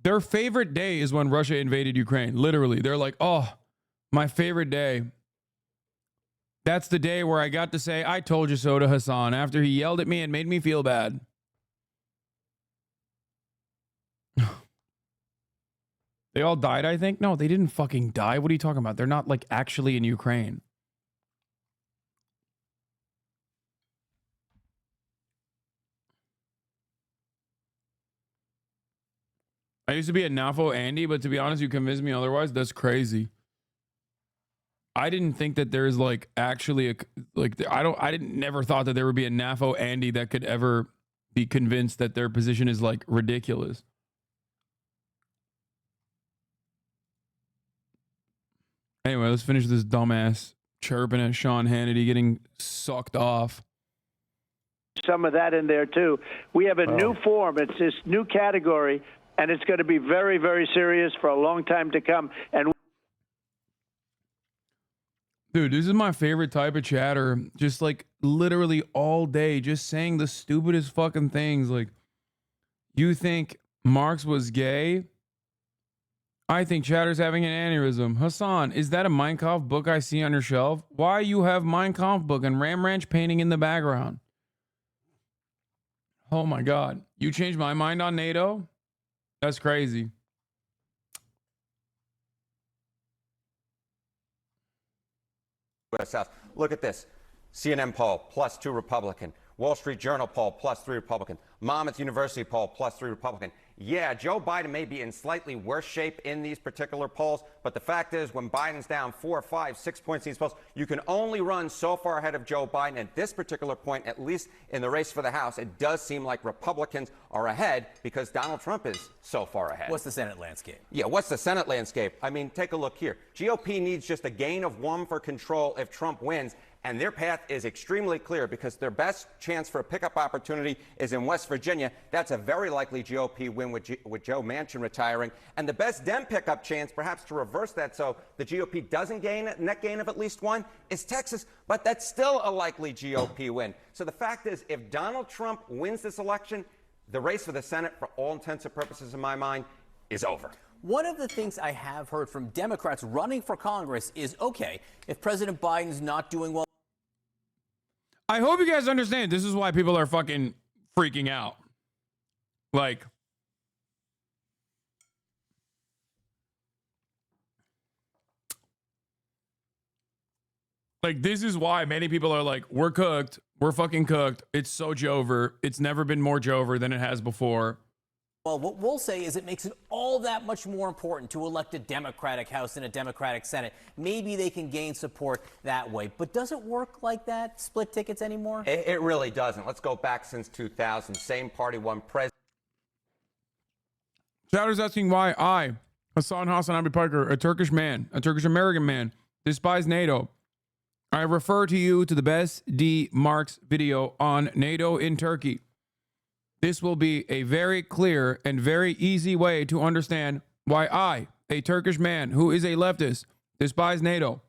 Their favorite day is when Russia invaded Ukraine. Literally, they're like, "Oh, my favorite day." That's the day where I got to say, "I told you so" to Hasan after he yelled at me and made me feel bad. They all died, I think? No, they didn't fucking die. What are you talking about? They're not like actually in Ukraine. I used to be a NAFO Andy, but to be honest, you convinced me otherwise. That's crazy. I didn't think that there's like actually I never thought that there would be a NAFO Andy that could ever be convinced that their position is like ridiculous. Anyway, let's finish this dumbass chirping at Sean Hannity getting sucked off.
Some of that in there too. We have a new form. It's this new category, and it's going to be very, very serious for a long time to come. And
dude, this is my favorite type of chatter. Just like literally all day, just saying the stupidest fucking things. Like, you think Marx was gay? I think Chatter's having an aneurysm. Hasan, is that a Mein Kampf book I see on your shelf? Why you have Mein Kampf book and Ram Ranch painting in the background? Oh my God. You changed my mind on NATO? That's crazy.
U.S. House. Look at this. CNN poll, +2 Republican. Wall Street Journal poll, +3 Republican. Monmouth University poll, +3 Republican. Yeah, Joe Biden may be in slightly worse shape in these particular polls, but the fact is when Biden's down 4, 5, 6 points in these polls, you can only run so far ahead of Joe Biden. At this particular point, at least in the race for the House, it does seem like Republicans are ahead because Donald Trump is so far ahead.
What's the Senate landscape?
Yeah, what's the Senate landscape? I mean, take a look here. GOP needs just a gain of 1 for control if Trump wins. And their path is extremely clear because their best chance for a pickup opportunity is in West Virginia. That's a very likely GOP win with Joe Manchin retiring. And the best Dem pickup chance, perhaps to reverse that so the GOP doesn't gain a net gain of at least 1, is Texas. But that's still a likely GOP win. So the fact is, if Donald Trump wins this election, the race for the Senate, for all intents and purposes in my mind, is over.
One of the things I have heard from Democrats running for Congress is, okay, if President Biden's not doing well.
I hope you guys understand this is why people are fucking freaking out. Like, this is why many people are like, we're cooked. We're fucking cooked. It's so Jover. It's never been more Jover than it has before.
Well, what we'll say is it makes it all that much more important to elect a Democratic House and a Democratic Senate. Maybe they can gain support that way. But does it work like that, split tickets anymore?
It really doesn't. Let's go back since 2000. Same party won president.
Chowder's asking why I, HasanAbi Piker, a Turkish man, a Turkish American man, despise NATO. I refer to you to the best D Marks video on NATO in Turkey. This will be a very clear and very easy way to understand why I, a Turkish man who is a leftist, despise NATO.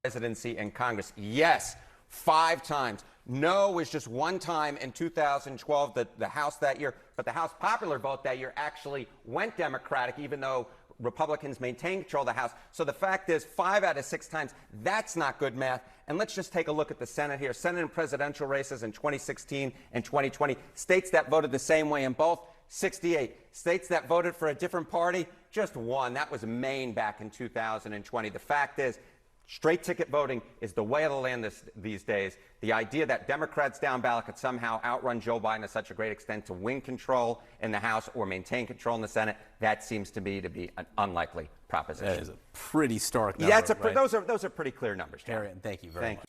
Presidency and Congress. Yes, 5 times. No was just 1 time in 2012, the House that year. But the House popular vote that year actually went Democratic, even though Republicans maintained control of the House. So the fact is, 5 out of 6 times, that's not good math. And let's just take a look at the Senate here. Senate and presidential races in 2016 and 2020. States that voted the same way in both, 68. States that voted for a different party, just 1. That was Maine back in 2020. The fact is, straight ticket voting is the way of the land these days. The idea that Democrats down ballot could somehow outrun Joe Biden to such a great extent to win control in the House or maintain control in the Senate, that seems to me to be an unlikely proposition.
That is a pretty stark number.
Yeah,
right?
those are pretty clear numbers, John.
Harriet, thank you very much.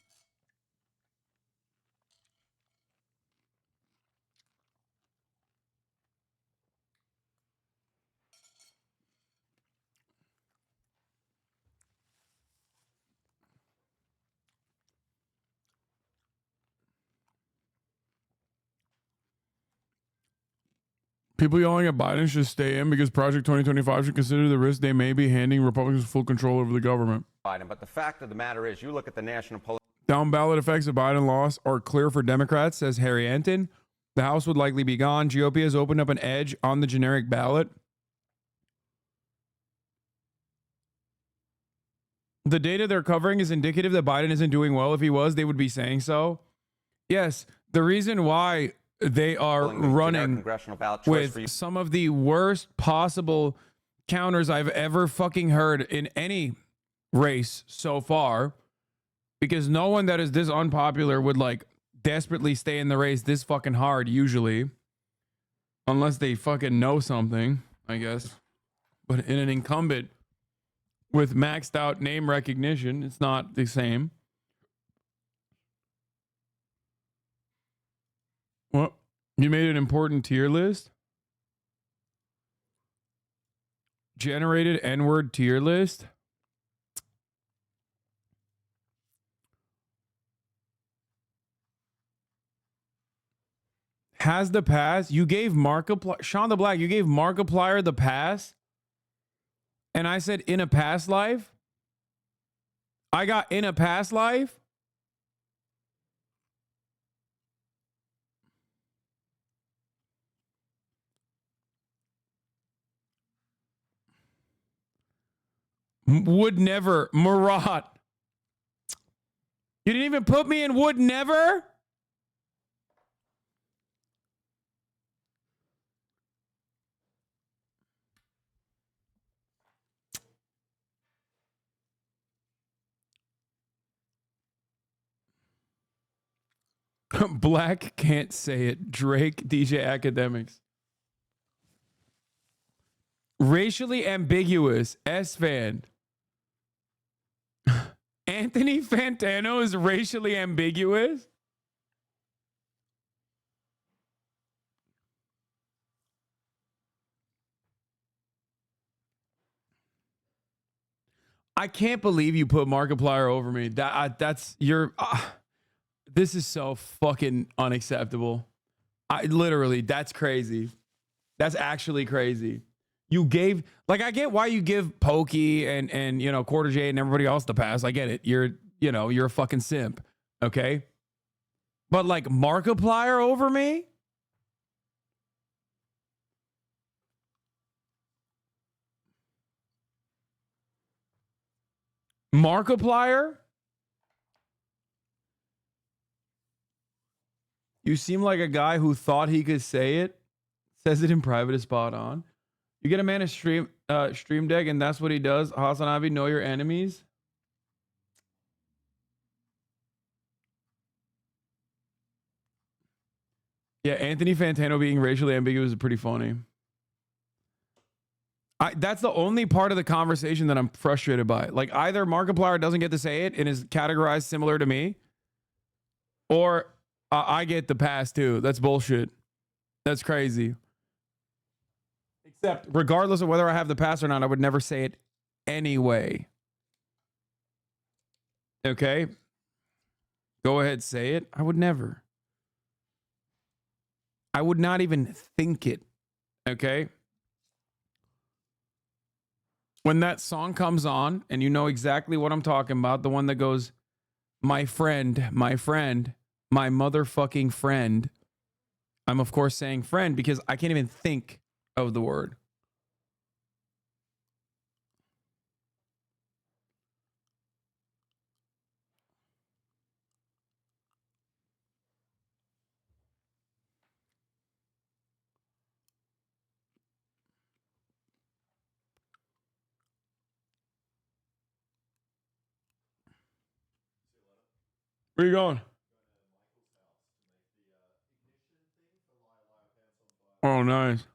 People yelling at Biden should stay in because Project 2025 should consider the risk they may be handing Republicans full control over the government.
Biden, but the fact of the matter is, you look at the national poll.
Down ballot effects of Biden loss are clear for Democrats, says HEIGHTEN. The House would likely be gone. GOP has opened up an edge on the generic ballot. The data they're covering is indicative that Biden isn't doing well. If he was, they would be saying so. Yes, the reason why they are running with some of the worst possible counters I've ever fucking heard in any race so far, because no one that is this unpopular would like desperately stay in the race this fucking hard usually, unless they fucking know something, I guess. But in an incumbent with maxed out name recognition, it's not the same. Well, you made an important tier list. Generated N-word tier list. Has the pass. You gave Markiplier, Sean the Black, you gave Markiplier the pass. And I said in a past life. I got in a past life. Would never. Murat. You didn't even put me in would never? Black can't say it. Drake, DJ Academics. Racially ambiguous. S-Fan. Anthony Fantano is racially ambiguous? I can't believe you put Markiplier over me. That's your... this is so fucking unacceptable. Literally, that's crazy. That's actually crazy. You gave, like, I get why you give Pokey and you know, Quarter J and everybody else the pass. I get it. You're a fucking simp. Okay. But like Markiplier over me? Markiplier? You seem like a guy who thought he could say it. Says it in private is spot on. You get a man a stream deck and that's what he does. HasanAbi, know your enemies. Yeah, Anthony Fantano being racially ambiguous is pretty funny. That's the only part of the conversation that I'm frustrated by. Like, either Markiplier doesn't get to say it and is categorized similar to me, or I get the pass too. That's bullshit. That's crazy. Except, regardless of whether I have the pass or not, I would never say it anyway. Okay? Go ahead, say it. I would never. I would not even think it. Okay? When that song comes on, and you know exactly what I'm talking about, the one that goes, my friend, my motherfucking friend. I'm, of course, saying friend because I can't even think of the word. Where you going? Oh, nice.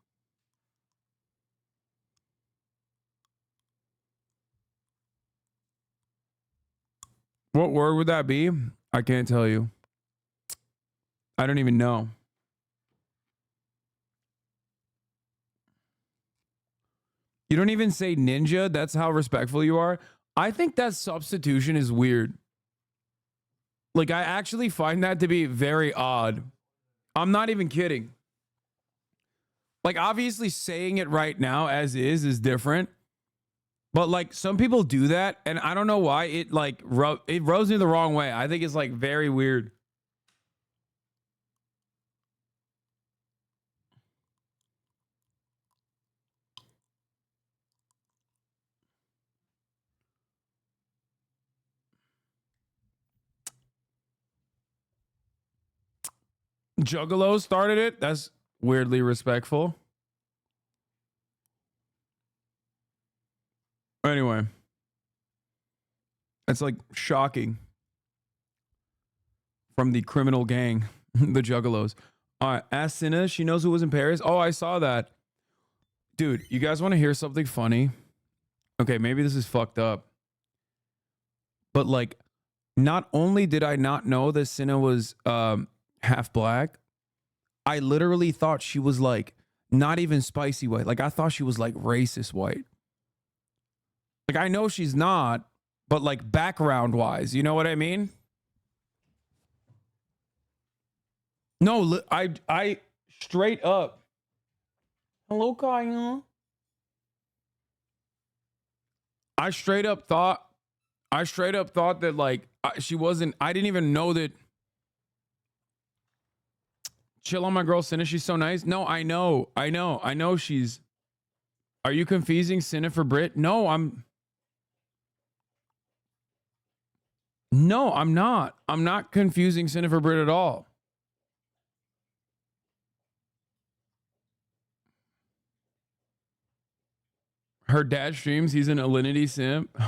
What word would that be? I can't tell you. I don't even know. You don't even say ninja? That's how respectful you are? I think that substitution is weird. Like, I actually find that to be very odd. I'm not even kidding. Like, obviously saying it right now as is different. But, like, some people do that, and I don't know why. It, like, it rubs me the wrong way. I think it's, like, very weird. Juggalo started it. That's weirdly respectful. Anyway. That's like shocking. From the criminal gang, the Juggalos. All right, ask Cinna. She knows who was in Paris. Oh, I saw that. Dude, you guys want to hear something funny? Okay, maybe this is fucked up. But like, not only did I not know that Cinna was half black, I literally thought she was like not even spicy white. Like, I thought she was like racist white. Like, I know she's not, but like background wise, you know what I mean? No, I straight up. Hello, Kyle. I straight up thought that like she wasn't. I didn't even know that. Chill on my girl Cinna. She's so nice. No, I know she's. Are you confusing Cinna for Brit? No, I'm not. I'm not confusing Cinna for Brit at all. Her dad streams. He's an Alinity simp.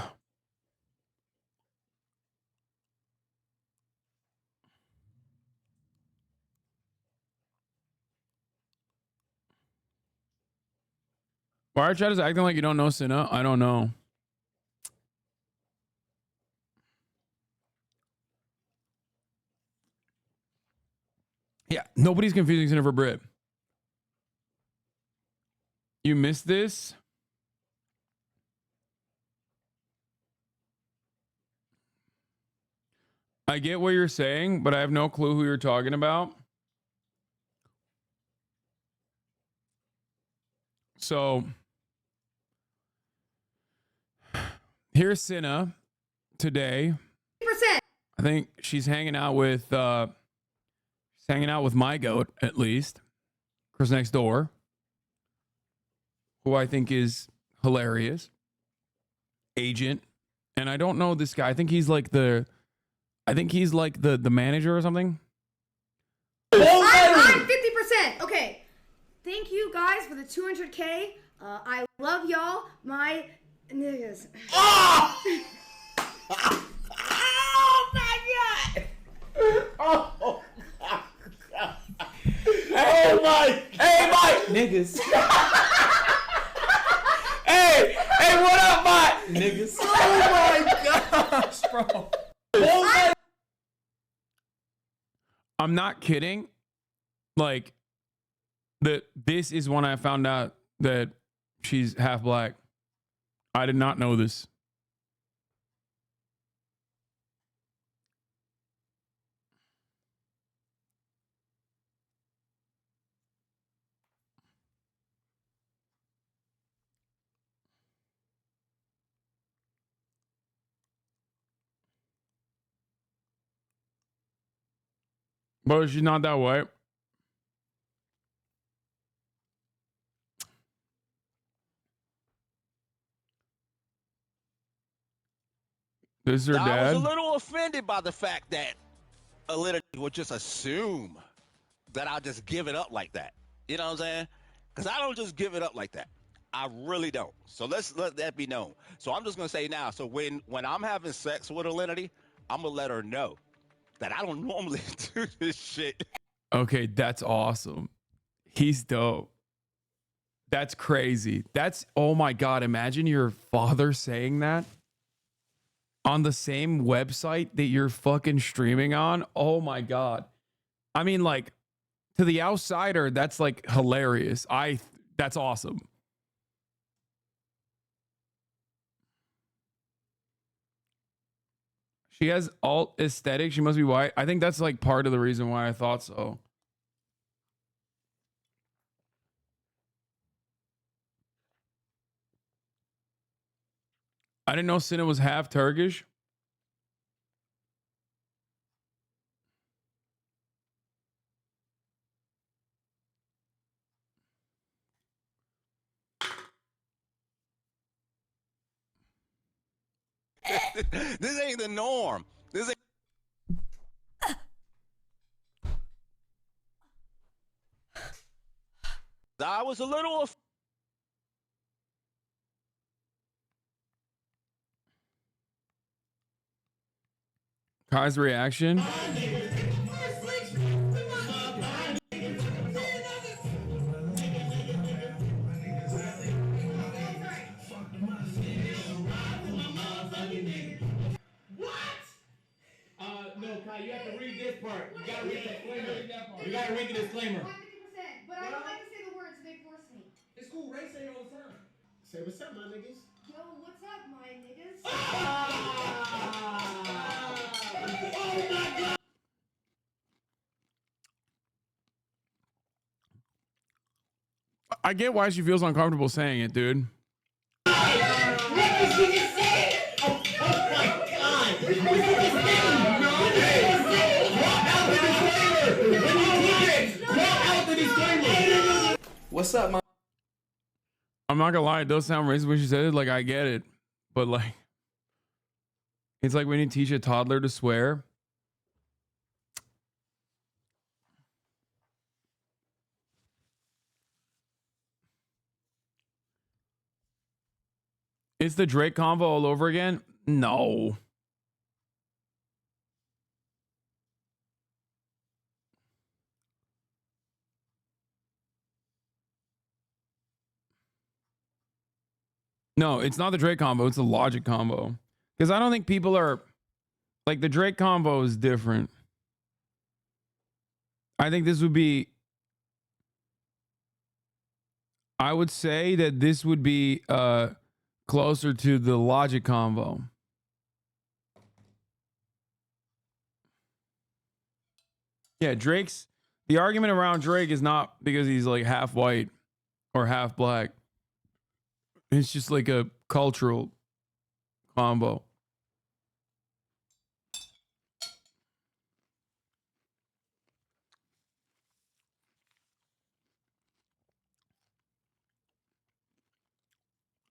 Why are chat is acting like you don't know Cinna? I don't know. Yeah, nobody's confusing Cinna for Brit. You missed this? I get what you're saying, but I have no clue who you're talking about. So here's Cinna today.
3%.
I think she's hanging out with my goat, at least. Chris next door, who I think is hilarious. Agent And I don't know this guy. I think he's like the manager or something.
I'm 50%. Okay. Thank you guys for the 200K. I love y'all. My niggas.
Oh! Oh my god! Oh my god! Hey Mike! Hey Mike! Niggas. Hey! Hey, what up, Mike? Niggas. Oh my gosh, bro.
I'm not kidding. Like, this is when I found out that she's half black. I did not know this. But she's not that white. This is her
I
dad.
was a little offended by the fact that Alinity would just assume that I'll just give it up like that. You know what I'm saying? Because I don't just give it up like that. I really don't. So let's let that be known. So I'm just going to say now, so when I'm having sex with Alinity, I'm going to let her know that I don't normally do this shit.
Okay, that's awesome. He's dope. That's crazy. That's, oh my God, imagine your father saying that on the same website that you're fucking streaming on. Oh my God. I mean, like, to the outsider, that's like hilarious. That's awesome. She has alt aesthetic. She must be white. I think that's like part of the reason why I thought so. I didn't know Cinna was half Turkish.
This ain't the norm. This ain't. I was a little.
Kai's reaction.
No, Kai, you have to read this part. You gotta read the disclaimer. You gotta read the disclaimer.
50%, but I don't like to say the words, so they force me.
It's cool. Ray say it all the time. Say what's up, my niggas.
Yo, what's up, my niggas?
Oh my God.
I get why she feels uncomfortable saying it, dude.
What's up, man?
I'm not gonna lie, it does sound racist when she said it. Like, I get it, but like, it's like when you teach a toddler to swear. It's the Drake convo all over again? No. No, it's not the Drake combo. It's the Logic combo. Because I don't think people are like, the Drake combo is different. I think this would be, I would say that this would be closer to the Logic combo. Yeah, the argument around Drake is not because he's like half white or half black. It's just like a cultural combo.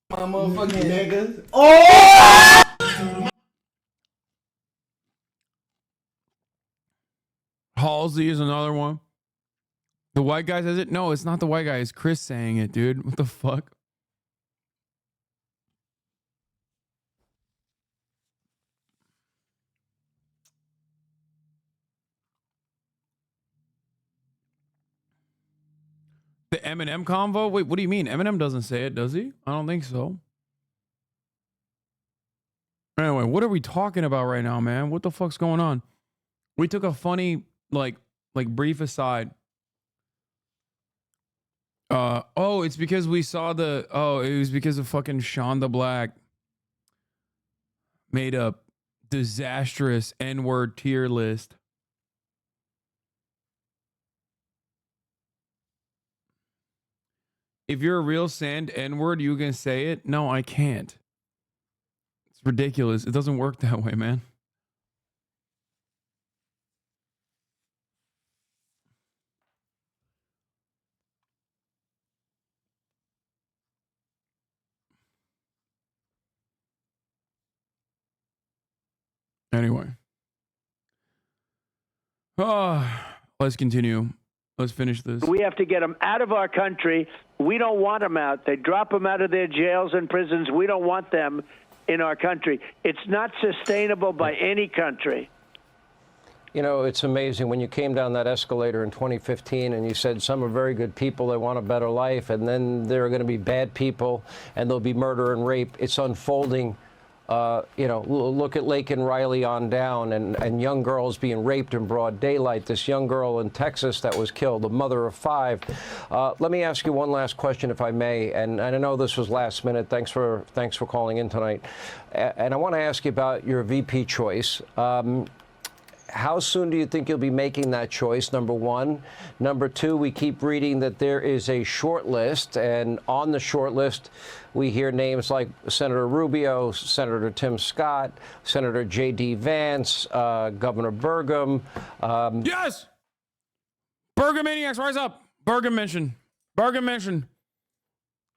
My motherfucking niggas. Oh!
Halsey is another one. The white guy says it? No, it's not the white guy. It's Chris saying it, dude. What the fuck? The Eminem convo? Wait, what do you mean? Eminem doesn't say it, does he? I don't think so. Anyway, what are we talking about right now, man? What the fuck's going on? We took a funny, like brief aside. Oh, it's because we saw it was because of fucking Shonda Black made a disastrous N-word tier list. If you're a real sand N-word, you can say it? No, I can't. It's ridiculous. It doesn't work that way, man. Anyway. Let's continue. Let's finish this.
We have to get them out of our country. We don't want them out. They drop them out of their jails and prisons. We don't want them in our country. It's not sustainable by any country.
You know, it's amazing when you came down that escalator in 2015 and you said some are very good people, they want a better life, and then there are going to be bad people and there'll be murder and rape. It's unfolding. You know, look at Lake and Riley on down, and young girls being raped in broad daylight. This young girl in Texas that was killed, a mother of 5. Let me ask you one last question, if I may. And I know this was last minute. Thanks for calling in tonight. And I want to ask you about your VP choice. How soon do you think you'll be making that choice, number one? Number two, we keep reading that there is a short list, and on the short list, we hear names like Senator Rubio, Senator Tim Scott, Senator J.D. Vance, Governor Burgum.
Yes! Burgum maniacs, rise up. Burgum mentioned. Burgum mentioned.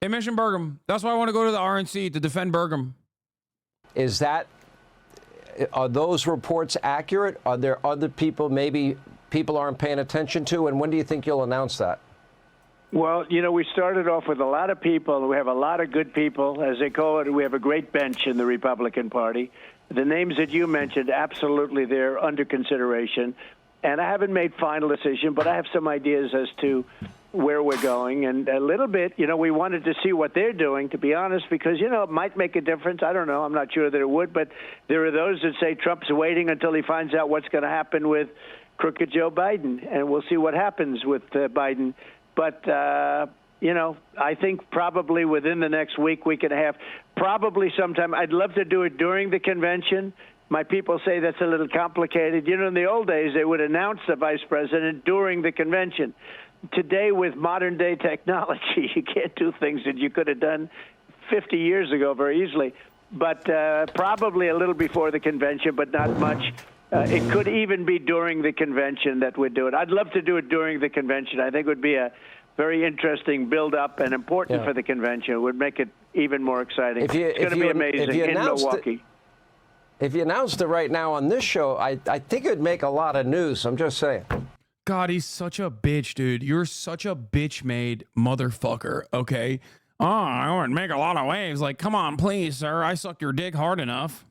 They mentioned Burgum. That's why I want to go to the RNC to defend Burgum.
Are those reports accurate? Are there other people maybe people aren't paying attention to? And when do you think you'll announce that?
Well, you know, we started off with a lot of people. We have a lot of good people. As they call it, we have a great bench in the Republican Party. The names that you mentioned, absolutely, they're under consideration. And I haven't made final decision, but I have some ideas as to where we're going. And a little bit, you know, we wanted to see what they're doing, to be honest, because, you know, it might make a difference. I don't know. I'm not sure that it would. But there are those that say Trump's waiting until he finds out what's going to happen with crooked Joe Biden. And we'll see what happens with Biden. But, you know, I think probably within the next week and a half, probably sometime. I'd love to do it during the convention. My people say that's a little complicated. You know, in the old days, they would announce the vice president during the convention. Today, with modern-day technology, you can't do things that you could have done 50 years ago very easily. But probably a little before the convention, but not much. It could even be during the convention that we'd do it. I'd love to do it during the convention. I think it would be a very interesting build-up and important for the convention. It would make it even more exciting. It's going to be amazing in Milwaukee.
If you announced it right now on this show, I think it would make a lot of news. I'm just saying.
God, he's such a bitch, dude. You're such a bitch-made motherfucker, okay? Oh, I would make a lot of waves. Like, come on, please, sir. I suck your dick hard enough.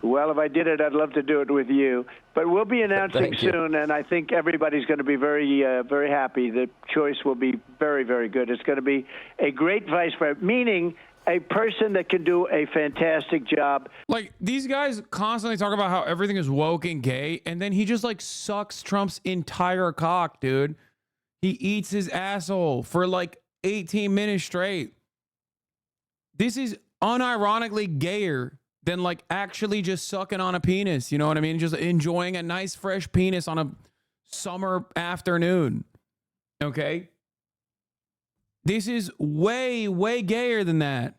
Well, if I did it, I'd love to do it with you. But we'll be announcing soon, and I think everybody's going to be very, very happy. The choice will be very, very good. It's going to be a great vice president, meaning a person that can do a fantastic job.
Like, these guys constantly talk about how everything is woke and gay, and then he just, like, sucks Trump's entire cock, dude. He eats his asshole for, like, 18 minutes straight. This is unironically gayer than, like, actually just sucking on a penis. You know what I mean? Just enjoying a nice, fresh penis on a summer afternoon. Okay? This is way, way gayer than that.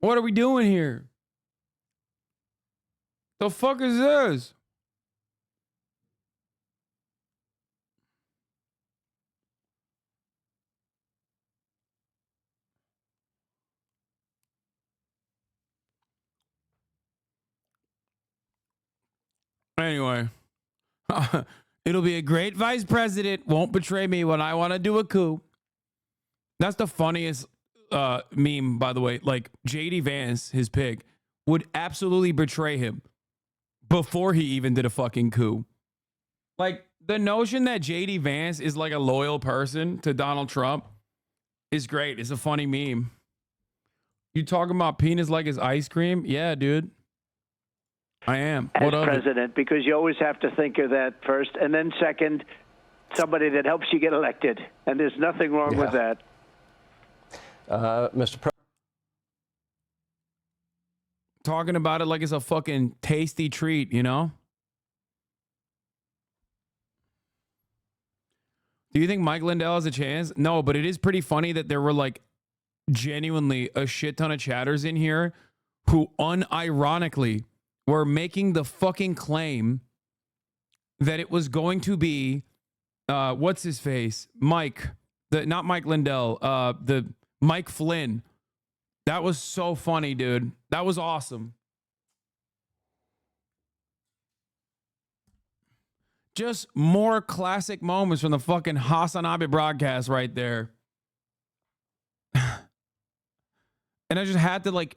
What are we doing here? The fuck is this? Anyway, It'll be a great vice president. Won't betray me when I want to do a coup. That's the funniest meme, by the way. Like, J.D. Vance, his pig, would absolutely betray him before he even did a fucking coup. Like, the notion that J.D. Vance is like a loyal person to Donald Trump is great. It's a funny meme. You talking about penis like his ice cream? Yeah, dude. I am.
As president, because you always have to think of that first. And then second, somebody that helps you get elected. And there's nothing wrong with that.
Mr. President.
Talking about it like it's a fucking tasty treat, you know? Do you think Mike Lindell has a chance? No, but it is pretty funny that there were like genuinely a shit ton of chatters in here who unironically were making the fucking claim that it was going to be, what's his face? Not Mike Lindell, the Mike Flynn. That was so funny, dude. That was awesome. Just more classic moments from the fucking HasanAbi broadcast right there. And I just had to like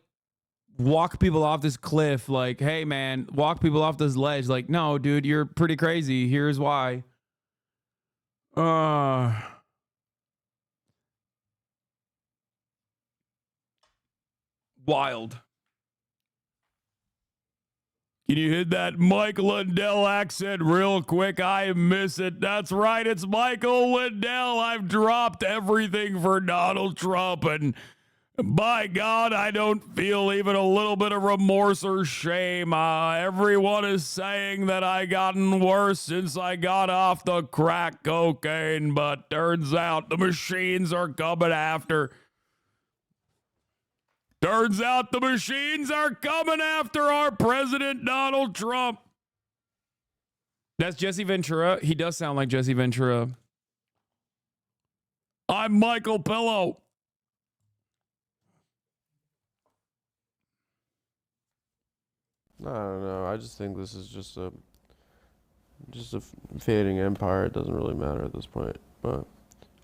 walk people off this cliff. Like, hey man, walk people off this ledge. Like, no, dude, you're pretty crazy. Here's why. Wild. Can you hit that Mike Lindell accent real quick? I miss it. That's right. It's Michael Lindell. I've dropped everything for Donald Trump, and by God, I don't feel even a little bit of remorse or shame. Everyone is saying that I gotten worse since I got off the crack cocaine, but turns out the machines are coming after. Turns out the machines are coming after our president, Donald Trump. That's Jesse Ventura. He does sound like Jesse Ventura. I'm Michael Pillow.
I don't know. I just think this is just a fading empire. It doesn't really matter at this point. But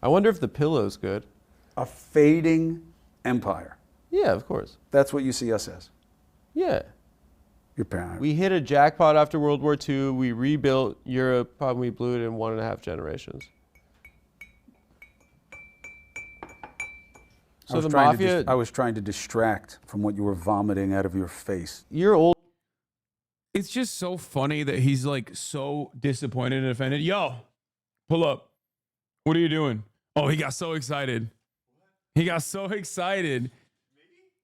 I wonder if the pillow's good.
A fading empire.
Yeah, of course.
That's what you see us as.
Yeah.
Your parent.
We hit a jackpot after World War II. We rebuilt Europe. Probably blew it in 1.5 generations. So the mafia.
I was trying to distract from what you were vomiting out of your face.
You're old.
It's just so funny that he's like so disappointed and offended. Yo, pull up. What are you doing? Oh, he got so excited. He got so excited.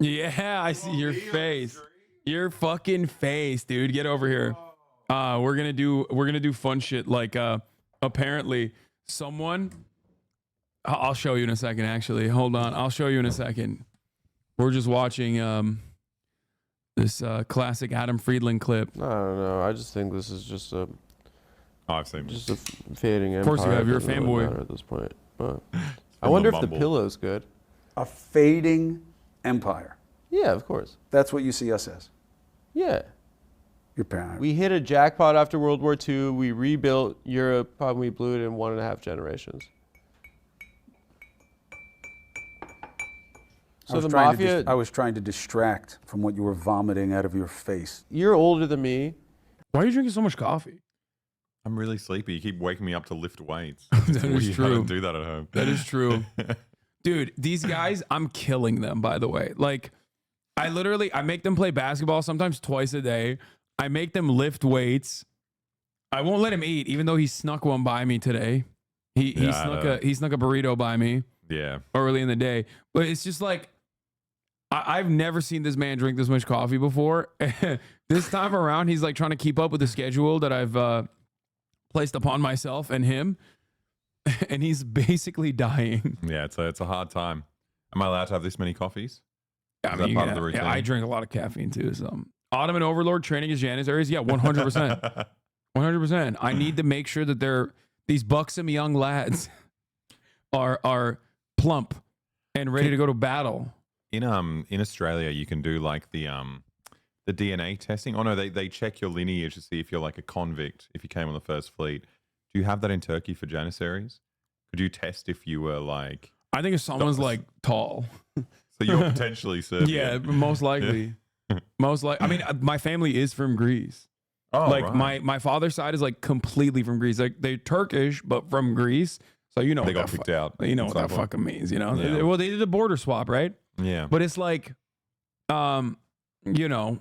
Yeah, I see your face. Your fucking face, dude. Get over here. We're gonna do fun shit. Like apparently someone. I'll show you in a second. Actually, hold on. I'll show you in a second. We're just watching this classic Adam Friedland clip.
I don't know. I just think this is just a.
Oh, I've seen
just a fading empire.
Of course you have. You're a
fanboy
fanboy
at this point. But I wonder if the pillow's good.
A fading empire.
Yeah, of course.
That's what you see us as.
Yeah.
Your parent.
We hit a jackpot after World War II. We rebuilt Europe. Probably blew it in 1.5 generations. So the mafia.
I was trying to distract from what you were vomiting out of your face.
You're older than me.
Why are you drinking so much coffee?
I'm really sleepy. You keep waking me up to lift weights.
That is true.
I don't do that at home.
That is true. Dude, these guys, I'm killing them, by the way. Like, I make them play basketball sometimes twice a day. I make them lift weights. I won't let him eat, even though he snuck one by me today. He snuck a burrito by me.
Yeah.
Early in the day. But it's just like, I've never seen this man drink this much coffee before. This time around, he's like trying to keep up with the schedule that I've placed upon myself and him. And he's basically dying.
Yeah, it's a hard time. Am I allowed to have this many coffees?
I mean,
part of the routine?
I drink a lot of caffeine too. So, Ottoman Overlord training his Janissaries. Yeah, 100%. 100%. I need to make sure that these buxom young lads are plump and ready to go to battle.
In Australia, you can do like the the DNA testing? Oh no, they check your lineage to see if you're like a convict if you came on the First Fleet. Do you have that in Turkey for Janissaries? Could you test if you were like?
I think if someone's like tall,
so you're potentially Serbian.
Yeah, most likely. I mean, my family is from Greece.
Oh,
like
right.
my father's side is like completely from Greece. Like they're Turkish, but from Greece. So you know
They
what
got
that
kicked out
You know
at
what
some
that
point.
fucking means. You know.
Yeah.
Well, they did a border swap, right?
Yeah.
But it's like, you know,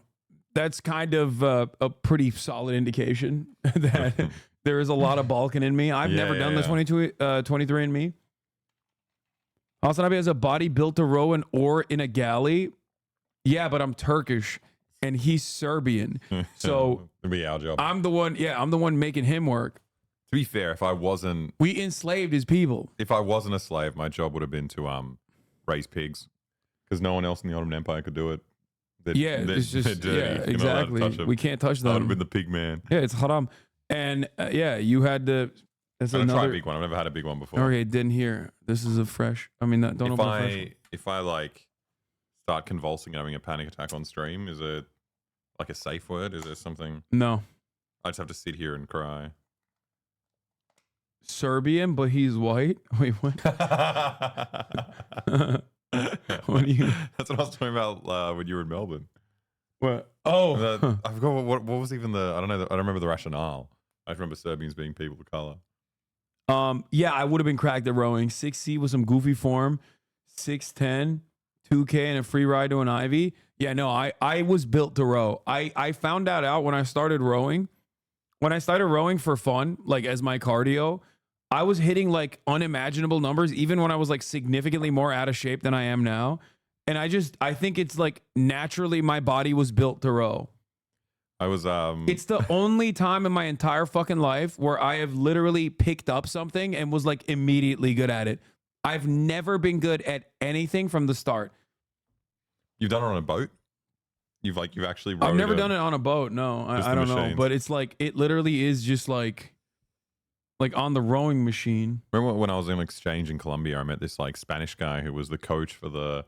that's kind of a pretty solid indication that there is a lot of Balkan in me. I've never done the 23andMe. HasanAbi has a body built to row an oar in a galley. Yeah, but I'm Turkish and he's Serbian. So
it'd be our job.
I'm the one making him work.
To be fair, if I wasn't,
we enslaved his people.
If I wasn't a slave, my job would have been to raise pigs, because no one else in the Ottoman Empire could do it.
It's just
dirty. You're not allowed to
exactly.
touch 'em.
We can't touch
I would
them.
have been the pig man.
Yeah, it's haram. And you had to. That's
I'm gonna try a
another
big one. I've never had a big one before.
Okay, didn't hear. This is a fresh. I mean, don't open a fresh one.
If I like start convulsing and having a panic attack on stream, is it like a safe word? Is there something?
No.
I just have to sit here and cry.
Serbian, but he's white. Wait, what? What do you?
That's what I was talking about when you were in Melbourne.
What? Oh,
I forgot what was even the. I don't know. I don't remember the rationale. I just remember Serbians being people of color.
Yeah, I would have been cracked at rowing. 6C with some goofy form, 6'10", 2K, and a free ride to an Ivy. Yeah, no, I was built to row. I found that out when I started rowing. When I started rowing for fun, like as my cardio, I was hitting like unimaginable numbers, even when I was like significantly more out of shape than I am now. And I think it's like naturally my body was built to row.
I was
It's the only time in my entire fucking life where I have literally picked up something and was like immediately good at it. I've never been good at anything from the start.
You've done it on a boat? You've actually rowed
I've never done it on a boat. No, I don't know.
machines.
But it's like, it literally is just like on the rowing machine.
Remember when I was in exchange in Colombia, I met this like Spanish guy who was the coach for the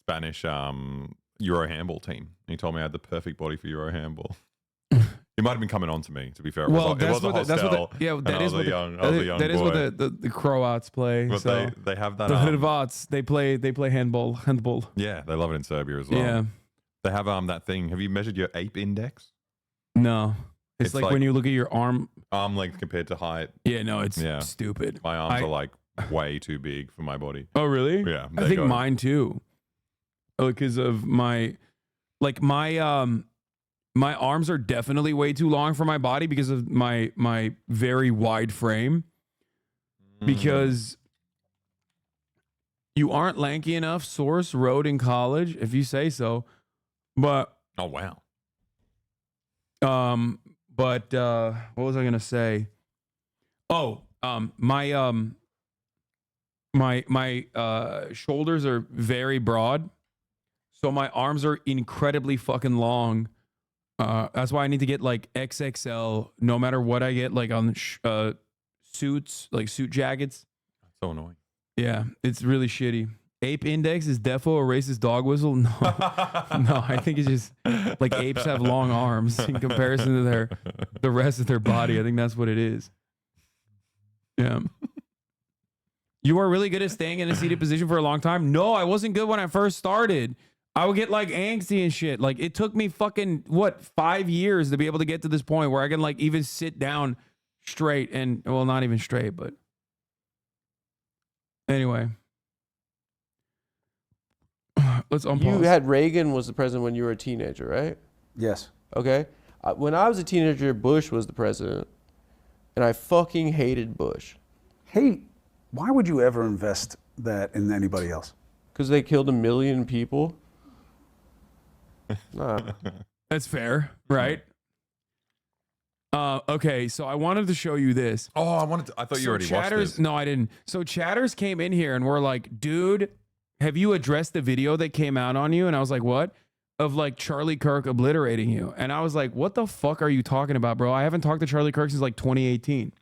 Spanish Euro handball team. And he told me I had the perfect body for Euro handball. He might have been coming on to me, to be fair. It was a hostel,
that is what the Croats play.
But
so
they have that.
The Hrvats, they play handball.
Yeah, they love it in Serbia as well.
Yeah.
They have that thing. Have you measured your ape index?
No. It's like when you look at your arm
length compared to height.
Yeah, no, it's stupid.
My arms are like way too big for my body.
Oh, really?
Yeah.
I think mine too. Because of my arms are definitely way too long for my body because of my very wide frame. Because you aren't lanky enough. Source rode in college, if you say so. But
oh wow.
But what was I gonna say? Oh, my shoulders are very broad, so my arms are incredibly fucking long. That's why I need to get like XXL no matter what I get, like on suits, like suit jackets.
So annoying.
Yeah, it's really shitty. Ape index is defo a racist dog whistle? No, no. I think it's just like apes have long arms in comparison to the rest of their body. I think that's what it is. Yeah. You are really good at staying in a seated position for a long time? No, I wasn't good when I first started. I would get like angsty and shit. Like it took me fucking 5 years to be able to get to this point where I can like even sit down straight and well, not even straight, but anyway. Let's unpause.
You had Reagan was the president when you were a teenager, right?
Yes.
Okay. When I was a teenager, Bush was the president, and I fucking hated Bush.
Hey, why would you ever invest that in anybody else?
Because they killed 1 million people. Nah.
That's fair, right? Okay, so I wanted to show you this.
Oh, I thought you already watched this.
No, I didn't. So Chatters came in here and we're like, dude, have you addressed the video that came out on you? And I was like, what? Of like Charlie Kirk obliterating you. And I was like, what the fuck are you talking about, bro? I haven't talked to Charlie Kirk since like 2018.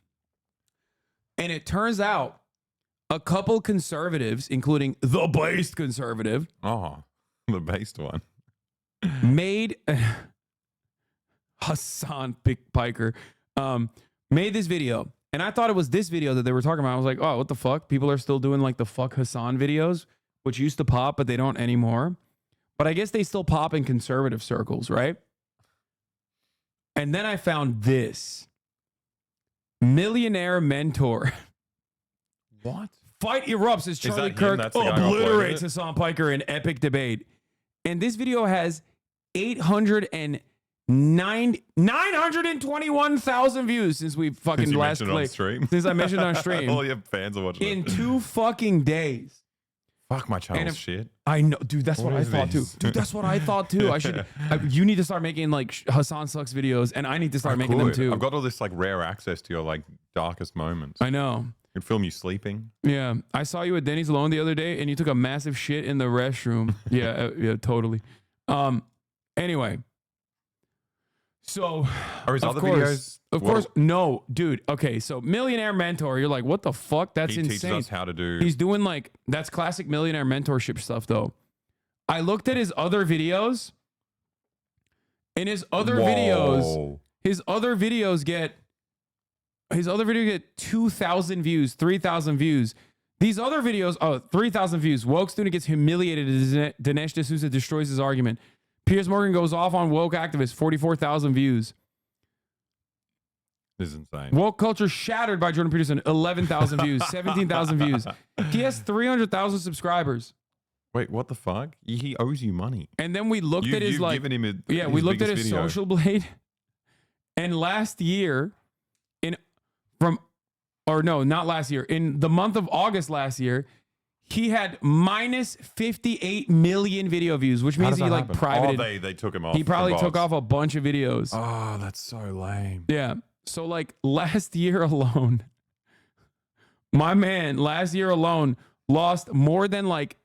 And it turns out a couple conservatives, including the based conservative.
Oh, the based one.
made Hasan Piker, made this video. And I thought it was this video that they were talking about. I was like, oh, what the fuck? People are still doing like the fuck Hasan videos, which used to pop, but they don't anymore. But I guess they still pop in conservative circles, right? And then I found this. Millionaire mentor.
What?
Fight erupts as Charlie Kirk obliterates Hasan Piker in epic debate. And this video has 921,000 views since we fucking last played. Since I mentioned on stream.
All your fans are watching
in 2 fucking days.
Fuck, my channel's shit.
I know, dude. That's what I thought too.
this?
Dude, that's what I thought too. You need to start making like Hasan Sucks videos, and I need to start making them too.
I've got all this like rare access to your like darkest moments.
I know.
I can film you sleeping.
Yeah, I saw you at Denny's alone the other day, and you took a massive shit in the restroom. Yeah, totally. Anyway, so
are his other videos?
Of course, no, dude. Okay, so millionaire mentor. You're like, what the fuck? That's insane.
He teaches us how to do.
He's doing like that's classic millionaire mentorship stuff, though. I looked at his other videos. In his other videos, his other videos get 2,000 views, 3,000 views. These other videos, 3,000 views. Woke student gets humiliated as Dinesh D'Souza destroys his argument. Piers Morgan goes off on woke activist, 44,000 views.
This is insane.
Woke culture shattered by Jordan Peterson, 11,000 views, 17,000 views. He has 300,000 subscribers.
Wait, what the fuck? He owes you money.
And then we looked at his
you've
like,
given him
we looked at his
video.
social blade. And last year, in the month of August last year, he had minus 58 million video views, which means he like privated.
Oh, they took him off.
He probably took off a bunch of videos.
Oh, that's so lame.
Yeah. So like last year alone, my man lost more than like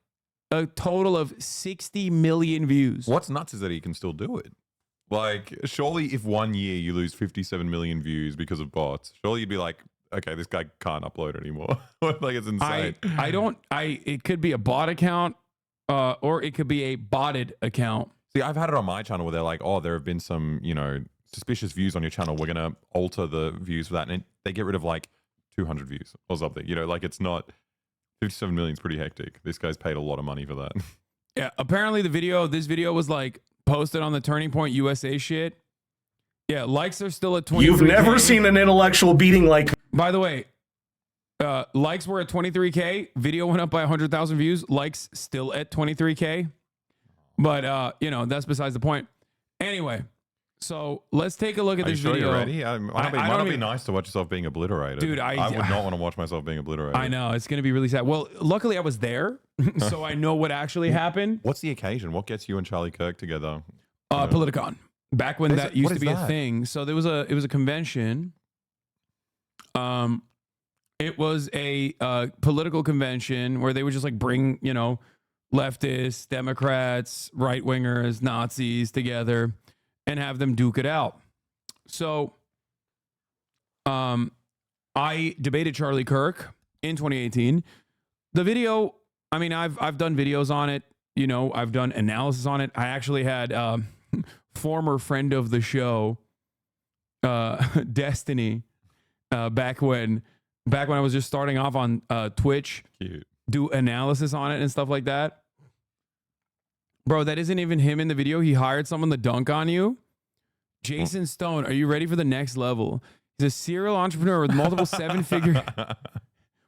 a total of 60 million views.
What's nuts is that he can still do it. Like, surely if 1 year you lose 57 million views because of bots, surely you'd be like, okay, this guy can't upload anymore. Like, it's insane.
It could be a bot account, or it could be a botted account.
See, I've had it on my channel where they're like, oh, there have been some, suspicious views on your channel. We're going to alter the views for that. And they get rid of like 200 views or something. Like it's not, 57 million is pretty hectic. This guy's paid a lot of money for that.
Yeah, apparently this video was like posted on the Turning Point USA shit. Yeah, likes are still at 23K.
You've never seen an intellectual beating like...
By the way, likes were at 23K. Video went up by 100,000 views. Likes still at 23K. But, that's besides the point. Anyway, so let's take a look at this video.
You're ready? It might not be nice to watch yourself being obliterated.
Dude,
I would not want to watch myself being obliterated.
I know. It's going to be really sad. Well, luckily I was there, so I know what actually happened.
What's the occasion? What gets you and Charlie Kirk together?
Politicon. Back when that used to be a thing. So it was a convention. It was a political convention where they would just like bring, leftists, Democrats, right-wingers, Nazis together and have them duke it out. So I debated Charlie Kirk in 2018. The video, I've done videos on it. I've done analysis on it. I actually had former friend of the show, Destiny, back when I was just starting off on Twitch, do analysis on it and stuff like that. Bro, that isn't even him in the video. He hired someone to dunk on you. Jason Stone, are you ready for the next level? He's a serial entrepreneur with multiple seven-figure...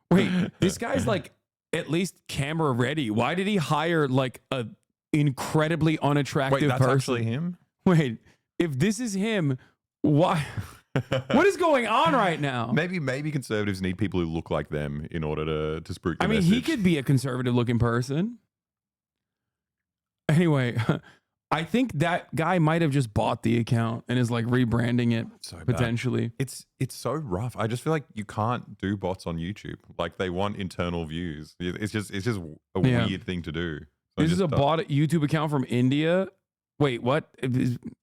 Wait, this guy's like at least camera ready. Why did he hire like a incredibly unattractive person?
Wait, that's actually him?
Wait, if this is him, why? What is going on right now?
Maybe conservatives need people who look like them in order to spruik the message.
He could be a conservative-looking person. Anyway, I think that guy might have just bought the account and is like rebranding it potentially.
It's so rough. I just feel like you can't do bots on YouTube. Like they want internal views. It's just a weird thing to do. So
this is a bought YouTube account from India. Wait, what?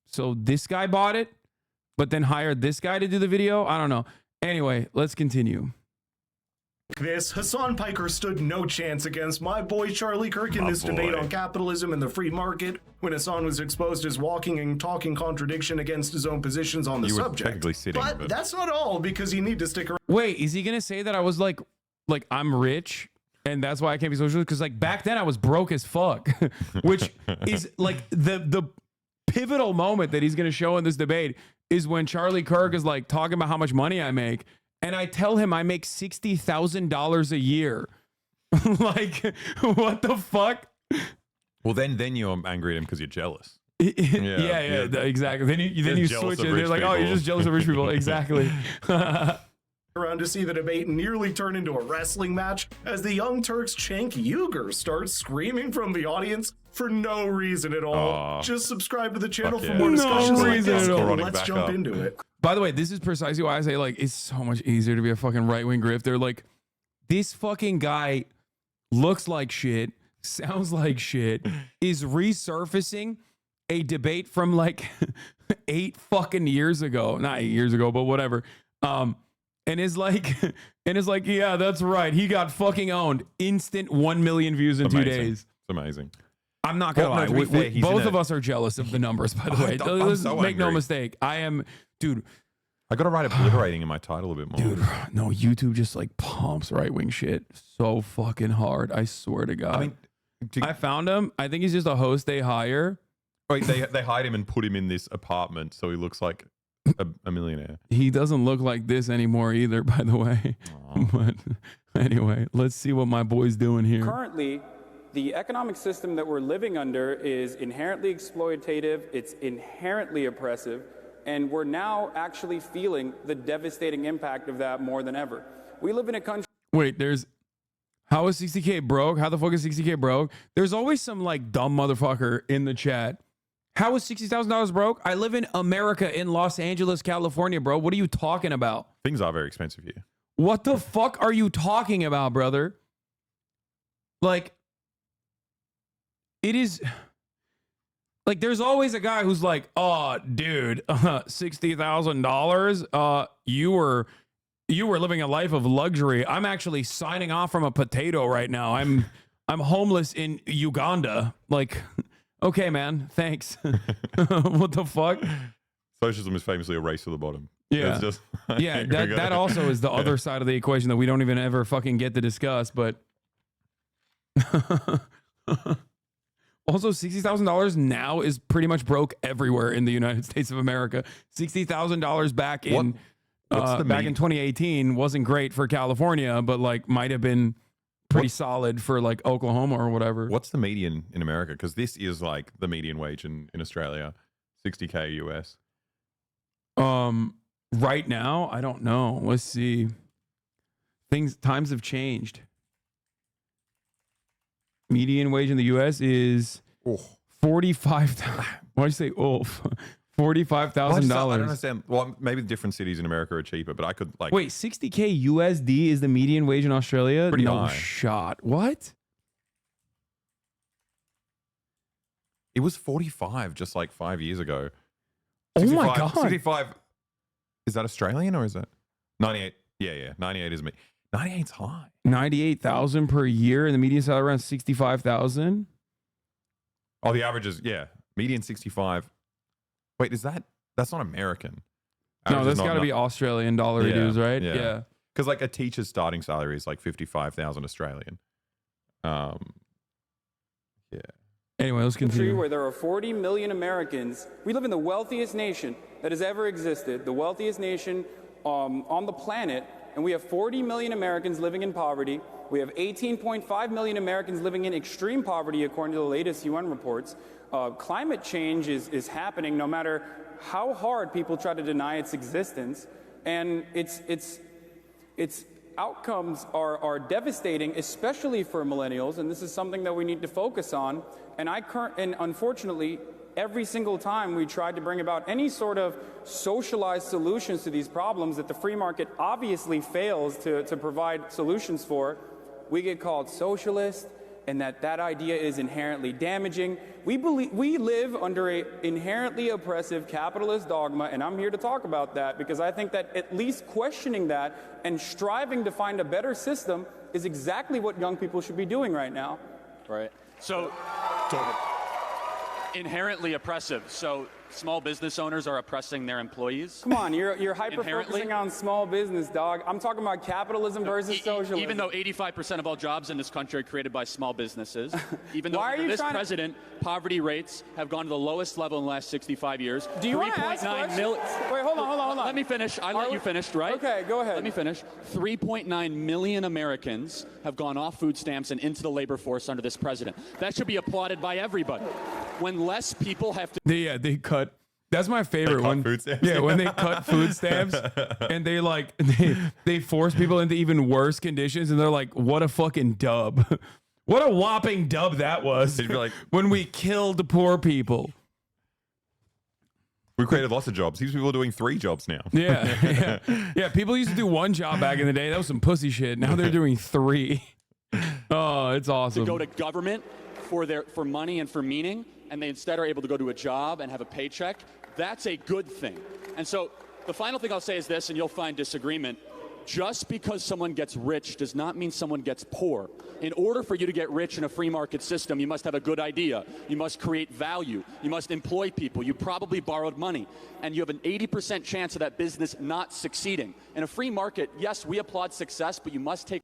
So this guy bought it, but then hired this guy to do the video? I don't know. Anyway, let's continue.
this, Hasan Piker stood no chance against my boy Charlie Kirk in this debate on capitalism and the free market when Hasan was exposed as walking and talking contradiction against his own positions on the subject.
Technically sitting,
but that's not all, because you need to stick around.
Wait, is he gonna say that I was like I'm rich and that's why I can't be socialist? Because like back then I was broke as fuck, which is like the pivotal moment that he's gonna show in this debate is when Charlie Kirk is like talking about how much money I make. And I tell him I make $60,000 a year. Like, what the fuck?
Well, then you're angry at him because you're jealous.
Yeah, exactly. Then you switch it. They're like, oh, you're just jealous of rich people. Exactly.
Around to see the debate nearly turn into a wrestling match as the Young Turks' Cenk Uygur starts screaming from the audience for no reason at all. Just subscribe to the channel for more discussions like this. Let's jump into it.
By the way, this is precisely why I say like it's so much easier to be a fucking right-wing grifter. Like this fucking guy looks like shit, sounds like shit, is resurfacing a debate from like 8 fucking years ago. Not 8 years ago, but whatever. And is like, yeah, that's right. He got fucking owned. Instant 1 million views in 2 days.
It's amazing.
I'm not gonna lie. Both of us are jealous of the numbers, by the way. Let's make no mistake. I am, dude.
I gotta write obliterating in my title a bit more.
Dude, no, YouTube just like pumps right-wing shit so fucking hard. I swear to God.
I mean,
I found him. I think he's just a host they hire.
Wait, they hired him and put him in this apartment so he looks like a millionaire.
He doesn't look like this anymore either, by the way. But anyway, let's see what my boy's doing here.
Currently, the economic system that we're living under is inherently exploitative, it's inherently oppressive, and we're now actually feeling the devastating impact of that more than ever. We live in a country...
Wait, how is 60K broke? How the fuck is 60K broke? There's always some like dumb motherfucker in the chat. How is $60,000 broke? I live in America, in Los Angeles, California, bro. What are you talking about?
Things are very expensive here.
What the fuck are you talking about, brother? Like, it is... Like, there's always a guy who's like, oh, dude, $60,000? You were living a life of luxury. I'm actually signing off from a potato right now. I'm homeless in Uganda. Like... Okay, man. Thanks. What the fuck?
Socialism is famously a race to the bottom.
Yeah.
It's just,
yeah. That also is the other side of the equation that we don't even ever fucking get to discuss. But also, $60,000 now is pretty much broke everywhere in the United States of America. $60,000 back in back in 2018 wasn't great for California, but like might have been pretty solid for like Oklahoma or whatever.
What's the median in America? Because this is like the median wage in Australia, $60K US.
Right now, I don't know. Let's see. Times have changed. Median wage in the US is $45,000. Why'd you say $45,000?
I don't understand. Well, maybe the different cities in America are cheaper, but I could like...
Wait, $60K USD is the median wage in Australia?
Pretty
no
high.
Shot. What?
It was 45 just like 5 years ago.
Oh my God.
65. Is that Australian or is it 98? Yeah. 98 is me. 98's high.
98,000 per year and the median salary around 65,000.
Oh, the average is, median 65. Wait, that's not American?
No, that's got to be Australian dollar dues, right? Yeah.
Because like a teacher's starting salary is like 55,000 Australian. Yeah.
Anyway, let's continue.
Where there are 40 million Americans, we live in the wealthiest nation that has ever existed, the wealthiest nation on the planet, and we have 40 million Americans living in poverty. We have 18.5 million Americans living in extreme poverty, according to the latest UN reports. Climate change is happening no matter how hard people try to deny its existence, and its outcomes are devastating, especially for millennials, and this is something that we need to focus on. And unfortunately, every single time we tried to bring about any sort of socialized solutions to these problems that the free market obviously fails to provide solutions for, we get called socialist and that idea is inherently damaging. We live under an inherently oppressive capitalist dogma, and I'm here to talk about that because I think that at least questioning that and striving to find a better system is exactly what young people should be doing right now.
Right. So, inherently oppressive. So small business owners are oppressing their employees.
Come on, you're hyper-focusing on small business, dog. I'm talking about capitalism versus socialism.
Even though 85% of all jobs in this country are created by small businesses, even though under this president, poverty rates have gone to the lowest level in the last 65 years.
Do you want to ask questions? Wait, hold on.
Let me finish. I let you finish, right?
Okay, go ahead.
Let me finish. 3.9 million Americans have gone off food stamps and into the labor force under this president. That should be applauded by everybody. When less people have to...
They cut. That's my favorite one.
Food stamps.
Yeah, when they cut food stamps and they force people into even worse conditions, and they're like, "What a fucking dub! What a whopping dub that was!"
They'd be like,
when we killed poor people.
We created lots of jobs. These people are doing 3 jobs now.
Yeah. People used to do 1 job back in the day. That was some pussy shit. Now they're doing 3. Oh, it's awesome.
To go to government for money and for meaning, and they instead are able to go to a job and have a paycheck. That's a good thing. And so the final thing I'll say is this, and you'll find disagreement. Just because someone gets rich does not mean someone gets poor. In order for you to get rich in a free market system, you must have a good idea. You must create value. You must employ people. You probably borrowed money. And you have an 80% chance of that business not succeeding. In a free market, yes, we applaud success, but you must take...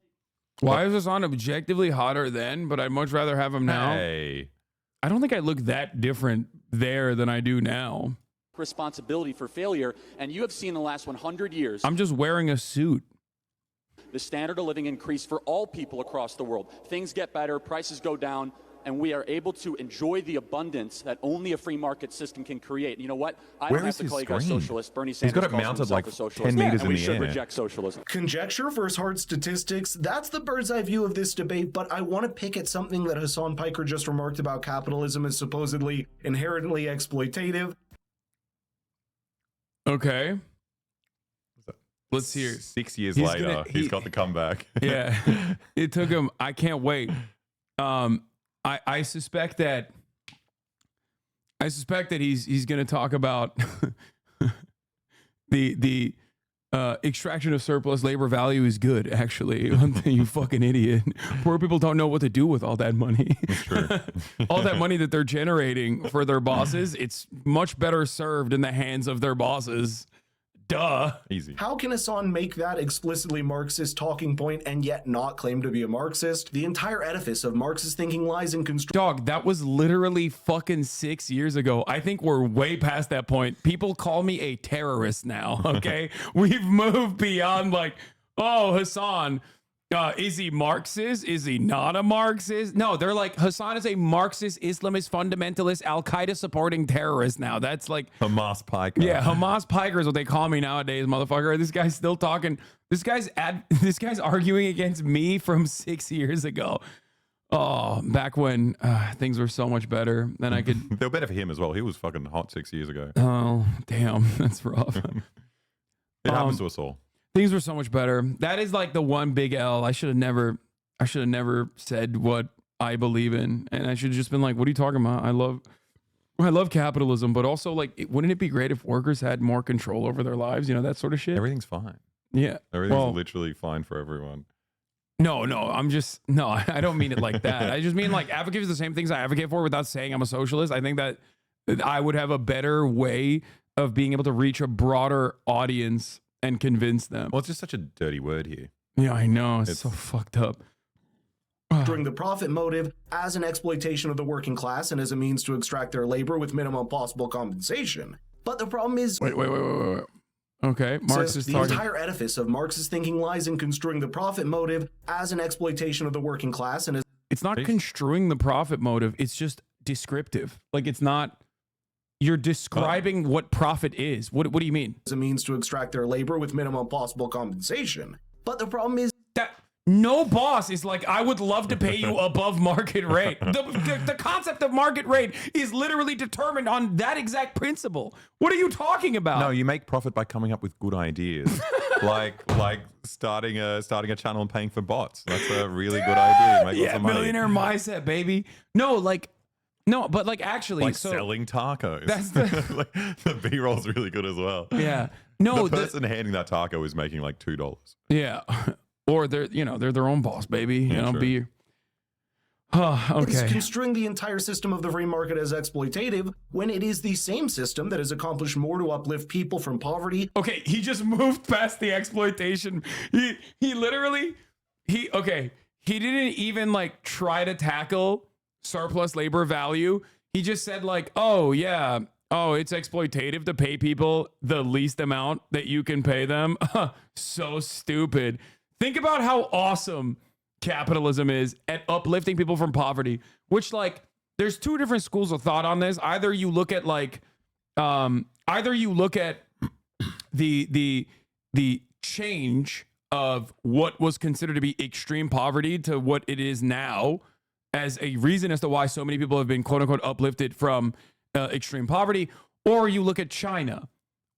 Why is Hasan objectively hotter then, but I'd much rather have him now?
Hey.
I don't think I look that different there than I do now.
Responsibility for failure, and you have seen in the last 100 years
I'm just wearing a suit.
The standard of living increase for all people across the world. Things get better, prices go down, and we are able to enjoy the abundance that only a free market system can create. And you know what? I don't have to call you guys socialist. Bernie Sanders
got it
calls
mounted
himself
like
a socialist,
10 meters
and
in
we
the
should
air.
reject socialism.
Conjecture versus hard statistics, that's the bird's eye view of this debate, but I want to pick at something that Hasan Piker just remarked about capitalism as supposedly inherently exploitative.
Okay. Let's hear.
6 years later, he's got the comeback.
Yeah. It took him. I can't wait. I suspect that he's going to talk about the extraction of surplus labor value is good, actually. You fucking idiot. Poor people don't know what to do with all that money.
That's true.
All that money that they're generating for their bosses, it's much better served in the hands of their bosses. Duh.
Easy.
How can Hasan make that explicitly Marxist talking point and yet not claim to be a Marxist? The entire edifice of Marxist thinking lies in
Dog, that was literally fucking 6 years ago. I think we're way past that point. People call me a terrorist now, okay? We've moved beyond like, oh, Hasan, is he Marxist? Is he not a Marxist? No, they're like, Hasan is a Marxist, Islamist, fundamentalist, Al-Qaeda supporting terrorist now. That's like
Hamas Piker.
Yeah, Hamas Piker is what they call me nowadays, motherfucker. This guy's still talking. This guy's arguing against me from 6 years ago. Oh, back when things were so much better. Then I could.
They were better for him as well. He was fucking hot 6 years ago.
Oh, damn, that's rough.
It happens to us all.
Things were so much better. That is like the one big L. I should have never said what I believe in, and I should have just been like, "What are you talking about? I love capitalism, but also like, wouldn't it be great if workers had more control over their lives? You know, that sort of shit."
Everything's fine.
Yeah,
everything's literally fine for everyone.
No, I don't mean it like that. I just mean like advocate for the same things I advocate for without saying I'm a socialist. I think that I would have a better way of being able to reach a broader audience and convince them.
Well, it's just such a dirty word here.
Yeah, I know. It's so fucked up.
During the profit motive as an exploitation of the working class and as a means to extract their labor with minimum possible compensation. But the problem is...
Wait. Okay, Marxist
the entire edifice of Marxist thinking lies in construing the profit motive as an exploitation of the working class and as...
It's not construing the profit motive. It's just descriptive. Like, it's not... You're describing what profit is. What do you mean?
As a means to extract their labor with minimum possible compensation. But the problem is...
no boss is like, I would love to pay you above market rate. The concept of market rate is literally determined on that exact principle. What are you talking about?
No, you make profit by coming up with good ideas, like starting a channel and paying for bots. That's a really good idea. Make lots of money.
Millionaire mindset, baby. No, but like actually,
like
so
selling tacos.
That's
like, the B-roll's really good as well.
Yeah. No,
the person handing that taco is making like $2.
Yeah. Or they're their own boss, baby. You know,
true.
be. Oh,
It's
okay.
construing the entire system of the free market as exploitative when it is the same system that has accomplished more to uplift people from poverty.
Okay, he just moved past the exploitation. He literally he didn't even like try to tackle surplus labor value. He just said like, oh yeah, it's exploitative to pay people the least amount that you can pay them. So stupid. Think about how awesome capitalism is at uplifting people from poverty, which like there's two different schools of thought on this. Either you look at like the change of what was considered to be extreme poverty to what it is now as a reason as to why so many people have been quote unquote uplifted from extreme poverty, or you look at China,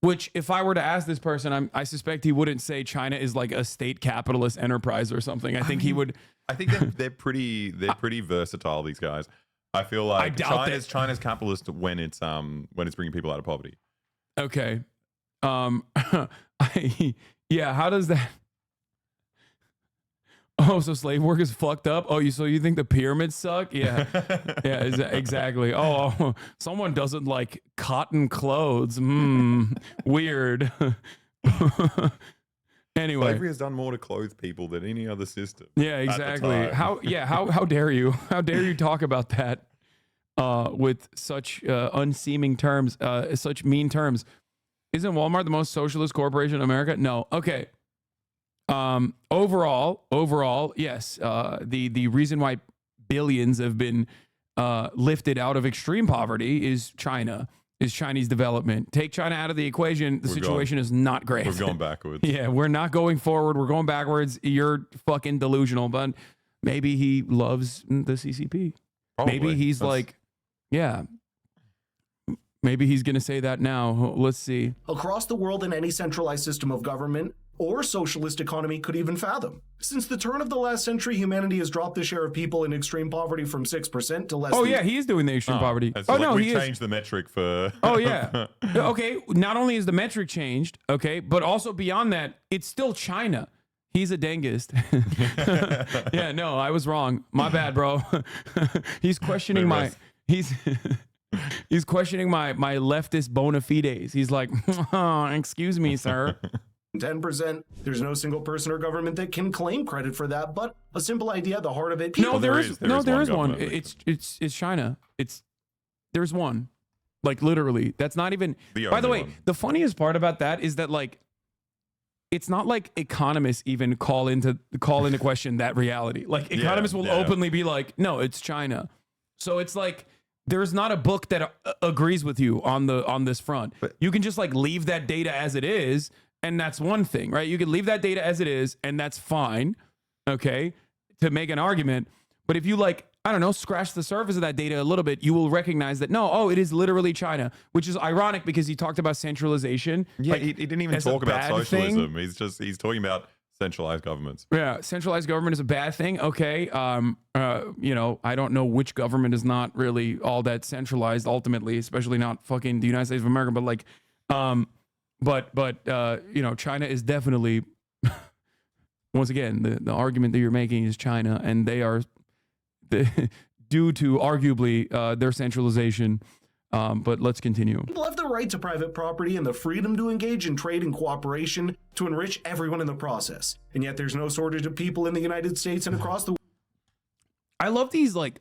which if I were to ask this person, I suspect he wouldn't say China is like a state capitalist enterprise or something. I think he would.
I think they're pretty versatile. These guys. I feel like China's capitalist when it's bringing people out of poverty.
Okay. Yeah. How does that? Oh, so slave work is fucked up? Oh, so you think the pyramids suck? Yeah. Yeah, exactly. Oh, someone doesn't like cotton clothes. Weird. Anyway.
Slavery has done more to clothe people than any other system.
Yeah, exactly. How dare you? How dare you talk about that with such unseeming terms, such mean terms? Isn't Walmart the most socialist corporation in America? No. Okay. Overall, yes. The reason why billions have been lifted out of extreme poverty is Chinese development. Take China out of the equation, the situation is not great.
We're going backwards.
Yeah, we're not going forward. We're going backwards. You're fucking delusional. But maybe he loves the CCP.
Probably.
Maybe he's like, yeah. Maybe he's gonna say that now. Let's see.
Across the world in any centralized system of government or socialist economy could even fathom. Since the turn of the last century, humanity has dropped the share of people in extreme poverty from 6% to less
Oh
than...
yeah, he is doing the extreme poverty.
So
no,
we
he
changed the metric for...
Oh yeah. Okay, not only is the metric changed, okay, but also beyond that, it's still China. He's a dentist. Yeah, no, I was wrong. My bad, bro. He's questioning my... He's questioning my leftist bona fides. He's like, excuse me, sir.
10%. There's no single person or government that can claim credit for that, but a simple idea at the heart of it.
No, there is one. It's China. There's one. Like literally. That's not even. By the way, the funniest part about that is that like it's not like economists even call into question that reality. Like economists will openly be like, no, it's China. So it's like there's not a book that agrees with you on this front. You can just like leave that data as it is, and that's one thing, right? You can leave that data as it is, and that's fine, okay, to make an argument. But if you like, I don't know, scratch the surface of that data a little bit, you will recognize that it is literally China, which is ironic because he talked about centralization.
Yeah,
like,
he didn't even talk about socialism. He's talking about centralized governments.
Yeah, centralized government is a bad thing. Okay, I don't know which government is not really all that centralized ultimately, especially not fucking the United States of America. But like, China is definitely. Once again, the argument that you're making is China, and they are due to arguably their centralization. But let's continue.
People have the right to private property and the freedom to engage in trade and cooperation to enrich everyone in the process. And yet there's no shortage of people in the United States and across the world.
I love these like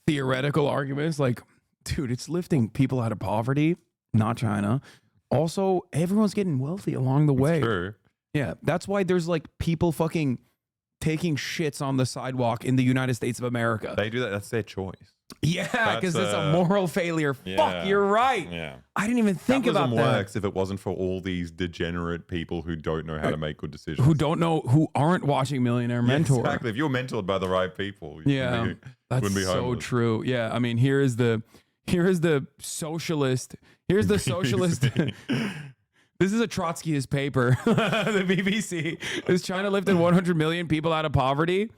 theoretical arguments. Like, dude, it's lifting people out of poverty, not China. Also, everyone's getting wealthy along the way.
True.
Yeah, that's why there's like people fucking taking shits on the sidewalk in the United States of America.
They do that. That's their choice.
Yeah, because
That's
it's a moral failure. Fuck, you're right.
Yeah.
I didn't even think about
Capitalism
that.
works if it wasn't for all these degenerate people who don't know how to make good decisions.
Who aren't watching Millionaire Mentor.
Exactly. If you're mentored by the right people,
Yeah, that's
wouldn't be
so
homeless.
true. Yeah, I mean, here is the socialist. Here's the socialist. This is a Trotskyist paper. The BBC is China lifted 100 million people out of poverty.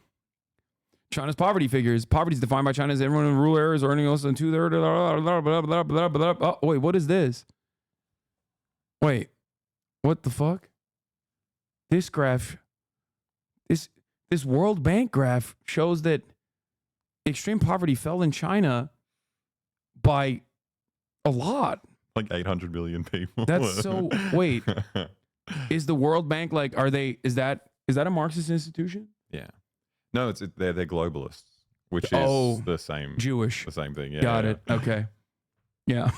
China's poverty figures. Poverty is defined by China as everyone in rural areas earning less than 2/3. Oh, wait, what is this? Wait, what the fuck? This graph, this World Bank graph shows that extreme poverty fell in China by a lot.
Like 800 million people.
That's so. Wait, is the World Bank like? Is that a Marxist institution?
Yeah. No, they're globalists, which is the same
Jewish.
The same thing. Yeah.
Got it. Okay. Yeah.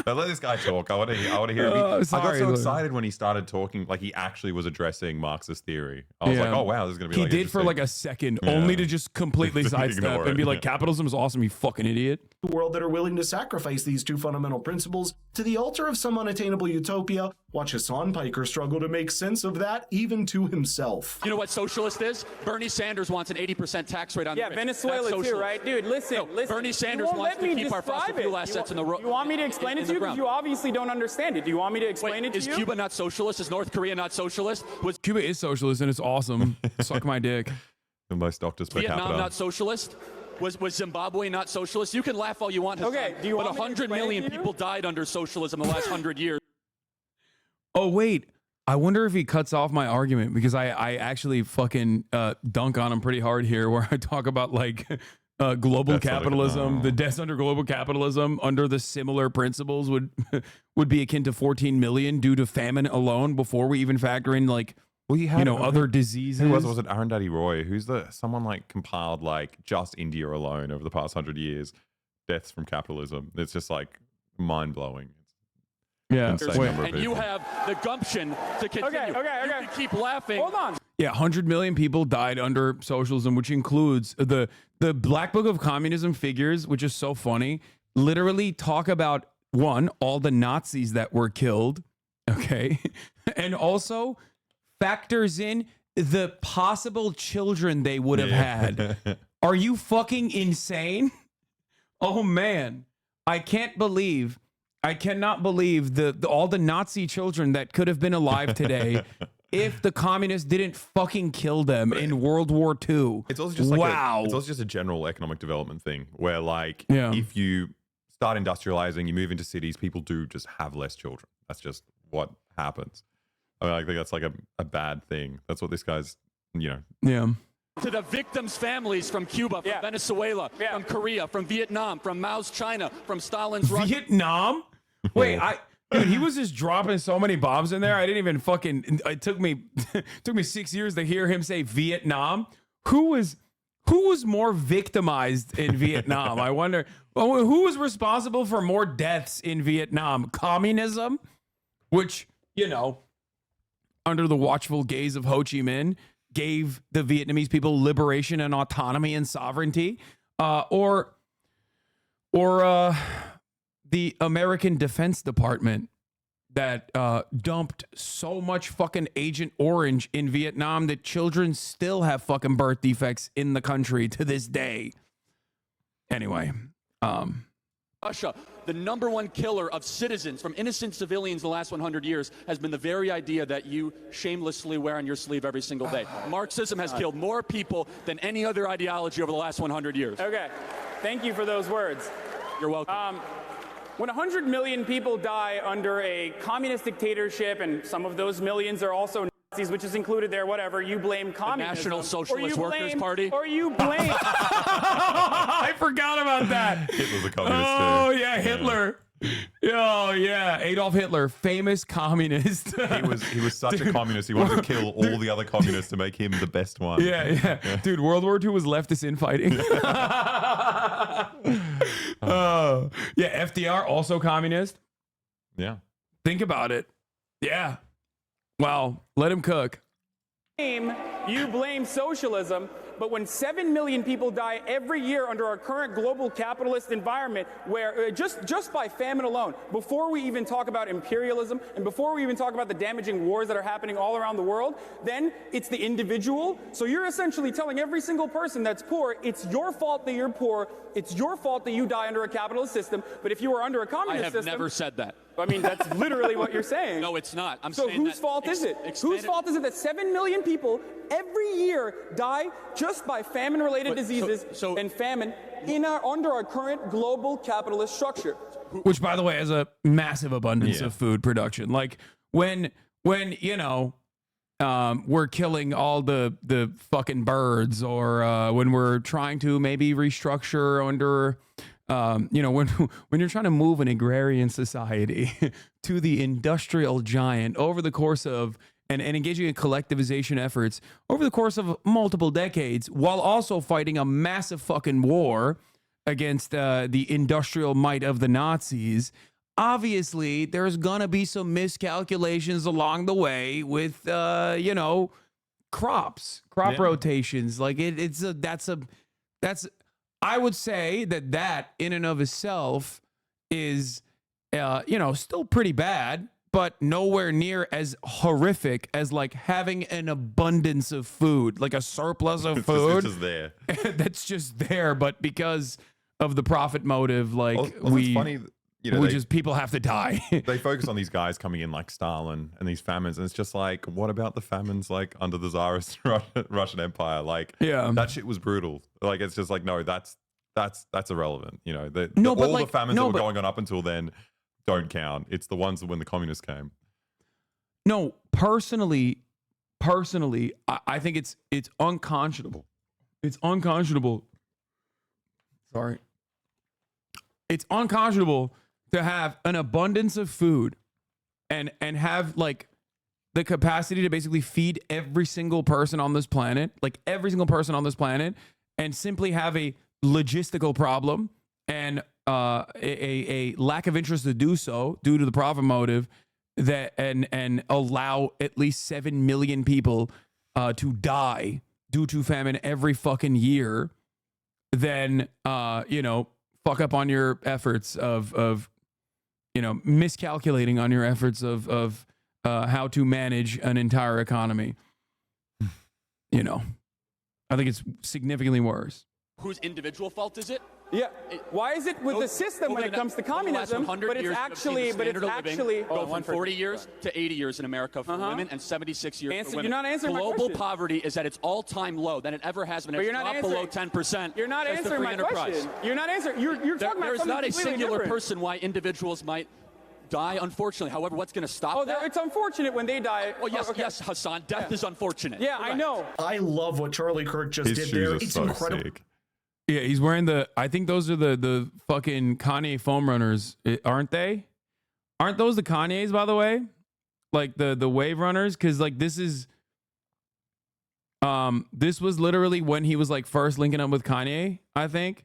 But let this guy talk. I want to hear. I got so excited when he started talking, like he actually was addressing Marxist theory. I was like, oh wow, this is gonna be.
He
like
did for like a second, only to just completely sidestep and be like, "Capitalism is awesome, you fucking idiot."
World that are willing to sacrifice these two fundamental principles to the altar of some unattainable utopia. Watch Hasan Piker struggle to make sense of that, even to himself.
You know what socialist is? Bernie Sanders wants an 80% tax rate on the rich.
Venezuela
That's
too, right? Dude, listen.
Bernie Sanders wants to keep our fossil fuel assets in the road.
You want me to explain it to you? Because you obviously don't understand it. Do you want me to explain it to you?
Is Cuba not socialist? Is North Korea not socialist?
Cuba is socialist and it's awesome. Suck my dick.
The most doctors per capita.
Vietnam not socialist? Was Zimbabwe not socialist? You can laugh all you want.
Okay, do you
but
want me to
100
explain it
million
to you?
people died under socialism in the last 100 years.
Oh wait, I wonder if he cuts off my argument because I actually fucking dunk on him pretty hard here, where I talk about like global capitalism, the deaths under global capitalism under the similar principles would be akin to 14 million due to famine alone before we even factor in like other diseases.
Who was it? Arundhati Roy, who's someone like compiled like just India alone over the past 100 years, deaths from capitalism. It's just like mind blowing.
Yeah,
And you have the gumption to continue. You can keep laughing.
Hold on.
Yeah, 100 million people died under socialism, which includes the Black Book of Communism figures, which is so funny. Literally talk about all the Nazis that were killed, okay, and also factors in the possible children they would have had. Are you fucking insane? Oh man, I cannot believe all the Nazi children that could have been alive today if the communists didn't fucking kill them in World War II.
It's also just it's also just a general economic development thing where like if you start industrializing, you move into cities, people do just have less children. That's just what happens. I mean, I think that's like a bad thing. That's what this guy's,
Yeah.
To the victims' families from Cuba, from Venezuela, from Korea, from Vietnam, from Mao's China, from Stalin's Russia.
Vietnam? Wait, dude, he was just dropping so many bombs in there. I didn't even fucking. It took me 6 years to hear him say Vietnam. Who was more victimized in Vietnam? I wonder. Who was responsible for more deaths in Vietnam? Communism, which under the watchful gaze of Ho Chi Minh, gave the Vietnamese people liberation and autonomy and sovereignty, or the American Defense Department that dumped so much fucking Agent Orange in Vietnam that children still have fucking birth defects in the country to this day. Anyway,
Russia, the #1 killer of citizens from innocent civilians in the last 100 years has been the very idea that you shamelessly wear on your sleeve every single day. Marxism has killed more people than any other ideology over the last 100 years.
Okay, thank you for those words.
You're welcome.
When 100 million people die under a communist dictatorship, and some of those millions are also Nazis, which is included there, whatever, you blame communism.
National Socialist Workers Party.
Or you blame...
I forgot about that.
Hitler's a communist
Oh,
too.
yeah, Hitler. Oh, yeah. Adolf Hitler, famous communist.
He was such a communist. He wanted to kill all the other communists to make him the best one.
Yeah. Dude, World War II was leftist infighting. Yeah, FDR, also communist.
Yeah.
Think about it. Yeah. Wow. Let him cook.
You blame socialism, But when 7 million people die every year under our current global capitalist environment, where just by famine alone, before we even talk about imperialism and before we even talk about the damaging wars that are happening all around the world, then it's the individual. So you're essentially telling every single person that's poor, it's your fault that you're poor, it's your fault that you die under a capitalist system, but if you were under a communist system...
I have never said that.
I mean, that's literally what you're saying.
No, it's not.
So whose fault is it? Whose fault is it that 7 million people every year die just by famine-related diseases and famine under our current global capitalist structure?
Which, by the way, has a massive abundance of food production. Like when you know, we're killing all the fucking birds, or when we're trying to maybe restructure under, you know, when you're trying to move an agrarian society to the industrial giant over the course of and engaging in collectivization efforts over the course of multiple decades, while also fighting a massive fucking war against the industrial might of the Nazis. Obviously, there's gonna be some miscalculations along the way with, you know, crop rotations. Like that's I would say that in and of itself is, you know, still pretty bad, but nowhere near as horrific as like having an abundance of food, like a surplus of food.
It's just there.
That's just there, but because of the profit motive, like
it's funny, you know,
people have to die.
They focus on these guys coming in like Stalin and these famines, and it's just like, what about the famines like under the Tsarist Russian Empire? Like, that shit was brutal. Like, it's just like, no, that's irrelevant. You know, all the famines that were going on up until then don't count. It's the ones that when the communists came.
No, personally, I think it's unconscionable. It's unconscionable. Sorry. It's unconscionable to have an abundance of food and have like the capacity to basically feed every single person on this planet, and simply have a logistical problem and a lack of interest to do so due to the profit motive, that and allow at least 7 million people to die due to famine every fucking year, then you know, fuck up on your efforts of you know, miscalculating on your efforts of how to manage an entire economy. You know, I think it's significantly worse.
Whose individual fault is it?
Yeah. Why is it with the system when it comes to communism? But it's actually,
go from 40 years to 80 years in America for women and 76 years for women.
You're not answering my question.
Global poverty is at its all-time low than it ever has been. It's dropped below 10%.
You're not answering my question. You're not answering. You're talking about something completely different.
There's not a singular person why individuals might die, unfortunately. However, what's going to stop that?
It's unfortunate when they die.
Oh, yes, yes, Hasan. Death is unfortunate.
Yeah, I know.
I love what Charlie Kirk just did there. It's incredible.
Sick.
Yeah, he's wearing I think those are the fucking Kanye foam runners, aren't they? Aren't those the Kanyes, by the way? Like the wave runners? Because like this was literally when he was like first linking up with Kanye, I think.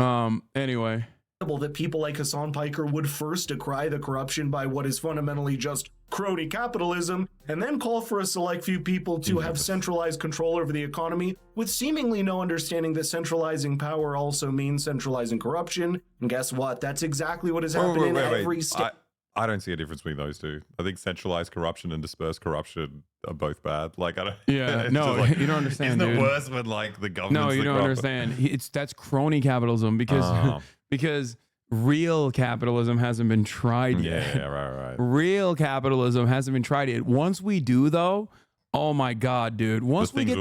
Anyway.
That people like Hasan Piker would first decry the corruption by what is fundamentally just crony capitalism, and then call for a select few people to have centralized control over the economy, with seemingly no understanding that centralizing power also means centralizing corruption. And guess what? That's exactly what is happening in every state.
I don't see a difference between those two. I think centralized corruption and dispersed corruption are both bad. Like, I don't.
Yeah, no,
like,
you don't understand.
Isn't
dude.
it worse when like the government?
No, you don't understand. That's crony capitalism because because real capitalism hasn't been tried yet.
Yeah, right.
Real capitalism hasn't been tried yet. Once we do, though, oh my god, dude! Once we get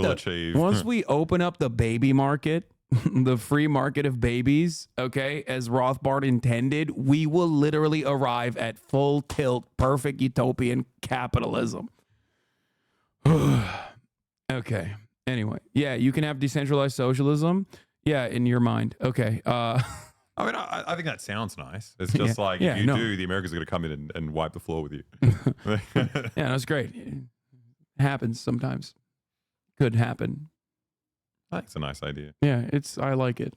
once we open up the baby market. The free market of babies, okay, as Rothbard intended, we will literally arrive at full tilt, perfect utopian capitalism. Okay. Anyway, yeah, you can have decentralized socialism. Yeah, in your mind. Okay.
I mean, I think that sounds nice. It's just like, if you do, the Americans are going to come in and wipe the floor with you.
Yeah, that's great. It happens sometimes. Could happen.
That's a nice idea.
Yeah, I like it.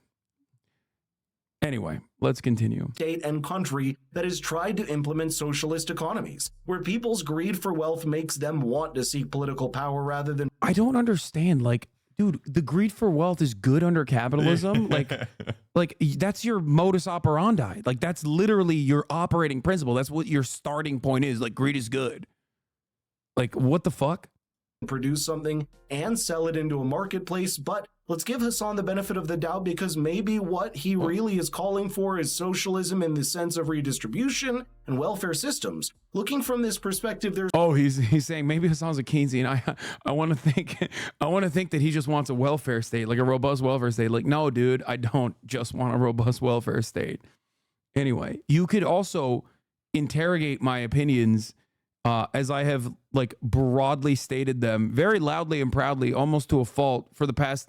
Anyway, let's continue.
State and country that has tried to implement socialist economies, where people's greed for wealth makes them want to seek political power rather than...
I don't understand. Like, dude, the greed for wealth is good under capitalism. like that's your modus operandi. Like, that's literally your operating principle. That's what your starting point is. Like, greed is good. Like, what the fuck?
Produce something and sell it into a marketplace, but let's give Hasan the benefit of the doubt, because maybe what he really is calling for is socialism in the sense of redistribution and welfare systems. Looking from this perspective, there's...
Oh, he's saying maybe Hasan's a Keynesian. I want to think that he just wants a welfare state, like a robust welfare state. Like, no, dude, I don't just want a robust welfare state. Anyway, you could also interrogate my opinions as I have like broadly stated them very loudly and proudly, almost to a fault, for the past,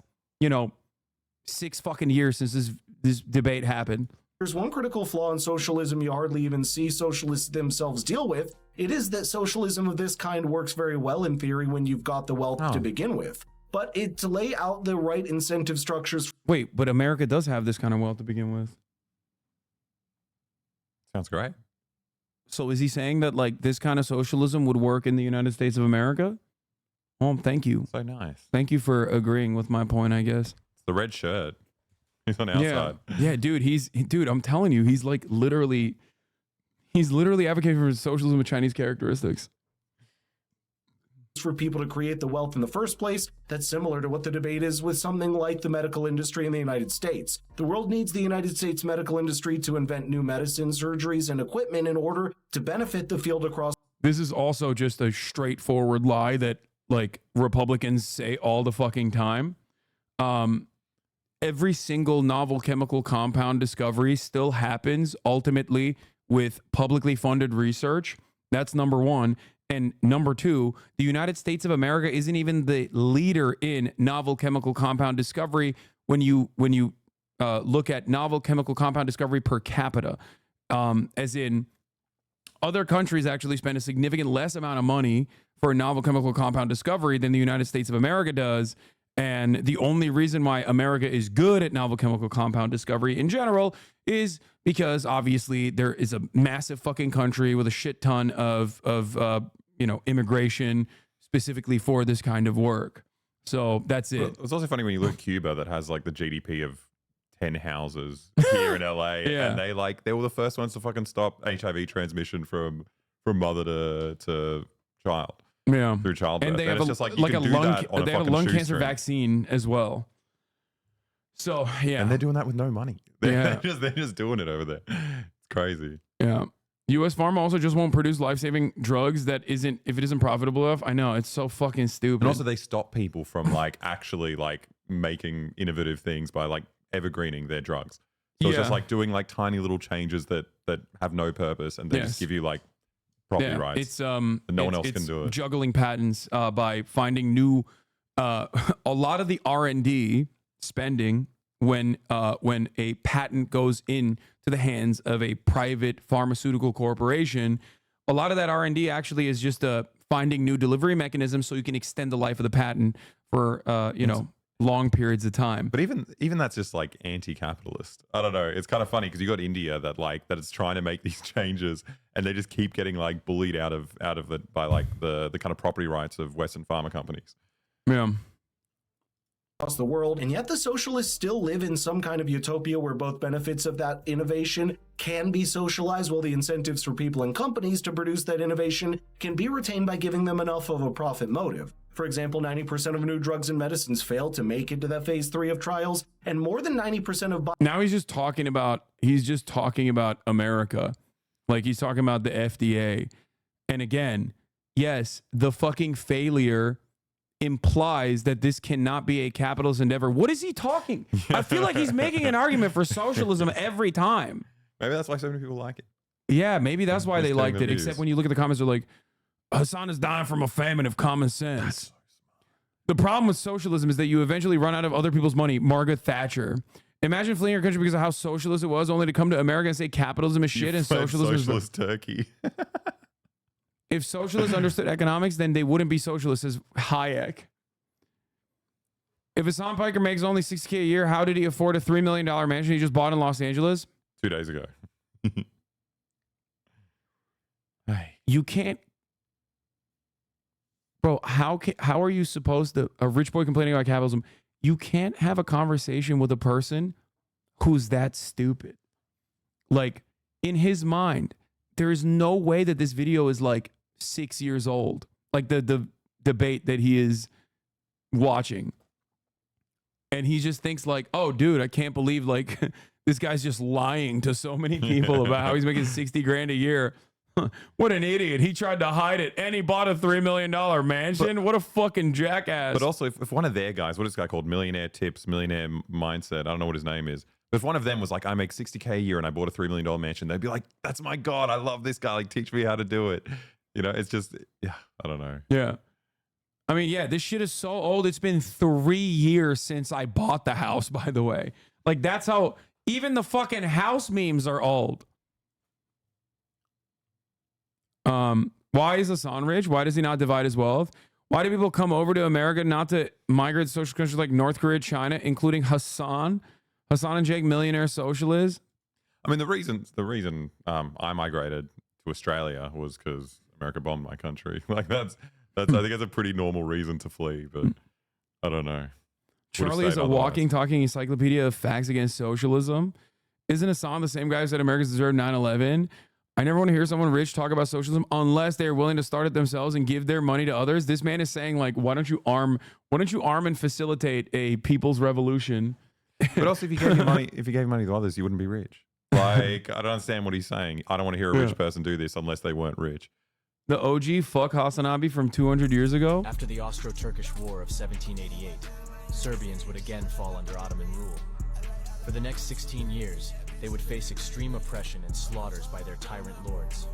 6 fucking years since this debate happened.
There's one critical flaw in socialism you hardly even see socialists themselves deal with. It is that socialism of this kind works very well in theory when you've got the wealth to begin with. But to lay out the right incentive structures...
Wait, but America does have this kind of wealth to begin with.
Sounds great.
So is he saying that like this kind of socialism would work in the United States of America? Oh, thank you.
So nice.
Thank you for agreeing with my point, I guess.
It's the red shirt. He's on our side.
Yeah, dude, I'm telling you, he's literally advocating for socialism with Chinese characteristics.
For people to create the wealth in the first place. That's similar to what the debate is with something like the medical industry in the United States. The world needs the United States medical industry to invent new medicines, surgeries, and equipment in order to benefit the field across.
This is also just a straightforward lie that like Republicans say all the fucking time. Every single novel chemical compound discovery still happens ultimately with publicly funded research. That's number one. And number two, the United States of America isn't even the leader in novel chemical compound discovery when you look at novel chemical compound discovery per capita. As in, other countries actually spend a significant less amount of money for novel chemical compound discovery than the United States of America does. And the only reason why America is good at novel chemical compound discovery in general is because obviously there is a massive fucking country with a shit ton of immigration specifically for this kind of work. So that's it.
It's also funny when you look at Cuba that has like the GDP of 10 houses here in LA,
Yeah.
and they were the first ones to fucking stop HIV transmission from mother to child.
Yeah,
through childbirth.
And they have
it's
a,
just like you
like
can
a
do
lung,
that on
they
a
have a
fucking
lung cancer
shoestring.
vaccine as well. So yeah,
And they're doing that with no money. They're just doing it over there. It's crazy.
Yeah. U.S. Pharma also just won't produce life-saving drugs if it isn't profitable enough. I know, it's so fucking stupid.
And also they stop people from like actually like making innovative things by like evergreening their drugs. So it's just like doing like tiny little changes that have no purpose, and they just give you like property rights.
It's
and no one else can do it.
Juggling patents by finding new. A lot of the R&D spending when a patent goes into the hands of a private pharmaceutical corporation, a lot of that R&D actually is just finding new delivery mechanisms so you can extend the life of the patent for long periods of time.
But even that's just like anti-capitalist. I don't know. It's kind of funny because you got India that it's trying to make these changes, and they just keep getting like bullied out of it by like the kind of property rights of Western pharma companies.
Yeah.
Across the world, and yet the socialists still live in some kind of utopia where both benefits of that innovation can be socialized, while the incentives for people and companies to produce that innovation can be retained by giving them enough of a profit motive. For example, 90% of new drugs and medicines fail to make it to that phase 3 of trials, and more than 90% of...
Now he's just talking about America. Like he's talking about the FDA. And again, yes, the fucking failure implies that this cannot be a capitalist endeavor. What is he talking? I feel like he's making an argument for socialism every time.
Maybe that's why so many people like it.
Yeah, maybe that's why they liked it.
views.
Except when you look at the comments, they're like, Hasan is dying from a famine of common sense. The problem with socialism is that you eventually run out of other people's money. Margaret Thatcher. Imagine fleeing your country because of how socialist it was, only to come to America and say capitalism is shit and socialism is
socialist Turkey.
If socialists understood economics, then they wouldn't be socialists, as Hayek. If Hasan Piker makes only $60K a year, how did he afford a $3 million mansion he just bought in Los Angeles?
2 days ago.
You can't, bro. How are you supposed to? A rich boy complaining about capitalism. You can't have a conversation with a person who's that stupid. Like, in his mind, there is no way that this video is like 6 years old. Like the debate that he is watching, and he just thinks like, oh, dude, I can't believe like this guy's just lying to so many people about how he's making 60 grand a year. What an idiot. He tried to hide it and he bought a $3 million mansion. What a fucking jackass.
But also, if one of their guys, what is this guy called? Millionaire Tips, Millionaire Mindset. I don't know what his name is. But if one of them was like, I make $60K a year and I bought a $3 million mansion, they'd be like, that's my God. I love this guy. Like, teach me how to do it. You know, it's just, yeah, I don't know.
Yeah. I mean, yeah, this shit is so old. It's been 3 years since I bought the house, by the way. Like, that's how, even the fucking house memes are old. Why is Hasan rich? Why does he not divide his wealth? Why do people come over to America not to migrate to social countries like North Korea, China, including Hasan? Hasan and Jake, millionaire socialists?
I mean, the reason I migrated to Australia was because America bombed my country. Like that's I think that's a pretty normal reason to flee, but I don't know.
Charlie is a walking, talking encyclopedia of facts against socialism. Isn't Hasan the same guy who said Americans deserve 9/11? I never want to hear someone rich talk about socialism unless they're willing to start it themselves and give their money to others. This man is saying, like, why don't you arm and facilitate a people's revolution?
But also, if you gave your money to others, you wouldn't be rich. Like, I don't understand what he's saying. I don't want to hear a rich person do this unless they weren't rich.
The OG fuck HasanAbi from 200 years ago.
After the Austro-Turkish War of 1788, Serbians would again fall under Ottoman rule. For the next 16 years, they would face extreme oppression and slaughters by their tyrant lords.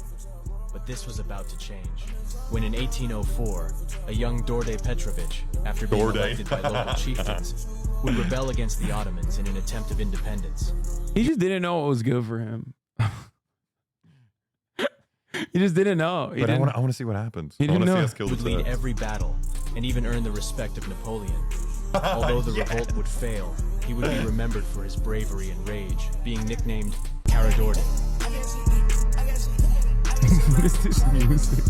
But this was about to change, when in 1804, a young Đorđe Petrović, after being elected by local chieftains, would rebel against the Ottomans in an attempt of independence.
He just didn't know what was good for him. He just didn't know.
But I want to see what happens.
He didn't know.
He would lead every battle and even earn the respect of Napoleon. Although the revolt would fail, he would be remembered for his bravery and rage, being nicknamed Karađorđe.
What is this music?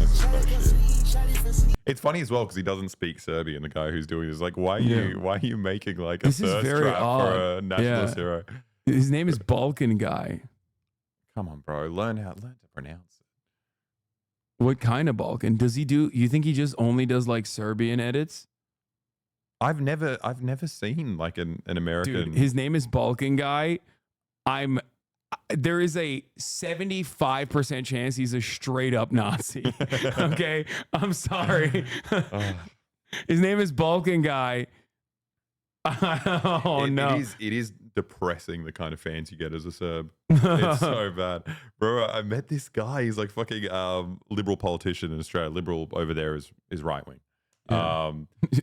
It's funny as well because he doesn't speak Serbian. The guy who's doing this, like, why are you making like a
This is
thirst
very
trap
odd.
for a nationalist hero?
His name is Balkan Guy.
Come on, bro, learn to pronounce it.
What kind of Balkan does he do? You think he just only does like Serbian edits?
I've never seen like an American.
Dude, his name is Balkan Guy. There is a 75% chance he's a straight up Nazi. Okay, I'm sorry. His name is Balkan Guy.
It is depressing the kind of fans you get as a Serb. It's so bad, bro. I met this guy. He's like fucking liberal politician in Australia. Liberal over there is right wing.
Yeah.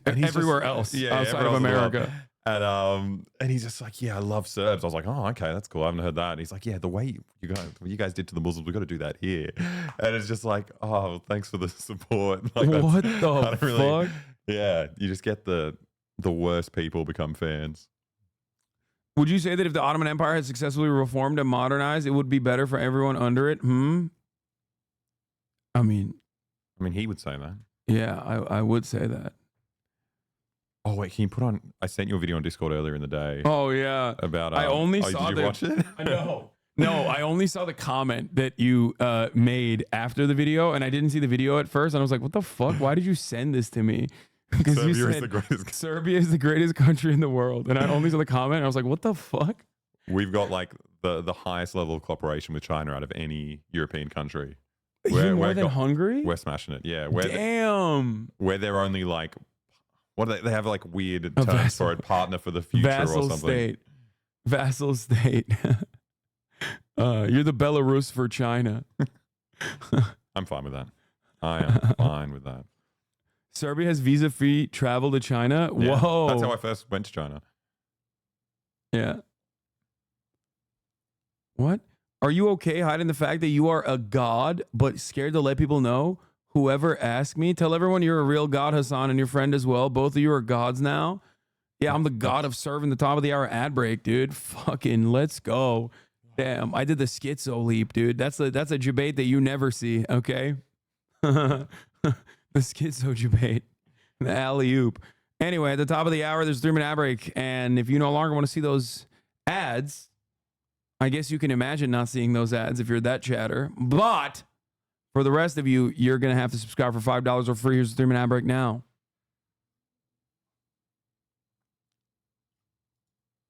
And he's
everywhere
just,
else outside of America.
And he's just like, yeah, I love Serbs. I was like, oh, okay, that's cool. I haven't heard that. And he's like, yeah, the way you guys did to the Muslims, we got to do that here. And it's just like, oh, thanks for the support. Like,
what the fuck?
Yeah, you just get the worst people become fans.
Would you say that if the Ottoman Empire had successfully reformed and modernized, it would be better for everyone under it? I mean,
he would say that.
Yeah, I would say that.
Oh wait, can you put on? I sent you a video on Discord earlier in the day.
Oh yeah,
about.
I only saw.
Did you watch it?
No, I only saw the comment that you made after the video, and I didn't see the video at first. And I was like, "What the fuck? Why did you send this to me?" Because you said Serbia is the greatest country in the world, and I only saw the comment. And I was like, "What the fuck?"
We've got like the highest level of cooperation with China out of any European country.
Even more than Hungary?
We're smashing it. Yeah.
Damn.
Where they're only like, what do they have like weird terms for it, partner for the future or something.
Vassal state. You're the Belarus for China.
I'm fine with that. I am fine with that.
Serbia has visa-free travel to China?
Yeah,
Whoa.
that's how I first went to China.
Yeah. What? Are you okay hiding the fact that you are a god, but scared to let people know? Whoever asked me, tell everyone you're a real god, Hasan, and your friend as well. Both of you are gods now. Yeah, I'm the god of serving the top of the hour ad break, dude. Fucking let's go. Damn, I did the schizo leap, dude. That's a debate that you never see, okay? The schizo debate. The alley-oop. Anyway, at the top of the hour, there's a 3-minute ad break. And if you no longer want to see those ads, I guess you can imagine not seeing those ads if you're that chatter. But for the rest of you, you're going to have to subscribe for $5 or free. Here's the 3-minute ad break now.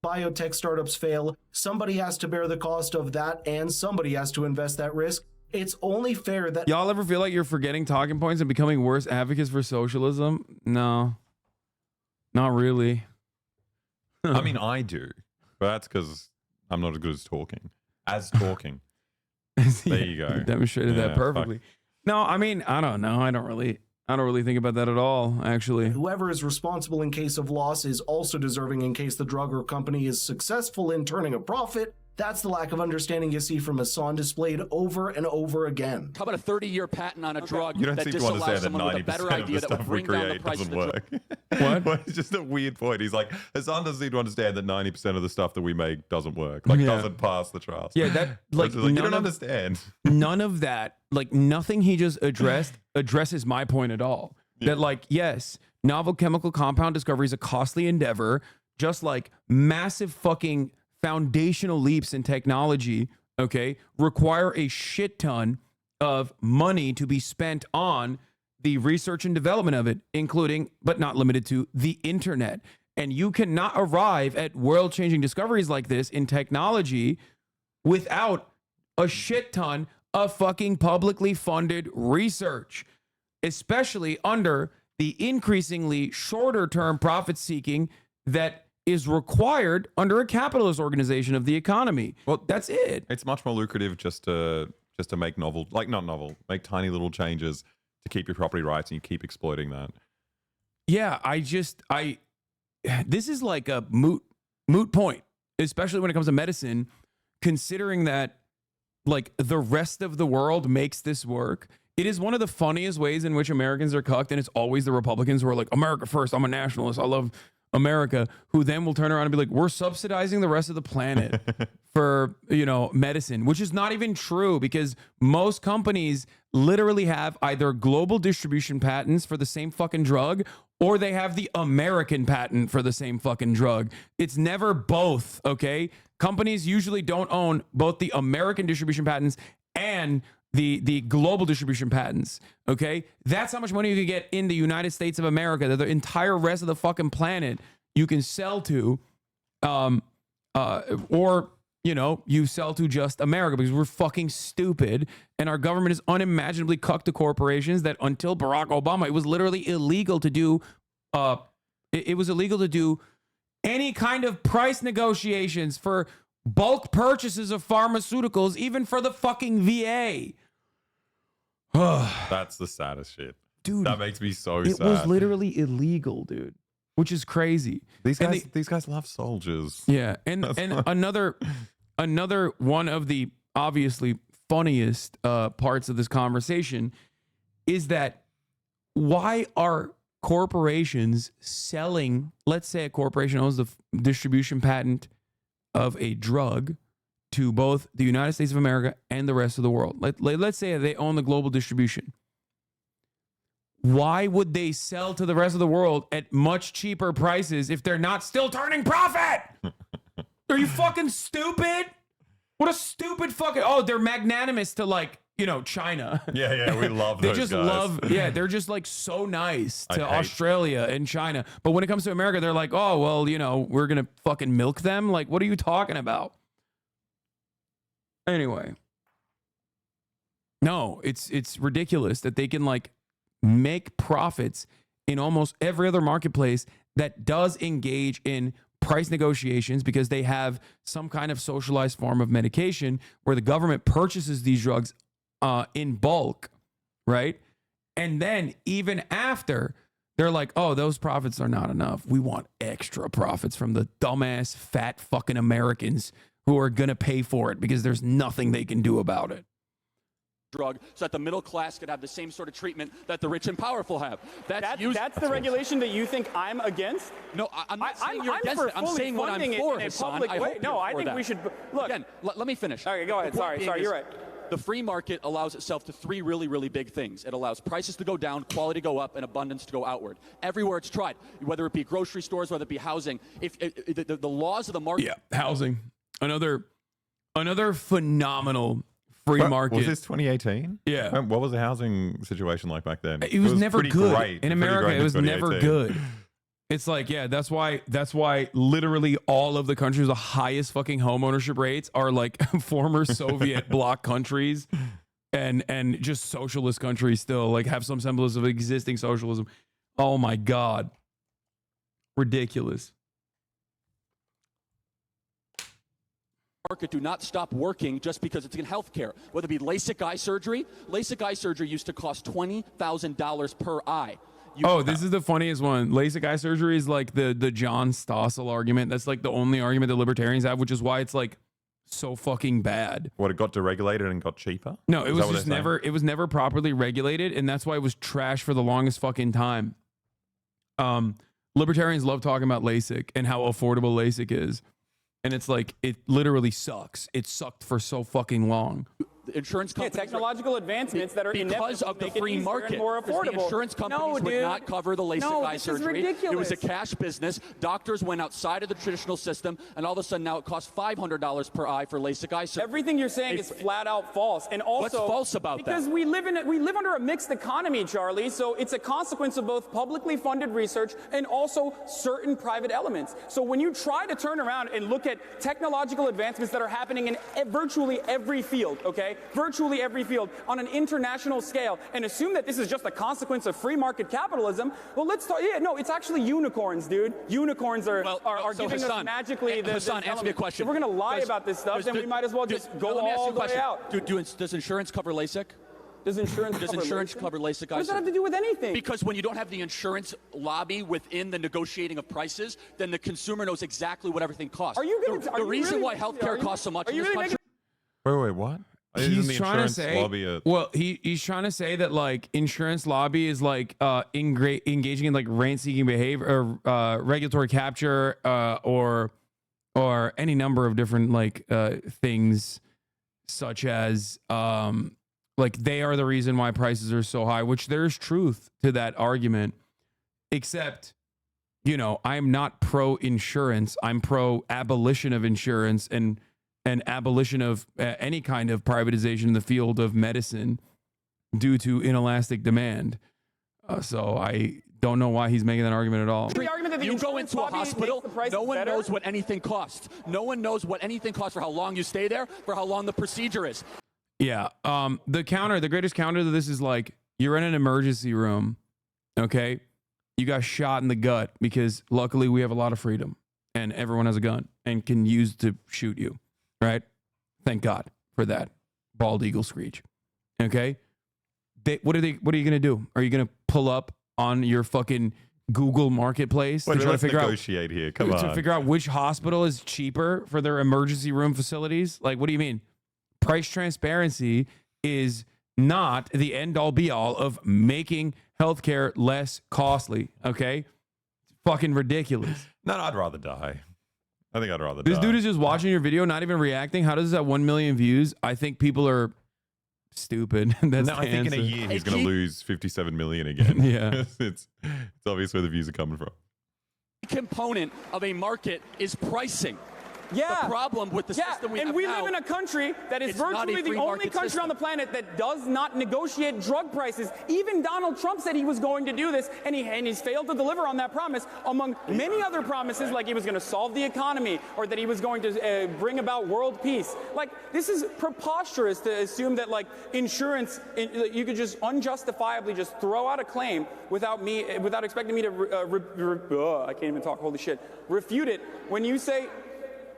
Biotech startups fail, somebody has to bear the cost of that, and somebody has to invest that risk. It's only fair that...
Y'all ever feel like you're forgetting talking points and becoming worse advocates for socialism? No. Not really.
I mean, I do. But that's because I'm not as good as talking. There you go.
You demonstrated that perfectly. No, I mean, I don't know. I don't really think about that at all, actually.
Whoever is responsible in case of loss is also deserving in case the drug or company is successful in turning a profit. That's the lack of understanding you see from Hasan displayed over and over again.
How about a 30-year patent on a drug
You don't
that
seem to understand
disallows
that
someone with a
90%
better
of the
idea that would
stuff we
bring down the
create
price of
doesn't
the drug?
work. It's just a weird point. He's like, Hasan doesn't seem to understand that 90% of the stuff that we make doesn't work. Like, doesn't pass the trials.
Yeah, that, like
you don't understand.
None of that, like, nothing he just addresses my point at all. Yeah. That, like, yes, novel chemical compound discovery is a costly endeavor, just like massive fucking foundational leaps in technology, okay, require a shit ton of money to be spent on the research and development of it, including, but not limited to, the internet. And you cannot arrive at world-changing discoveries like this in technology without a shit ton of fucking publicly funded research, especially under the increasingly shorter-term profit-seeking that is required under a capitalist organization of the economy. Well, that's it.
It's much more lucrative just to make make tiny little changes to keep your property rights, and you keep exploiting that.
Yeah, this is like a moot point, especially when it comes to medicine, considering that like the rest of the world makes this work. It is one of the funniest ways in which Americans are cucked, and it's always the Republicans who are like, America first, I'm a nationalist, I love America, who then will turn around and be like, we're subsidizing the rest of the planet for, medicine, which is not even true, because most companies literally have either global distribution patents for the same fucking drug, or they have the American patent for the same fucking drug. It's never both, okay? Companies usually don't own both the American distribution patents and the global distribution patents, okay? That's how much money you can get in the United States of America, that the entire rest of the fucking planet you can sell to, or, you sell to just America, because we're fucking stupid, and our government is unimaginably cucked to corporations that until Barack Obama, it was literally illegal to do, it was illegal to do any kind of price negotiations for bulk purchases of pharmaceuticals, even for the fucking VA.
That's the saddest shit.
Dude,
that makes me so sad.
It was literally illegal, dude, which is crazy.
These guys love soldiers.
Yeah, and another one of the obviously funniest parts of this conversation is that why are corporations selling, let's say a corporation owns the distribution patent of a drug to both the United States of America and the rest of the world. Let's say they own the global distribution. Why would they sell to the rest of the world at much cheaper prices if they're not still turning profit? Are you fucking stupid? What a stupid fucking... Oh, they're magnanimous to China.
Yeah, we love
they
those
just
guys.
love, yeah, they're just like so nice to Australia and China. But when it comes to America, they're like, oh, well, we're going to fucking milk them. Like, what are you talking about? Anyway. No, it's ridiculous that they can make profits in almost every other marketplace that does engage in price negotiations, because they have some kind of socialized form of medication where the government purchases these drugs in bulk, right? And then even after, they're like, oh, those profits are not enough. We want extra profits from the dumbass, fat fucking Americans who are going to pay for it because there's nothing they can do about it.
drug so that the middle class could have the same sort of treatment that the rich and powerful have.
That's the regulation that you think I'm against?
No, I'm not saying you're against it. I'm saying what I'm for, Hasan. I hope
No, I think
that.
we should look.
Again, let me finish.
Okay, go ahead. Sorry, you're right.
The free market allows itself to three really, really big things. It allows prices to go down, quality to go up, and abundance to go outward. Everywhere it's tried, whether it be grocery stores, whether it be housing, if the laws of the market.
Yeah, housing. Another phenomenal free market.
Was this 2018?
Yeah.
What was the housing situation like back then?
It was never
pretty
good
great,
in America.
great
It was never
2018.
good. It's like, yeah, that's why literally all of the countries with the highest fucking home ownership rates are like former Soviet bloc countries and just socialist countries still, like have some semblance of existing socialism. Oh my God. Ridiculous.
Market do not stop working just because it's in healthcare. Whether it be LASIK eye surgery. LASIK eye surgery used to cost $20,000 per eye.
This is the funniest one. LASIK eye surgery is like the John Stossel argument. That's like the only argument that libertarians have, which is why it's like so fucking bad.
What, it got deregulated and got cheaper?
No, it was just never. It was never properly regulated, and that's why it was trash for the longest fucking time. Libertarians love talking about LASIK and how affordable LASIK is, and it's like it literally sucks. It sucked for so fucking long.
Insurance companies,
technological advancements that are
because of the free market,
more affordable.
The insurance companies would not cover the LASIK eye surgery. It was a cash business. Doctors went outside of the traditional system, and all of a sudden now it costs $500 per eye for LASIK eye surgery.
Everything you're saying is flat out false. And also,
what's false about that?
Because we live under a mixed economy, Charlie. So it's a consequence of both publicly funded research and also certain private elements. So when you try to turn around and look at technological advancements that are happening in virtually every field, okay? Virtually every field on an international scale, and assume that this is just a consequence of free market capitalism, well, let's talk. Yeah, no, it's actually unicorns, dude. Unicorns are giving us magically the
Hasan, answer me a question.
If we're going to lie about this stuff, then we might as well just go all the way out.
Does insurance cover LASIK?
Does insurance
cover LASIK?
What does that have to do with anything?
Because when you don't have the insurance lobby within the negotiating of prices, then the consumer knows exactly what everything costs.
Are you going to?
The reason why healthcare costs so much in this country.
Wait, what?
He's trying to say, he's trying to say that like insurance lobby is like engaging in like rent-seeking behavior or regulatory capture or any number of different like things, such as like they are the reason why prices are so high. Which there's truth to that argument, except I'm not pro insurance. I'm pro abolition of insurance and abolition of any kind of privatization in the field of medicine due to inelastic demand. So I don't know why he's making that argument at all.
You go into a hospital, no one knows what anything costs. No one knows what anything costs for how long you stay there, for how long the procedure is.
Yeah. The greatest counter to this is like, you're in an emergency room, okay? You got shot in the gut because luckily we have a lot of freedom and everyone has a gun and can use to shoot you. Right? Thank God for that. Bald eagle screech. Okay? What are you going to do? Are you going to pull up on your fucking Google Marketplace to try to figure
negotiate here. Come on.
To figure out which hospital is cheaper for their emergency room facilities? Like, what do you mean? Price transparency is not the end all be all of making healthcare less costly. Okay? It's fucking ridiculous.
No, I'd rather die. I think I'd rather
This
die.
dude is just watching your video, not even reacting. How does this have 1 million views? I think people are stupid. That's
I think in a year he's going to lose 57 million again.
Yeah.
it's obvious where the views are coming from.
Component of a market is pricing.
Yeah.
The problem with the system we have
and we
now,
live in a country that is
it's not a
virtually the
free
only
market
country
system.
on the planet that does not negotiate drug prices. Even Donald Trump said he was going to do this, and he's failed to deliver on that promise, among many other promises, like he was going to solve the economy or that he was going to bring about world peace. Like, this is preposterous to assume that, like, insurance, you could just unjustifiably just throw out a claim without expecting me to, I can't even talk, holy shit, refute it when you say,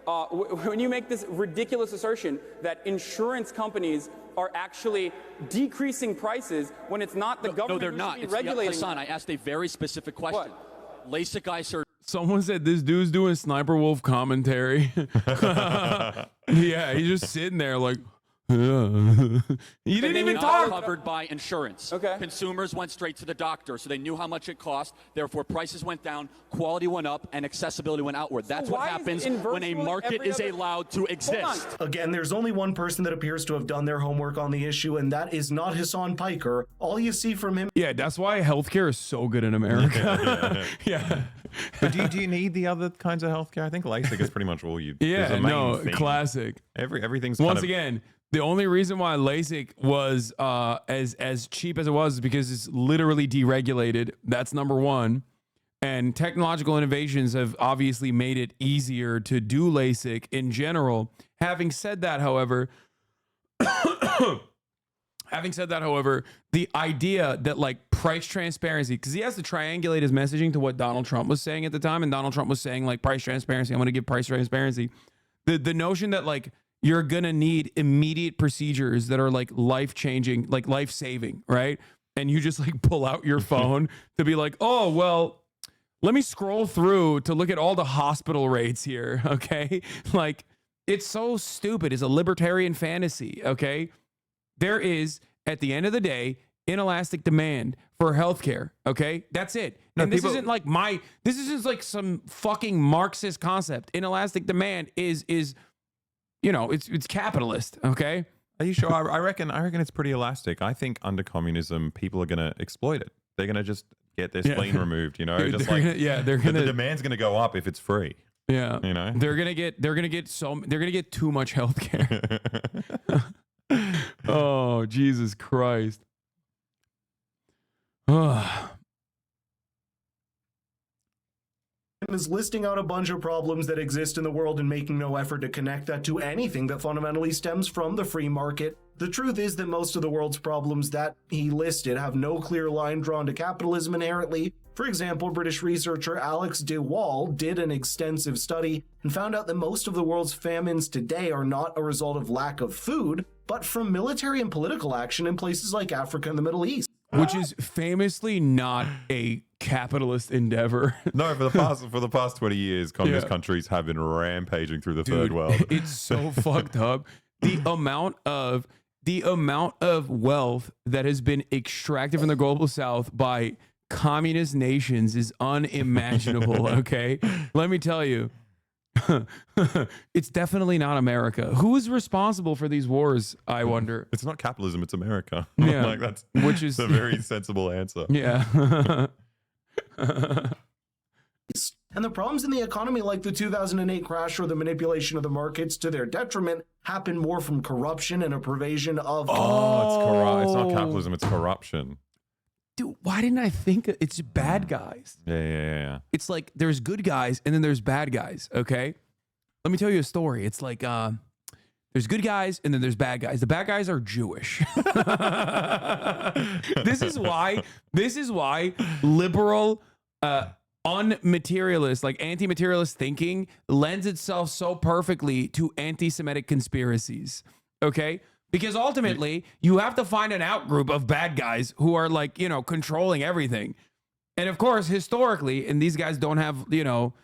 when you make this ridiculous assertion that insurance companies are actually decreasing prices when it's not the government
no, they're
who
not.
should be regulating
Hasan,
them.
I asked a very specific question. What? LASIK eye surgery.
Someone said this dude's doing Sniper Wolf commentary. Yeah, he's just sitting there like, You didn't even
Not
talk.
covered by insurance. Okay. Consumers went straight to the doctor, so they knew how much it cost. Therefore, prices went down, quality went up, and accessibility went outward. That's what happens when a market is allowed to exist.
Again, there's only one person that appears to have done their homework on the issue, and that is not Hasan Piker. All you see from him.
Yeah, that's why healthcare is so good in America. Yeah.
But do you need the other kinds of healthcare? I think LASIK is pretty much all you.
Yeah,
is the main
no,
thing.
classic.
Everything's
Once
kind of,
again. The only reason why LASIK was as cheap as it was is because it's literally deregulated. That's number one. And technological innovations have obviously made it easier to do LASIK in general. Having said that, however, the idea that like price transparency, because he has to triangulate his messaging to what Donald Trump was saying at the time, and Donald Trump was saying like price transparency, I'm going to give price transparency. The notion that like you're going to need immediate procedures that are like life-changing, like life-saving, right? And you just like pull out your phone to be like, oh, well, let me scroll through to look at all the hospital rates here, okay? Like, it's so stupid. It's a libertarian fantasy, okay? There is, at the end of the day, inelastic demand for healthcare, okay? That's it.
No,
And this
people-
isn't like this isn't like some fucking Marxist concept. Inelastic demand is you know, it's capitalist, okay?
Are you sure? I reckon it's pretty elastic. I think under communism, people are going to exploit it. They're going to just get their spleen removed, you know? Just
They're
like
gonna- they're gonna-
the demand's going to go up if it's free.
Yeah.
You know?
They're gonna get too much healthcare. Oh, Jesus Christ.
Is listing out a bunch of problems that exist in the world and making no effort to connect that to anything that fundamentally stems from the free market. The truth is that most of the world's problems that he listed have no clear line drawn to capitalism inherently. For example, British researcher Alex de Waal did an extensive study and found out that most of the world's famines today are not a result of lack of food, but from military and political action in places like Africa and the Middle East.
Which is famously not a capitalist endeavor.
No, for the past 20 years, communist countries have been rampaging through the third world.
It's so fucked up. The amount of wealth that has been extracted from the global south by communist nations is unimaginable, okay? Let me tell you. It's definitely not America. Who is responsible for these wars, I wonder?
It's not capitalism, it's America.
Yeah.
Like that's
Which is
a very sensible answer.
Yeah.
And the problems in the economy, like the 2008 crash or the manipulation of the markets to their detriment, happen more from corruption and a pervasion of...
It's not capitalism, it's corruption.
Dude, why didn't I think it's bad guys?
Yeah.
It's like there's good guys and then there's bad guys, okay? Let me tell you a story. It's like there's good guys and then there's bad guys. The bad guys are Jewish. This is why liberal unmaterialist, like anti-materialist thinking lends itself so perfectly to anti-Semitic conspiracies, okay? Because ultimately, you have to find an outgroup of bad guys who are like, you know, controlling everything. And of course, historically, and these guys don't have, you know,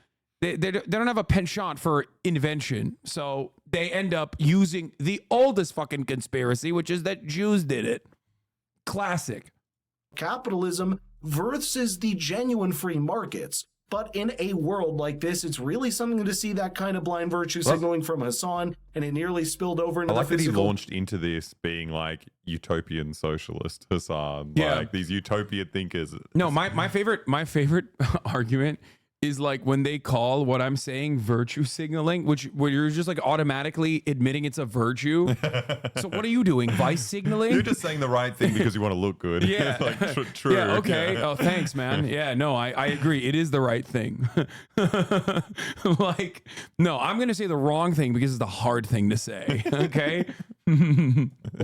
they don't have a penchant for invention. So they end up using the oldest fucking conspiracy, which is that Jews did it. Classic.
Capitalism versus the genuine free markets. But in a world like this, it's really something to see that kind of blind virtue signaling from Hasan, and it nearly spilled over into
I like
the
that he
physical.
launched into this being like utopian socialist Hasan,
Yeah.
like these utopian thinkers.
No, my favorite argument is like when they call what I'm saying virtue signaling, where you're just like automatically admitting it's a virtue. So what are you doing? Vice signaling?
You're just saying the right thing because you want to look good.
Yeah.
It's like true.
Yeah, okay. Oh, thanks, man. Yeah, no, I agree. It is the right thing. Like, no, I'm going to say the wrong thing because it's the hard thing to say. Okay?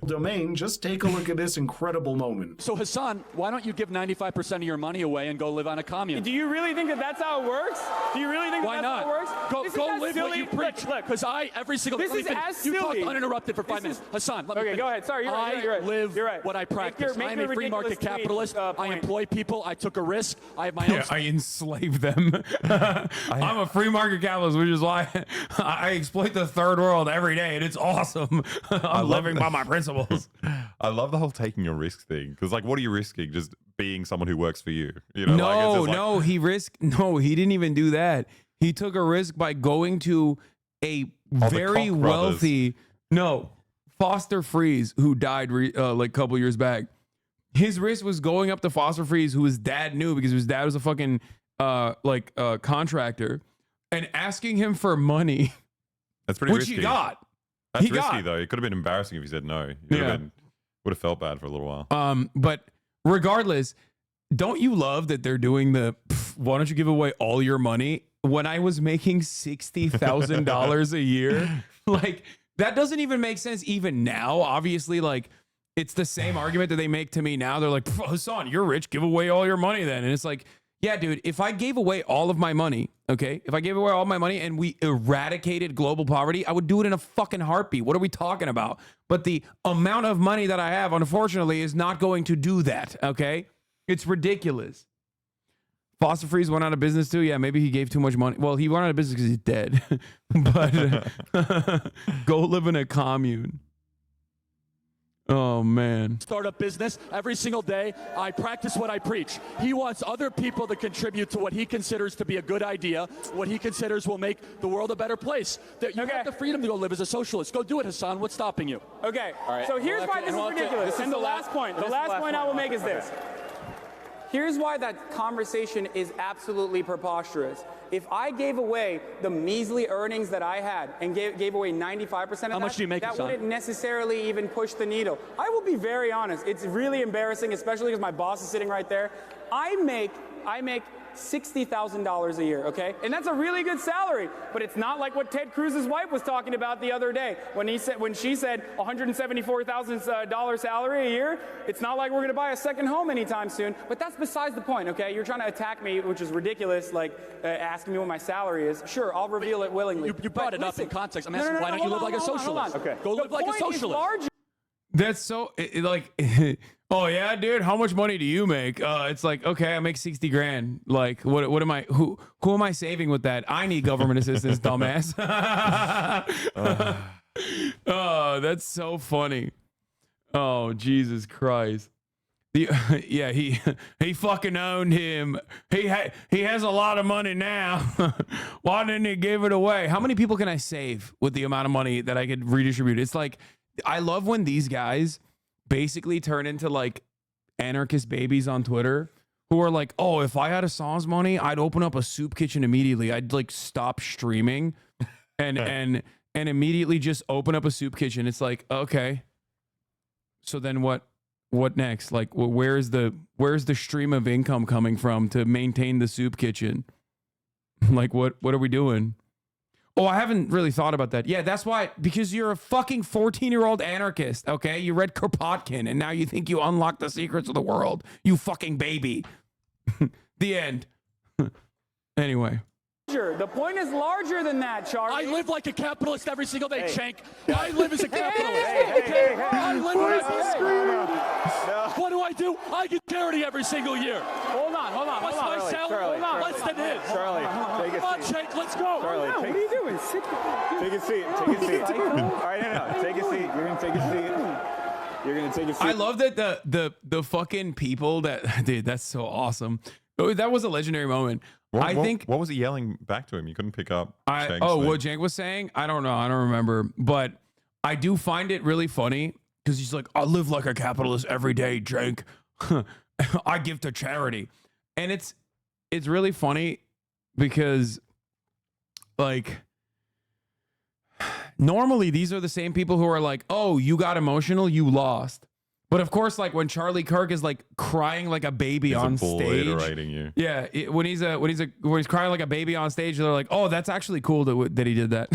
Domain, just take a look at this incredible moment.
So Hasan, why don't you give 95% of your money away and go live on a commune?
Do you really think that that's how it works? Do you really think
Why
that's
not?
how it works?
Go
This is
go
as
live
silly.
what you preach.
Look,
Because every single
this
let me
is
finish.
as
You
silly.
talked uninterrupted for 5
This
minutes.
is-
Hassan, let me
Okay,
finish.
go ahead. Sorry, you're right, you're right.
I live
You're right.
what I practice.
make
I'm
your
a free market
ridiculous
capitalist.
tweet,
I
point.
employ people. I took a risk. I have my own.
Yeah, I enslave them. I'm a free market capitalist, which is why I exploit the third world every day, and it's awesome. I'm living by my principles.
I love the whole taking a risk thing because, like, what are you risking? Just being someone who works for you? You know,
No, he didn't even do that. He took a risk by going to a very wealthy, Foster Freeze, who died like a couple years back. His risk was going up to Foster Freeze, who his dad knew because his dad was a fucking contractor, and asking him for money.
That's pretty
which
risky.
he got.
That's risky though. It could have been embarrassing if he said no. Would have felt bad for a little while.
But regardless, don't you love that they're doing why don't you give away all your money? When I was making $60,000 a year, like that doesn't even make sense even now. Obviously, like it's the same argument that they make to me now. They're like, Hasan, you're rich, give away all your money then. And it's like, yeah, dude, if I gave away all of my money, okay, if I gave away all my money and we eradicated global poverty, I would do it in a fucking heartbeat. What are we talking about? But the amount of money that I have, unfortunately, is not going to do that, okay? It's ridiculous. Foster Freeze went out of business too. Yeah, maybe he gave too much money. Well, he went out of business because he's dead. But go live in a commune. Oh, man.
Start a business every single day. I practice what I preach. He wants other people to contribute to what he considers to be a good idea, what he considers will make the world a better place. You have the freedom to go live as a socialist. Go do it, Hasan. What's stopping you?
Okay,
right.
So here's why this is ridiculous.
This is
And the last point. The last point I will make is this. Here's why that conversation is absolutely preposterous. If I gave away the measly earnings that I had and gave away 95% of that,
How much do you make,
that
Hasan?
wouldn't necessarily even push the needle. I will be very honest. It's really embarrassing, especially because my boss is sitting right there. I make $60,000 a year, okay? And that's a really good salary, but it's not like what Ted Cruz's wife was talking about the other day when she said $174,000 salary a year. It's not like we're going to buy a second home anytime soon, but that's besides the point, okay? You're trying to attack me, which is ridiculous, like asking me what my salary is. Sure, I'll reveal it willingly.
You brought it up in context. I'm asking, why don't you live like a socialist?
Okay.
Go live like a socialist.
That's so like, oh yeah, dude, how much money do you make? It's like, okay, I make 60 grand. Like, what am I? Who am I saving with that? I need government assistance, dumbass. Oh, that's so funny. Oh, Jesus Christ. Yeah, he fucking owned him. He has a lot of money now. Why didn't he give it away? How many people can I save with the amount of money that I could redistribute? It's like, I love when these guys basically turn into like anarchist babies on Twitter who are like, oh, if I had Hasan's money, I'd open up a soup kitchen immediately. I'd like stop streaming and immediately just open up a soup kitchen. It's like, okay, so then what next? Like, where's the stream of income coming from to maintain the soup kitchen? Like, what are we doing? Oh, I haven't really thought about that. Yeah, that's why, because you're a fucking 14-year-old anarchist, okay? You read Kropotkin, and now you think you unlock the secrets of the world. You fucking baby. The end. Anyway.
The point is larger than that, Charlie.
I live like a capitalist every single day,
Hey.
Shank. I live as a capitalist.
Hey.
I live as a What do I do? I get charity every single year.
Hold on.
What's my salary? Less than his.
Charlie, take a
Come on,
seat.
Shank, let's go.
Charlie,
What are you doing? Sit down.
Take a seat. Take a seat. All right, no. Take a seat. You're gonna take a seat. You're gonna take a seat.
I love that the fucking people that, dude, that's so awesome. Oh, that was a legendary moment. I think.
What was he yelling back to him? You couldn't pick up. Shank's thing.
What Jank was saying? I don't know. I don't remember. But I do find it really funny because he's like, I live like a capitalist every day, Jank. I give to charity. And it's really funny because, like, normally these are the same people who are like, oh, you got emotional, you lost. But of course, like when Charlie Kirk is like crying like a baby on stage,
you.
yeah, when he's crying like a baby on stage, they're like, "Oh, that's actually cool that he did that."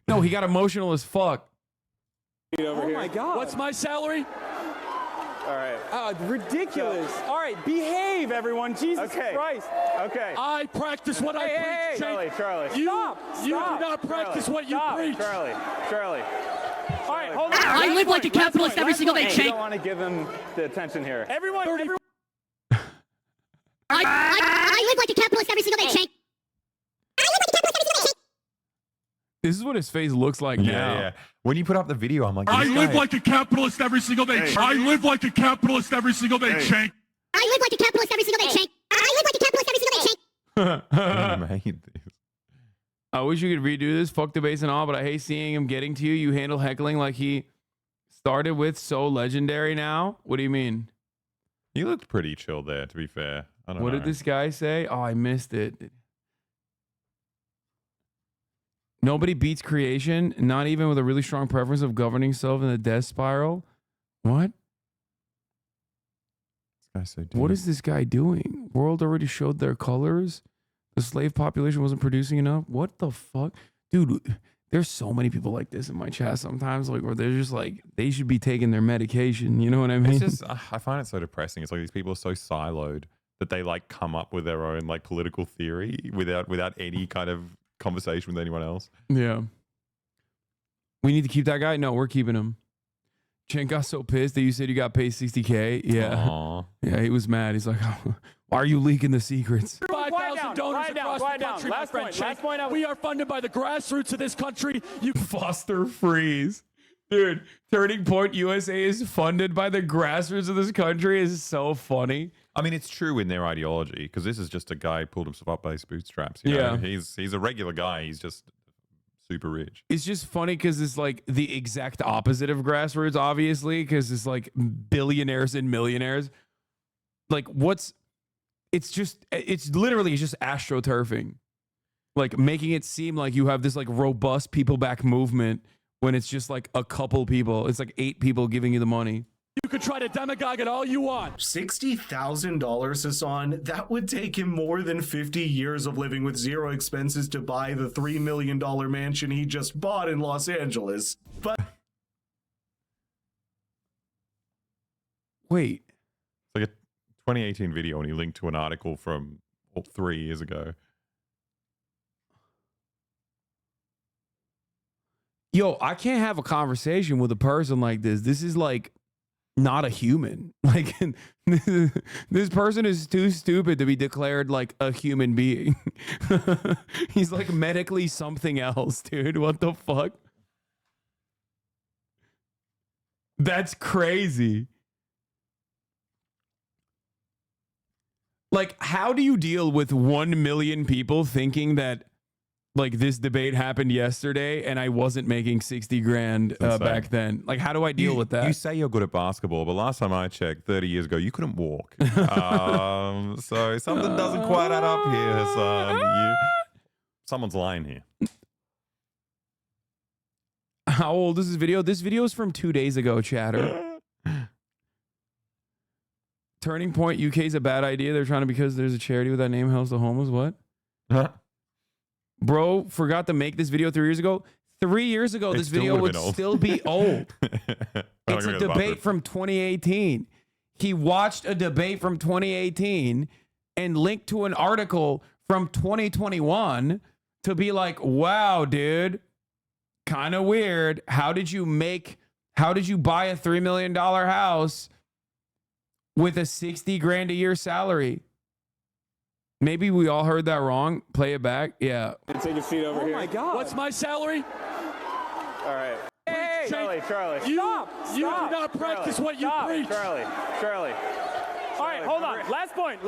No, he got emotional as fuck.
Oh my God!
What's my salary?
All right.
Ridiculous. All right, behave, everyone. Jesus Christ.
Okay.
I practice what I preach, Shank.
Charlie.
You
Stop.
do not practice what you preach.
Charlie.
All right, hold on.
I live like a capitalist every single day,
You
Shank.
don't want to give him the attention here.
Everyone.
I live like a capitalist every single day, Shank.
This is what his face looks like now.
Yeah. When you put up the video, I'm like,
I live like a capitalist every single day. I live like a capitalist every single day, Shank.
I live like a capitalist every single day, Shank. I live like a capitalist every single day, Shank.
Who made this?
I wish you could redo this. Fuck debates and all, but I hate seeing him getting to you. You handle heckling like he started with so legendary now. What do you mean?
He looked pretty chill there, to be fair. I don't know.
What did this guy say? Oh, I missed it. Nobody beats creation, not even with a really strong preference of governing self in the death spiral. What? What is this guy doing? World already showed their colors. The slave population wasn't producing enough. What the fuck? Dude, there's so many people like this in my chat sometimes, like, where they're just like, they should be taking their medication. You know what I mean?
It's just, I find it so depressing. It's like these people are so siloed that they like come up with their own like political theory without any kind of conversation with anyone else.
Yeah. We need to keep that guy? No, we're keeping him. Chen got so pissed that you said you got paid $60K. Yeah.
Aww.
Yeah, he was mad. He's like, oh, why are you leaking the secrets?
5,000 donors across the country, my friend Shank. We are funded by the grassroots of this country. You
Foster Freeze. Dude, Turning Point USA is funded by the grassroots of this country is so funny.
I mean, it's true in their ideology, because this is just a guy who pulled himself up by his bootstraps. You know? He's a regular guy. He's just super rich.
It's just funny because it's like the exact opposite of grassroots, obviously, because it's like billionaires and millionaires. Like, it's literally just astroturfing. Like, making it seem like you have this like robust people back movement when it's just like a couple people. It's like 8 people giving you the money.
You could try to demagogue it all you want.
$60,000, Hasan. That would take him more than 50 years of living with zero expenses to buy the $3 million mansion he just bought in Los Angeles. But
wait,
it's like a 2018 video, and he linked to an article from 3 years ago.
Yo, I can't have a conversation with a person like this. This is like not a human. Like, this person is too stupid to be declared like a human being. He's like medically something else, dude. What the fuck? That's crazy. Like, how do you deal with 1 million people thinking that like this debate happened yesterday and I wasn't making 60 grand back then? Like, how do I deal with that?
You say you're good at basketball, but last time I checked 30 years ago, you couldn't walk. So something doesn't quite add up here, Hasan. Someone's lying here.
How old is this video? This video is from 2 days ago, chatter. Turning Point UK is a bad idea. They're trying to, because there's a charity with that name, helps the homeless. What? Bro forgot to make this video 3 years ago. 3 years ago, this video would still be old. It's a debate from 2018. He watched a debate from 2018 and linked to an article from 2021 to be like, wow, dude, kind of weird. How did you buy a $3 million house with a 60 grand a year salary? Maybe we all heard that wrong. Play it back. Yeah.
Take a seat over here.
Oh my God. What's my salary?
All right. Hey, Charlie.
You do not practice what you preach.
Charlie.
All right, hold on. Last point.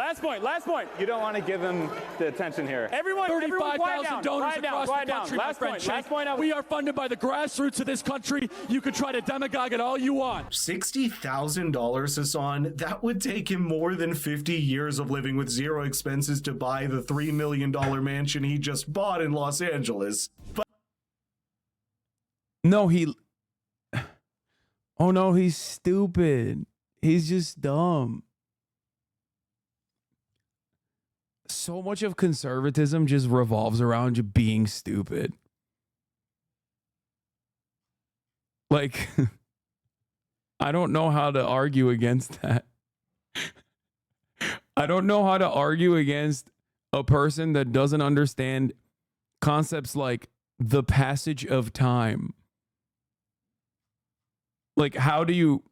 You don't want to give him the attention here.
Everyone,
35,000 donors across the country, my friend Shank. We are funded by the grassroots of this country. You can try to demagogue it all you want.
$60,000, Hasan. That would take him more than 50 years of living with zero expenses to buy the $3 million mansion he just bought in Los Angeles. But
no, oh no, he's stupid. He's just dumb. So much of conservatism just revolves around you being stupid. Like, I don't know how to argue against that. I don't know how to argue against a person that doesn't understand concepts like the passage of time. Like, how do you,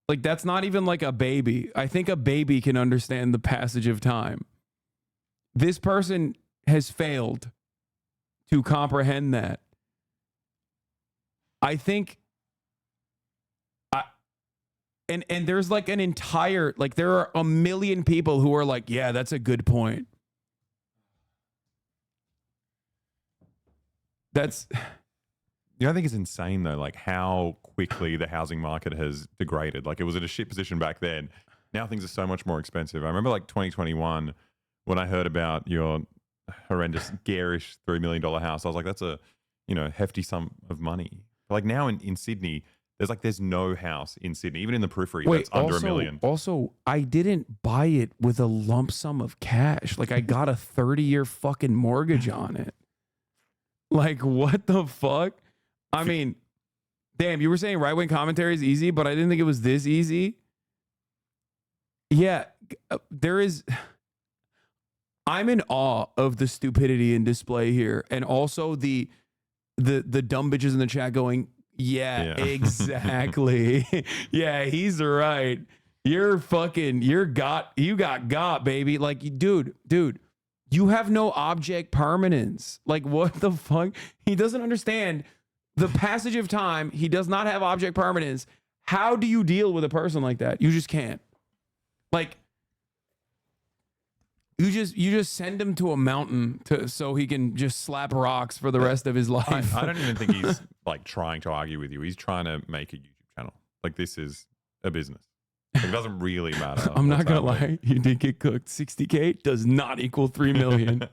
like, that's not even like a baby. I think a baby can understand the passage of time. This person has failed to comprehend that. I think and there's like an entire, like there are a million people who are like, yeah, that's a good point. That's,
I think it's insane though, like how quickly the housing market has degraded. Like it was at a shit position back then. Now things are so much more expensive. I remember like 2021 when I heard about your horrendous, garish $3 million house. I was like, that's a, hefty sum of money. Like now in Sydney, there's no house in Sydney, even in the periphery, that's under $1 million.
Also, I didn't buy it with a lump sum of cash. Like I got a 30-year fucking mortgage on it. Like what the fuck? I mean, damn, you were saying right-wing commentary is easy, but I didn't think it was this easy. Yeah, I'm in awe of the stupidity in display here, and also the dumb bitches in the chat going, yeah. Exactly. Yeah, he's right. You got, baby. Like, dude, you have no object permanence. Like, what the fuck? He doesn't understand the passage of time. He does not have object permanence. How do you deal with a person like that? You just can't. Like, you just send him to a mountain so he can just slap rocks for the rest of his life.
I don't even think he's like trying to argue with you. He's trying to make a YouTube channel. Like this is a business. Like, it doesn't really matter.
I'm not gonna lie. You did get cooked. 60K does not equal 3 million.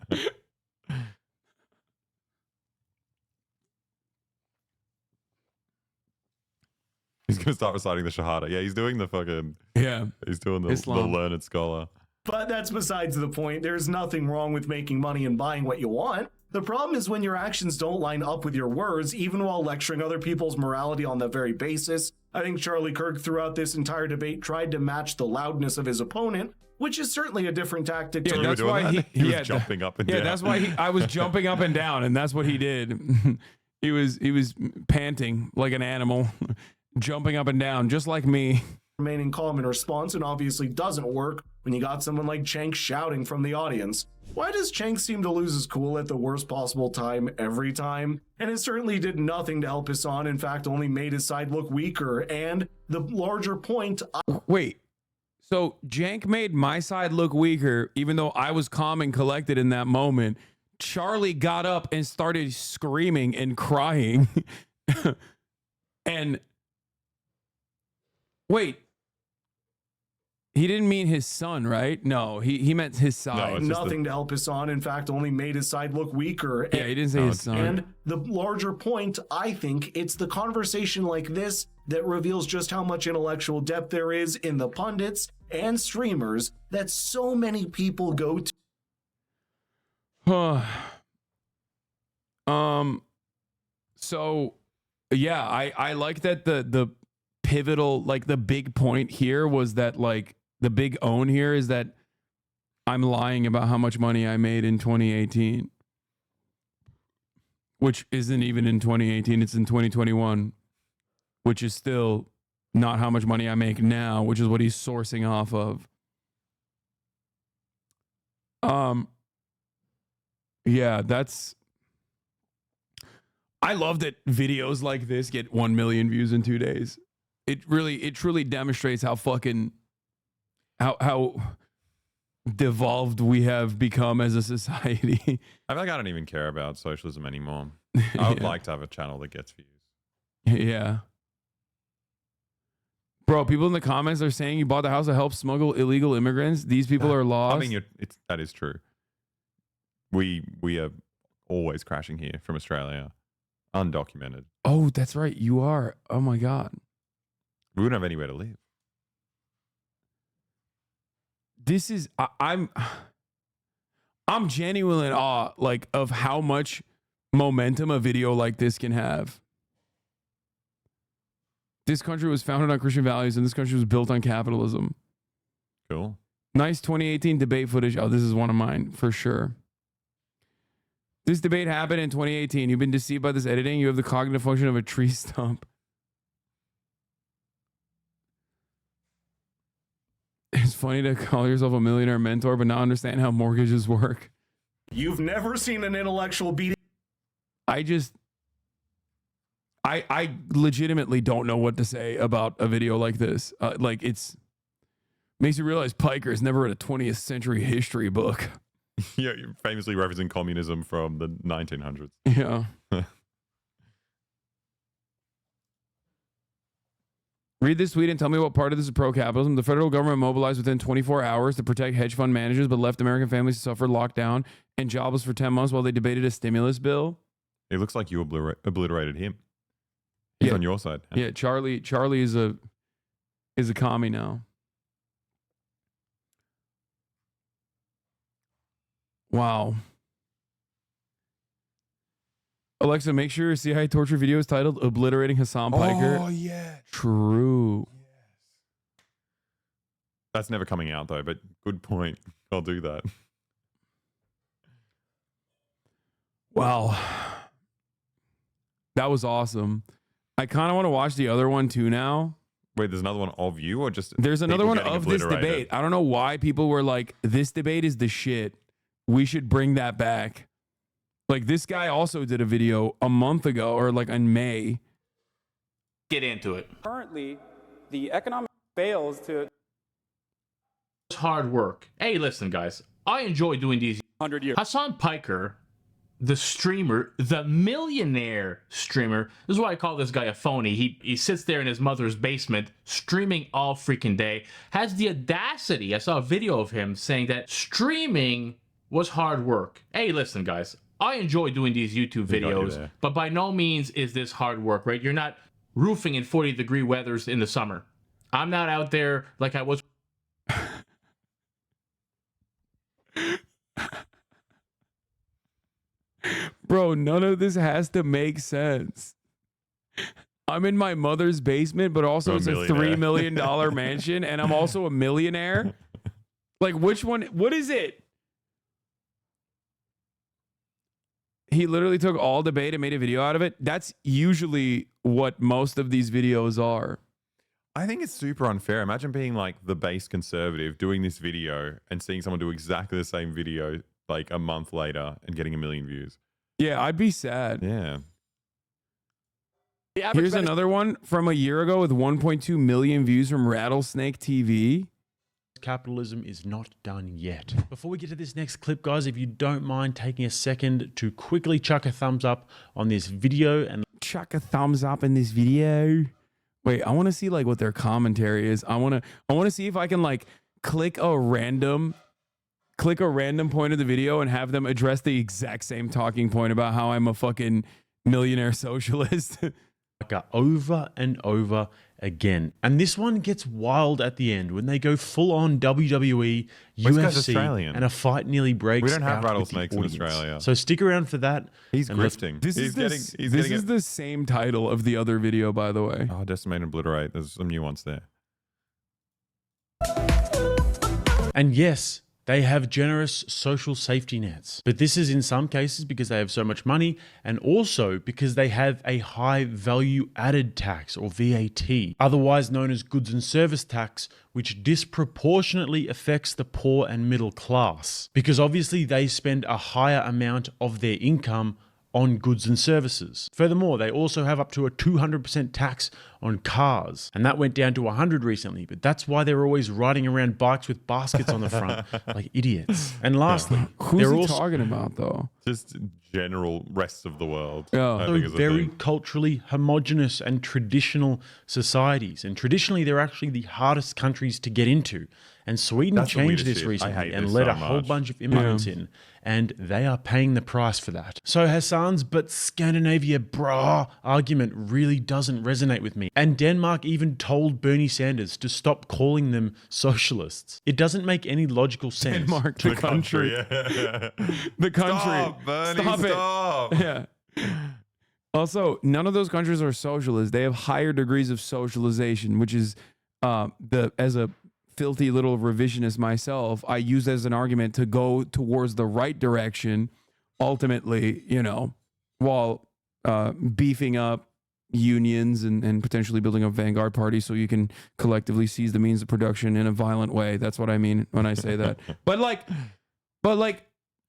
He's gonna start reciting the Shahada. Yeah, he's doing the fucking.
Yeah,
he's doing the learned scholar.
But that's besides the point. There's nothing wrong with making money and buying what you want. The problem is when your actions don't line up with your words, even while lecturing other people's morality on that very basis. I think Charlie Kirk throughout this entire debate tried to match the loudness of his opponent, which is certainly a different tactic.
Yeah, that's why
he was jumping up and down.
Yeah, that's why I was jumping up and down, and that's what he did. he was panting like an animal, jumping up and down, just like me.
Remaining calm in response, and obviously doesn't work when you got someone like Cenk shouting from the audience. Why does Cenk seem to lose his cool at the worst possible time every time? And it certainly did nothing to help Hasan, in fact only made his side look weaker, and the larger point...
Wait, so Cenk made my side look weaker even though I was calm and collected in that moment. Charlie got up and started screaming and crying. And... Wait. He didn't mean his son, right? No, he meant his side.
No, nothing to help Hasan, in fact only made his side look weaker.
Yeah, he didn't say his son.
And the larger point, I think, it's the conversation like this that reveals just how much intellectual depth there is in the pundits and streamers that so many people go to.
So yeah, I like that the pivotal, like the big point here was that, like, the big own here is that I'm lying about how much money I made in 2018, which isn't even in 2018, it's in 2021, which is still not how much money I make now, which is what he's sourcing off of. Yeah, I love that videos like this get 1 million views in 2 days. It truly demonstrates how fucking, how devolved we have become as a society.
I feel like I don't even care about socialism anymore. I would like to have a channel that gets views.
Yeah. Bro, people in the comments are saying you bought the house to help smuggle illegal immigrants. These people are lost.
I mean, that is true. We are always crashing here from Australia, undocumented.
Oh, that's right. You are. Oh my God.
We wouldn't have anywhere to live.
This is, I'm genuinely in awe, like, of how much momentum a video like this can have. This country was founded on Christian values, and this country was built on capitalism.
Cool.
Nice 2018 debate footage. Oh, this is one of mine for sure. This debate happened in 2018. You've been deceived by this editing. You have the cognitive function of a tree stump. It's funny to call yourself a millionaire mentor, but not understand how mortgages work.
You've never seen an intellectual beating.
I I legitimately don't know what to say about a video like this. Like it's makes you realize Piker's never read a 20th century history book.
Yeah, you're famously referencing communism from the 1900s.
Yeah. Read this tweet and tell me what part of this is pro-capitalism. The federal government mobilized within 24 hours to protect hedge fund managers, but left American families to suffer lockdown and jobless for 10 months while they debated a stimulus bill.
It looks like you obliterated him. He's on your side.
Yeah, Charlie is a commie now. Wow. Alexa, make sure your CIA torture video is titled Obliterating Hasan Piker.
Oh, yeah.
True.
That's never coming out, though, but good point. I'll do that.
Wow. That was awesome. I kind of want to watch the other one too now.
Wait, there's another one of you or just
There's another
people
one
getting
of this
obliterated?
debate. I don't know why people were like, this debate is the shit. We should bring that back. Like this guy also did a video a month ago or like in May.
Get into it.
Currently, the economic fails to...
It's hard work. Hey, listen, guys. I enjoy doing these
100 years.
Hasan Piker, the streamer, the millionaire streamer. This is why I call this guy a phony. He sits there in his mother's basement streaming all freaking day. Has the audacity. I saw a video of him saying that streaming was hard work. Hey, listen, guys. I enjoy doing these YouTube videos, but by no means is this hard work, right? You're not roofing in 40-degree weathers in the summer. I'm not out there like I was.
Bro, none of this has to make sense. I'm in my mother's basement, but also it's a $3 million mansion, and I'm also a millionaire. Like, which one? What is it? He literally took all debate and made a video out of it. That's usually what most of these videos are.
I think it's super unfair. Imagine being like the base conservative doing this video and seeing someone do exactly the same video like a month later and getting 1 million views.
Yeah, I'd be sad.
Yeah.
Here's another one from a year ago with 1.2 million views from Rattlesnake TV.
Capitalism is not done yet. Before we get to this next clip, guys, if you don't mind taking a second to quickly chuck a thumbs up on this video and
chuck a thumbs up in this video. Wait, I want to see like what their commentary is. I want to see if I can like click a random point of the video and have them address the exact same talking point about how I'm a fucking millionaire socialist.
over and over again. And this one gets wild at the end when they go full on WWE, UFC, and a fight nearly breaks out.
We don't have
with
rattlesnakes
the
in
audience.
Australia.
So stick around for that.
He's
and
grifting.
This is the same title of the other video, by the way.
Oh, decimate and obliterate. There's some nuance there.
And yes, they have generous social safety nets. But this is in some cases because they have so much money and also because they have a high value added tax or VAT, otherwise known as goods and service tax, which disproportionately affects the poor and middle class. Because obviously they spend a higher amount of their income on goods and services. Furthermore, they also have up to a 200% tax on cars. And that went down to 100 recently, but that's why they're always riding around bikes with baskets on the front like idiots. And lastly,
who's he talking about though?
Just general rest of the world.
Yeah.
So very culturally homogenous and traditional societies. And traditionally, they're actually the hardest countries to get into. And Sweden changed this recently and let a whole bunch of immigrants in. And they are paying the price for that. So Hasan's "but Scandinavia brah" argument really doesn't resonate with me. And Denmark even told Bernie Sanders to stop calling them socialists. It doesn't make any logical sense.
Denmark, the country. The country.
Stop, Bernie, stop.
It. Yeah. Also, none of those countries are socialist. They have higher degrees of socialization, which is as a filthy little revisionist myself, I use as an argument to go towards the right direction, ultimately, while beefing up unions and potentially building a vanguard party so you can collectively seize the means of production in a violent way. That's what I mean when I say that. But like,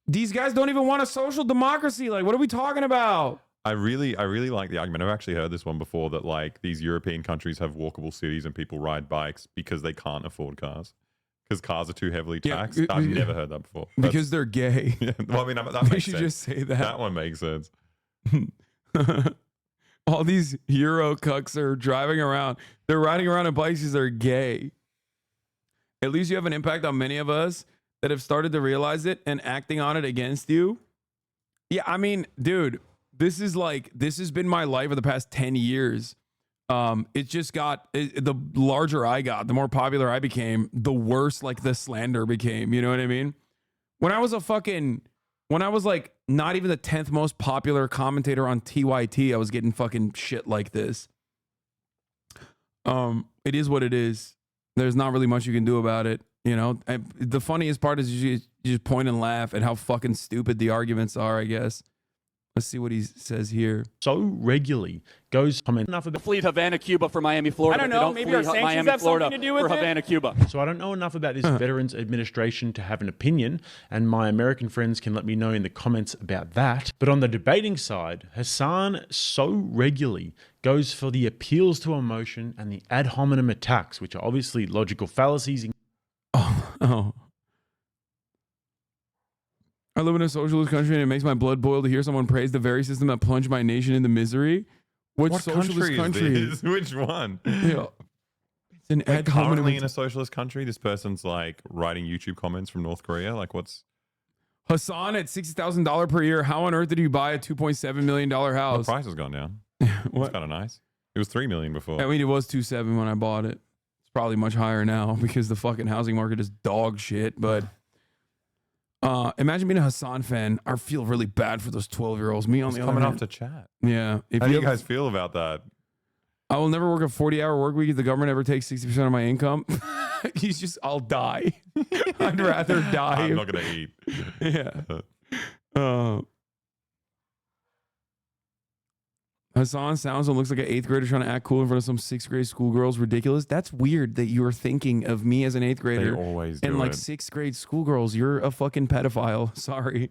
these guys don't even want a social democracy. Like, what are we talking about?
I really like the argument. I've actually heard this one before, that like these European countries have walkable cities and people ride bikes because they can't afford cars. Because cars are too heavily taxed. I've never heard that before.
Because they're gay.
Yeah, well, I mean, that
They
makes
should
sense.
just say that.
That one makes sense.
All these Euro cucks are driving around. They're riding around on bikes because they're gay. At least you have an impact on many of us that have started to realize it and acting on it against you. Yeah, I mean, dude, this has been my life for the past 10 years. It just got, the larger I got, the more popular I became, the worse like the slander became. You know what I mean? When I was like not even the 10th most popular commentator on TYT, I was getting fucking shit like this. It is what it is. There's not really much you can do about it. You know, the funniest part is you just point and laugh at how fucking stupid the arguments are, I guess. Let's see what he says here.
So regularly goes comment enough about
fleet Havana, Cuba for Miami, Florida.
I don't know. Maybe our sanctions have something to do with it.
Havana, Cuba.
So I don't know enough about this Veterans Administration to have an opinion, and my American friends can let me know in the comments about that. But on the debating side, Hasan so regularly goes for the appeals to emotion and the ad hominem attacks, which are obviously logical fallacies.
Oh. I live in a socialist country and it makes my blood boil to hear someone praise the very system that plunged my nation into misery. What socialist country?
Is this? Which one?
Yeah. It's an ad hominem.
Currently in a socialist country, this person's like writing YouTube comments from North Korea. Like, what's
Hasan at $60,000 per year? How on earth did you buy a $2.7 million house?
The price has gone down. It's kind of nice. It was $3 million before.
I mean, it was 2.7 when I bought it. It's probably much higher now because the fucking housing market is dog shit. But imagine being a Hasan fan. I feel really bad for those 12-year-olds. Me on the other hand.
Coming off to chat.
Yeah.
How do you guys feel about that?
I will never work a 40-hour work week if the government ever takes 60% of my income. I'll die. I'd rather die.
I'm not going to eat.
Yeah. Hasan sounds and looks like an 8th grader trying to act cool in front of some 6th grade schoolgirls. Ridiculous. That's weird that you're thinking of me as an 8th grader.
They always do
and like
it.
6th grade schoolgirls. You're a fucking pedophile. Sorry.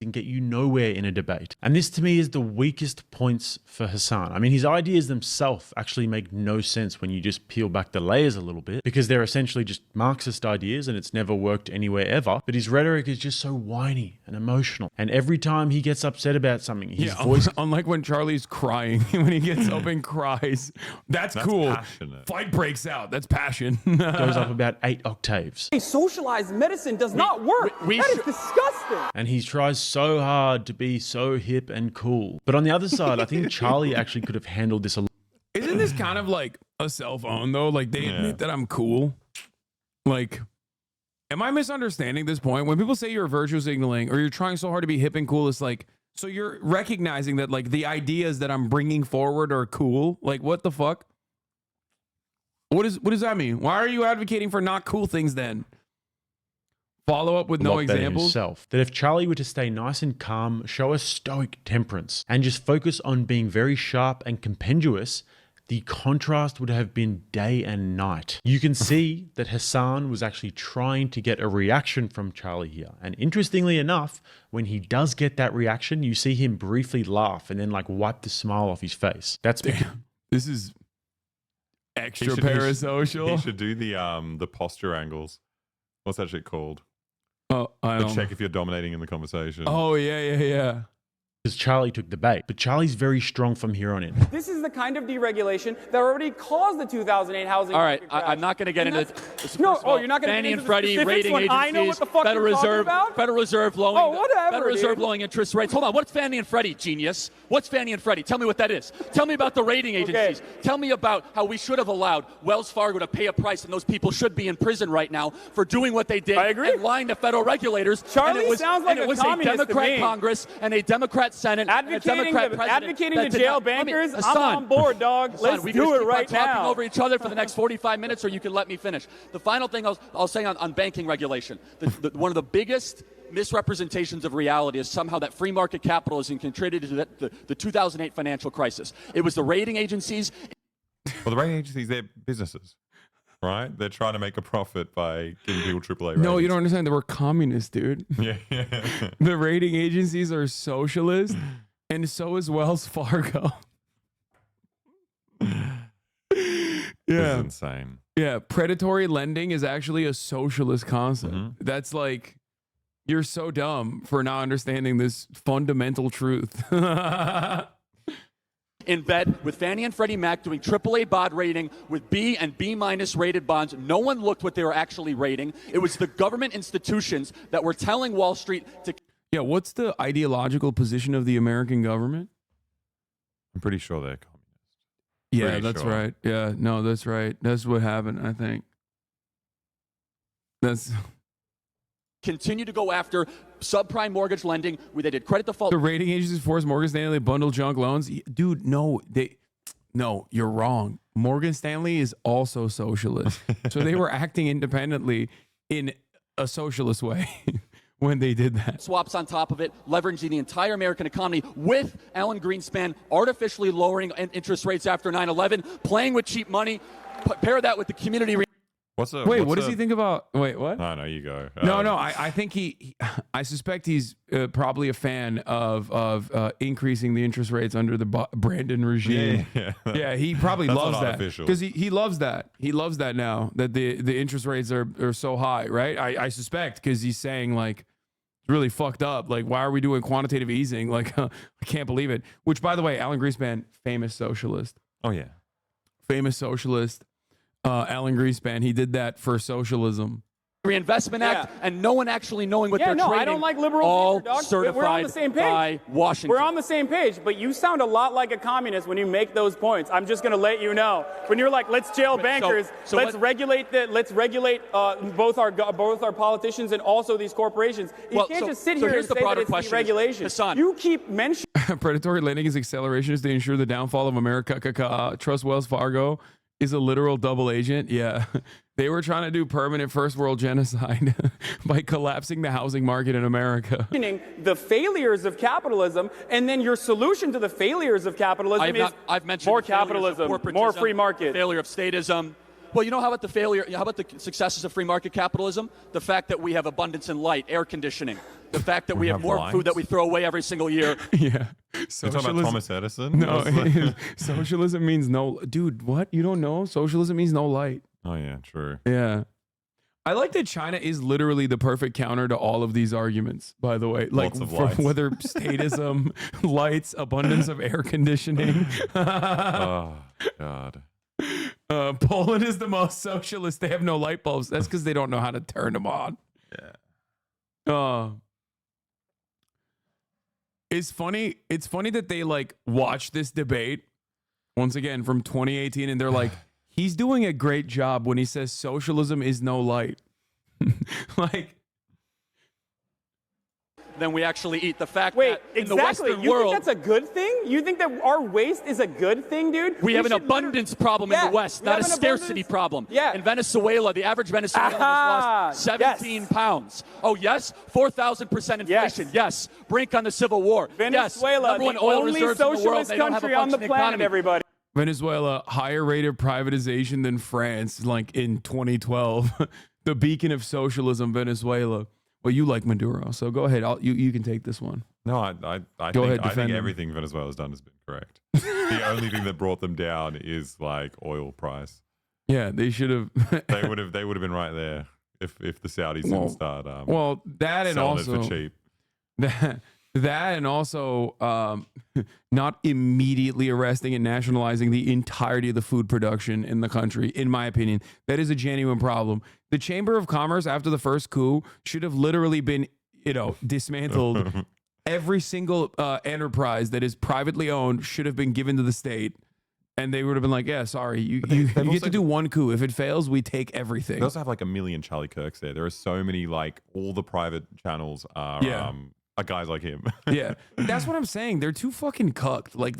Can get you nowhere in a debate. And this to me is the weakest points for Hasan. I mean, his ideas themselves actually make no sense when you just peel back the layers a little bit, because they're essentially just Marxist ideas and it's never worked anywhere ever. But his rhetoric is just so whiny and emotional. And every time he gets upset about something, his voice...
Unlike when Charlie's crying, when he gets up and cries. That's cool.
Passionate.
Fight breaks out. That's passion.
goes up about 8 octaves.
Socialized medicine does not work. That is disgusting.
And he tries so hard to be so hip and cool. But on the other side, I think Charlie actually could have handled this a lot.
Isn't this kind of like a cell phone though? Like they admit that I'm cool. Like, am I misunderstanding this point? When people say you're virtue signaling or you're trying so hard to be hip and cool, it's like, so you're recognizing that like the ideas that I'm bringing forward are cool. Like, what the fuck? What does that mean? Why are you advocating for not cool things then? Follow up with no examples.
Himself, that if Charlie were to stay nice and calm, show a stoic temperance, and just focus on being very sharp and compendious, the contrast would have been day and night. You can see that Hasan was actually trying to get a reaction from Charlie here. And interestingly enough, when he does get that reaction, you see him briefly laugh and then like wipe the smile off his face. That's because
this is extra parasocial.
He should do the posture angles. What's that shit called?
Oh, I don't
check if you're dominating in the conversation.
Oh, yeah.
Because Charlie took the bait. But Charlie's very strong from here on in.
This is the kind of deregulation that already caused the 2008 housing.
All right,
crash.
I'm not going to get into
No, you're not going to
Fannie
get
and
into
Freddie
the
rating
when
agencies.
I know what the fuck
Federal
you're talking
Reserve,
about?
Federal Reserve lowering.
Whatever,
Federal Reserve
dude.
lowering interest rates. Hold on, what's Fannie and Freddie, genius? What's Fannie and Freddie? Tell me what that is. Tell me about the rating agencies. Tell me about how we should have allowed Wells Fargo to pay a price, and those people should be in prison right now for doing what they did.
I agree.
And lying to federal regulators.
Charlie sounds like
and it
a
was
communist to
Democrat
me.
Congress and a Democrat Senate and a Democrat president.
Advocating
that
to
did
jail
not-
bankers,
Hasan,
I'm on board, dog.
Hasan,
Let's
we
do
just
it
keep
right
on talking
now.
over each other for the next 45 minutes, or you can let me finish. The final thing I'll say on banking regulation, one of the biggest misrepresentations of reality is somehow that free market capitalism contributed to the 2008 financial crisis. It was the rating agencies.
Well, the rating agencies, they're businesses, right? They're trying to make a profit by giving people AAA ratings.
No, you don't understand. They were communists, dude.
Yeah.
The rating agencies are socialist, and so is Wells Fargo.
This is insane.
Yeah, predatory lending is actually a socialist concept. That's like, you're so dumb for not understanding this fundamental truth.
In bed with Fannie and Freddie Mac doing AAA bond rating with B and B- rated bonds. No one looked what they were actually rating. It was the government institutions that were telling Wall Street to...
Yeah, what's the ideological position of the American government?
I'm pretty sure they're communist.
Yeah,
Pretty
that's
sure.
right. Yeah, no, that's right. That's what happened, I think. That's...
continue to go after subprime mortgage lending where they did credit default.
The rating agencies forced Morgan Stanley to bundle junk loans. Dude, no, you're wrong. Morgan Stanley is also socialist. So they were acting independently in a socialist way when they did that.
Swaps on top of it, leveraging the entire American economy with Alan Greenspan artificially lowering interest rates after 9/11, playing with cheap money. Pair that with the community.
What does he think about? Wait, what?
No, you go.
No. I think I suspect he's probably a fan of increasing the interest rates under the Brandon regime. Yeah, he probably
That's
loves
not
that
artificial.
because he loves that. He loves that now that the interest rates are so high, right? I suspect because he's saying like it's really fucked up. Like, why are we doing quantitative easing? Like, I can't believe it. Which, by the way, Alan Greenspan, famous socialist.
Oh yeah,
famous socialist. Alan Greenspan, he did that for socialism.
Reinvestment Act, and no one actually knowing what they're
no,
trading.
I don't like liberals
all
either, dog.
certified
We're on the same page.
by Washington.
We're on the same page, but you sound a lot like a communist when you make those points. I'm just going to let you know. When you're like, let's jail bankers, let's regulate both our politicians and also these corporations. You can't just sit here and say that it's deregulation. You keep mentioning
Predatory lending is acceleration to ensure the downfall of America. Trust Wells Fargo is a literal double agent. Yeah. They were trying to do permanent first world genocide by collapsing the housing market in America.
the failures of capitalism, and then your solution to the failures of capitalism is
I've mentioned
more
the failures of
capitalism,
corporatism,
more free market.
Failure of statism. Well, you know how about the failure? How about the successes of free market capitalism? The fact that we have abundance in light, air conditioning. The fact that we have more food that we throw away every single year.
Yeah.
You're talking about Thomas Edison?
No, socialism means no. Dude, what? You don't know? Socialism means no light.
Oh yeah, true.
Yeah. I like that China is literally the perfect counter to all of these arguments, by the way. Like,
Lots of lights.
whether statism, lights, abundance of air conditioning.
Oh, God.
Poland is the most socialist. They have no light bulbs. That's because they don't know how to turn them on.
Yeah.
It's funny that they like watch this debate once again from 2018 and they're like, he's doing a great job when he says socialism is no light. Like,
Then we actually eat. The fact
Wait,
that in the Western
you
world,
think that's a good thing? You think that our waste is a good thing, dude?
we have an abundance problem in the West,
we
not a
have an
scarcity
abundance-
problem.
Yeah.
In Venezuela, the average Venezuelan has lost 17 pounds. Oh, yes? 4,000% inflation. Yes. Brink on the Civil War.
Venezuela,
yes. Number one
the
oil
only
reserves in the world.
socialist
They don't have a
country on the
functioning
planet,
economy.
everybody.
Venezuela, higher rate of privatization than France, like in 2012. The beacon of socialism, Venezuela. Well, you like Maduro, so go ahead. You can take this one.
No, I
Go ahead,
think
defend him.
everything Venezuela's done has been correct. The only thing that brought them down is like oil price.
Yeah, they should have.
They would have been right there if the Saudis didn't start.
That and
selling
also
it for cheap.
That and also not immediately arresting and nationalizing the entirety of the food production in the country, in my opinion. That is a genuine problem. The Chamber of Commerce, after the first coup, should have literally been, dismantled. Every single enterprise that is privately owned should have been given to the state. And they would have been like, yeah, sorry, you get to do one coup. If it fails, we take everything.
They also have like a million Charlie Kirks there. There are so many, like, all the private channels are guys like him.
Yeah, that's what I'm saying. They're too fucking cucked. Like,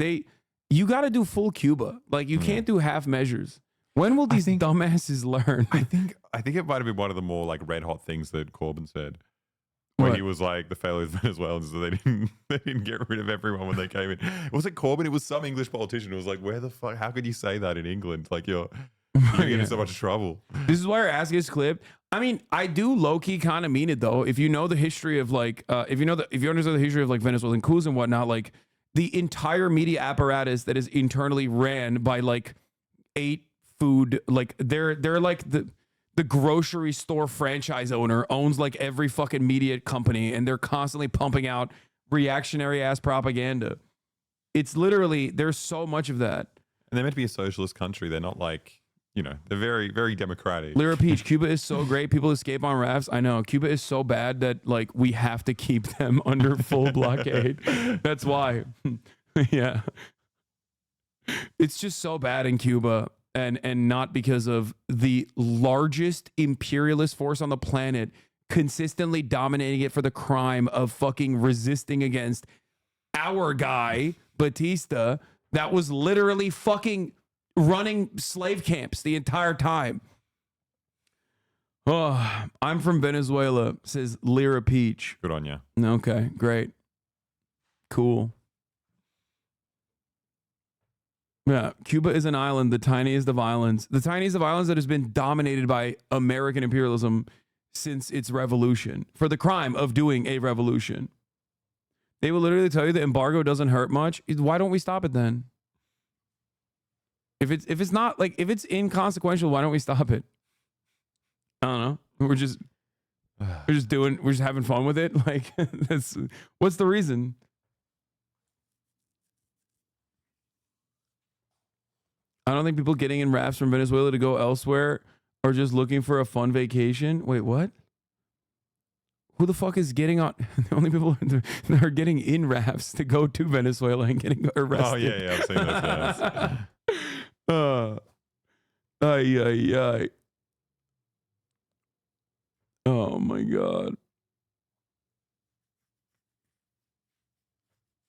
you got to do full Cuba. Like, you can't do half measures. When will these dumbasses learn?
I think it might have been one of the more like red hot things that Corbyn said. When
What?
he was like, the failures of Venezuelans, so they didn't get rid of everyone when they came in. Was it Corbyn? It was some English politician who was like, where the fuck, how could you say that in England? Like, you're You get in so much trouble.
This is why our ass gets clipped. I mean, I do low key kind of mean it though. If you know the history of like, if you understand the history of like Venezuelan coups and whatnot, like the entire media apparatus that is internally ran by like 8 food, like they're like the grocery store franchise owner owns like every fucking media company, and they're constantly pumping out reactionary ass propaganda. It's literally, there's so much of that.
And they're meant to be a socialist country. They're not like, they're very, very democratic.
Lyra Peach, Cuba is so great. People escape on rafts. I know. Cuba is so bad that like we have to keep them under full blockade. That's why. Yeah. It's just so bad in Cuba. And not because of the largest imperialist force on the planet consistently dominating it for the crime of fucking resisting against our guy, Batista, that was literally fucking running slave camps the entire time. Oh, I'm from Venezuela, says Lyra Peach.
Good on you.
Okay, great. Cool. Yeah, Cuba is an island, the tiniest of islands. The tiniest of islands that has been dominated by American imperialism since its revolution, for the crime of doing a revolution. They will literally tell you the embargo doesn't hurt much. Why don't we stop it then? If it's not like, if it's inconsequential, why don't we stop it? I don't know. We're just having fun with it. Like, what's the reason? I don't think people getting in rafts from Venezuela to go elsewhere are just looking for a fun vacation. Wait, what? Who the fuck is getting on? The only people that are getting in rafts to go to Venezuela and getting arrested.
Oh, yeah, I've seen those guys.
Oh, my God.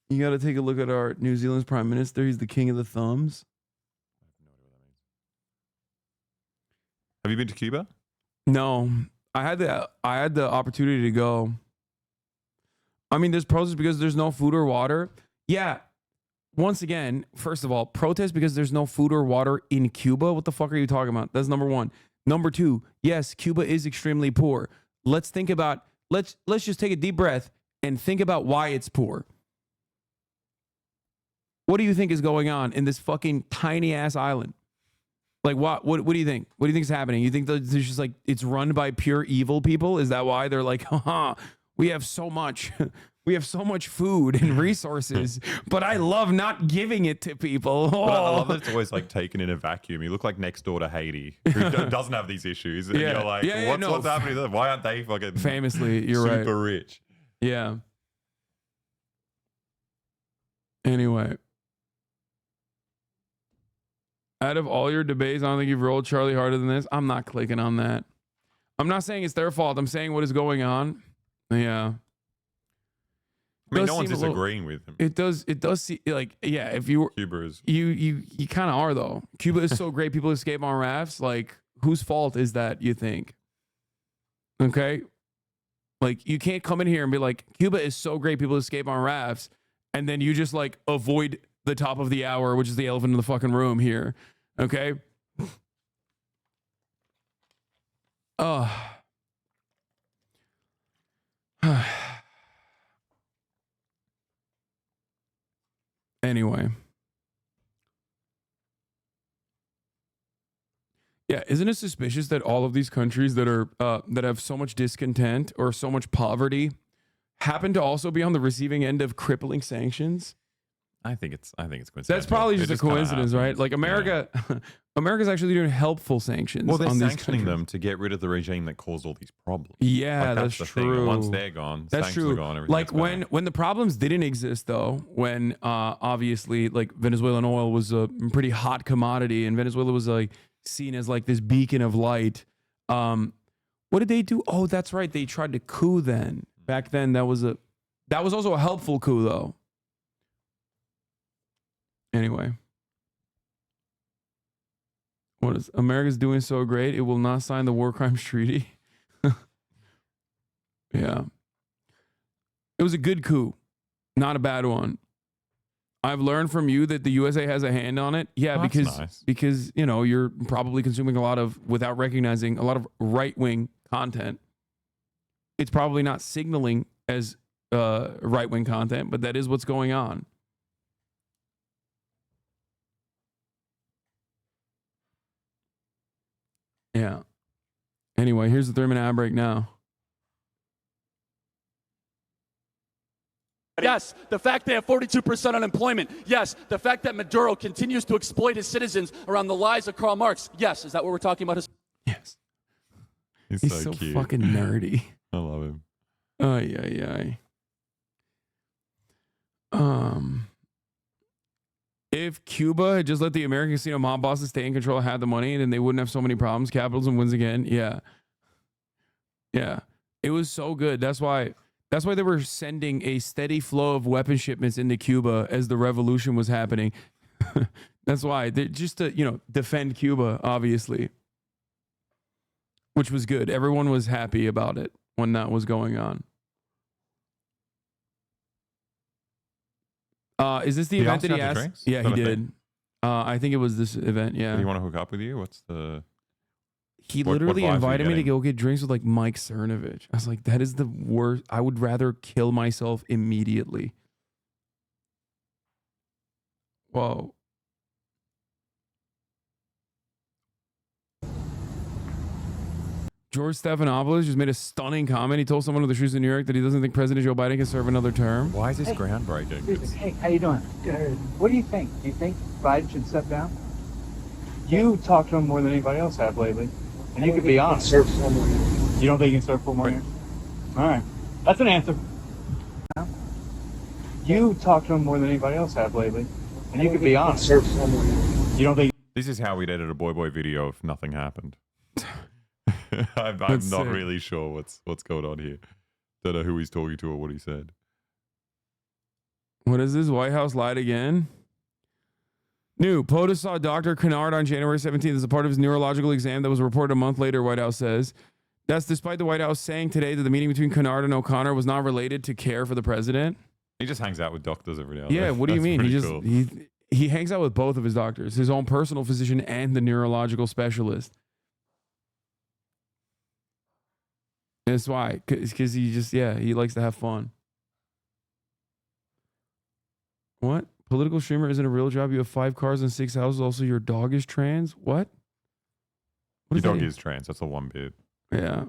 You got to take a look at our New Zealand's prime minister. He's the king of the thumbs.
Have you been to Cuba?
No, I had the opportunity to go. I mean, there's protests because there's no food or water. Yeah. Once again, first of all, protest because there's no food or water in Cuba. What the fuck are you talking about? That's number one. Number two, yes, Cuba is extremely poor. Let's think about, let's just take a deep breath and think about why it's poor. What do you think is going on in this fucking tiny ass island? Like, what do you think? What do you think is happening? You think that it's just like, it's run by pure evil people? Is that why they're like, haha, we have so much food and resources, but I love not giving it to people. Oh.
But I love that it's always like taken in a vacuum. You look like next door to Haiti, who doesn't have these issues. And you're like, what's happening to them? Why aren't they fucking
famously, you're
super
right.
rich?
Yeah. Anyway. Out of all your debates, I don't think you've rolled Charlie harder than this. I'm not clicking on that. I'm not saying it's their fault. I'm saying what is going on. Yeah.
I mean, no one's disagreeing with him.
It does seem like, yeah, if you were
Cuba is,
you kind of are though. Cuba is so great, people escape on rafts. Like, whose fault is that, you think? Okay? Like, you can't come in here and be like, Cuba is so great, people escape on rafts, and then you just like avoid the top of the hour, which is the elephant in the fucking room here. Okay? Anyway. Yeah, isn't it suspicious that all of these countries that are that have so much discontent or so much poverty happen to also be on the receiving end of crippling sanctions?
I think it's coincidental.
That's probably just a coincidence, right? Like America, America's actually doing helpful sanctions.
Well, they're
on these
sanctioning
countries.
them to get rid of the regime that caused all these problems.
Yeah,
Like,
that's
the
true.
thing. Once they're gone,
that's
sanctions
true.
are gone.
Like when the problems didn't exist, though, when obviously like Venezuelan oil was a pretty hot commodity, and Venezuela was like seen as like this beacon of light. What did they do? Oh, that's right. They tried to coup then. Back then, that was also a helpful coup, though. Anyway, what is America's doing so great? It will not sign the war crimes treaty. Yeah. It was a good coup, not a bad one. I've learned from you that the USA has a hand on it. Yeah, because you know, you're probably consuming a lot of, without recognizing, a lot of right-wing content. It's probably not signaling as right-wing content, but that is what's going on. Yeah. Anyway, here's the 3-minute ad break now.
Yes, the fact they have 42% unemployment. Yes, the fact that Maduro continues to exploit his citizens around the lies of Karl Marx. Yes, is that what we're talking about?
Yes.
He's
so
cute.
fucking nerdy.
I love him.
Ay. If Cuba had just let the American casino mob bosses stay in control, had the money, then they wouldn't have so many problems. Capitalism wins again. Yeah. It was so good. That's why they were sending a steady flow of weapon shipments into Cuba as the revolution was happening. That's why. Just to, defend Cuba, obviously. Which was good. Everyone was happy about it when that was going on. Is this the event that he asked? Yeah, he did. I think it was this event, yeah.
Do you want to hook up with you? What's the...
He literally invited me to go get drinks with like Mike Cernovich. I was like, that is the worst. I would rather kill myself immediately. Whoa. George Stephanopoulos just made a stunning comment. He told someone with the shoes in New York that he doesn't think President Joe Biden can serve another term.
Why is this groundbreaking?
Hey, how you doing? What do you think? Do you think Biden should step down? You talked to him more than anybody else have lately. And you could be honest. You don't think he can serve 4 more years? All right. That's an answer. You talked to him more than anybody else have lately. And you could be honest. You don't think...
This is how we'd edit a Boyboy video if nothing happened. I'm not really sure what's going on here. Don't know who he's talking to or what he said.
What is this? White House lied again? New. POTUS saw Dr. Kennard on January 17th as a part of his neurological exam that was reported a month later, White House says. That's despite the White House saying today that the meeting between Kennard and O'Connor was not related to care for the president.
He just hangs out with doctors every now and
then. Yeah, what do you mean? He hangs out with both of his doctors, his own personal physician and the neurological specialist. That's why, because he likes to have fun. What? Political streamer isn't a real job. You have 5 cars and 6 houses. Also, your dog is trans. What?
Your dog is trans. That's the one bit.
Yeah.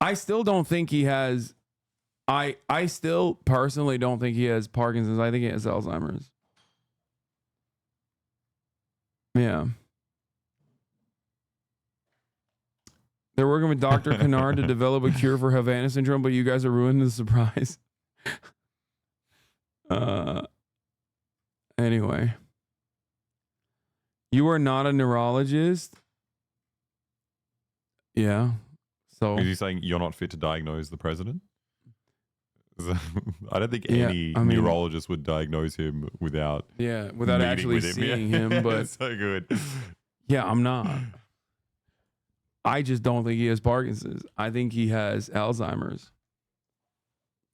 I still don't think he has. I still personally don't think he has Parkinson's. I think he has Alzheimer's. Yeah. They're working with Dr. Kennard to develop a cure for Havana syndrome, but you guys are ruining the surprise. Anyway. You are not a neurologist? Yeah. So
is he saying you're not fit to diagnose the president? I don't think any neurologist would diagnose him without
actually seeing him. But
it's so good.
Yeah, I'm not. I just don't think he has Parkinson's. I think he has Alzheimer's.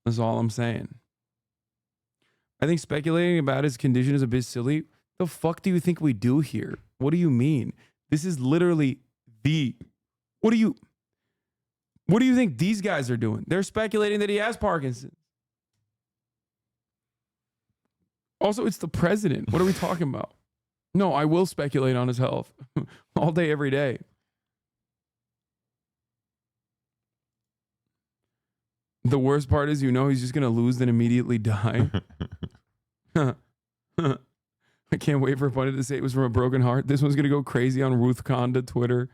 That's all I'm saying. I think speculating about his condition is a bit silly. The fuck do you think we do here? What do you mean? This is literally what do you think these guys are doing? They're speculating that he has Parkinson's. Also, it's the president. What are we talking about? No, I will speculate on his health all day, every day. The worst part is, he's just going to lose and immediately die. I can't wait for a pundit to say it was from a broken heart. This one's going to go crazy on Ruth Conda Twitter.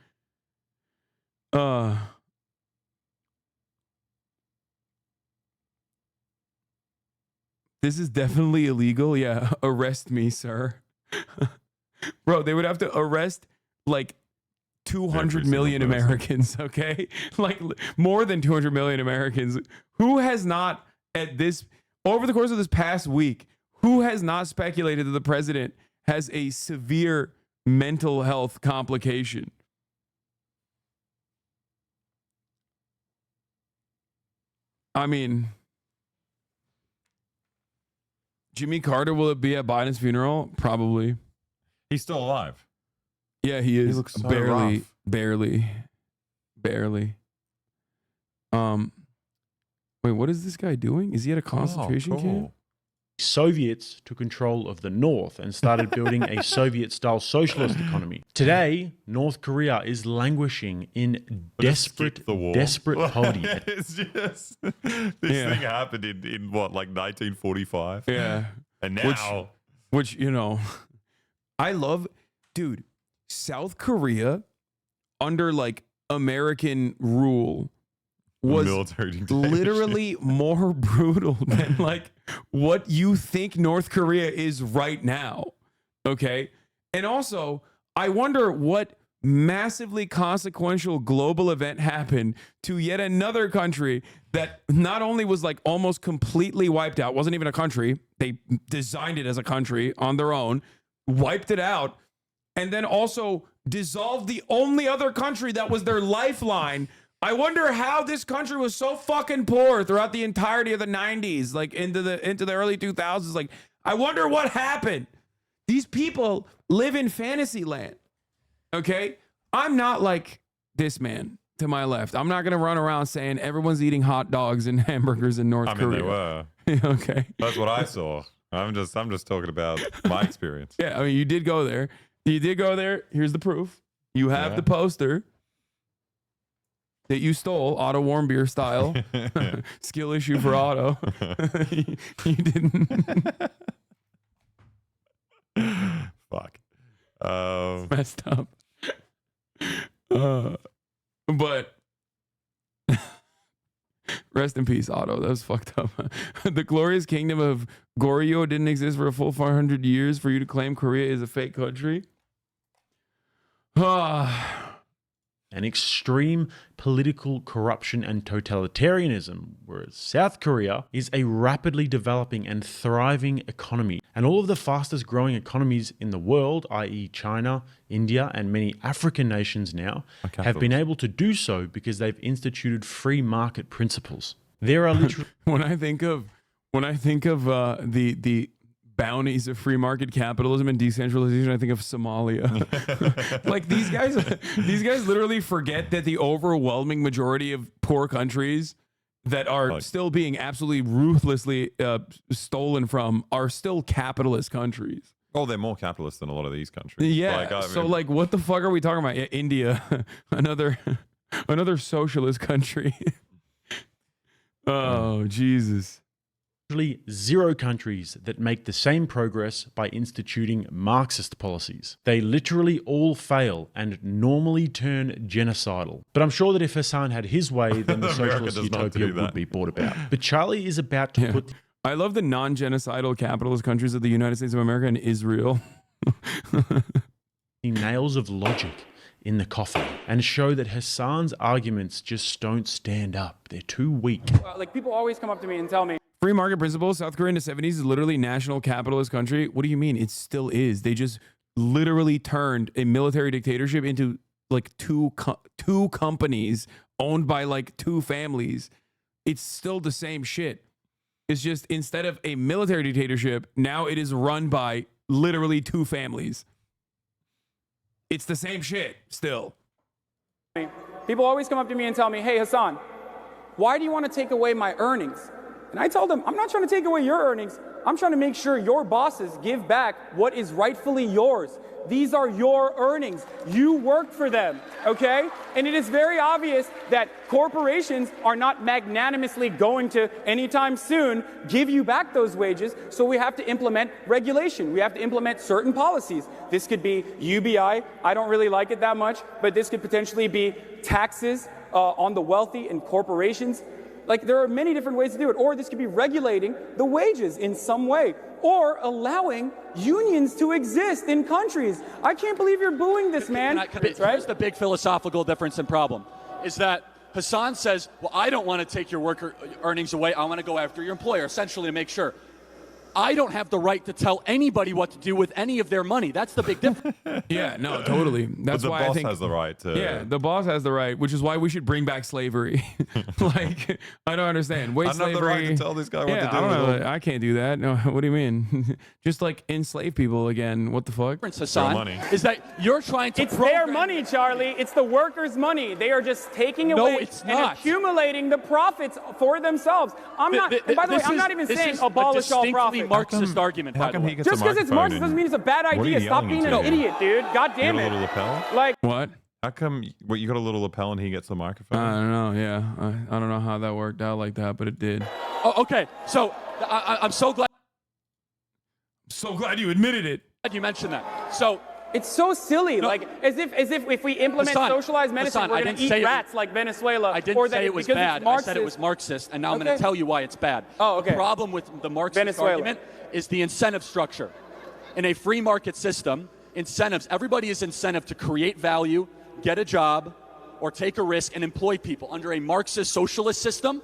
This is definitely illegal. Yeah, arrest me, sir. Bro, they would have to arrest like 200 million Americans, okay? Like more than 200 million Americans. Who has not over the course of this past week, who has not speculated that the president has a severe mental health complication? I mean, Jimmy Carter, will it be at Biden's funeral? Probably.
He's still alive.
Yeah, he is.
He looks so
barely,
rough.
barely. Wait, what is this guy doing? Is he at a concentration camp?
Soviets took control of the North and started building a Soviet-style socialist economy. Today, North Korea is languishing in desperate poverty.
It's just this thing happened in what, like 1945?
Yeah.
And now,
which you know, I love, dude. South Korea under like American rule was
military dictatorship.
literally more brutal than like what you think North Korea is right now. Okay. And also, I wonder what massively consequential global event happened to yet another country that not only was like almost completely wiped out, wasn't even a country. They designed it as a country on their own, wiped it out, and then also dissolved the only other country that was their lifeline. I wonder how this country was so fucking poor throughout the entirety of the 90s, like into the early 2000s. Like, I wonder what happened. These people live in fantasy land. Okay? I'm not like this man to my left. I'm not going to run around saying everyone's eating hot dogs and hamburgers in North Korea.
they were.
Okay.
That's what I saw. I'm just talking about my experience.
Yeah, I mean, you did go there. You did go there. Here's the proof. You have the poster that you stole, Otto Warmbier style. Skill issue for Otto. you didn't.
Fuck.
Messed up. But rest in peace, Otto. That was fucked up. The glorious kingdom of Goryeo didn't exist for a full 400 years for you to claim Korea is a fake country.
And extreme political corruption and totalitarianism, whereas South Korea is a rapidly developing and thriving economy. And all of the fastest growing economies in the world, i.e. China, India, and many African nations now, have been able to do so because they've instituted free market principles. There are literally...
when I think of the bounties of free market capitalism and decentralization, I think of Somalia. Like these guys literally forget that the overwhelming majority of poor countries that are still being absolutely ruthlessly stolen from are still capitalist countries.
Oh, they're more capitalist than a lot of these countries.
Yeah. So like, what the fuck are we talking about? Yeah, India, another socialist country. Oh, Jesus.
Zero countries that make the same progress by instituting Marxist policies. They literally all fail and normally turn genocidal. But I'm sure that if Hasan had his way, then the socialist utopia would be brought about. But Charlie is about to put...
I love the non-genocidal capitalist countries of the United States of America and Israel.
The nails of logic in the coffin and show that Hasan's arguments just don't stand up. They're too weak.
Like, people always come up to me and tell me,
free market principles, South Korea in the 70s is literally national capitalist country. What do you mean? It still is. They just literally turned a military dictatorship into like two companies owned by like two families. It's still the same shit. It's just instead of a military dictatorship, now it is run by literally two families. It's the same shit still.
people always come up to me and tell me, hey, Hasan, why do you want to take away my earnings? And I told them, I'm not trying to take away your earnings. I'm trying to make sure your bosses give back what is rightfully yours. These are your earnings. You worked for them, okay? And it is very obvious that corporations are not magnanimously going to, anytime soon, give you back those wages. So we have to implement regulation. We have to implement certain policies. This could be UBI. I don't really like it that much, but this could potentially be taxes on the wealthy and corporations. Like, there are many different ways to do it. Or this could be regulating the wages in some way, or allowing unions to exist in countries. I can't believe you're booing this, man.
Here's the big philosophical difference and problem, is that Hasan says, well, I don't want to take your worker earnings away. I want to go after your employer, essentially to make sure.
I don't have the right to tell anybody what to do with any of their money. That's the big difference.
Yeah, no, totally. That's
the
why
boss
I think
has the right to.
Yeah, the boss has the right, which is why we should bring back slavery. Like, I don't understand. Wait,
I don't have the right to tell this guy what to do.
I don't
with
know. I can't do that. No, what do you mean? Just like enslave people again. What the fuck?
Hasan, is that you're trying to
It's their money, Charlie. It's the workers' money. They are just taking
No,
away
it's
and
not.
accumulating the profits for themselves. I'm not. And by the way, I'm not even saying abolish all profit.
Marxist argument.
How
by
come
the
he
way.
gets
Just
a
because it's
microphone
Marxist doesn't
and-
mean it's a bad
What are you
idea. Stop
yelling
being an
into?
idiot, dude. God
You
damn
got a
it.
little lapel?
Like,
What?
How come you got a little lapel and he gets the microphone?
I don't know. Yeah, I don't know how that worked out like that, but it did.
Oh, okay. So I'm so glad.
So glad you admitted it.
You mentioned that. So
it's so silly. Like as if we implement
Hasan,
socialized medicine,
Hasan,
we're
I
going to
didn't say
eat
it-
rats like Venezuela.
I didn't
or
say
that
it was
because
bad.
It's
I
Marxist.
said it was Marxist, and now I'm going
Okay.
to tell you why it's bad.
Oh, okay.
The problem with the Marxist
Venezuela.
argument is the incentive structure. In a free market system, incentives, everybody is incentive to create value, get a job, or take a risk and employ people. Under a Marxist socialist system,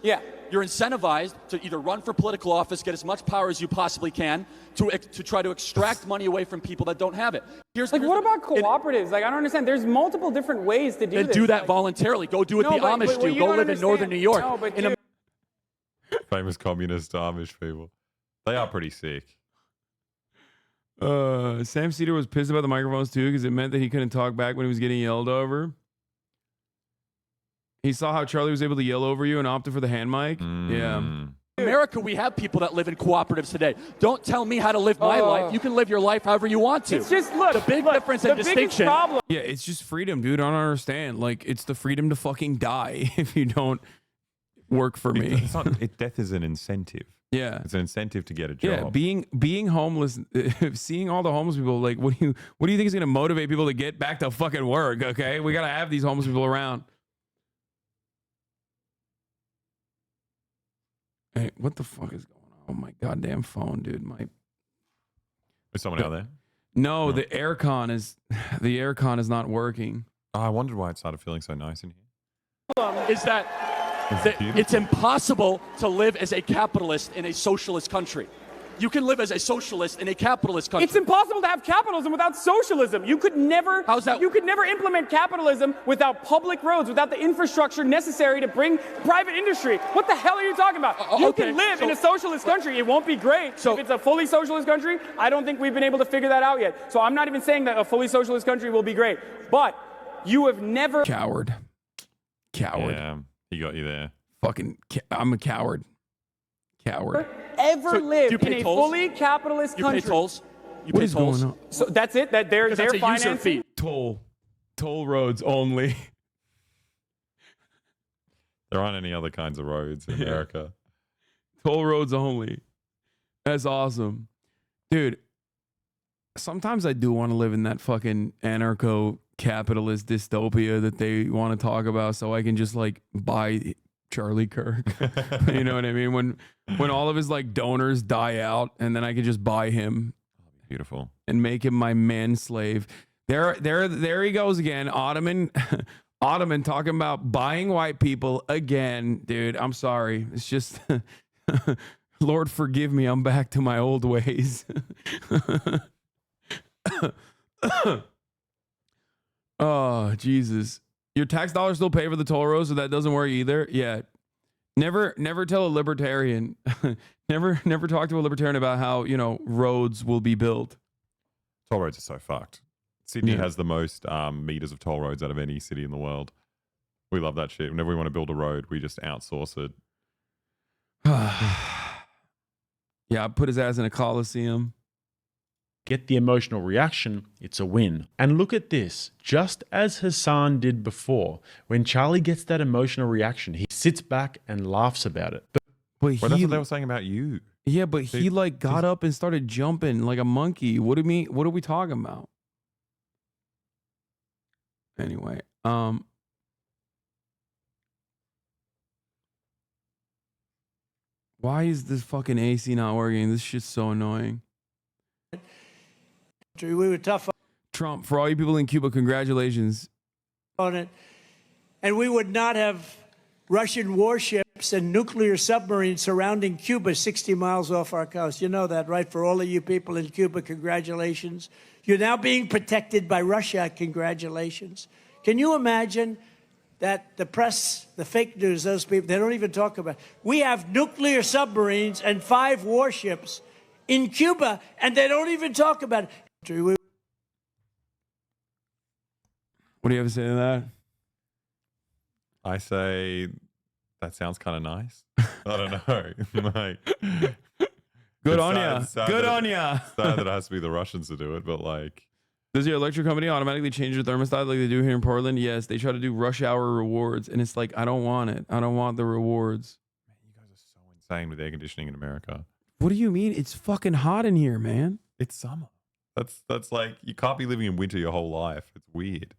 you're incentivized to either run for political office, get as much power as you possibly can, to try to extract money away from people that don't have it.
What about cooperatives? Like, I don't understand. There's multiple different ways to do
Then
this.
do that
Like-
voluntarily. Go do what
No,
the
but-
Amish
but
do.
you
Go
don't
live in northern
understand.
New York.
No, but
In a-
Famous communist Amish people. They are pretty sick.
Sam Cedar was pissed about the microphones too because it meant that he couldn't talk back when he was getting yelled over. He saw how Charlie was able to yell over you and opted for the hand mic. Yeah.
Mm.
In America, we have people that live in cooperatives today. Don't tell me how to live my life. You can live your life however you want to.
It's just, look,
the big difference
the
and
biggest
distinction.
problem-
Yeah, it's just freedom, dude. I don't understand. Like, it's the freedom to fucking die if you don't work for me.
It's not, death is an incentive.
Yeah.
It's an incentive to get a job.
Yeah, being homeless, seeing all the homeless people, like, what do you think is gonna motivate people to get back to fucking work? Okay, we gotta have these homeless people around. Hey, what the fuck is going on? Oh my goddamn phone, dude!
Is someone out there?
No, the aircon is not working.
Oh, I wondered why it started feeling so nice in here.
Is that it's impossible to live as a capitalist in a socialist country. You can live as a socialist in a capitalist country.
It's impossible to have capitalism without socialism. You could never.
How's that?
You could never implement capitalism without public roads, without the infrastructure necessary to bring private industry. What the hell are you talking about? You
okay,
can live
so-
in a socialist country. It won't be great. If it's a fully socialist country, I don't think we've been able to figure that out yet. So I'm not even saying that a fully socialist country will be great. But you have never.
Coward.
Yeah, he got you there.
Fucking, I'm a coward. Coward.
Ever
So,
lived
do you pay
in a
tolls?
fully capitalist
You
country.
pay tolls. You
What
pay
is
tolls.
going on?
So that's it. That they're
Because that's a user
financing.
fee.
Toll roads only.
There aren't any other kinds of roads in America.
Toll roads only. That's awesome. Dude, sometimes I do want to live in that fucking anarcho-capitalist dystopia that they want to talk about so I can just, like, buy Charlie Kirk. You know what I mean? When all of his, like, donors die out and then I can just buy him.
Beautiful.
And make him my manslave. There he goes again. Ottoman talking about buying white people again. Dude, I'm sorry. It's just... Lord, forgive me. I'm back to my old ways. Oh, Jesus. Your tax dollars still pay for the toll roads, so that doesn't work either? Yeah. Never tell a libertarian. never talk to a libertarian about how, roads will be built.
Toll roads are so fucked. Sydney has the most meters of toll roads out of any city in the world. We love that shit. Whenever we want to build a road, we just outsource it.
Yeah, I put his ass in a coliseum.
Get the emotional reaction, it's a win. And look at this, just as Hasan did before, when Charlie gets that emotional reaction, he sits back and laughs about it.
But
Well, that's what they were saying about you.
Yeah, but he like got up and started jumping like a monkey. What do you mean? What are we talking about? Anyway, why is this fucking AC not working? This shit's so annoying.
We were tough
Trump, for all you people in Cuba, congratulations.
on it, and we would not have Russian warships warships and nuclear submarines surrounding Cuba 60 miles off our coast. You know that, right? For all of you people in Cuba, congratulations. You're now being protected by Russia. Congratulations. Can you imagine that the press, the fake news, those people, they don't even talk about it. We have nuclear submarines and 5 warships in Cuba, and they don't even talk about it.
What do you have to say to that?
I say that sounds kind of nice. I don't know. Like,
Good on ya. Good on ya.
Sad that it has to be the Russians to do it, but like,
does your electric company automatically change your thermostat like they do here in Portland? Yes, they try to do rush hour rewards, and it's like, I don't want it. I don't want the rewards.
Man, you guys are so insane with air conditioning in America.
What do you mean? It's fucking hot in here, man.
It's summer. That's like, you can't be living in winter your whole life. It's weird.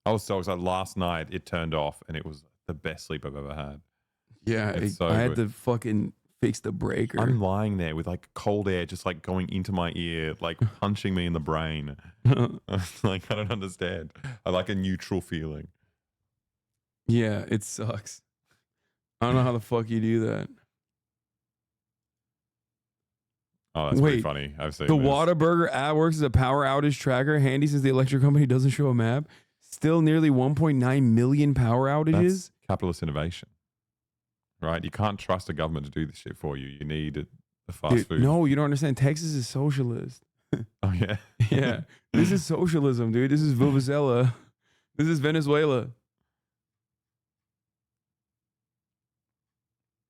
I was so excited. Last night it turned off, and it was the best sleep I've ever had.
Yeah, I had to fucking fix the breaker.
I'm lying there with like cold air just like going into my ear, like punching me in the brain. Like, I don't understand. I like a neutral feeling.
Yeah, it sucks. I don't know how the fuck you do that.
Oh, that's pretty funny. I've seen
the
this.
Whataburger app works as a power outage tracker. Handy since the electric company doesn't show a map. Still nearly 1.9 million power outages.
That's capitalist innovation, right? You can't trust a government to do this shit for you. You need the fast food.
No, you don't understand. Texas is socialist.
Oh, yeah?
Yeah. This is socialism, dude. This is Vuvuzela. This is Venezuela.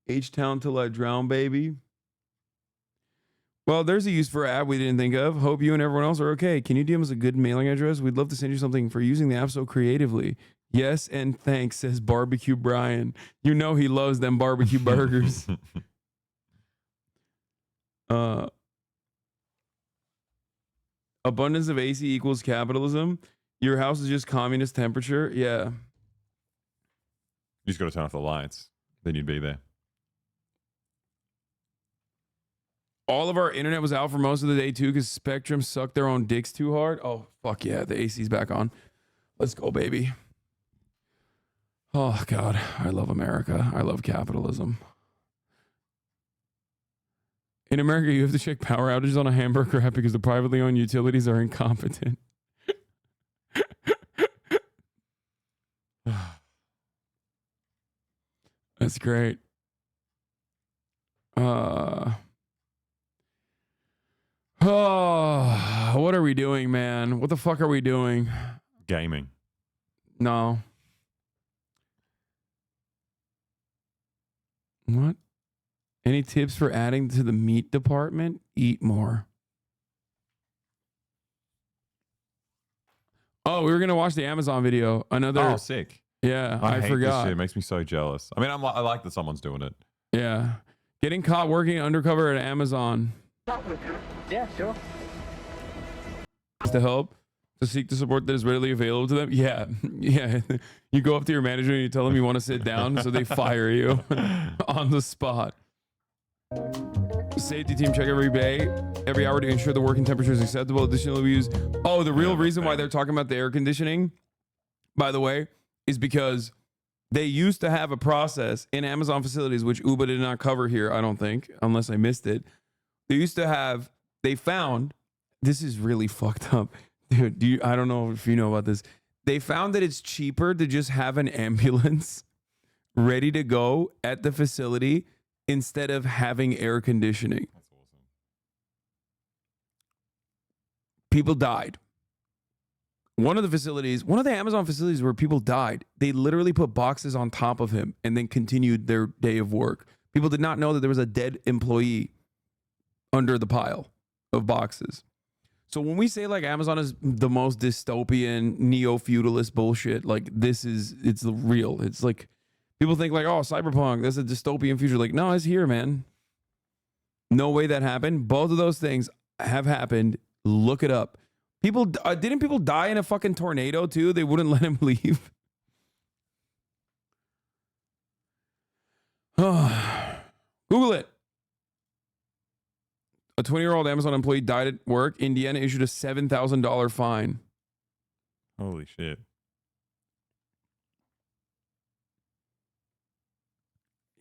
H-Town till I drown, baby. Well, there's a use for an app we didn't think of. Hope you and everyone else are okay. Can you DM us a good mailing address? We'd love to send you something for using the app so creatively. Yes, and thanks, says Barbecue Brian. You know he loves them barbecue burgers. Abundance of AC equals capitalism. Your house is just communist temperature. Yeah.
You just got to turn off the lights. Then you'd be there.
All of our internet was out for most of the day too because Spectrum sucked their own dicks too hard. Oh, fuck yeah. The AC's back on. Let's go, baby. Oh, God. I love America. I love capitalism. In America, you have to check power outages on a hamburger app because the privately owned utilities are incompetent. That's great. Oh, what are we doing, man? What the fuck are we doing?
Gaming.
No. What? Any tips for adding to the meat department? Eat more. Oh, we were gonna watch the Amazon video. Another.
Oh, sick.
Yeah, I
hate
forgot.
This shit. It makes me so jealous. I mean, I like that someone's doing it.
Yeah, getting caught working undercover at Amazon.
Yeah, sure.
To help, to seek the support that is readily available to them. Yeah, yeah. You go up to your manager and you tell them you want to sit down, so they fire you on the spot. Safety team check every day, every hour to ensure the working temperature is acceptable. Additionally, we use. Oh, the real reason why they're talking about the air conditioning, by the way, is because they used to have a process in Amazon facilities, which Oobah did not cover here, I don't think, unless I missed it. They used to have. They found. This is really fucked up, dude. I don't know if you know about this. They found that it's cheaper to just have an ambulance ready to go at the facility instead of having air conditioning.
That's awesome.
People died. One of the Amazon facilities where people died, they literally put boxes on top of him and then continued their day of work. People did not know that there was a dead employee under the pile of boxes. So when we say like Amazon is the most dystopian, neo-feudalist bullshit, like it's real. It's like people think like, oh, cyberpunk, that's a dystopian future. Like, no, it's here, man. No way that happened. Both of those things have happened. Look it up. People, didn't people die in a fucking tornado too? They wouldn't let him leave. Google it. A 20-year-old Amazon employee died at work. Indiana issued a $7,000 fine.
Holy shit.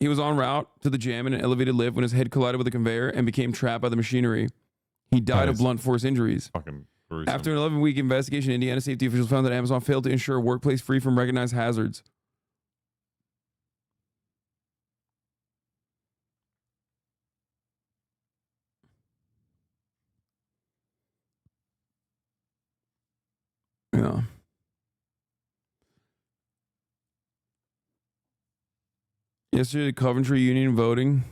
He was en route to the jam in an elevated lift when his head collided with a conveyor and became trapped by the machinery. He died of blunt force injuries.
Fucking gruesome.
After an 11-week investigation, Indiana safety officials found that Amazon failed to ensure a workplace free from recognized hazards. Yeah. Yesterday, the Coventry Union voting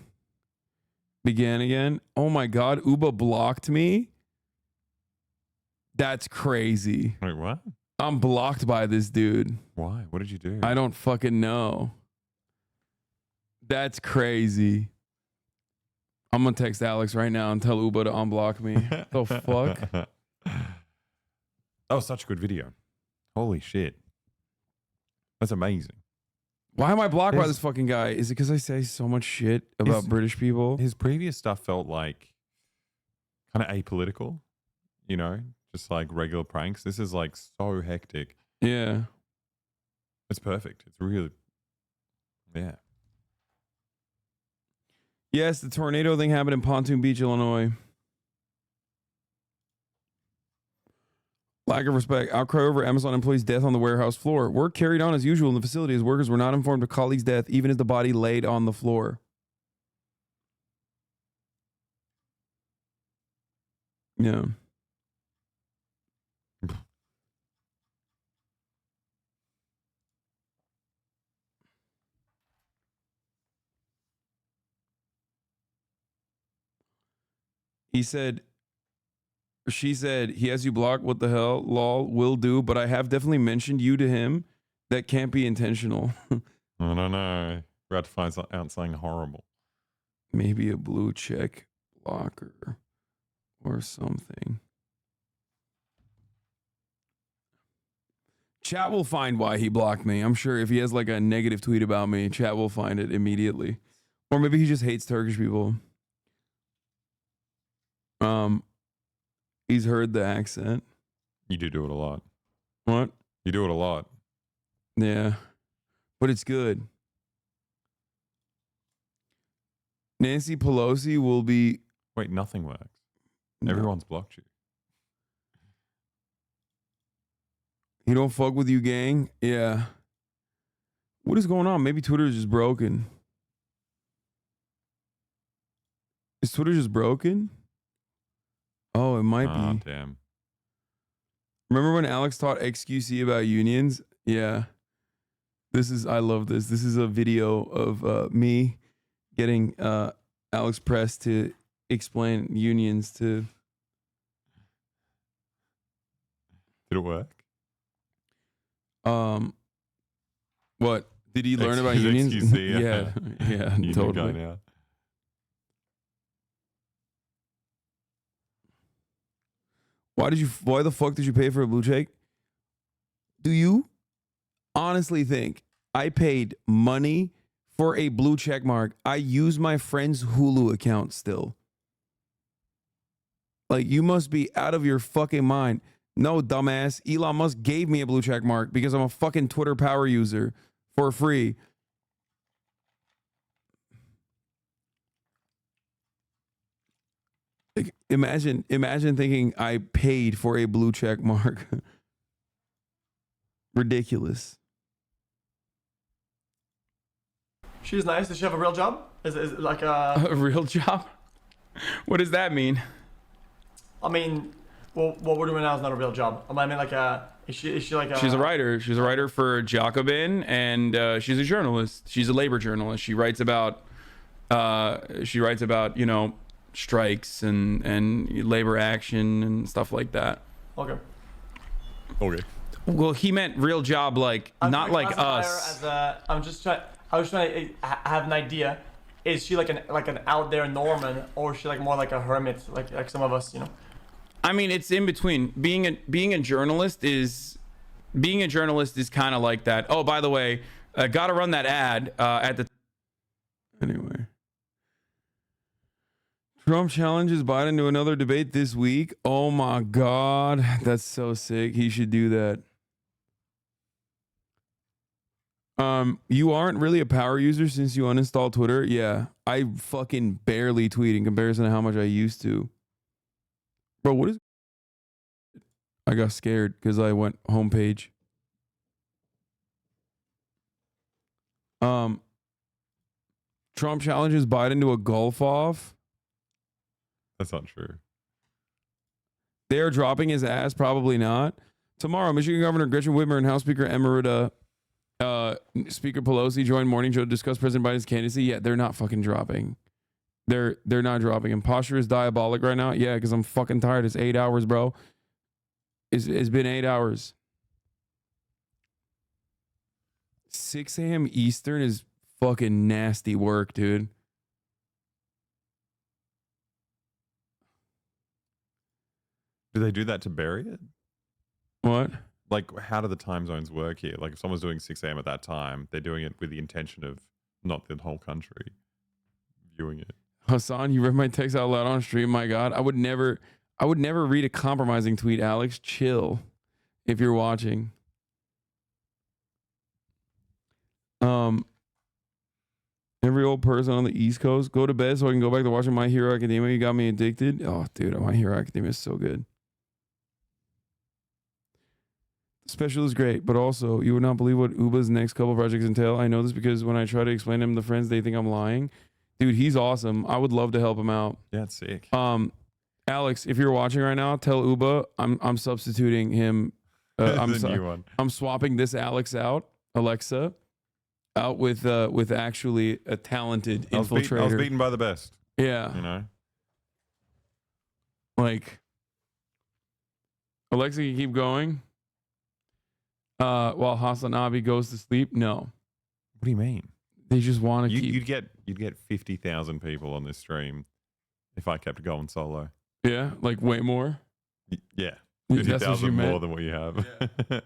began again. Oh my God, Oobah blocked me? That's crazy.
Wait, what?
I'm blocked by this dude.
Why? What did you do?
I don't fucking know. That's crazy. I'm gonna text Alex right now and tell Oobah to unblock me. The fuck?
That was such a good video. Holy shit. That's amazing.
Why am I blocked by this fucking guy? Is it because I say so much shit about British people?
His previous stuff felt like kind of apolitical, you know, just like regular pranks. This is like so hectic.
Yeah.
It's perfect. It's really, yeah.
Yes, the tornado thing happened in Pontoon Beach, Illinois. Lack of respect. Outcry over Amazon employee's death on the warehouse floor. Work carried on as usual in the facility as workers were not informed of colleague's death even as the body laid on the floor. Yeah. She said, he has you blocked. What the hell? Lol, will do. But I have definitely mentioned you to him. That can't be intentional.
I don't know. We're about to find out something horrible.
Maybe a blue check blocker or something. Chat will find why he blocked me. I'm sure if he has like a negative tweet about me, chat will find it immediately. Or maybe he just hates Turkish people. He's heard the accent.
You do it a lot.
What?
You do it a lot.
Yeah. But it's good. Nancy Pelosi will be...
Wait, nothing works.
No.
Everyone's blocked you.
He don't fuck with you, gang? Yeah. What is going on? Maybe Twitter is just broken. Is Twitter just broken? Oh, it might be.
Damn.
Remember when Alex taught XQC about unions? Yeah. I love this. This is a video of me getting Alex Press to explain unions to...
Did it work?
What? Did he learn about unions?
XQC,
yeah,
Union
totally.
guy now.
Why the fuck did you pay for a blue check? Do you honestly think I paid money for a blue check mark? I use my friend's Hulu account still. Like, you must be out of your fucking mind. No, dumbass. Elon Musk gave me a blue check mark because I'm a fucking Twitter power user for free. Like, imagine thinking I paid for a blue check mark. Ridiculous.
She's nice. Does she have a real job? Is it like a
real job? What does that mean?
I mean, well, what we're doing now is not a real job. I mean, like is she like a...
She's a writer. She's a writer for Jacobin, and she's a journalist. She's a labor journalist. She writes about, you know, strikes and labor action and stuff like that.
Okay.
Okay.
Well, he meant real job, like not like us.
I was just trying to have an idea. Is she like an out there Norman, or is she like more like a hermit, like some of us, you know?
I mean, it's in between. Being a journalist is kind of like that. Oh, by the way, gotta run that ad at the. Anyway. Trump challenges Biden to another debate this week. Oh my God, that's so sick. He should do that. You aren't really a power user since you uninstalled Twitter. Yeah, I fucking barely tweet in comparison to how much I used to. Bro, what is? I got scared because I went homepage. Trump challenges Biden to a golf off.
That's not true.
They are dropping his ass. Probably not. Tomorrow, Michigan Governor Gretchen Whitmer and House Speaker Emerita, Speaker Pelosi join Morning Show to discuss President Biden's candidacy. Yeah, they're not fucking dropping. They're not dropping him. Posture is diabolic right now. Yeah, because I'm fucking tired. It's 8 hours, bro. It's been 8 hours. 6 a.m. Eastern is fucking nasty work, dude.
Do they do that to bury it?
What?
Like, how do the time zones work here? Like, if someone's doing 6 a.m. at that time, they're doing it with the intention of not the whole country viewing it.
Hasan, you read my text out loud on stream. My God, I would never read a compromising tweet. Alex, chill. If you're watching. Every old person on the East Coast, go to bed so I can go back to watching My Hero Academia. You got me addicted. Oh, dude, My Hero Academia is so good. The special is great, but also you would not believe what Oobah's next couple projects entail. I know this because when I try to explain to him to friends, they think I'm lying. Dude, he's awesome. I would love to help him out.
Yeah, it's sick.
Alex, if you're watching right now, tell Oobah I'm substituting him. I'm swapping this Alexa out with actually a talented infiltrator.
I was beaten by the best.
Yeah.
You know?
Like, Alexa can keep going while HasanAbi goes to sleep. No.
What do you mean?
They just want to keep.
You'd get 50,000 people on this stream if I kept going solo.
Yeah, like way more.
Yeah,
That's what you
50,000
meant.
more than what you have.
Yeah.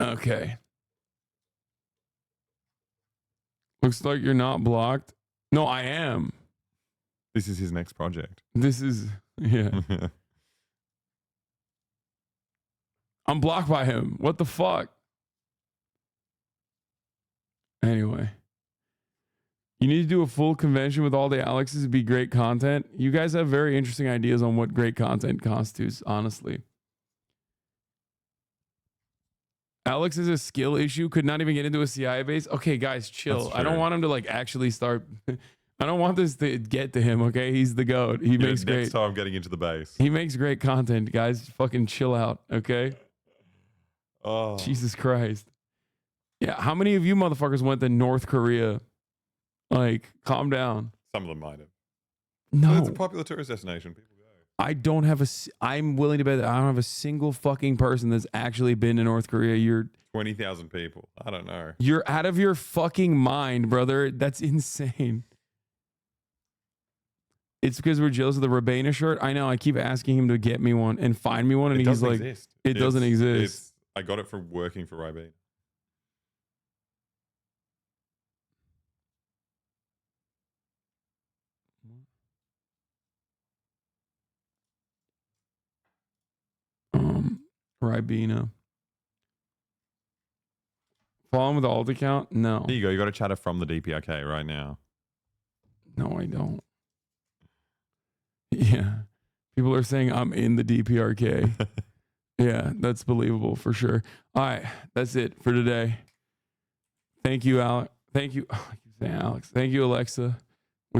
Okay. Looks like you're not blocked. No, I am.
This is his next project.
This is, yeah. I'm blocked by him. What the fuck? Anyway. You need to do a full convention with all the Alexes to be great content. You guys have very interesting ideas on what great content constitutes, honestly. Alex is a skill issue. Could not even get into a CIA base. Okay, guys, chill. I don't want him to like actually start. I don't want this to get to him. Okay, he's the GOAT. He makes great.
Next time getting into the base.
He makes great content, guys. Fucking chill out. Okay.
Oh,
Jesus Christ. Yeah, how many of you motherfuckers went to North Korea? Like, calm down.
Some of them might have.
No,
But it's a popular tourist destination. People go.
I don't have I'm willing to bet that I don't have a single fucking person that's actually been to North Korea. You're
20,000 people. I don't know.
You're out of your fucking mind, brother. That's insane. It's because we're jealous of the Rabena shirt. I know. I keep asking him to get me one and find me one, and he's like, "It doesn't exist."
I got it from working for Rabena.
Ribena. Follow him with the alt account? No.
There you go. You got a chatter from the DPRK right now.
No, I don't. Yeah. People are saying I'm in the DPRK. Yeah, that's believable for sure. All right. That's it for today. Thank you, Alex. Thank you. Oh, I keep saying Alex. Thank you, Alexa.
I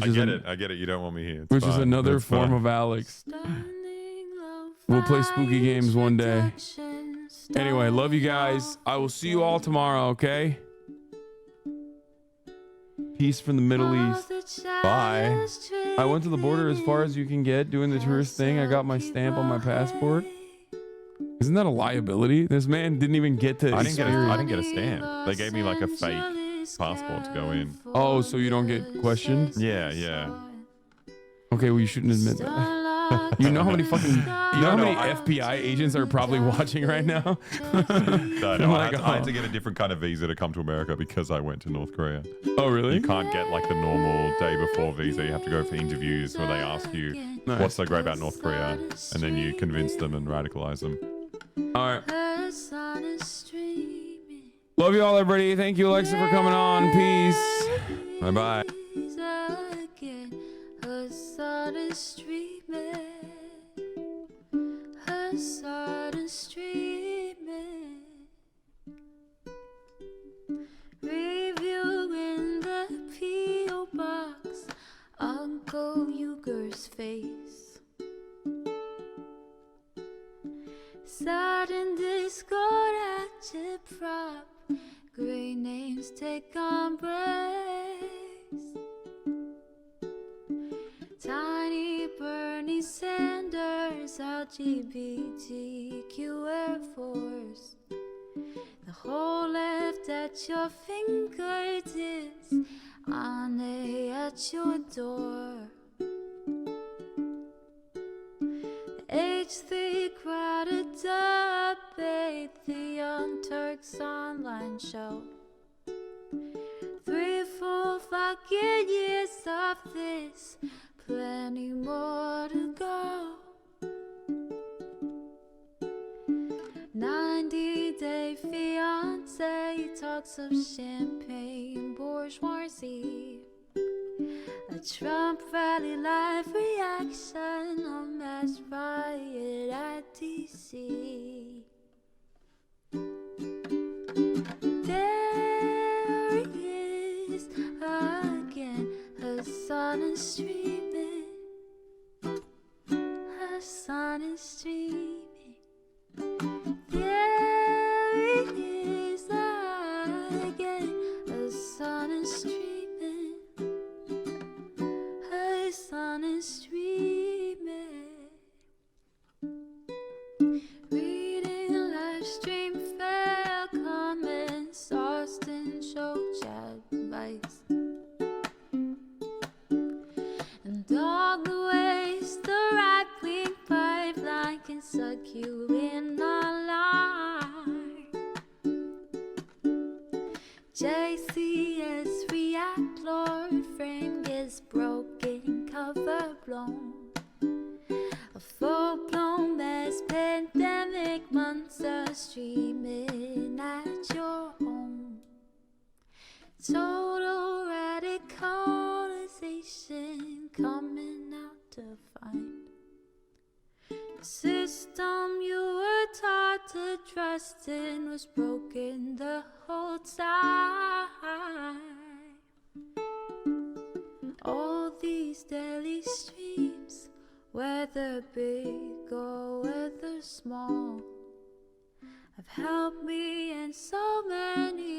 get it. You don't want me here. It's
Which is
fine.
another
It's
form
fine.
of Alex. We'll play spooky games one day. Anyway, love you guys. I will see you all tomorrow, okay? Peace from the Middle East.
Bye.
I went to the border as far as you can get doing the tourist thing. I got my stamp on my passport. Isn't that a liability? This man didn't even get to
I
experience.
didn't get a stamp. They gave me like a fake passport to go in.
Oh, so you don't get questioned?
Yeah.
Okay, well you shouldn't admit that. You know how many fucking how many FBI agents are probably watching right now?
No,
Like,
I had to get a different kind of visa to come to America because I went to North Korea.
Oh, really?
You can't get like the normal day before visa. You have to go for interviews where they ask you
Nice.
what's so great about North Korea, and then you convince them and radicalize them.
All right. Love you all, everybody. Thank you, Alexa, for coming on. Peace. Bye-bye.
Again, Hasan is streaming. Hasan is streaming. Reviewing the P.O. box, Uncle Uger's face. Sat in Discord at your prop. Great names take embrace. Tiny Bernie Sanders, LGBTQ Air Force. The whole left at your fingertips, Ane at your door. H3 crowded debate, the Young Turks online show. 3 full fucking years of this, plenty more to go. 90-day fiance, talks of champagne bourgeoisie. A Trump rally live reaction, a mass riot at DC. There he is again, Hasan is streaming. Hasan is streaming. There he is again, Hasan is streaming. Hasan is streaming. Reading live stream fair comments, Austin show chat advice. And all the ways the right-wing pipeline can suck you in online. JCS react, Lord frame gets broken, cover blown. A full-blown mass pandemic, monster streaming at your home. Total radicalization coming out to find. The system you were taught to trust in was broken the whole time. All these daily streams, whether big or whether small, have helped me in so many